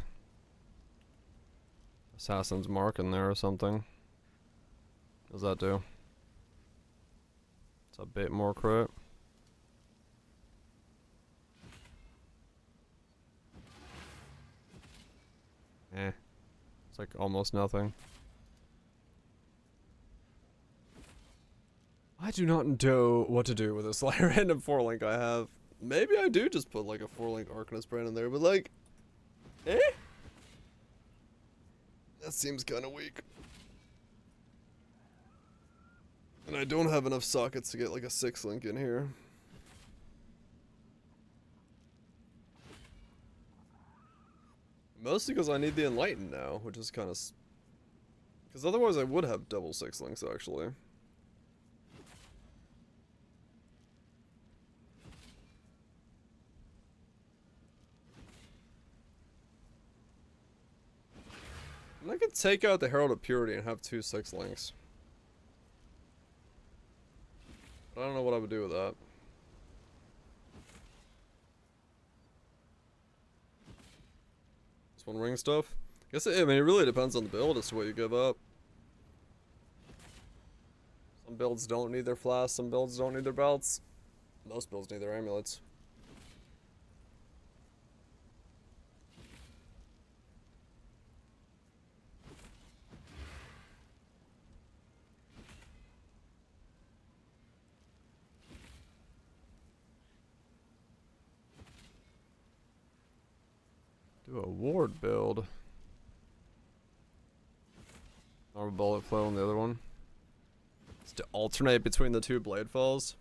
Assassin's Mark in there or something. What does that do? It's a bit more crit. It's like almost nothing. I do not know what to do with this like random 4-link I have. Maybe I do just put like a 4-link Arcanist brand in there, but like, that seems kind of weak. And I don't have enough sockets to get like a 6-link in here. Mostly because I need the Enlighten now, which is kind of... Because otherwise I would have double 6-links actually. I could take out the Herald of Purity and have 2 6 links. But I don't know what I would do with that. This one ring stuff? I guess I mean, it really depends on the build as to what you give up. Some builds don't need their flasks, some builds don't need their belts. Most builds need their amulets. Do a ward build. Or a bullet flow on the other one. Just to alternate between the 2 Bladefalls.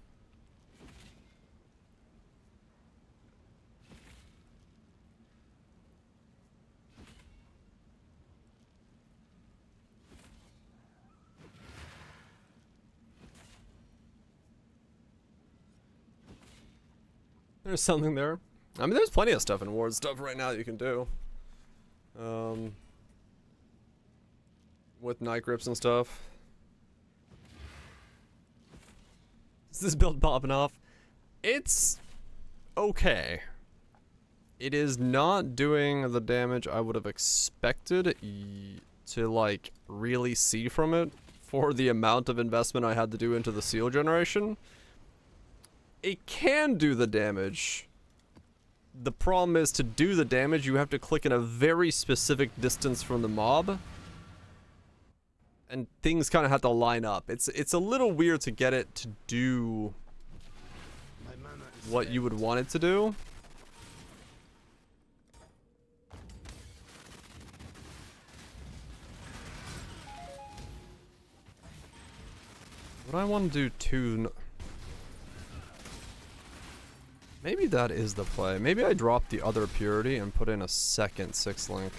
There's something there. I mean, there's plenty of stuff in ward stuff right now that you can do. With night grips and stuff. Is this build popping off? It's okay. It is not doing the damage I would have expected to, like, really see from it for the amount of investment I had to do into the seal generation. It can do the damage. The problem is, to do the damage, you have to click in a very specific distance from the mob. And things kind of have to line up. It's a little weird to get it to do what you would want it to do. Would I want to do 2... Maybe that is the play. Maybe I drop the other Purity and put in a second 6 link.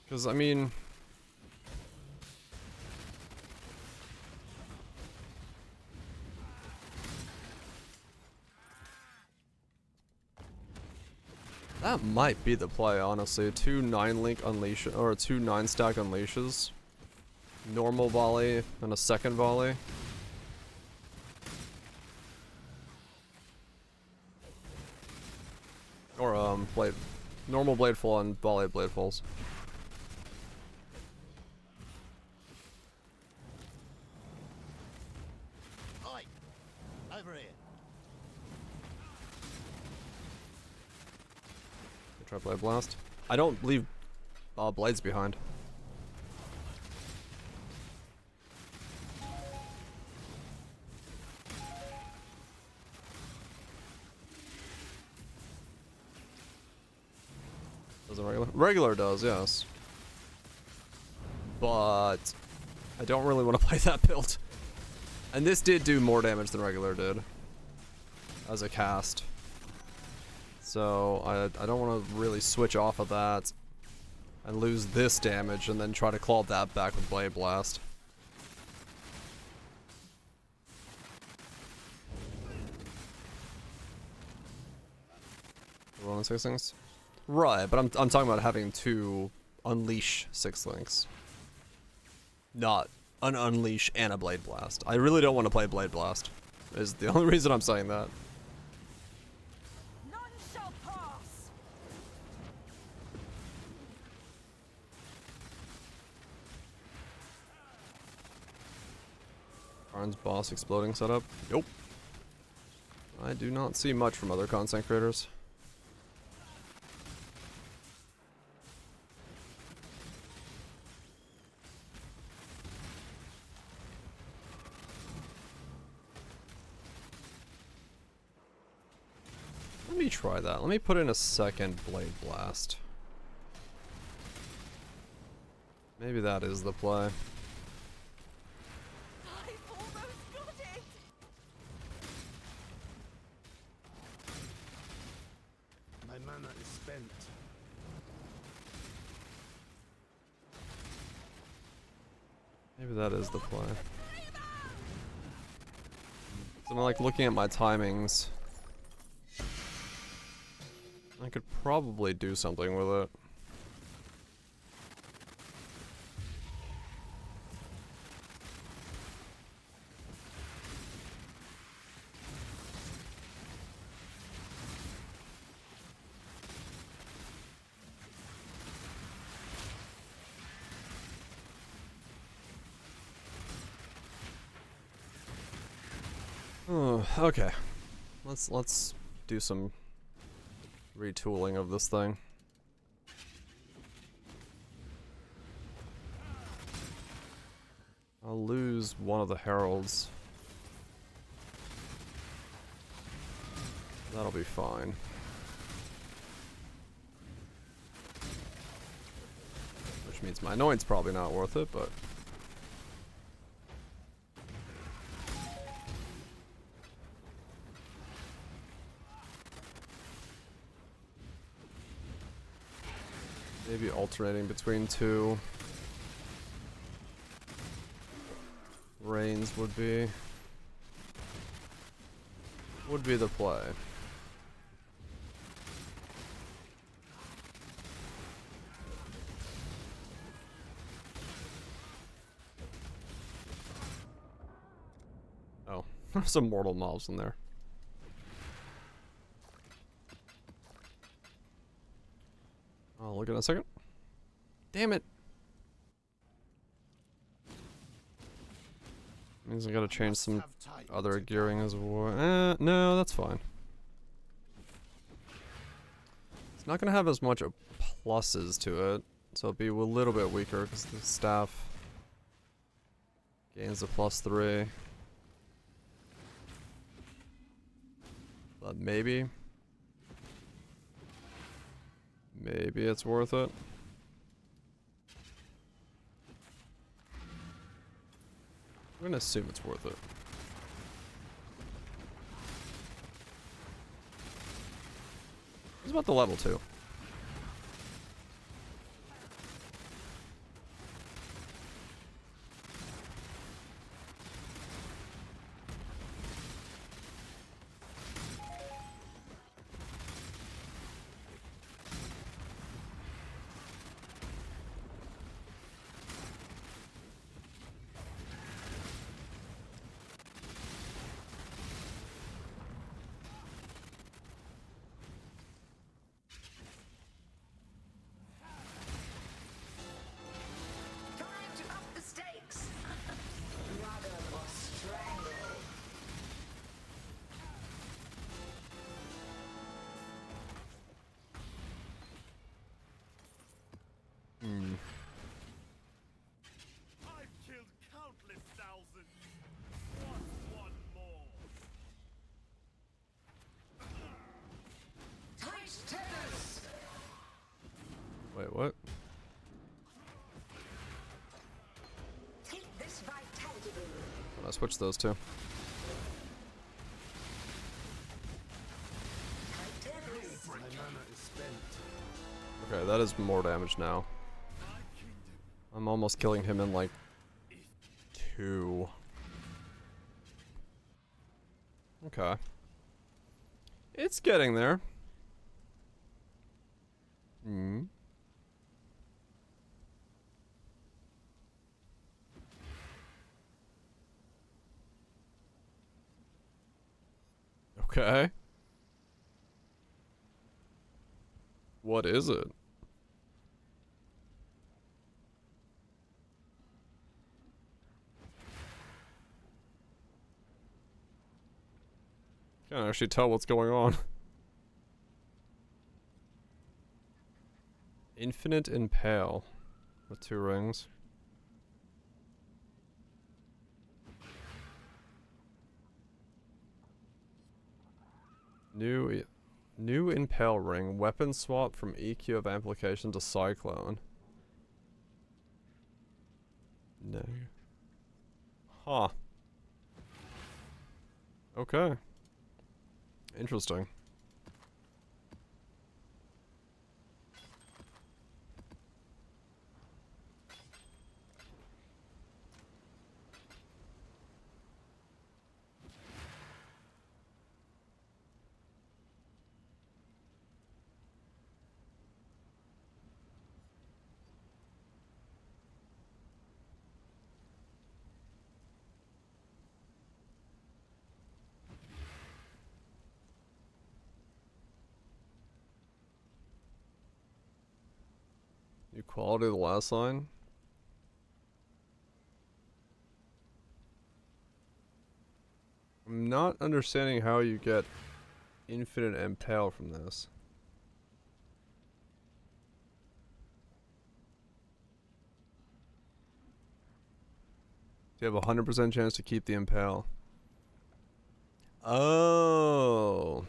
Because, I mean... that might be the play, honestly. 2 9-link unleash, or 2 9-stack unleashes. Normal volley and a second volley. Or, blade. Normal Bladefall and volley Bladefalls. Oi! Over here. Try Blade Blast. I don't leave blades behind. Does it regular? Regular does, yes. But I don't really want to play that build. And this did do more damage than regular did. As a cast. So I don't want to really switch off of that and lose this damage and then try to claw that back with Blade Blast. Rolling 6 links? Right, but I'm talking about having 2 Unleash 6 links. Not an Unleash and a Blade Blast. I really don't want to play Blade Blast. Is the only reason I'm saying that. None shall pass. Karn's boss exploding setup? Nope. I do not see much from other content creators. Let me try that. Let me put in a second Blade Blast. Maybe that is the play. I've almost got it. My mana is spent. Maybe that is the play. So I'm like looking at my timings. I could probably do something with it. Oh, okay. Let's do some retooling of this thing. I'll lose one of the heralds. That'll be fine. Which means my anoint's probably not worth it, but... maybe alternating between two reigns would be the play. Oh, there's some mortal mobs in there. I'll look in a second. Damn it. Means I gotta change some other gearing as well. No, that's fine. It's not gonna have as much pluses to it, so it'll be a little bit weaker because the staff gains a +3. But maybe it's worth it. I'm gonna assume it's worth it. It's about the level 2. Wait, what? Take this vitality boost. I'll switch those two. My mana is spent. Okay, that is more damage now. I'm almost killing him in like 2. Okay. It's getting there. Hmm. Okay. What is it? Can't actually tell what's going on. Infinite Impale with 2 rings. New Impale ring. Weapon swap from EQ of Amplification to Cyclone. No. Huh. Okay. Interesting. Equality of the last line? I'm not understanding how you get infinite impale from this. You have a 100% chance to keep the impale. Oh.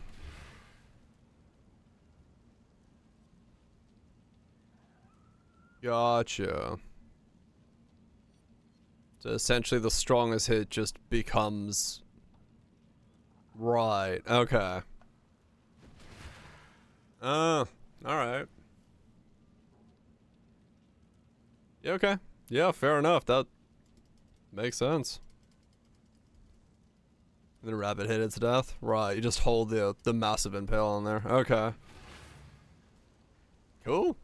Gotcha. So essentially the strongest hit just becomes... Right, okay. Alright. Yeah, okay. Yeah, fair enough. That makes sense. And the rabbit hit its death? Right, you just hold the massive impale on there. Okay. Cool.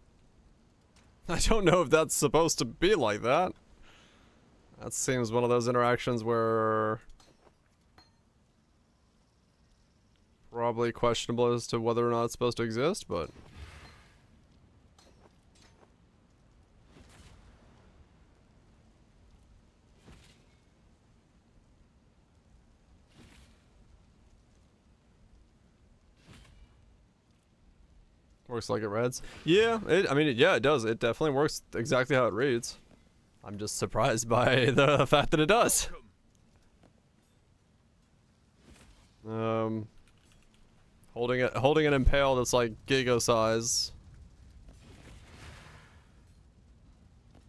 I don't know if that's supposed to be like that. That seems one of those interactions where... Probably questionable as to whether or not it's supposed to exist, but... Works like it reads. Yeah, yeah, it does. It definitely works exactly how it reads. I'm just surprised by the fact that it does. Holding an impale that's like giga size.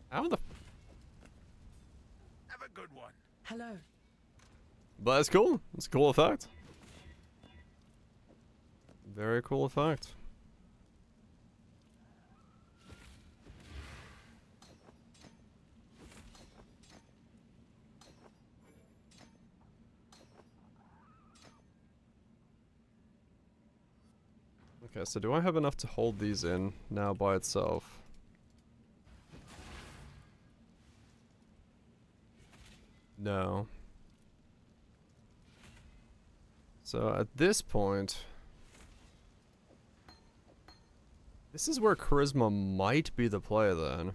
How the... Have a good one. Hello. But it's cool. It's a cool effect. Very cool effect. Okay, so do I have enough to hold these in now by itself? No. So at this point... This is where charisma might be the play then.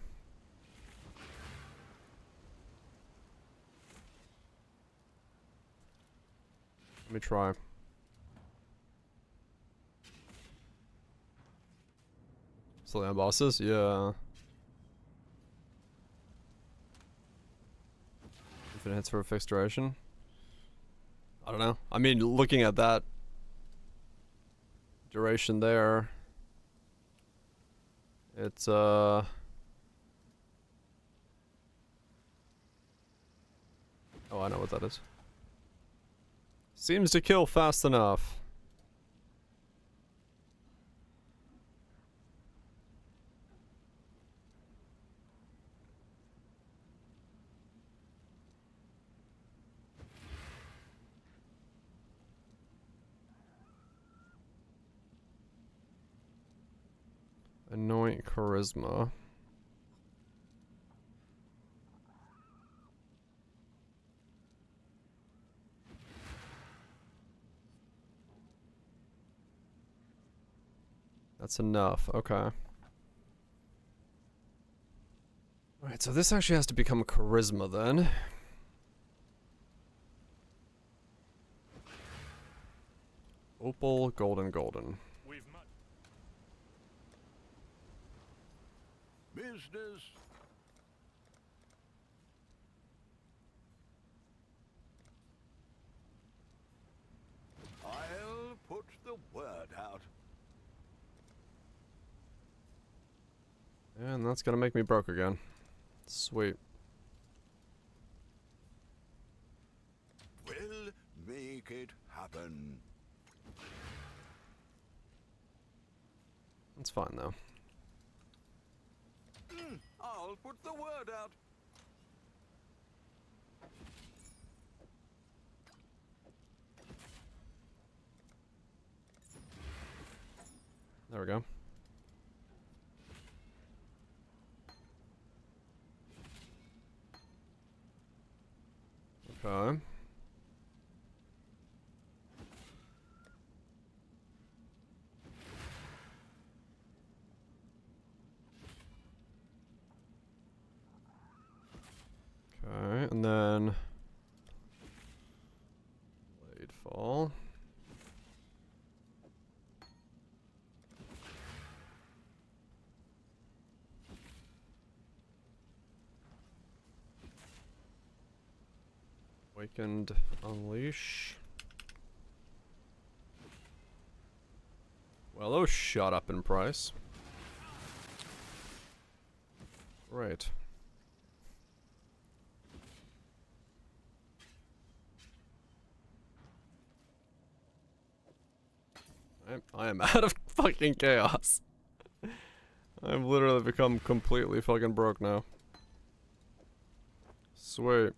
Let me try. Still on bosses? Yeah. Infinite hits for a fixed duration? I don't know. I mean, looking at that duration there, it's oh, I know what that is. Seems to kill fast enough. Anoint charisma. That's enough. Okay. Alright, so this actually has to become charisma then. Opal, golden, golden. Business. I'll put the word out. And that's gonna make me broke again. Sweet. We'll make it happen. That's fine though. I'll put the word out. There we go. Okay. and then Bladefall. Awakened Unleash. Well, those shot up in price. Right. I am out of fucking chaos. I've literally become completely fucking broke now. Sweet.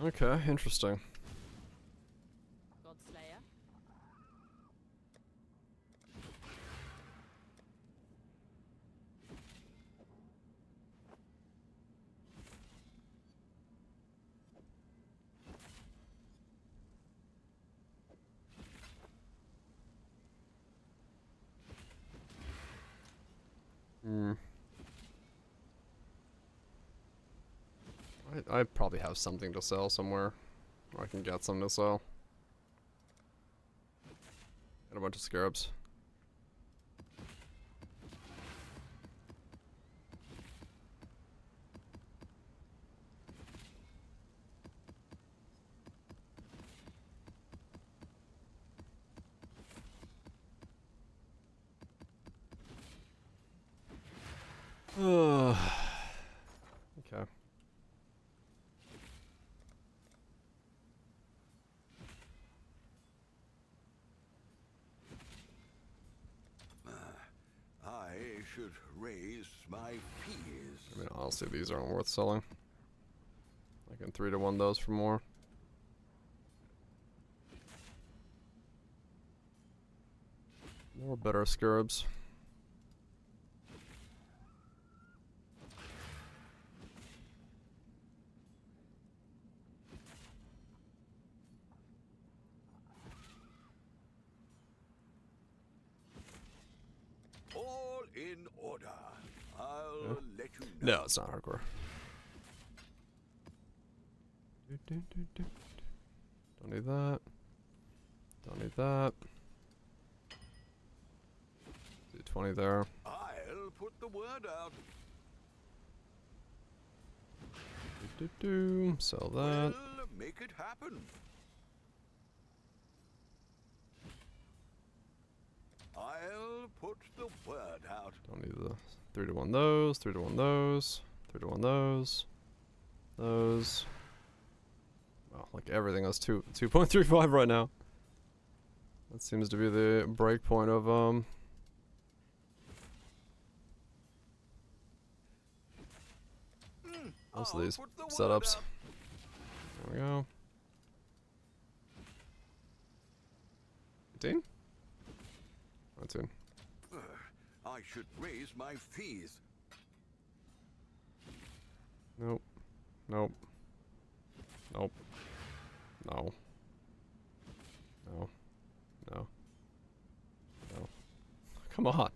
Okay, interesting. Godslayer. Hmm. I probably have something to sell somewhere. Or I can get something to sell. And a bunch of scarabs. Okay. I should raise my fees. I mean, honestly, these aren't worth selling. I can 3-to-1 those for more. More better scarabs. All in order. I'll let you know. No, it's not hardcore. Don't need that. Don't need that. Do 20 there. I'll put the word out. Sell that. We'll make it happen. I'll put the word out. Don't need the 3-to-1 those, 3-to-1 those, 3-to-1 those, those. Well, like everything is 2.35 right now. That seems to be the break point of most of these setups. There we go. 18? 19. I should raise my fees. Nope. Nope. Nope. No. No. No. No. Come on.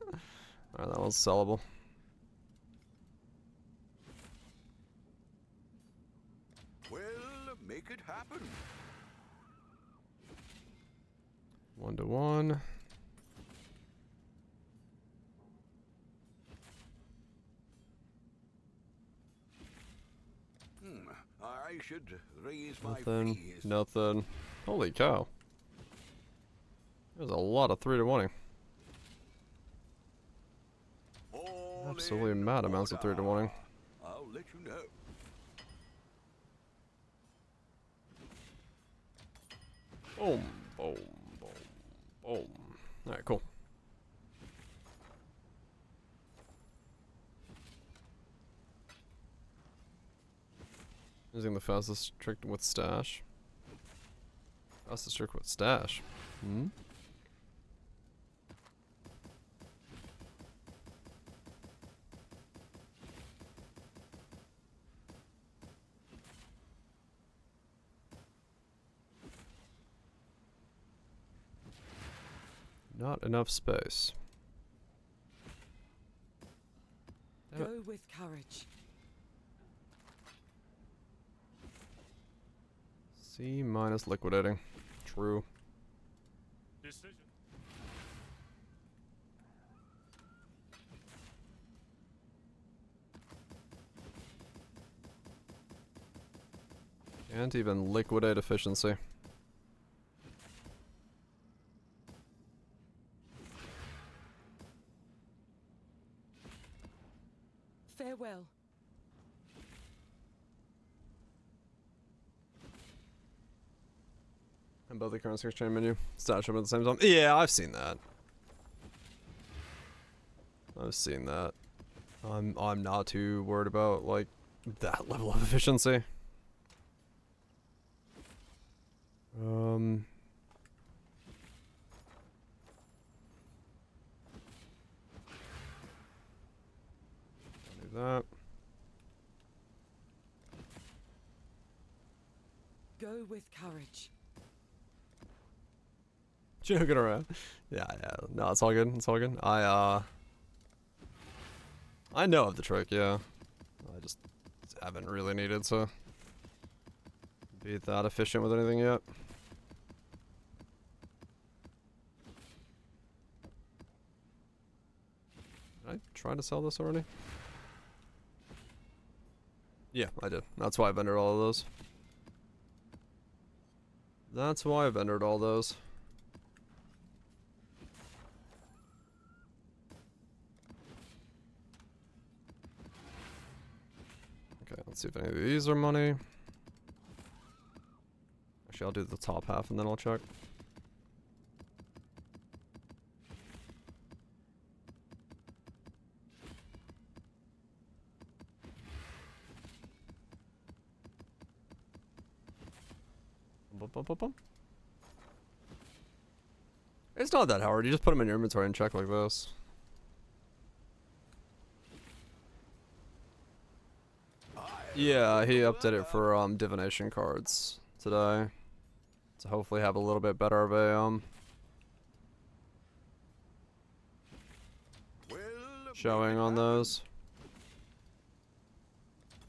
Alright, that one's sellable. Well, make it happen. 1-to-1. I should raise my Nothing. fees. Nothing. Holy cow. There's a lot of 3-to-1-ing. Absolutely mad amounts of 3-to-1-ing. I'll let you know. Boom, boom, boom, boom. Alright, cool. Using the fastest trick with stash. Fastest trick with stash. Hmm? Not enough space. Damn it. Go with courage. C minus liquidating. True. Decision. Can't even liquidate efficiency. Farewell. And both the currency exchange menu stash them at the same time. Yeah, I've seen that. I've seen that. I'm not too worried about like that level of efficiency. Do that. Go with courage. Joking around. Yeah. No, it's all good. It's all good. I know of the trick, yeah. I just haven't really needed to be that efficient with anything yet. Did I try to sell this already? Yeah, I did. That's why I vended all of those. That's why I vended all those. Okay, let's see if any of these are money. Actually, I'll do the top half and then I'll check. It's not that hard. You just put them in your inventory and check like this. Yeah, he updated it for divination cards today, to hopefully have a little bit better of a showing on those.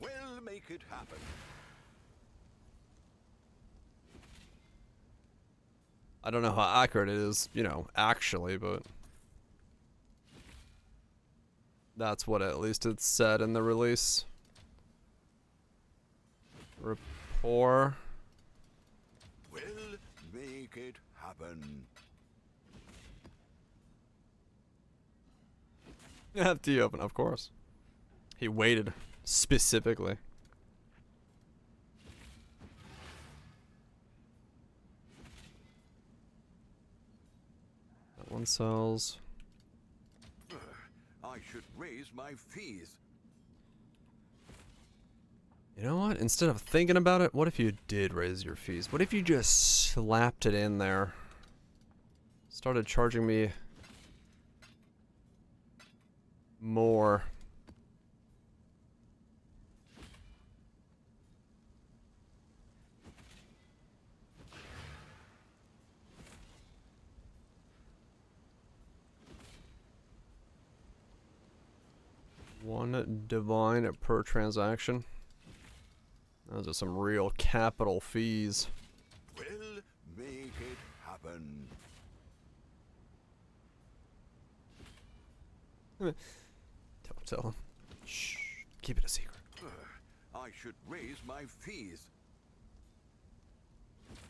We'll make it happen. I don't know how accurate it is, you know, actually, but that's what at least it said in the release. Rapport. We'll make it happen. FD open, of course. He waited specifically. That one sells. I should raise my fees. You know what? Instead of thinking about it, what if you did raise your fees? What if you just slapped it in there? Started charging me more. One divine per transaction. Those are some real capital fees. We'll make it happen. Don't tell him. Shh. Keep it a secret. I should raise my fees.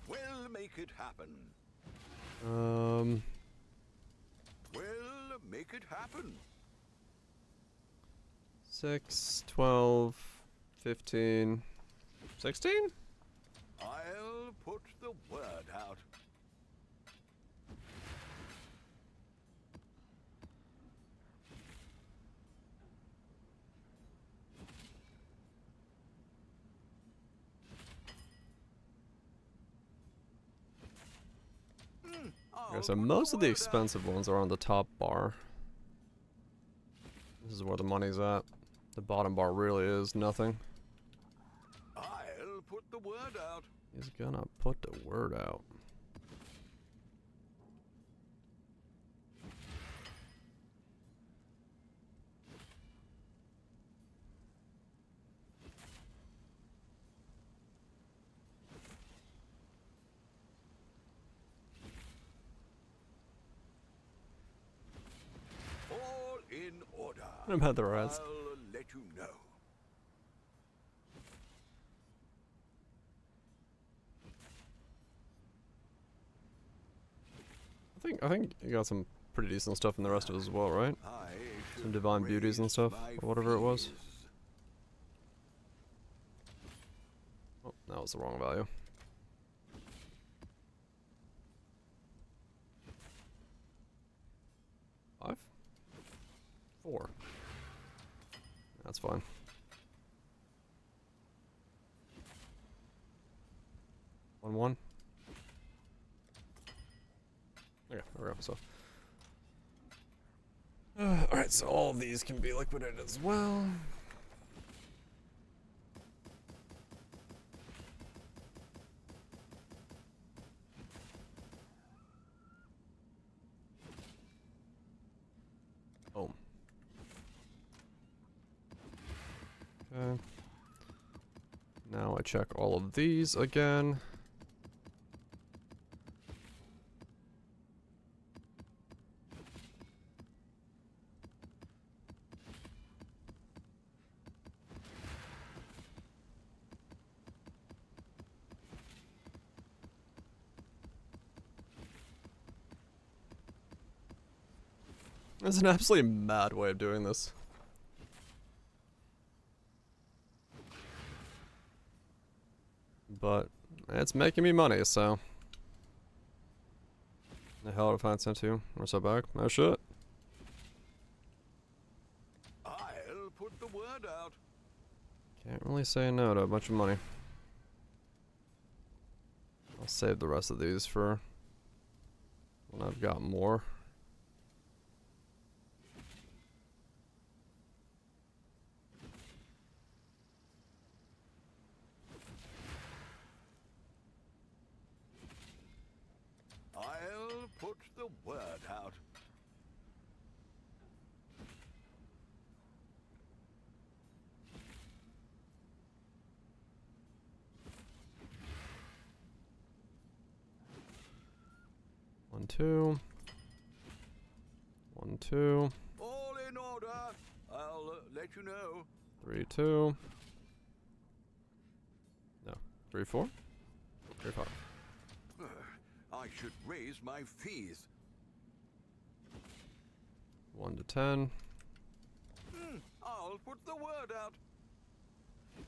We'll make it happen. We'll make it happen. 6, 12, 15, 16? I'll put the word out. Okay, so most of the expensive ones are on the top bar. This is where the money's at. The bottom bar really is nothing. I'll put the word out. He's gonna put the word out. All in order. What about the rest? I'll let you know. I think you got some pretty decent stuff in the rest of it as well, right? Some divine beauties and stuff, or whatever it was. Oh, that was the wrong value. Five? 4. That's fine. One. Okay, there we go. So, alright, so all of these can be liquidated as well. Boom. Okay. Now I check all of these again. That's an absolutely mad way of doing this. But it's making me money, so. The hell did I find sent to? Or so back? Oh shit. I'll put the word out. Can't really say no to a bunch of money. I'll save the rest of these for when I've got more. I'll put the word out. One, two. 1, 2. All in order. I'll let you know. 3, 2. No. 3, 4. 3, 5. I should raise my fees. 1 to 10. I'll put the word out. It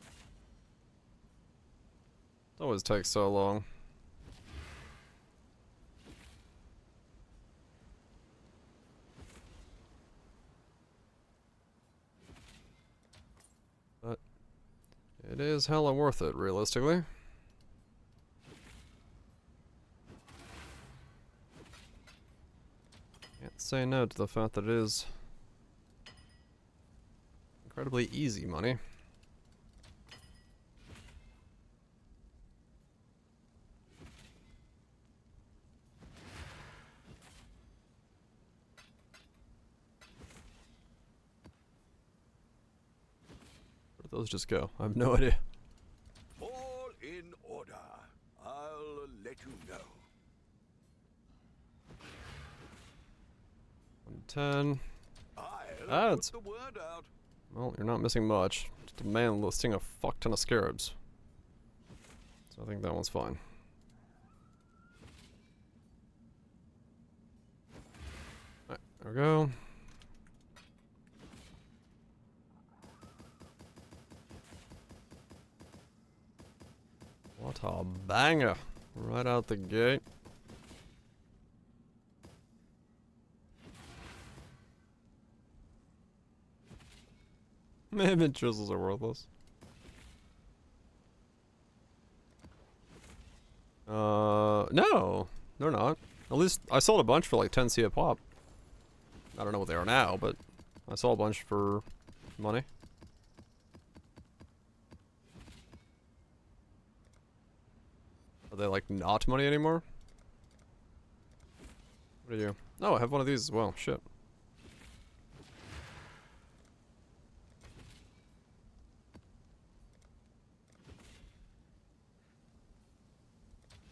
always takes so long. But it is hella worth it, realistically. Can't say no to the fact that it is incredibly easy money. Where did those just go? I have no idea. All in order. I'll let you know. 110. I'll It's put the word out. well, you're not missing much. Just a man listing a fuck ton of scarabs. So I think that one's fine. Alright, there we go. What a banger. Right out the gate. Maybe chisels are worthless. No, they're not. At least I sold a bunch for like 10 C a pop. I don't know what they are now, but I sold a bunch for money. Are they like not money anymore? What do you? Oh, I have one of these as well. Shit.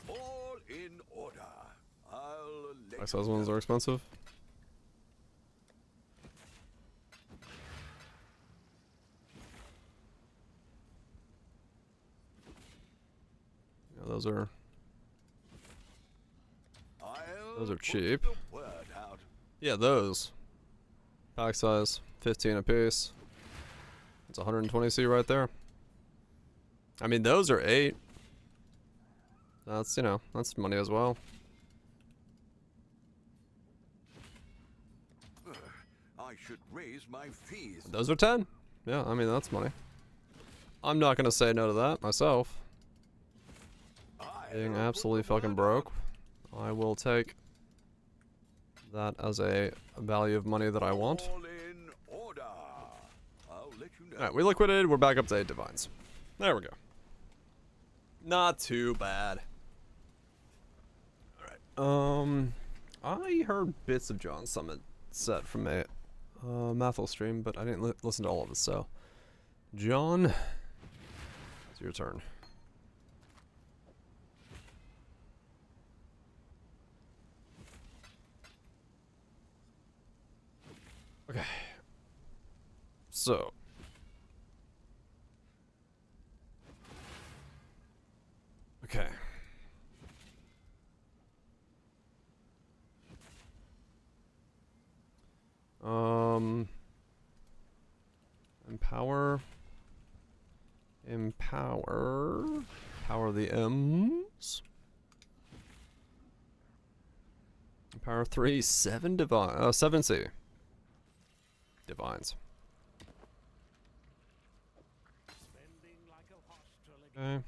All in order. I'll let Those ones are expensive. Yeah, those are cheap. Yeah, those. Pack size 15 a piece. It's 120C right there. I mean, those are 8. That's, you know, that's money as well. I should raise my fees. Those are 10. Yeah, I mean, that's money. I'm not gonna say no to that myself. Being absolutely fucking broke, I will take that as a value of money that I want. All in order. I'll let you know. Alright, we liquidated, we're back up to 8 divines. There we go. Not too bad. Alright, I heard bits of John Summit set from a Mathel stream, but I didn't listen to all of it, so John, it's your turn. Okay. So. Okay. Empower the M's. Empower 3, 7 divine, 7C. Divines. Okay.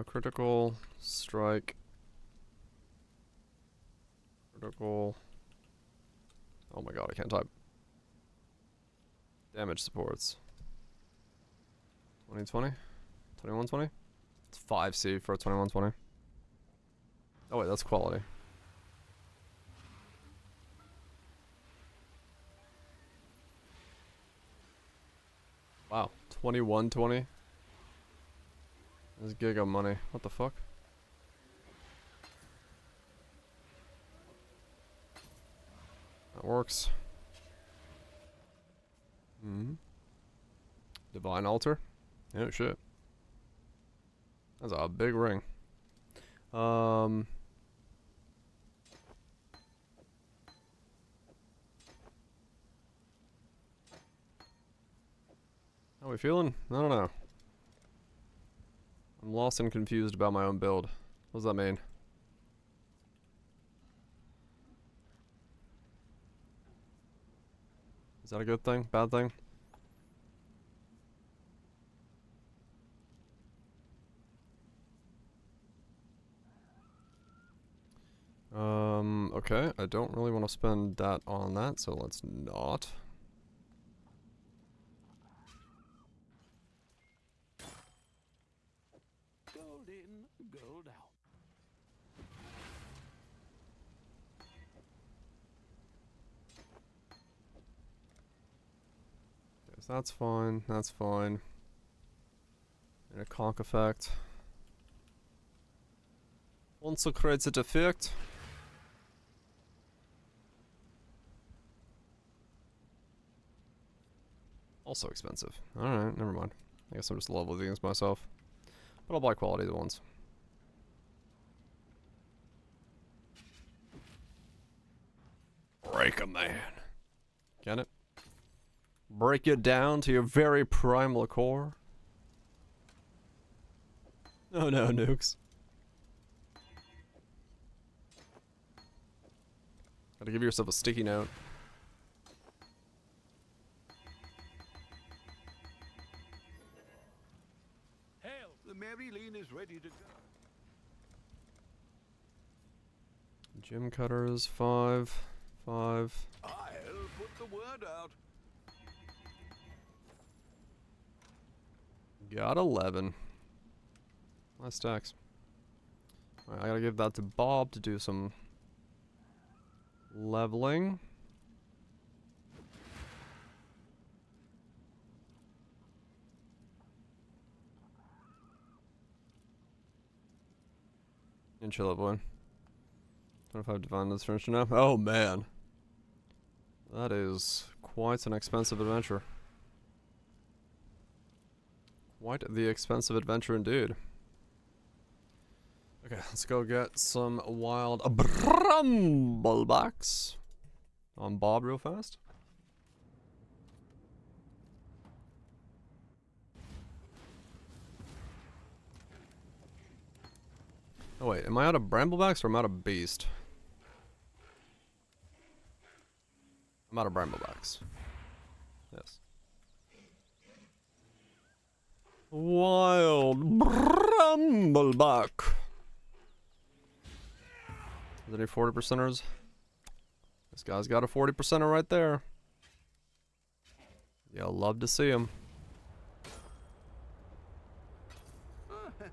Critical strike. Critical. Oh my god, I can't type. Damage supports. 2020? 2120? It's 5C for a 2120. Oh wait, that's quality. Wow, 2120. This giga money. What the fuck? That works. Divine altar. Oh shit. That's a big ring. How we feeling? I don't know. I'm lost and confused about my own build. What does that mean? Is that a good thing? Bad thing? Okay, I don't really want to spend that on that, so let's not. Gold in, gold out. Yes, that's fine, that's fine. And a conk effect. Also creates an effect. Also expensive. Alright, never mind. I guess I'm just leveling things myself. But I'll buy quality ones. Break a man. Get it? Break it down to your very primal core. Oh no, nukes. Gotta give yourself a sticky note. Gym cutters, 5. 5. I'll put the word out. Got 11. Nice stacks. Alright, I gotta give that to Bob to do some leveling. And chill out, boy. 25 divine this furniture now. Oh man. That is quite an expensive adventure. Quite the expensive adventure indeed. Okay, let's go get some wild brumblebacks on Bob real fast. Oh wait, am I out of bramblebacks or am I out of beast? I'm out of bramblebacks. Yes. Wild brambleback. Is there any 40%ers? This guy's got a 40%er right there. Yeah, I'll love to see him.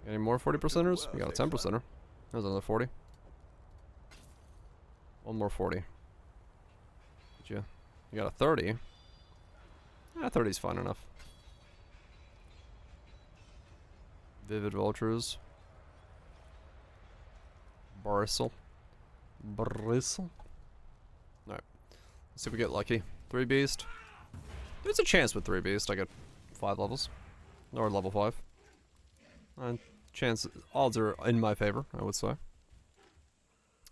Any more 40%ers? We got a 10%er. There's another 40. One more 40. You got a 30. Yeah, 30's fine enough. Vivid vultures. Bristle. Bristle. Alright. Let's see if we get lucky. 3 beast. There's a chance with 3 beast I get 5 levels. Or level 5. And odds are in my favor, I would say.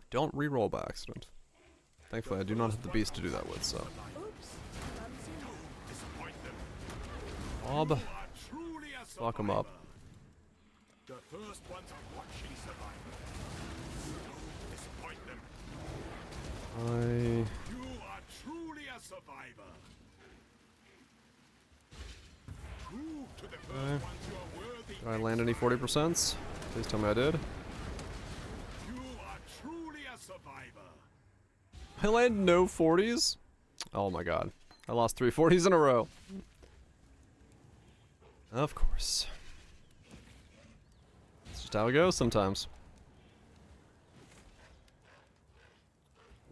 Don't re-roll by accident. Thankfully I do not have the beast to do that with, so. Bob. Fuck him up. The first one to watch you survive. Disappoint them. You are truly a survivor. Prove to the first ones you are worthy. Did I land any 40%? Please tell me I did. You are truly a survivor. I landed no 40s? Oh my god. I lost 3 40s in a row. Of course. That's just how it goes sometimes.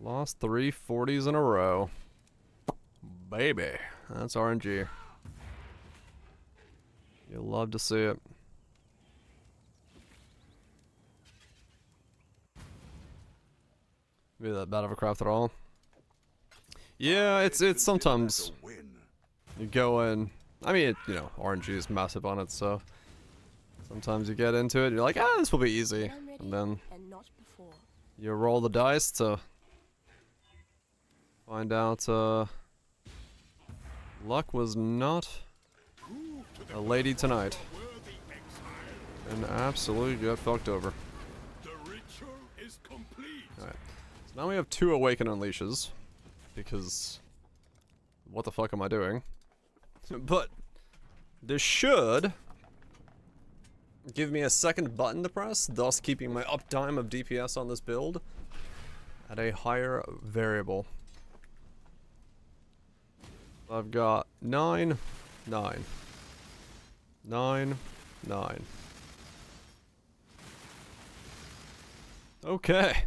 Lost 3 40s in a row. Baby. That's RNG. You'll love to see it. Be that bad of a craft at all. Yeah, it's sometimes you go in. I mean, you know, RNG is massive on it, so sometimes you get into it and you're like, ah, this will be easy, and then you roll the dice to find out luck was not a lady tonight, and absolutely got fucked over. Alright, so now we have 2 Awaken Unleashes, because what the fuck am I doing? But this should give me a second button to press, thus keeping my uptime of DPS on this build at a higher variable. I've got 9, 9, 9, 9. Okay.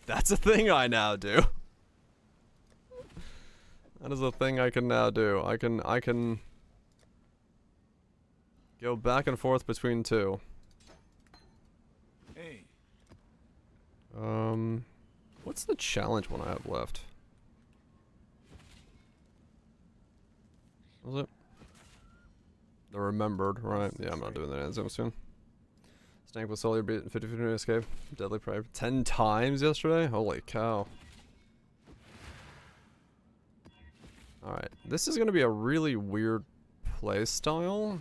That's a thing I now do. That is a thing I can now do. I can go back and forth between 2. Hey. What's the challenge one I have left? Was it? The Remembered, right? Yeah, I'm not doing that anytime soon. Stank with Solar beat 50-50 escape. Deadly Prey 10 times yesterday? Holy cow. Alright, this is gonna be a really weird play style.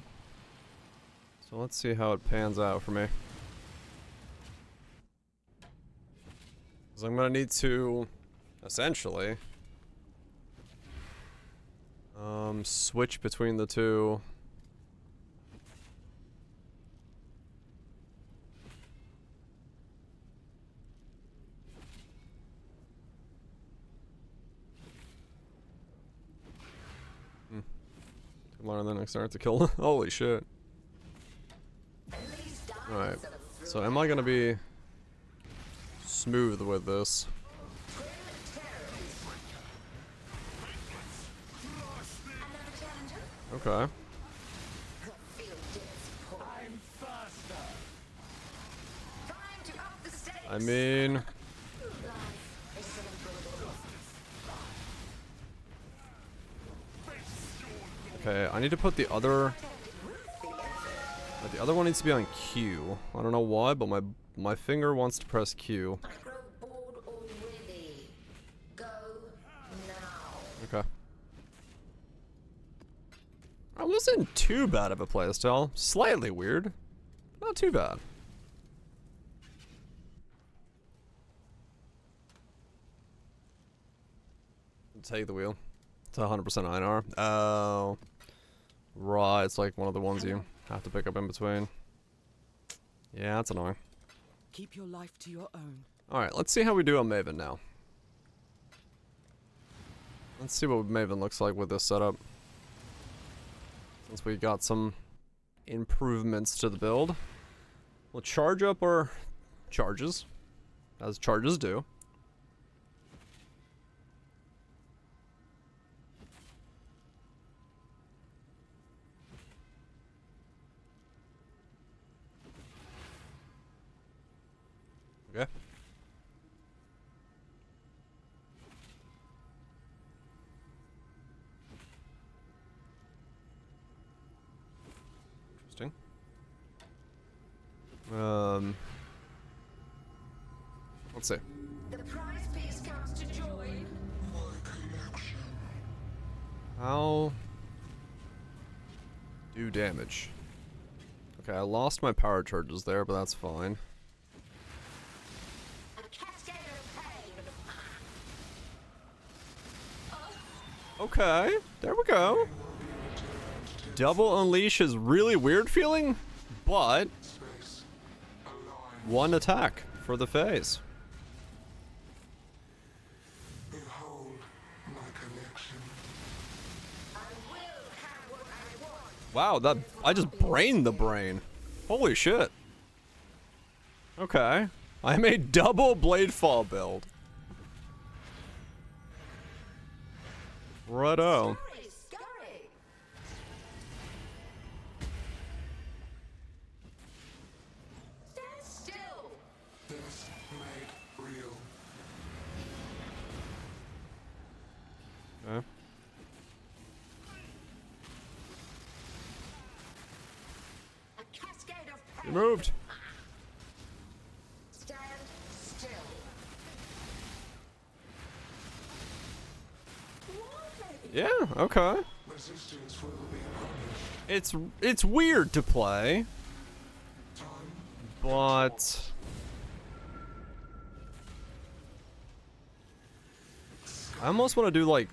So let's see how it pans out for me. Because I'm gonna need to, essentially, switch between the 2. Learn the next art to kill. Holy shit. Alright. So am I gonna be smooth with this? Okay. I mean... Okay, I need to put the other... The other one needs to be on Q. I don't know why, but my finger wants to press Q. Okay. That wasn't too bad of a playstyle. Slightly weird. Not too bad. Take the wheel. It's 100% INR. Oh. Right, it's like one of the ones you have to pick up in between. Yeah, that's annoying. Keep your life to your own. Alright, let's see how we do on Maven now. Let's see what Maven looks like with this setup. Since we got some improvements to the build. We'll charge up our charges, as charges do. Okay. Interesting. Let's see. The prize piece comes to join. How do damage? Okay, I lost my power charges there, but that's fine. Okay, there we go. Double Unleash is really weird feeling, but one attack for the phase. Wow, that I just brained the brain. Holy shit. Okay. I made double Bladefall build. Righto. Okay. You moved. Stand still. Yeah, okay. It's weird to play, but I almost want to do like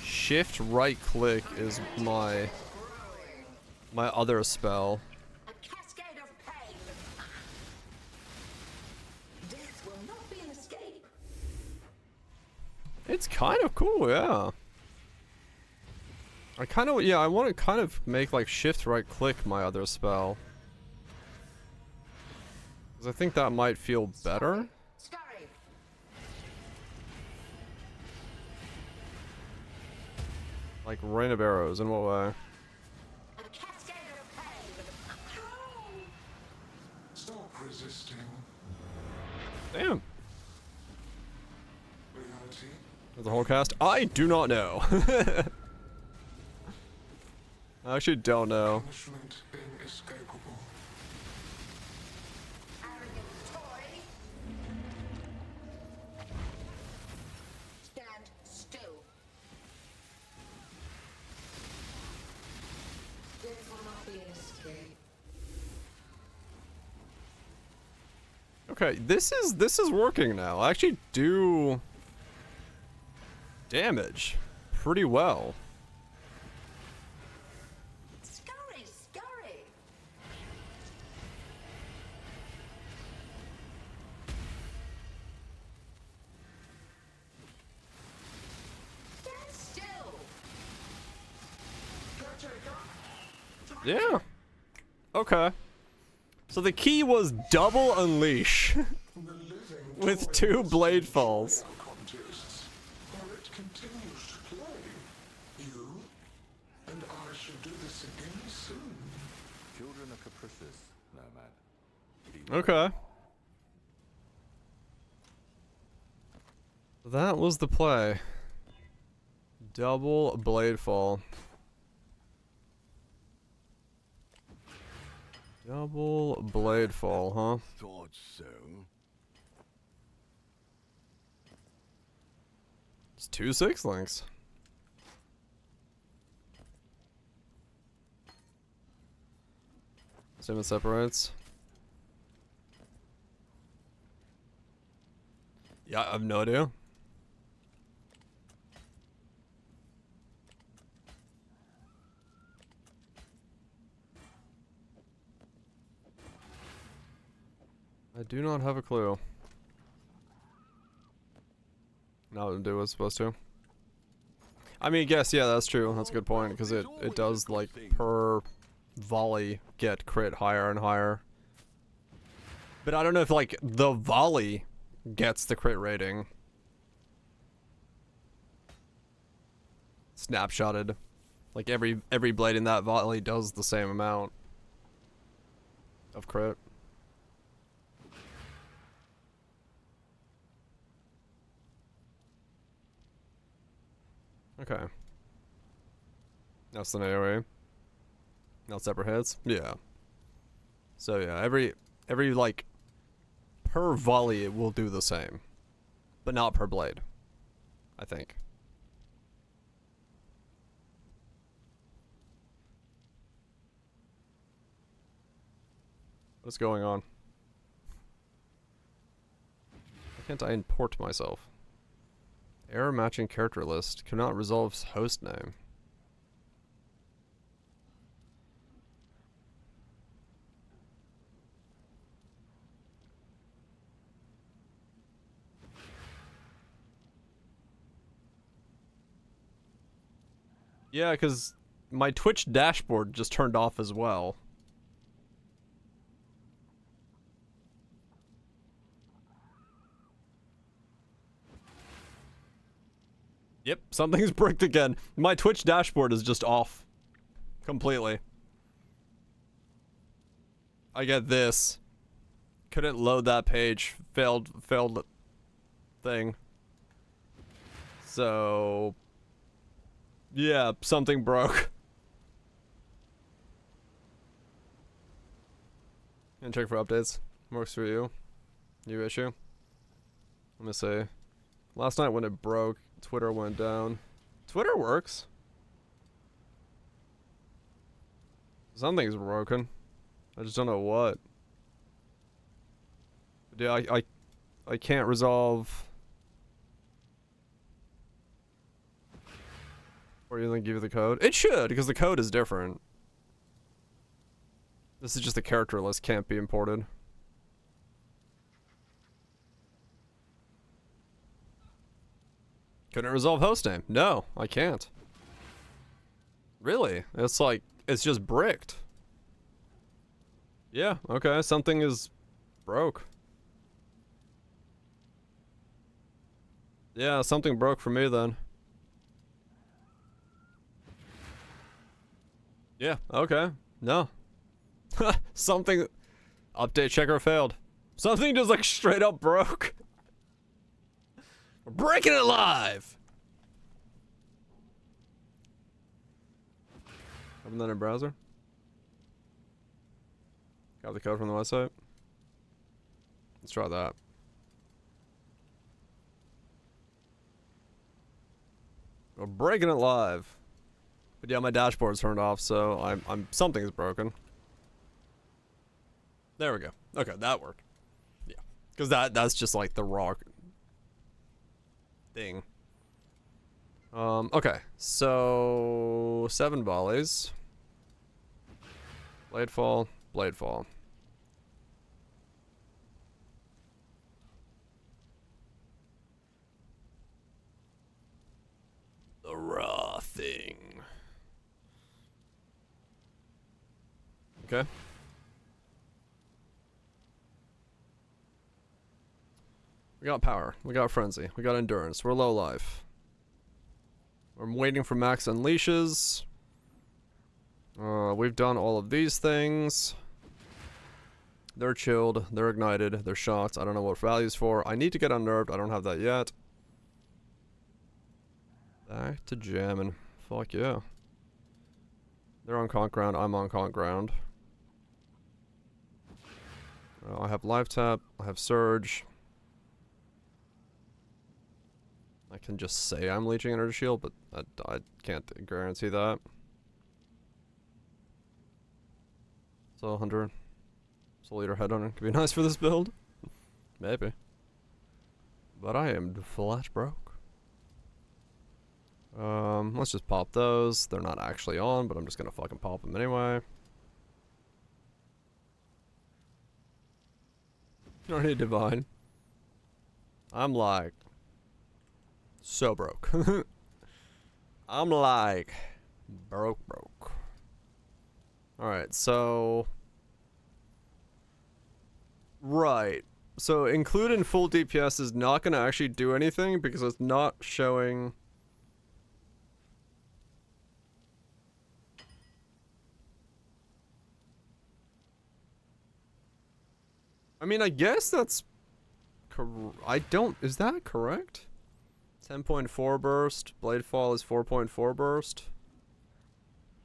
shift right click is my other spell. It's kind of cool, yeah. I want to kind of make like shift right click my other spell. 'Cause I think that might feel better. Like Rain of Arrows, in what way? Stop resisting. Damn. The whole cast? I do not know. I actually don't know. Stand still. This will not be an escape. Okay, this is working now. I actually do damage pretty well. Scurry, scurry. Stand still. Yeah. Okay. So the key was double unleash with 2 Bladefalls. Contests, or it continues to play. You and I should do this again soon. Children are capricious, Nomad. Okay. That was the play. Double Bladefall. Double Bladefall, huh? Thought so. It's 2 6-links. Same as separates. Yeah, I have no idea. I do not have a clue. Now it'll do what it's supposed to. I mean, guess, yeah, that's true. That's a good point, because it does, like, per volley get crit higher and higher. But I don't know if, like, the volley gets the crit rating. Snapshotted. Like, every blade in that volley does the same amount of crit. Okay. That's an AoE. Not separate hits? Yeah. So yeah, every like per volley it will do the same. But not per blade. I think. What's going on? Why can't I import myself? Error matching character list. Cannot resolve host name. Yeah, because my Twitch dashboard just turned off as well. Yep, something's bricked again. My Twitch dashboard is just off. Completely. I get this. Couldn't load that page. Failed thing. So... yeah, something broke. And check for updates. Works for you. New issue. Let me see. Last night when it broke, Twitter went down. Twitter works. Something's broken. I just don't know what. But yeah, I can't resolve. Or you think give you the code? It should, because the code is different. This is just the character list, can't be imported. Couldn't resolve hostname. No, I can't. Really? It's like, it's just bricked. Yeah, okay, something is broke. Yeah, something broke for me then. Yeah, okay. No. Something... Update checker failed. Something just like straight up broke. We're breaking it live! Open that in browser. Got the code from the website. Let's try that. We're breaking it live. But yeah, my dashboard's turned off, so I'm something's broken. There we go. Okay, that worked. Yeah. Because that's just like the raw thing. Okay. So 7 volleys. Bladefall, Bladefall. The raw thing. Okay. We got power. We got frenzy. We got endurance. We're low life. We're waiting for max unleashes. We've done all of these things. They're chilled. They're ignited. They're shocked. I don't know what value's for. I need to get unnerved. I don't have that yet. Back to jamming. Fuck yeah. They're on conk ground. I'm on conk ground. I have life tap. I have surge. I can just say I'm leeching energy shield, but I can't guarantee that. So 100. Soul Eater Headhunter could be nice for this build. Maybe. But I am flat broke. Let's just pop those. They're not actually on, but I'm just gonna fucking pop them anyway. You don't need divine. I'm like so broke. I'm like broke. Alright, so right. So include in full DPS is not gonna actually do anything because it's not showing. I mean, I guess that's I don't, is that correct? 10.4 burst, Bladefall is 4.4 burst.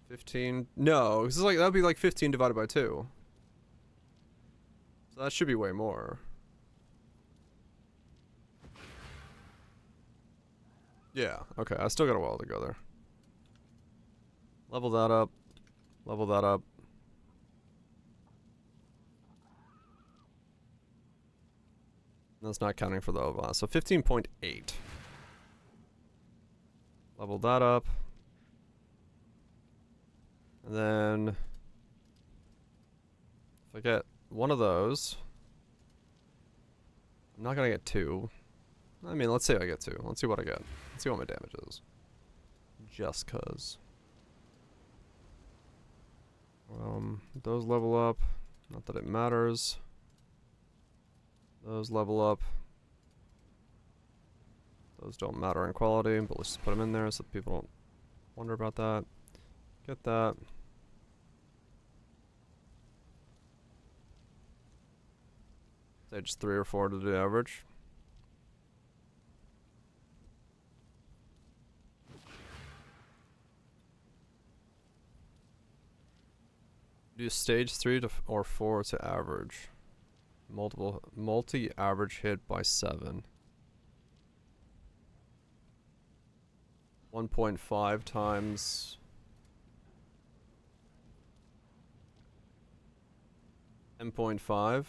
15, no, this is like, that'd be like 15 divided by 2. So that should be way more. Yeah, okay, I still got a while to go there. Level that up. Level that up. That's not counting for the OVA. So 15.8. Level that up. And then if I get one of those, I'm not gonna get 2. I mean, let's say I get 2. Let's see what I get. Let's see what my damage is. Just cause. Those level up. Not that it matters. Those level up. Those don't matter in quality, but let's just put them in there so people don't wonder about that. Get that. Stage 3 or 4 to do average. Do stage 3 to or 4 to average. Multi-average hit by 7. 1.5 times 10.5.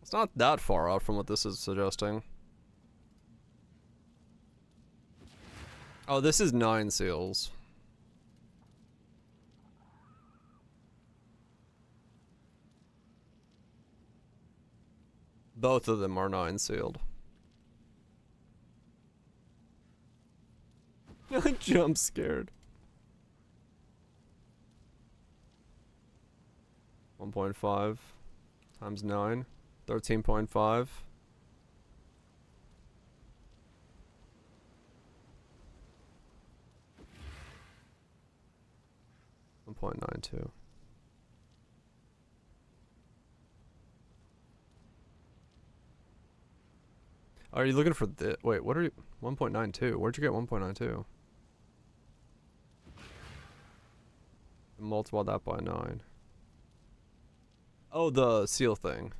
It's not that far out from what this is suggesting. Oh, this is 9 seals. Both of them are 9 sealed. Jump scared. 1.5 times 9. 13.5. 1.92. Are you looking for the wait, what are you 1.92? Where'd you get 1.92? Multiply that by 9. Oh, the seal thing.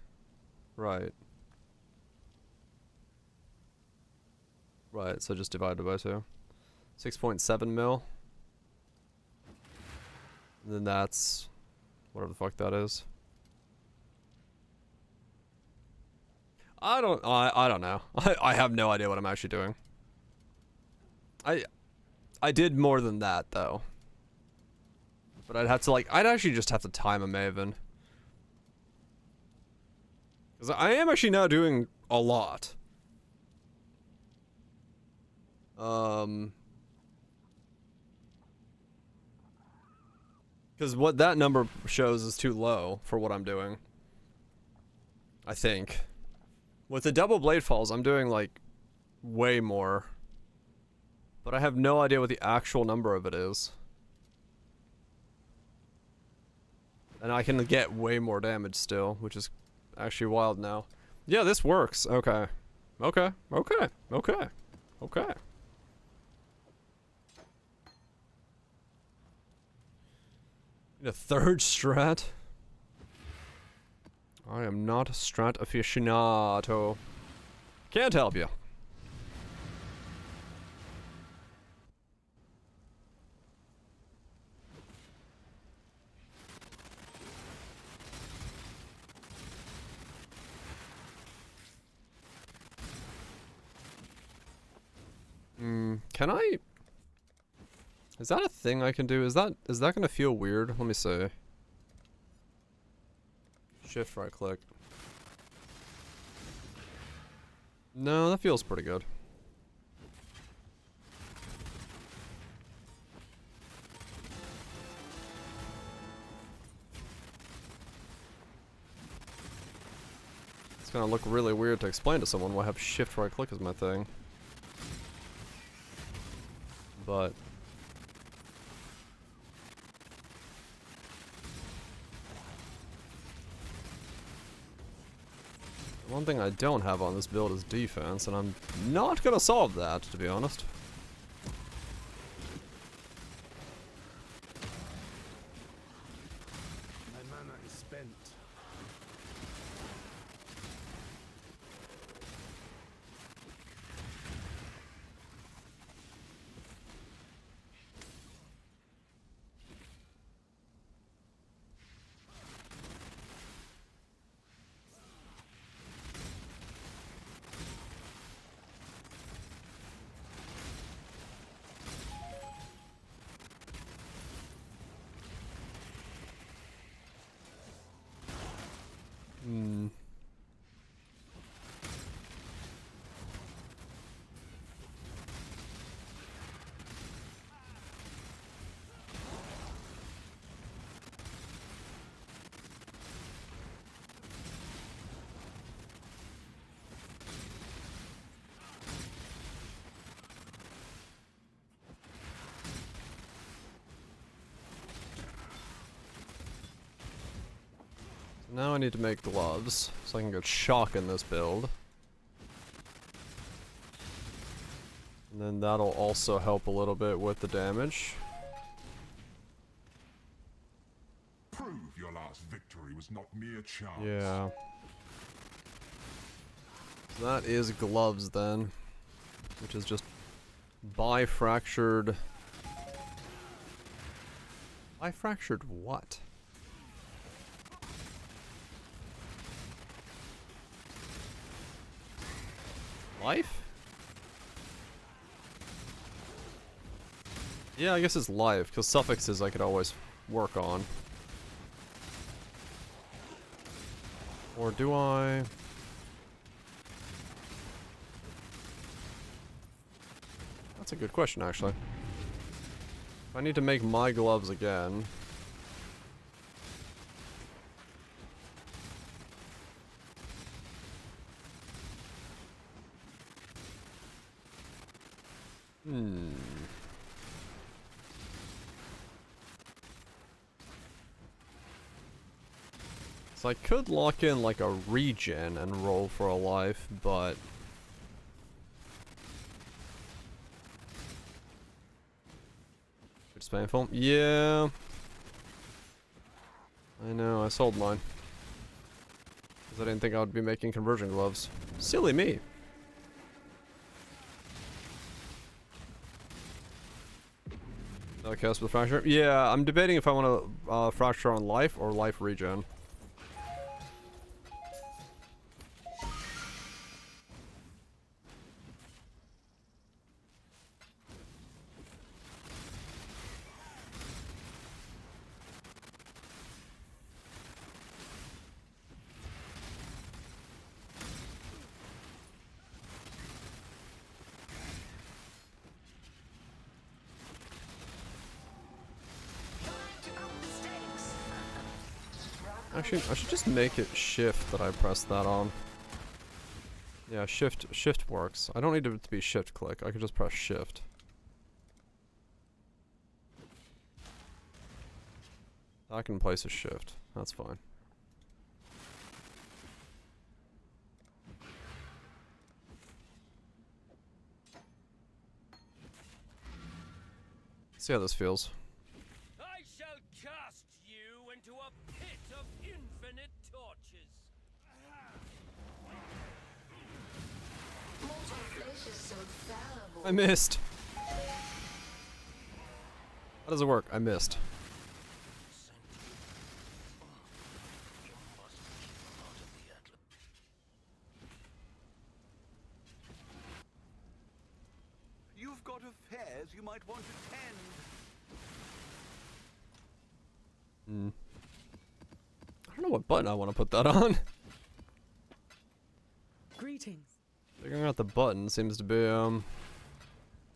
Right. Right, so just divided by 2. 6.7 mil. And then that's whatever the fuck that is. I don't know. I have no idea what I'm actually doing. I did more than that though. But I'd have to I'd actually just have to time a Maven. Cuz I am actually now doing a lot. Because what that number shows is too low for what I'm doing. I think. With the double Bladefalls, I'm doing like way more. But I have no idea what the actual number of it is. And I can get way more damage still, which is actually wild now. Yeah, this works. Okay. Okay. Okay. Okay. Okay. Need a third strat? I am not a strat aficionado. Can't help you. Can I? Is that a thing I can do? Is that gonna feel weird? Let me see. Shift right click. No, that feels pretty good. It's gonna look really weird to explain to someone why I have shift right click as my thing. But one thing I don't have on this build is defense, and I'm not gonna solve that, to be honest. My mana is spent. Now I need to make gloves, so I can get shock in this build. And then that'll also help a little bit with the damage. Prove your last victory was not mere chance. Yeah. So that is gloves then, which is just bifractured. Bifractured what? Life? Yeah, I guess it's life, because suffixes I could always work on. Or do I? That's a good question, actually. I need to make my gloves again. So I could lock in like a regen and roll for a life, but it's painful. Yeah. I know, I sold mine. Because I didn't think I would be making conversion gloves. Silly me. Cast with fracture? Yeah, I'm debating if I want to fracture on life or life regen. Actually, I should just make it shift that I press that on. Yeah, shift works. I don't need it to be shift click. I could just press shift. I can place a shift. That's fine. See how this feels. I shall cast you into a pit of infinite torches. Mortal flesh is so fallible. I missed. How does it work? I missed. You've got affairs you might want to tend. I don't know what button I want to put that on. Greetings. Figuring out the button seems to be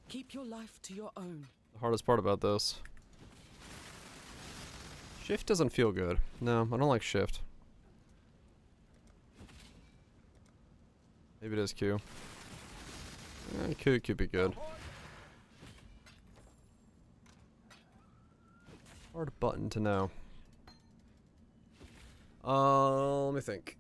Keep your life to your own. the hardest part about this. Shift doesn't feel good. No, I don't like shift. Maybe it is Q. Q could be good. Hard button to know. Let me think.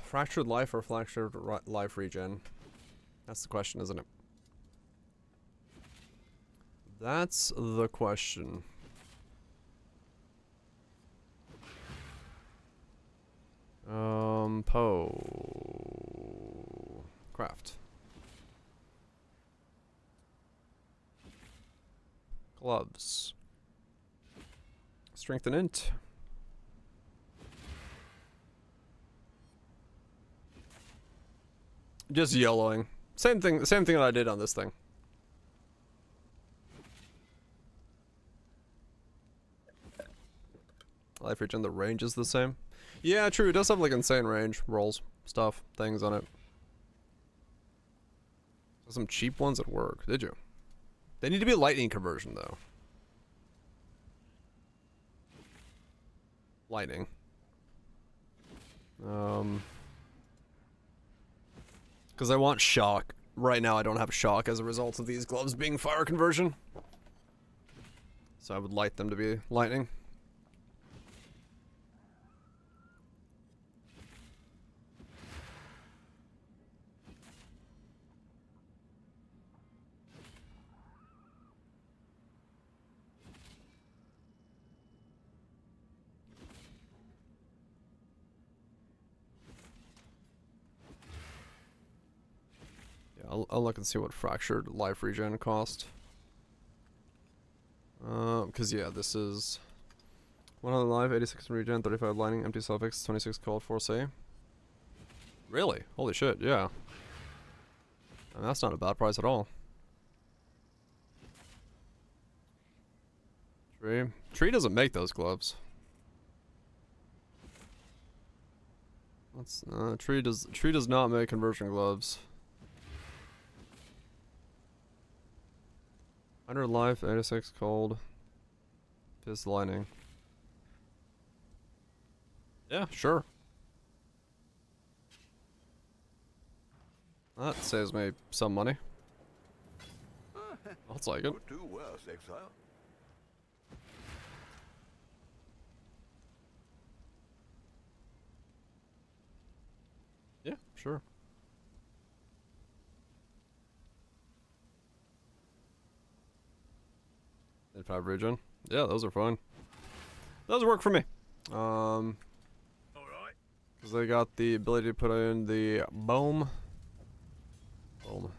Fractured life or fractured life regen? That's the question, isn't it? That's the question. Craft. Gloves. Strength and int. Just yellowing. Same thing that I did on this thing. Life regen, the range is the same. Yeah, true, it does have like insane range, rolls, stuff, things on it. Some cheap ones at work, did you? They need to be lightning conversion though. Lightning. Because I want shock. Right now I don't have shock as a result of these gloves being fire conversion. So I would like them to be lightning. I'll look and see what fractured life regen cost. Cause yeah, this is 100 life, 86 regen, 35 lightning, empty suffix, 26 cold, 4 say. Really? Holy shit, yeah. I mean, that's not a bad price at all. Tree doesn't make those gloves. That's Tree does not make conversion gloves. 100 life, 86 cold. Fizz lightning. Yeah, sure. That saves me some money. I'll take it. Could do worse, exile. Yeah, sure. And 5 regen. Yeah, those are fine. Those work for me. Alright. Because they got the ability to put in the boom. Boom.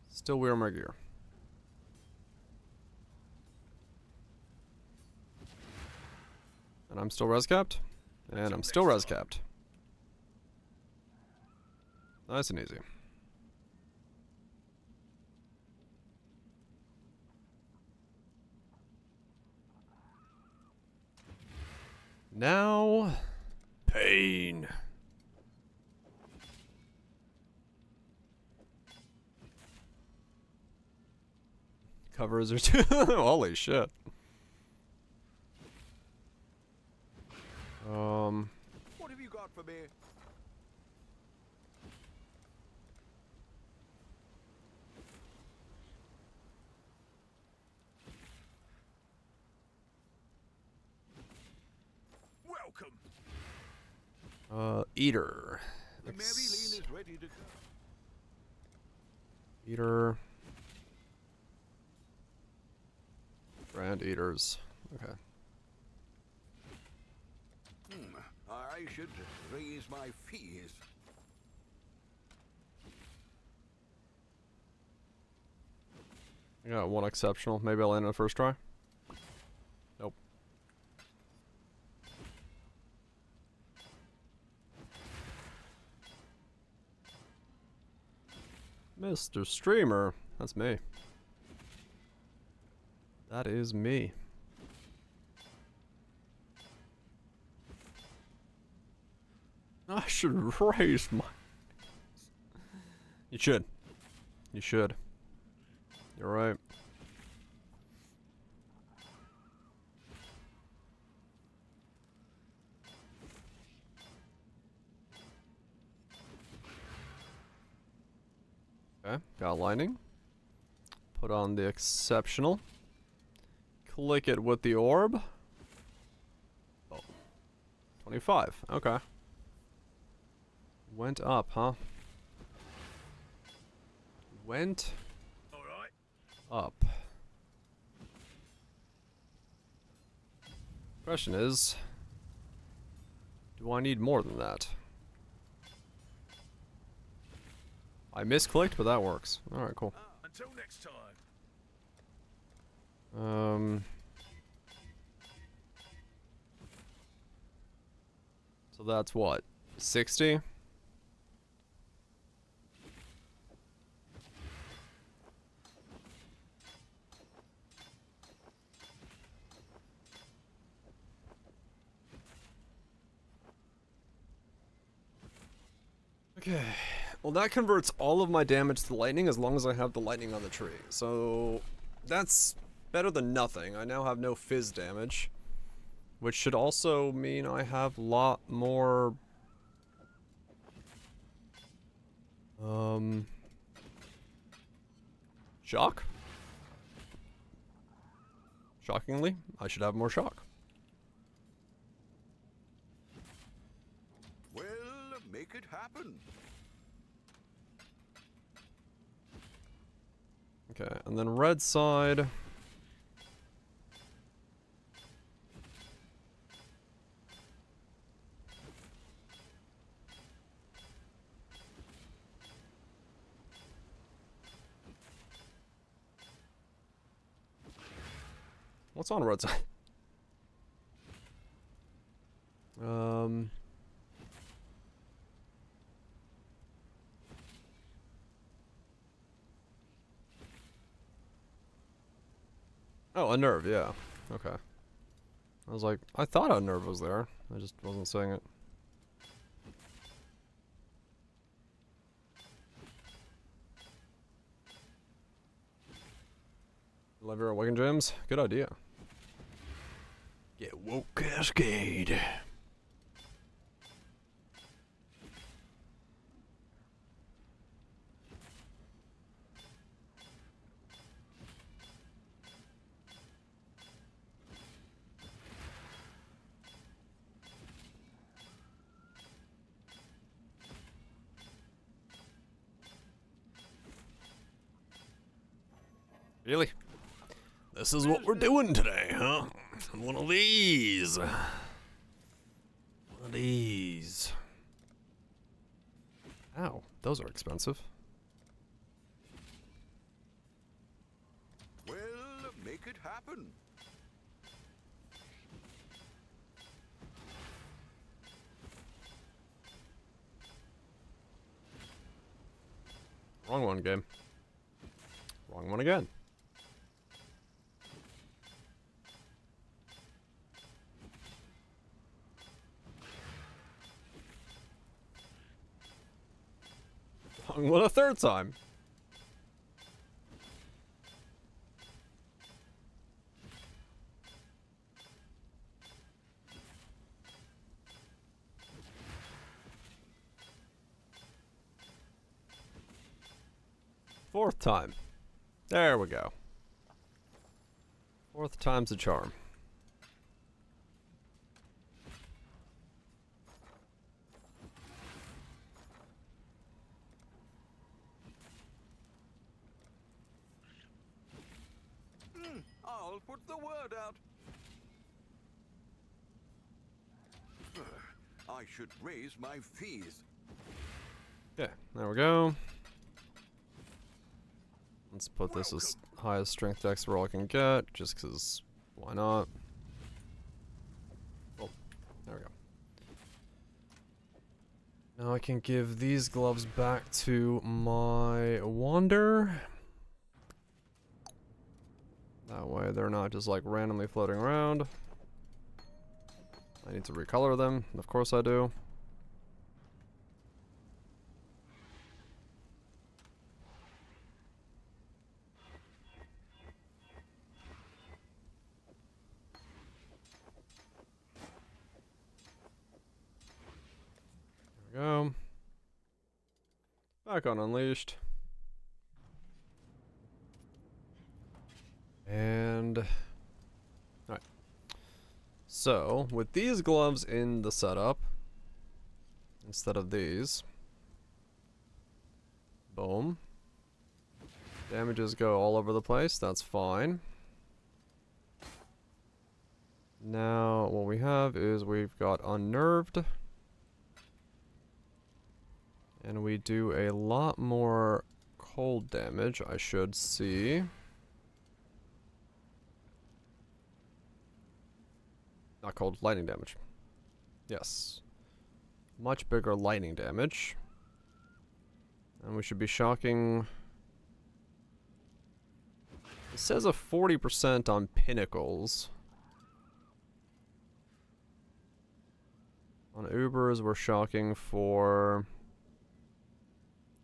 Still wear my gear. And I'm still res capped. And I'm still res capped. Nice and easy. Now, pain. Covers are too. Holy shit. What have you got for me? Welcome. Eater. The Maryline is ready to go. Eater. Brand eaters. Okay. I should raise my fees. I got one exceptional. Maybe I'll land on the first try. Nope. Mr. Streamer. That's me. That is me. I should raise my... You should. You should. You're right. Okay, got lightning. Put on the exceptional. Click it with the orb. Oh. 25, okay. Went up, huh? Went up. Question is, do I need more than that? I misclicked, but that works. Alright, cool. Until next time. So that's what? 60? Okay. Well, that converts all of my damage to lightning as long as I have the lightning on the tree. So that's better than nothing. I now have no fizz damage, which should also mean I have a lot more shock. Shockingly, I should have more shock. Well, make it happen. Okay, and then red side. What's on red side? Oh, a nerve, yeah. Okay. I was like, I thought a nerve was there. I just wasn't saying it. Love your awaken gems? Good idea. Get woke cascade. Really? This is what we're doing today, huh? One of these. One of these. Ow, those are expensive. Well, make it happen. Wrong one, game. Wrong one again. Wrong one a third time. 4th time. There we go. 4th time's a charm. I'll put the word out. I should raise my fees. Okay, there we go. Let's put this as high as strength dex roll I can get, just because why not? Oh, there we go. Now I can give these gloves back to my wander. That way they're not just like randomly floating around. I need to recolor them, of course I do. There we go. Back on Unleashed. And alright. So, with these gloves in the setup, instead of these, boom. Damages go all over the place, that's fine. Now, what we have is we've got Unnerved. And we do a lot more cold damage, I should see. Not cold, lightning damage. Yes. Much bigger lightning damage. And we should be shocking... It says a 40% on pinnacles. On Ubers, we're shocking for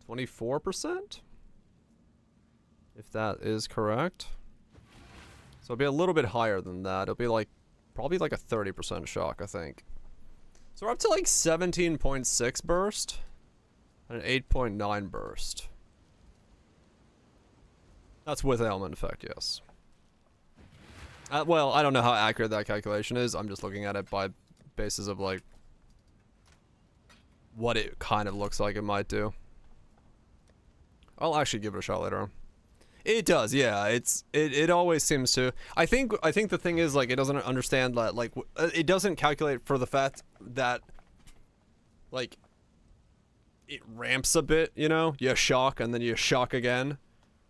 24%? If that is correct. So it'll be a little bit higher than that. It'll be like, probably like a 30% shock, I think. So we're up to like 17.6 burst. And an 8.9 burst. That's with ailment effect, yes. Well, I don't know how accurate that calculation is. I'm just looking at it by basis of like what it kind of looks like it might do. I'll actually give it a shot later on. It does, yeah. It always seems to. I think the thing is like it doesn't understand that like it doesn't calculate for the fact that like it ramps a bit, you know? You shock and then you shock again.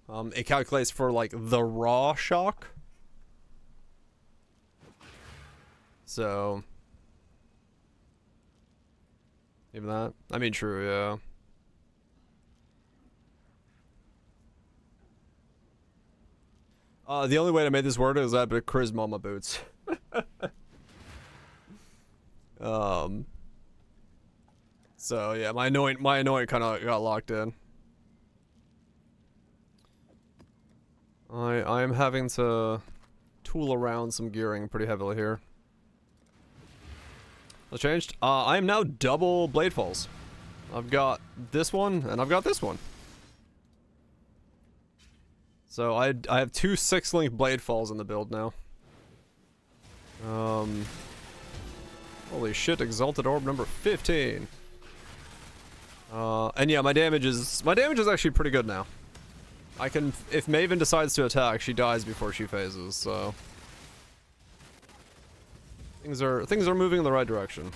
It calculates for like the raw shock. So even that. I mean, true, yeah. The only way to make this work is I put charisma on my boots. So yeah, my anoint kind of got locked in. I am having to tool around some gearing pretty heavily here. What's changed? I am now double Bladefalls. I've got this one and I've got this one. So I have two 6-link Bladefalls in the build now. Holy shit! Exalted Orb number 15. And yeah, my damage is actually pretty good now. I can, if Maven decides to attack, she dies before she phases, so things are moving in the right direction.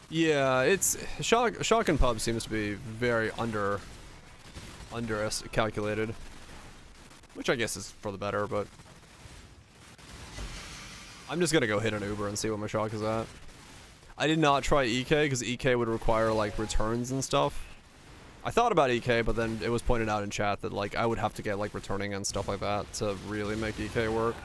Yeah, it's shock and pub seems to be very under calculated, which I guess is for the better, but I'm just gonna go hit an Uber and see what my shock is at. I did not try EK because EK would require like returns and stuff. I thought about EK, but then it was pointed out in chat that like I would have to get like returning and stuff like that to really make EK work.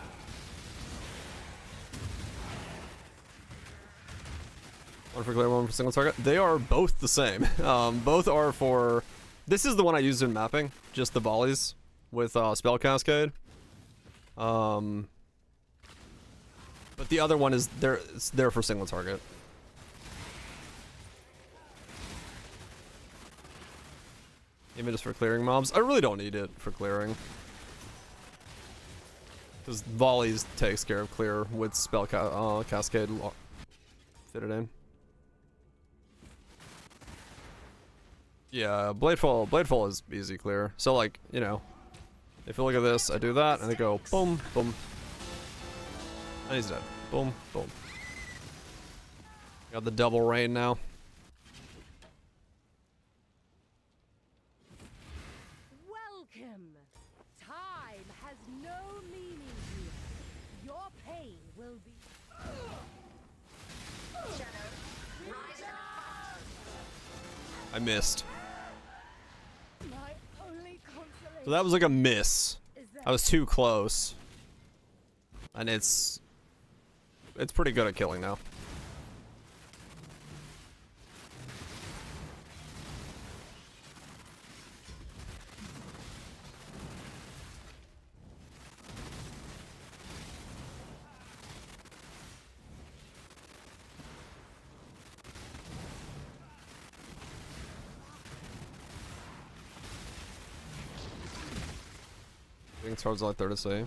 One for clear, one for single target. They are both the same. Both are for. This is the one I used in mapping, just the volleys with spell cascade. But the other one is there for single target. Even just for clearing mobs. I really don't need it for clearing. Because volleys takes care of clear with spell cascade fitted in. Yeah, Bladefall is easy clear. So like, you know, if you look at this, I do that and I go boom, boom. And he's dead. Boom, boom. Got the double rain now. Welcome. Time has no meaning here. Your pain will be. I missed. My only consolation. So that was like a miss. I was too close. And it's pretty good at killing now. I think swords like 30C.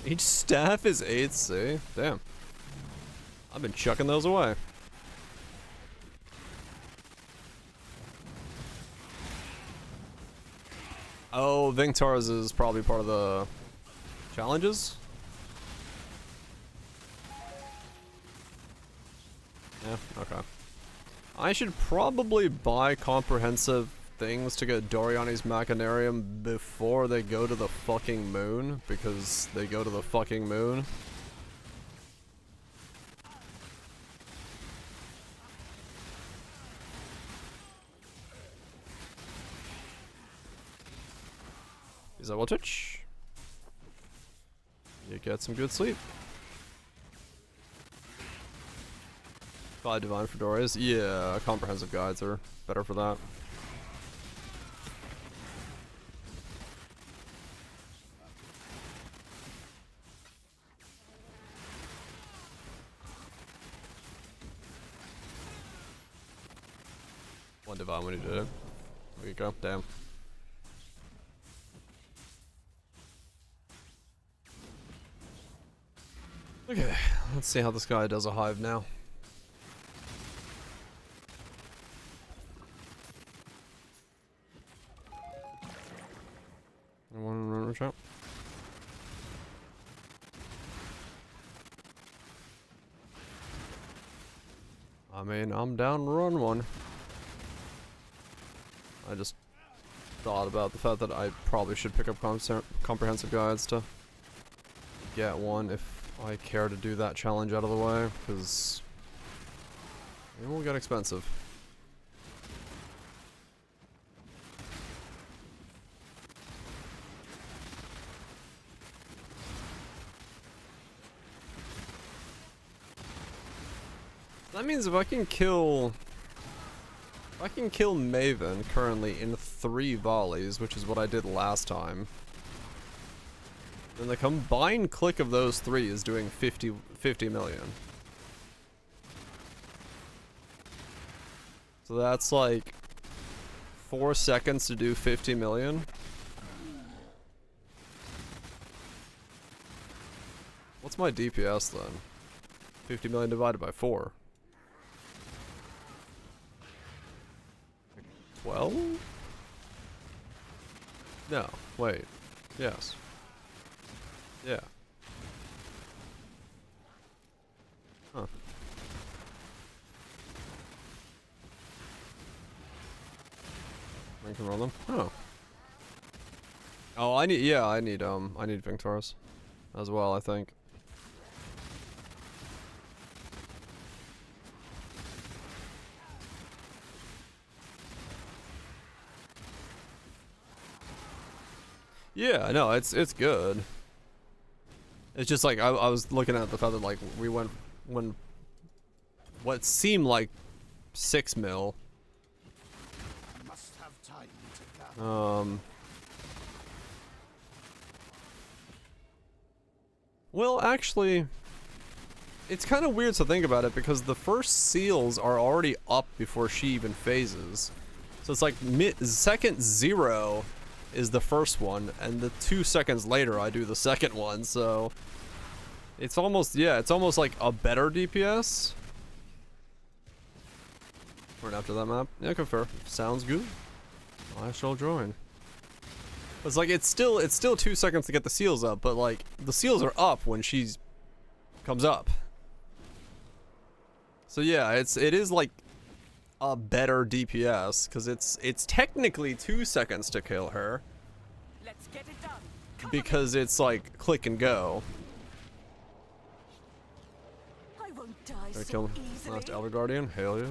Each staff is 8C. Damn. I've been chucking those away. Oh, Vingtar's is probably part of the challenges? Yeah, okay. I should probably buy comprehensive things to get Doriani's Machinarium before they go to the fucking moon, because they go to the fucking moon. Is that voltage? You get some good sleep. 5 Divine Fedoras. Yeah, comprehensive guides are better for that. One Divine when you did it. There you go. Damn. Okay, let's see how this guy does a hive now. One runner shot. I mean, I'm down to run one. I just thought about the fact that I probably should pick up comprehensive guides to get one if I care to do that challenge out of the way, because it will get expensive. That means if I can kill Maven currently in 3 volleys, which is what I did last time, then the combined click of those 3 is doing 50 million. So that's like 4 seconds to do 50 million. What's my DPS then? 50 million divided by 4. 12? No, wait. Yes. Yeah. Huh. I can roll them? Oh. Oh, I need Vingtar's as well, I think. Yeah, no, it's good. It's just like I was looking at the fact that like we went when what seemed like 6 mil. Must have time to gather. Well, actually, it's kind of weird to think about it because the first seals are already up before she even phases. So it's like second 0 is the first one, and the 2 seconds later I do the second one, so it's almost, yeah, it's almost like a better DPS. Right after that map. Yeah, confer. Sounds good. I shall join. It's like it's still 2 seconds to get the seals up, but like the seals are up when she's comes up. So yeah, it is like a better DPS because it's technically 2 seconds to kill her. Let's get it done. Because it's like click and go. I won't die I so kill him. easily. Last Elder Guardian. Hell yeah.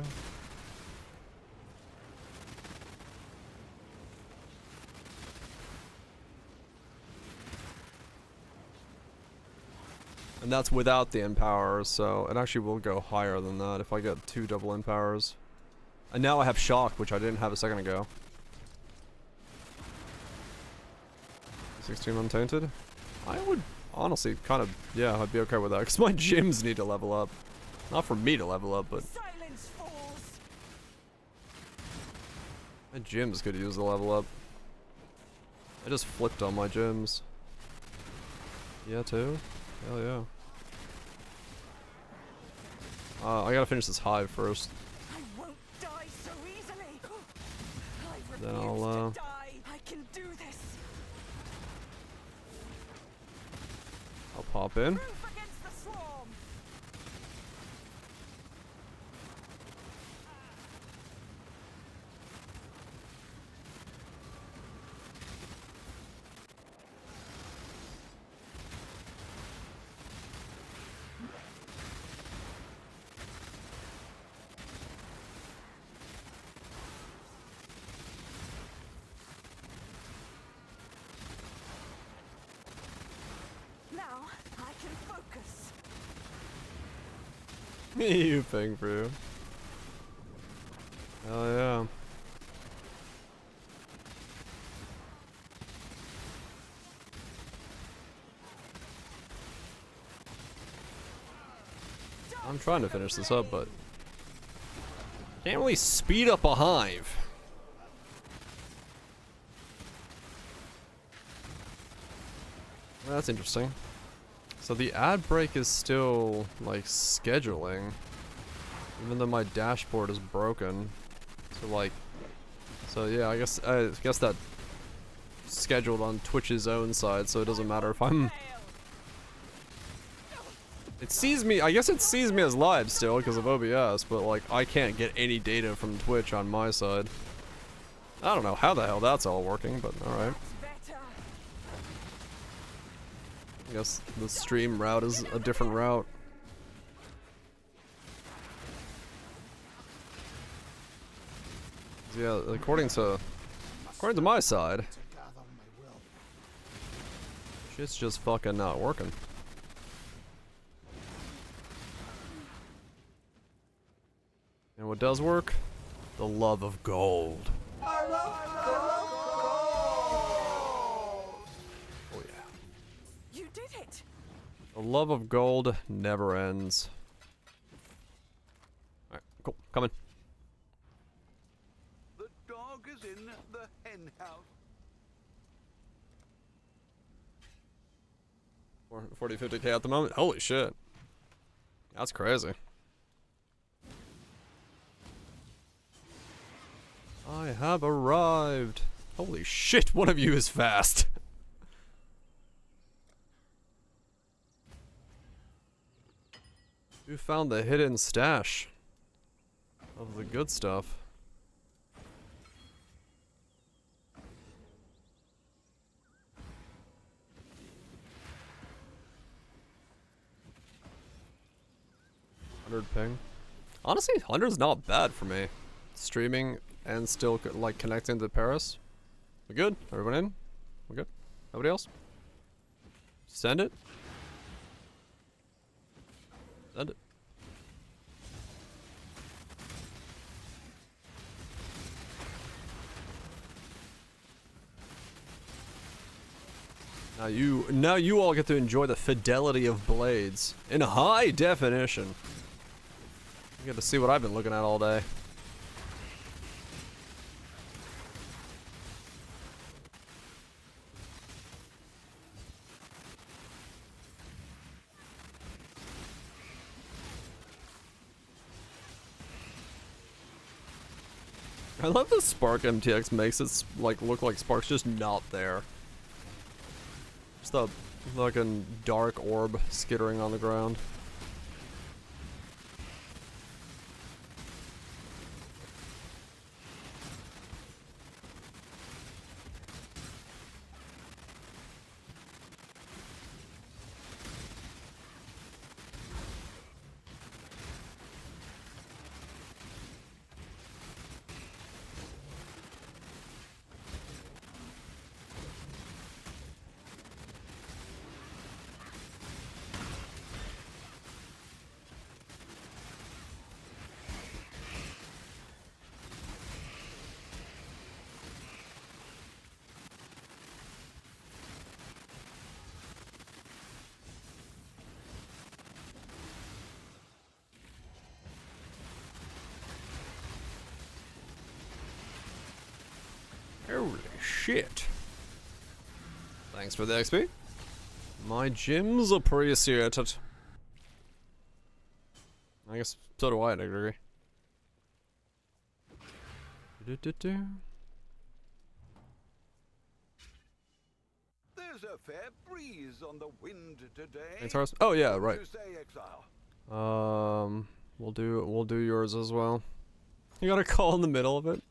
And that's without the empowers, so it actually will go higher than that if I get 2 double empowers. And now I have shock, which I didn't have a second ago. 16 untainted? I would honestly kind of, yeah, I'd be okay with that, because my gyms need to level up. Not for me to level up, but Silence falls. my gyms could use the level up. I just flipped on my gyms. Yeah, too? Hell yeah. I gotta finish this hive first. I won't die so easily. I Then refuse I'll, to die. I can do this. I'll pop in. Proof against the swarm. Now I can focus. You ping for you. Hell yeah. I'm trying to finish this up, but can't really speed up a hive. Well, that's interesting. So the ad break is still like scheduling, even though my dashboard is broken. So like, so yeah, I guess that scheduled on Twitch's own side, so it doesn't matter if I'm. It sees me. I guess it sees me as live still because of OBS, but like I can't get any data from Twitch on my side. I don't know how the hell that's all working, but all right. I guess the stream route is a different route. Yeah, according to my side, shit's just fucking not working. And what does work? The love of gold. You did it. The love of gold never ends. Alright, cool. Coming. The dog is in the hen house. 40, 50k at the moment? Holy shit. That's crazy. I have arrived. Holy shit, one of you is fast. You found the hidden stash of the good stuff. Ping. Honestly, 100's not bad for me. Streaming and still like connecting to Paris. We good? Everyone in? We good? Nobody else? Send it. Send it. Now you all get to enjoy the fidelity of blades in high definition. You get to see what I've been looking at all day. I love the Spark MTX makes it like look like Spark's just not there. Just a fucking dark orb skittering on the ground. Holy shit. Thanks for the XP. My gyms appreciate it. I guess so do I to a degree. There's a fair breeze on the wind today. Thanks, Horace. Oh yeah, right. What do you say, Exile? We'll do yours as well. You got a call in the middle of it.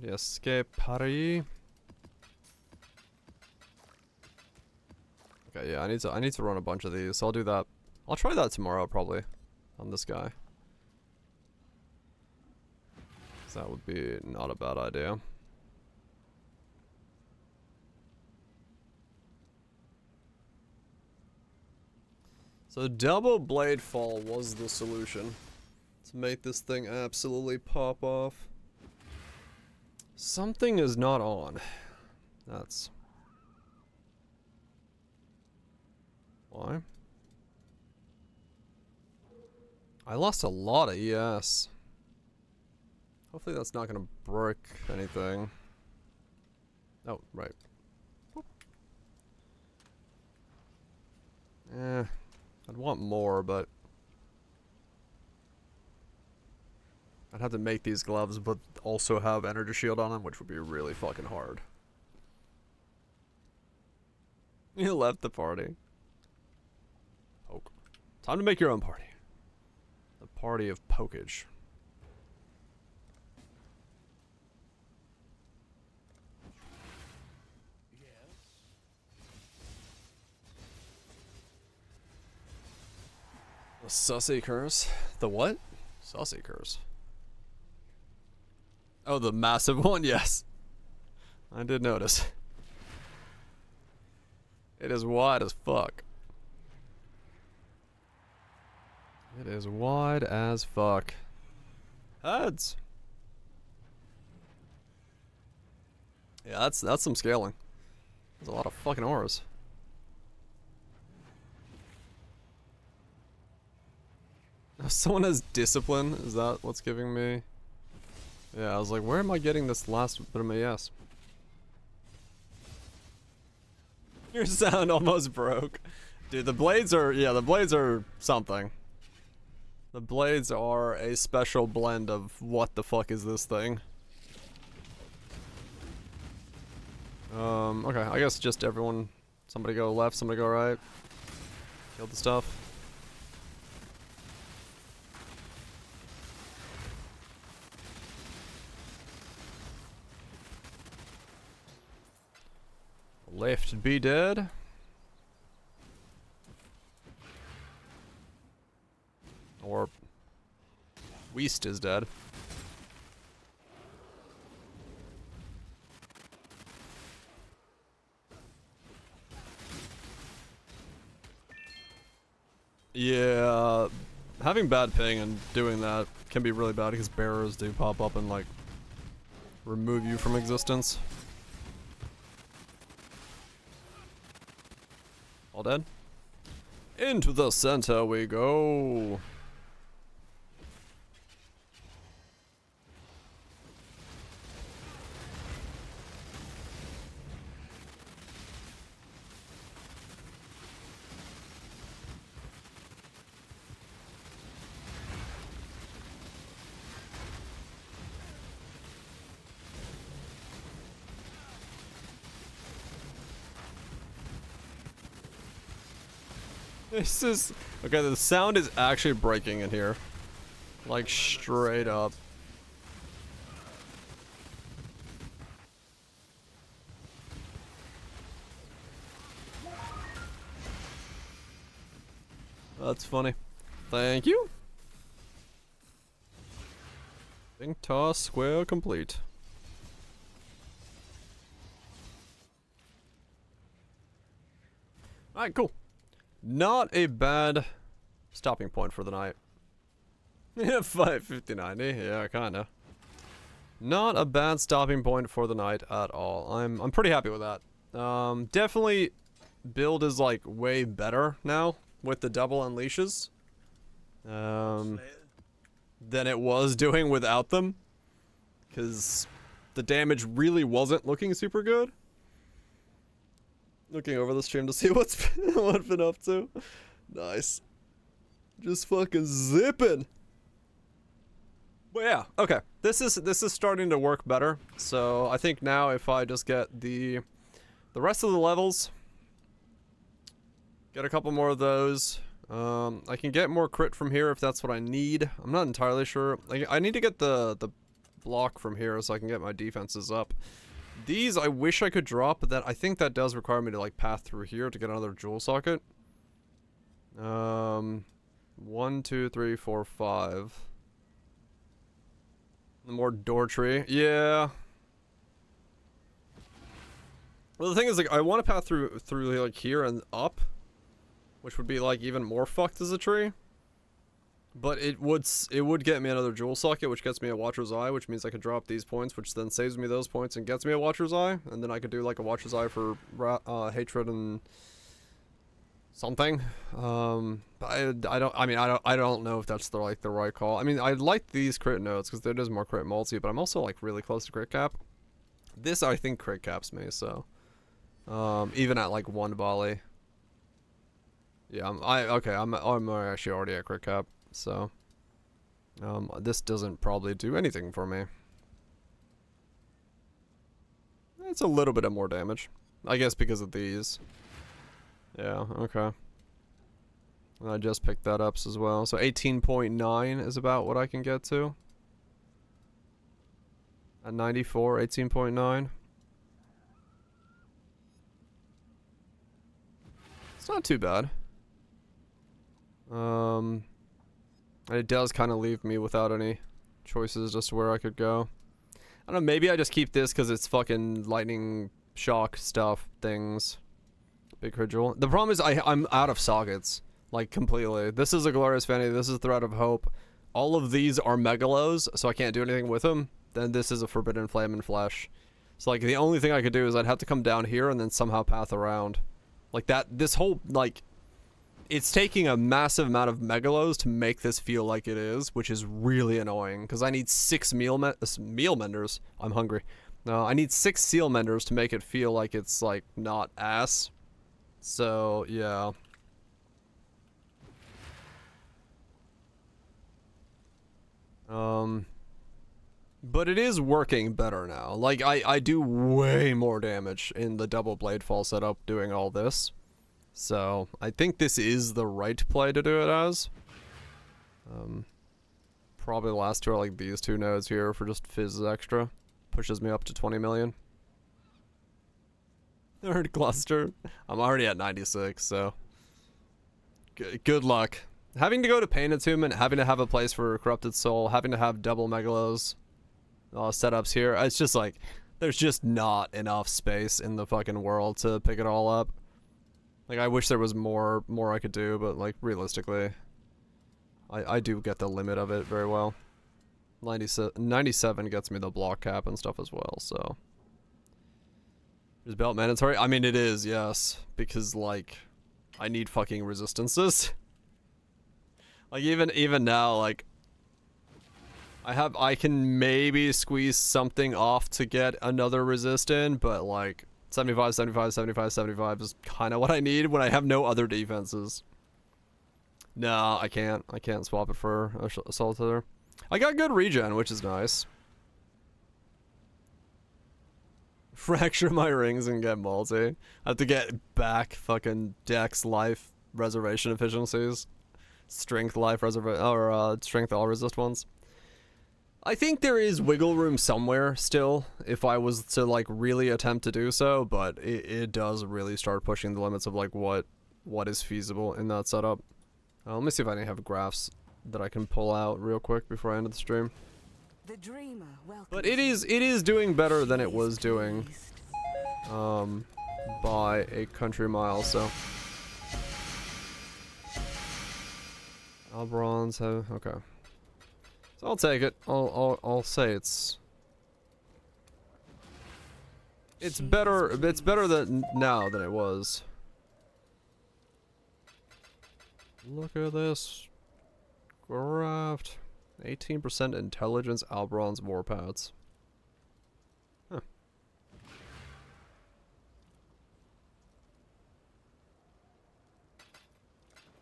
The escape party. Okay, yeah, I need to run a bunch of these, so I'll do that. I'll try that tomorrow probably on this guy. So that would be not a bad idea. So double Bladefall was the solution to make this thing absolutely pop off. Something is not on. That's why. I lost a lot of ES. Hopefully that's not gonna break anything. Oh, right. I'd want more, but I'd have to make these gloves, but also have energy shield on them, which would be really fucking hard. You left the party. Poke. Time to make your own party. The party of Pokage. The Sussy curse. The what? Sussy curse. Oh, the massive one? Yes. I did notice. It is wide as fuck. It is wide as fuck. Heads. Yeah, that's some scaling. There's a lot of fucking auras. Someone has discipline. Is that what's giving me? Yeah, I was like, where am I getting this last bit of my yes? Your sound almost broke. Dude, the blades are, yeah, the blades are something. The blades are a special blend of what the fuck is this thing. Okay, I guess just everyone, somebody go left, somebody go right. Kill the stuff. Left be dead. Or Weast is dead. Yeah, having bad ping and doing that can be really bad because bearers do pop up and like remove you from existence. All dead? Into the center we go. This is... Okay, the sound is actually breaking in here. Like, straight up. That's funny. Thank you. Think toss square complete. Alright, cool. Not a bad stopping point for the night. Yeah, 5:50-90. Yeah, kinda. Not a bad stopping point for the night at all. I'm pretty happy with that. Definitely build is like way better now with the double unleashes. Than it was doing without them. Because the damage really wasn't looking super good. Looking over the stream to see what I've been up to. Nice. Just fucking zipping. But yeah, okay. This is starting to work better. So I think now if I just get the rest of the levels, get a couple more of those. I can get more crit from here if that's what I need. I'm not entirely sure. I need to get the block from here so I can get my defenses up. These I wish I could drop, but I think that does require me to like path through here to get another jewel socket. 1, 2, 3, 4, 5. More door tree. Yeah. Well, the thing is, like, I want to path through like here and up, which would be like even more fucked as a tree. But it would get me another jewel socket, which gets me a Watcher's Eye, which means I could drop these points, which then saves me those points and gets me a Watcher's Eye, and then I could do like a Watcher's Eye for hatred and something. But I don't know if that's the right call. I mean, I like these crit notes because there is more crit multi, but I'm also like really close to crit cap. This I think crit caps me, so even at like 1 volley. Yeah, I'm actually already at crit cap. So, this doesn't probably do anything for me. It's a little bit of more damage. I guess because of these. Yeah, okay. And I just picked that up as well. So 18.9 is about what I can get to. At 94, 18.9. It's not too bad. It does kind of leave me without any choices as to where I could go. I don't know, maybe I just keep this because it's fucking lightning shock stuff, things. Big ritual. The problem is I'm out of sockets. Like, completely. This is a Glorious Vanity, this is Thread of Hope. All of these are Megalos, so I can't do anything with them. Then this is a Forbidden Flame and Flesh. So, like, the only thing I could do is I'd have to come down here and then somehow path around. Like, this whole, like... It's taking a massive amount of Megalos to make this feel like it is, which is really annoying, because I need 6 meal menders. I'm hungry. No, I need 6 seal menders to make it feel like it's, like, not ass. So, yeah. But it is working better now. Like, I do way more damage in the double Bladefall setup doing all this. So, I think this is the right play to do it as. Probably the last two are like these two nodes here for just fizz extra. Pushes me up to 20 million. Third cluster. I'm already at 96, so... Good luck. Having to go to Pain Attunement, having to have a place for Corrupted Soul, having to have double Megalos setups here, it's just like... There's just not enough space in the fucking world to pick it all up. Like, I wish there was more I could do, but, like, realistically, I do get the limit of it very well. 97 gets me the block cap and stuff as well, so. Is belt mandatory? I mean, it is, yes, because, like, I need fucking resistances. Like, even now, like, I can maybe squeeze something off to get another resist in, but, like, 75, 75, 75, 75 is kind of what I need when I have no other defenses. No, I can't. I can't swap it for Assault Hither. I got good regen, which is nice. Fracture my rings and get multi. I have to get back fucking Dex life reservation efficiencies. Strength, life, strength, all resist ones. I think there is wiggle room somewhere still, if I was to, like, really attempt to do so, but it does really start pushing the limits of, like, what is feasible in that setup. Let me see if I have graphs that I can pull out real quick before I end the stream. The dreamer, but it is doing better than it was doing, by a country mile, so. Bronze, okay. So I'll take it. I'll say it's better. It's better than now than it was. Look at this. Graft. 18% intelligence, Albronze warpaths. Huh.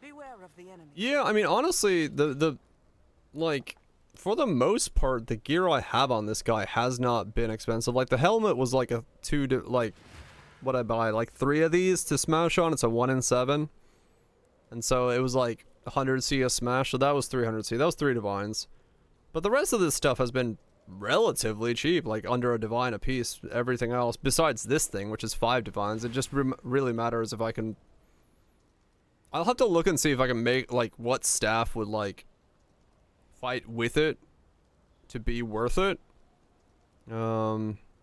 Beware of the enemy. Yeah, I mean, honestly, the like, for the most part, the gear I have on this guy has not been expensive. Like, the helmet was like a what I buy, like 3 of these to smash on. It's a 1 in 7. And so it was like 100 C a smash, so that was 300 C. That was 3 divines. But the rest of this stuff has been relatively cheap, like under a divine a piece. Everything else, besides this thing, which is 5 divines, it just really matters if I can... I'll have to look and see if I can make, like, what staff would, like, fight with it to be worth it.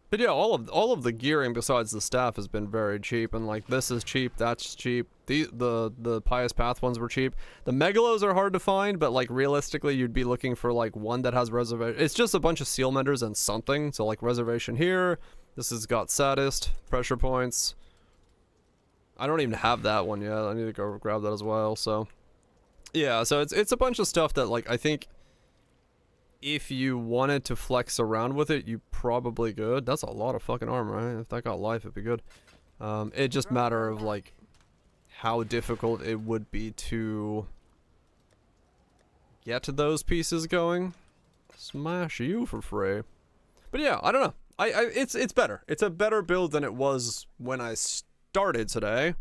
But yeah, all of the gearing besides the staff has been very cheap, and like this is cheap, that's cheap. The Pious Path ones were cheap. The Megalos are hard to find, but like realistically, you'd be looking for like one that has reservation. It's just a bunch of seal menders and something. So like reservation here. This has got saddest pressure points. I don't even have that one yet. I need to go grab that as well. So yeah, so it's a bunch of stuff that like I think if you wanted to flex around with it, you probably could. That's a lot of fucking armor, right? If that got life, it'd be good. It just matter of like how difficult it would be to get those pieces going. Smash you for free. But yeah, I don't know. It's better. It's a better build than it was when I started today.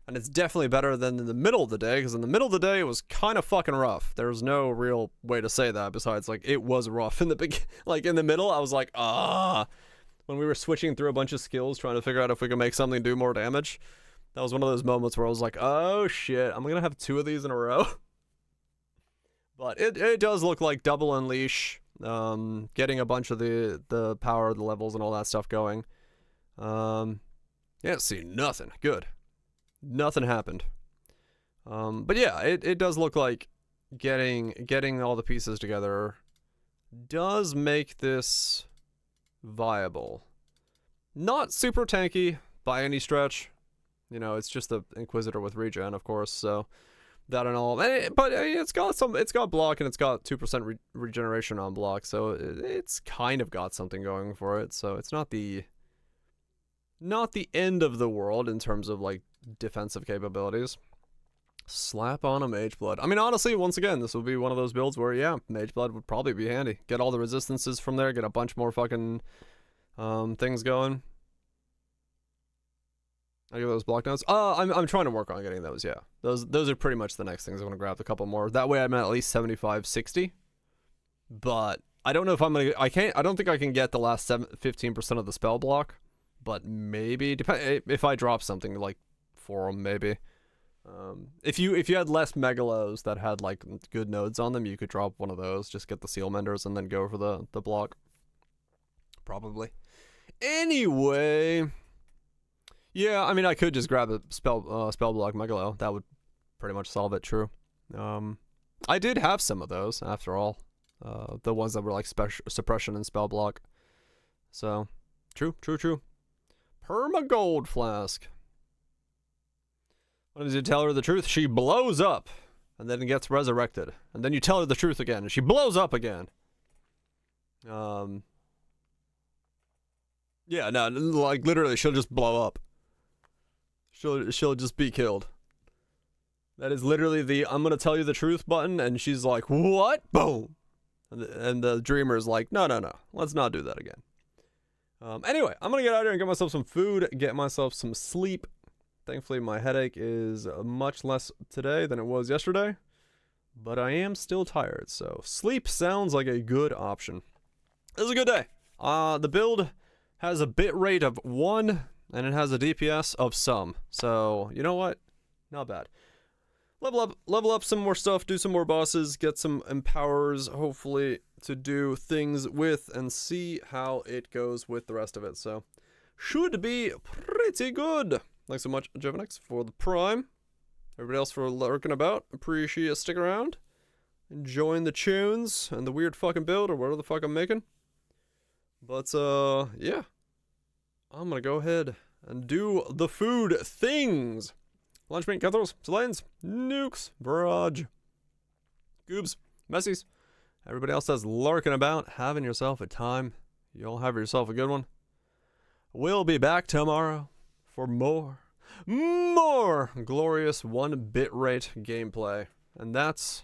And it's definitely better than in the middle of the day, because in the middle of the day, it was kind of fucking rough. There's no real way to say that, besides, like, it was rough in the like, in the middle, I was like, when we were switching through a bunch of skills, trying to figure out if we could make something do more damage. That was one of those moments where I was like, oh, shit, I'm gonna have 2 of these in a row. But it does look like double unleash, getting a bunch of the power, the levels, and all that stuff going. Yeah, see, nothing. Good. Nothing happened. But yeah, it does look like getting all the pieces together does make this viable. Not super tanky by any stretch. You know, it's just the Inquisitor with regen, of course, so that and all. But it's got block and it's got 2% regeneration on block, so it's kind of got something going for it. So it's not the end of the world in terms of like defensive capabilities. Slap on a Mage Blood. I mean, honestly, once again, this will be one of those builds where, yeah, Mage Blood would probably be handy. Get all the resistances from there, get a bunch more fucking things going. I get those block notes. I'm trying to work on getting those, yeah. Those are pretty much the next things. I'm gonna grab a couple more. That way I'm at least 75, 60. But I don't know if I'm gonna, I don't think I can get the last 15% of the spell block. But maybe, if I drop something like for them, maybe. If you had less Megalos that had like good nodes on them, you could drop one of those. Just get the Seal Menders and then go for the block. Probably. Anyway, yeah, I mean I could just grab a spell block Megalo. That would pretty much solve it. True. I did have some of those after all. The ones that were like suppression and spell block. So, true. Perma Gold Flask. What does you tell her the truth? She blows up and then gets resurrected. And then you tell her the truth again and she blows up again. Yeah, no, like literally she'll just blow up. She'll just be killed. That is literally the I'm gonna tell you the truth button, and she's like, what? Boom. And the dreamer's like, no, let's not do that again. Anyway, I'm gonna get out here and get myself some food, get myself some sleep. Thankfully, my headache is much less today than it was yesterday, but I am still tired, so sleep sounds like a good option. This is a good day. The build has a bit rate of 1, and it has a DPS of some, so you know what? Not bad. Level up some more stuff, do some more bosses, get some empowers, hopefully, to do things with, and see how it goes with the rest of it, so should be pretty good. Thanks so much, Jevenix, for the Prime. Everybody else for lurking about. Appreciate you sticking around. Enjoying the tunes and the weird fucking build or whatever the fuck I'm making. But, yeah. I'm gonna go ahead and do the food things. Lunch meat, Cathros, Selanes, Nukes, Barrage, Goobs, Messies. Everybody else that's lurking about, having yourself a time. You all have yourself a good one. We'll be back tomorrow for more glorious 1 bitrate gameplay. And that's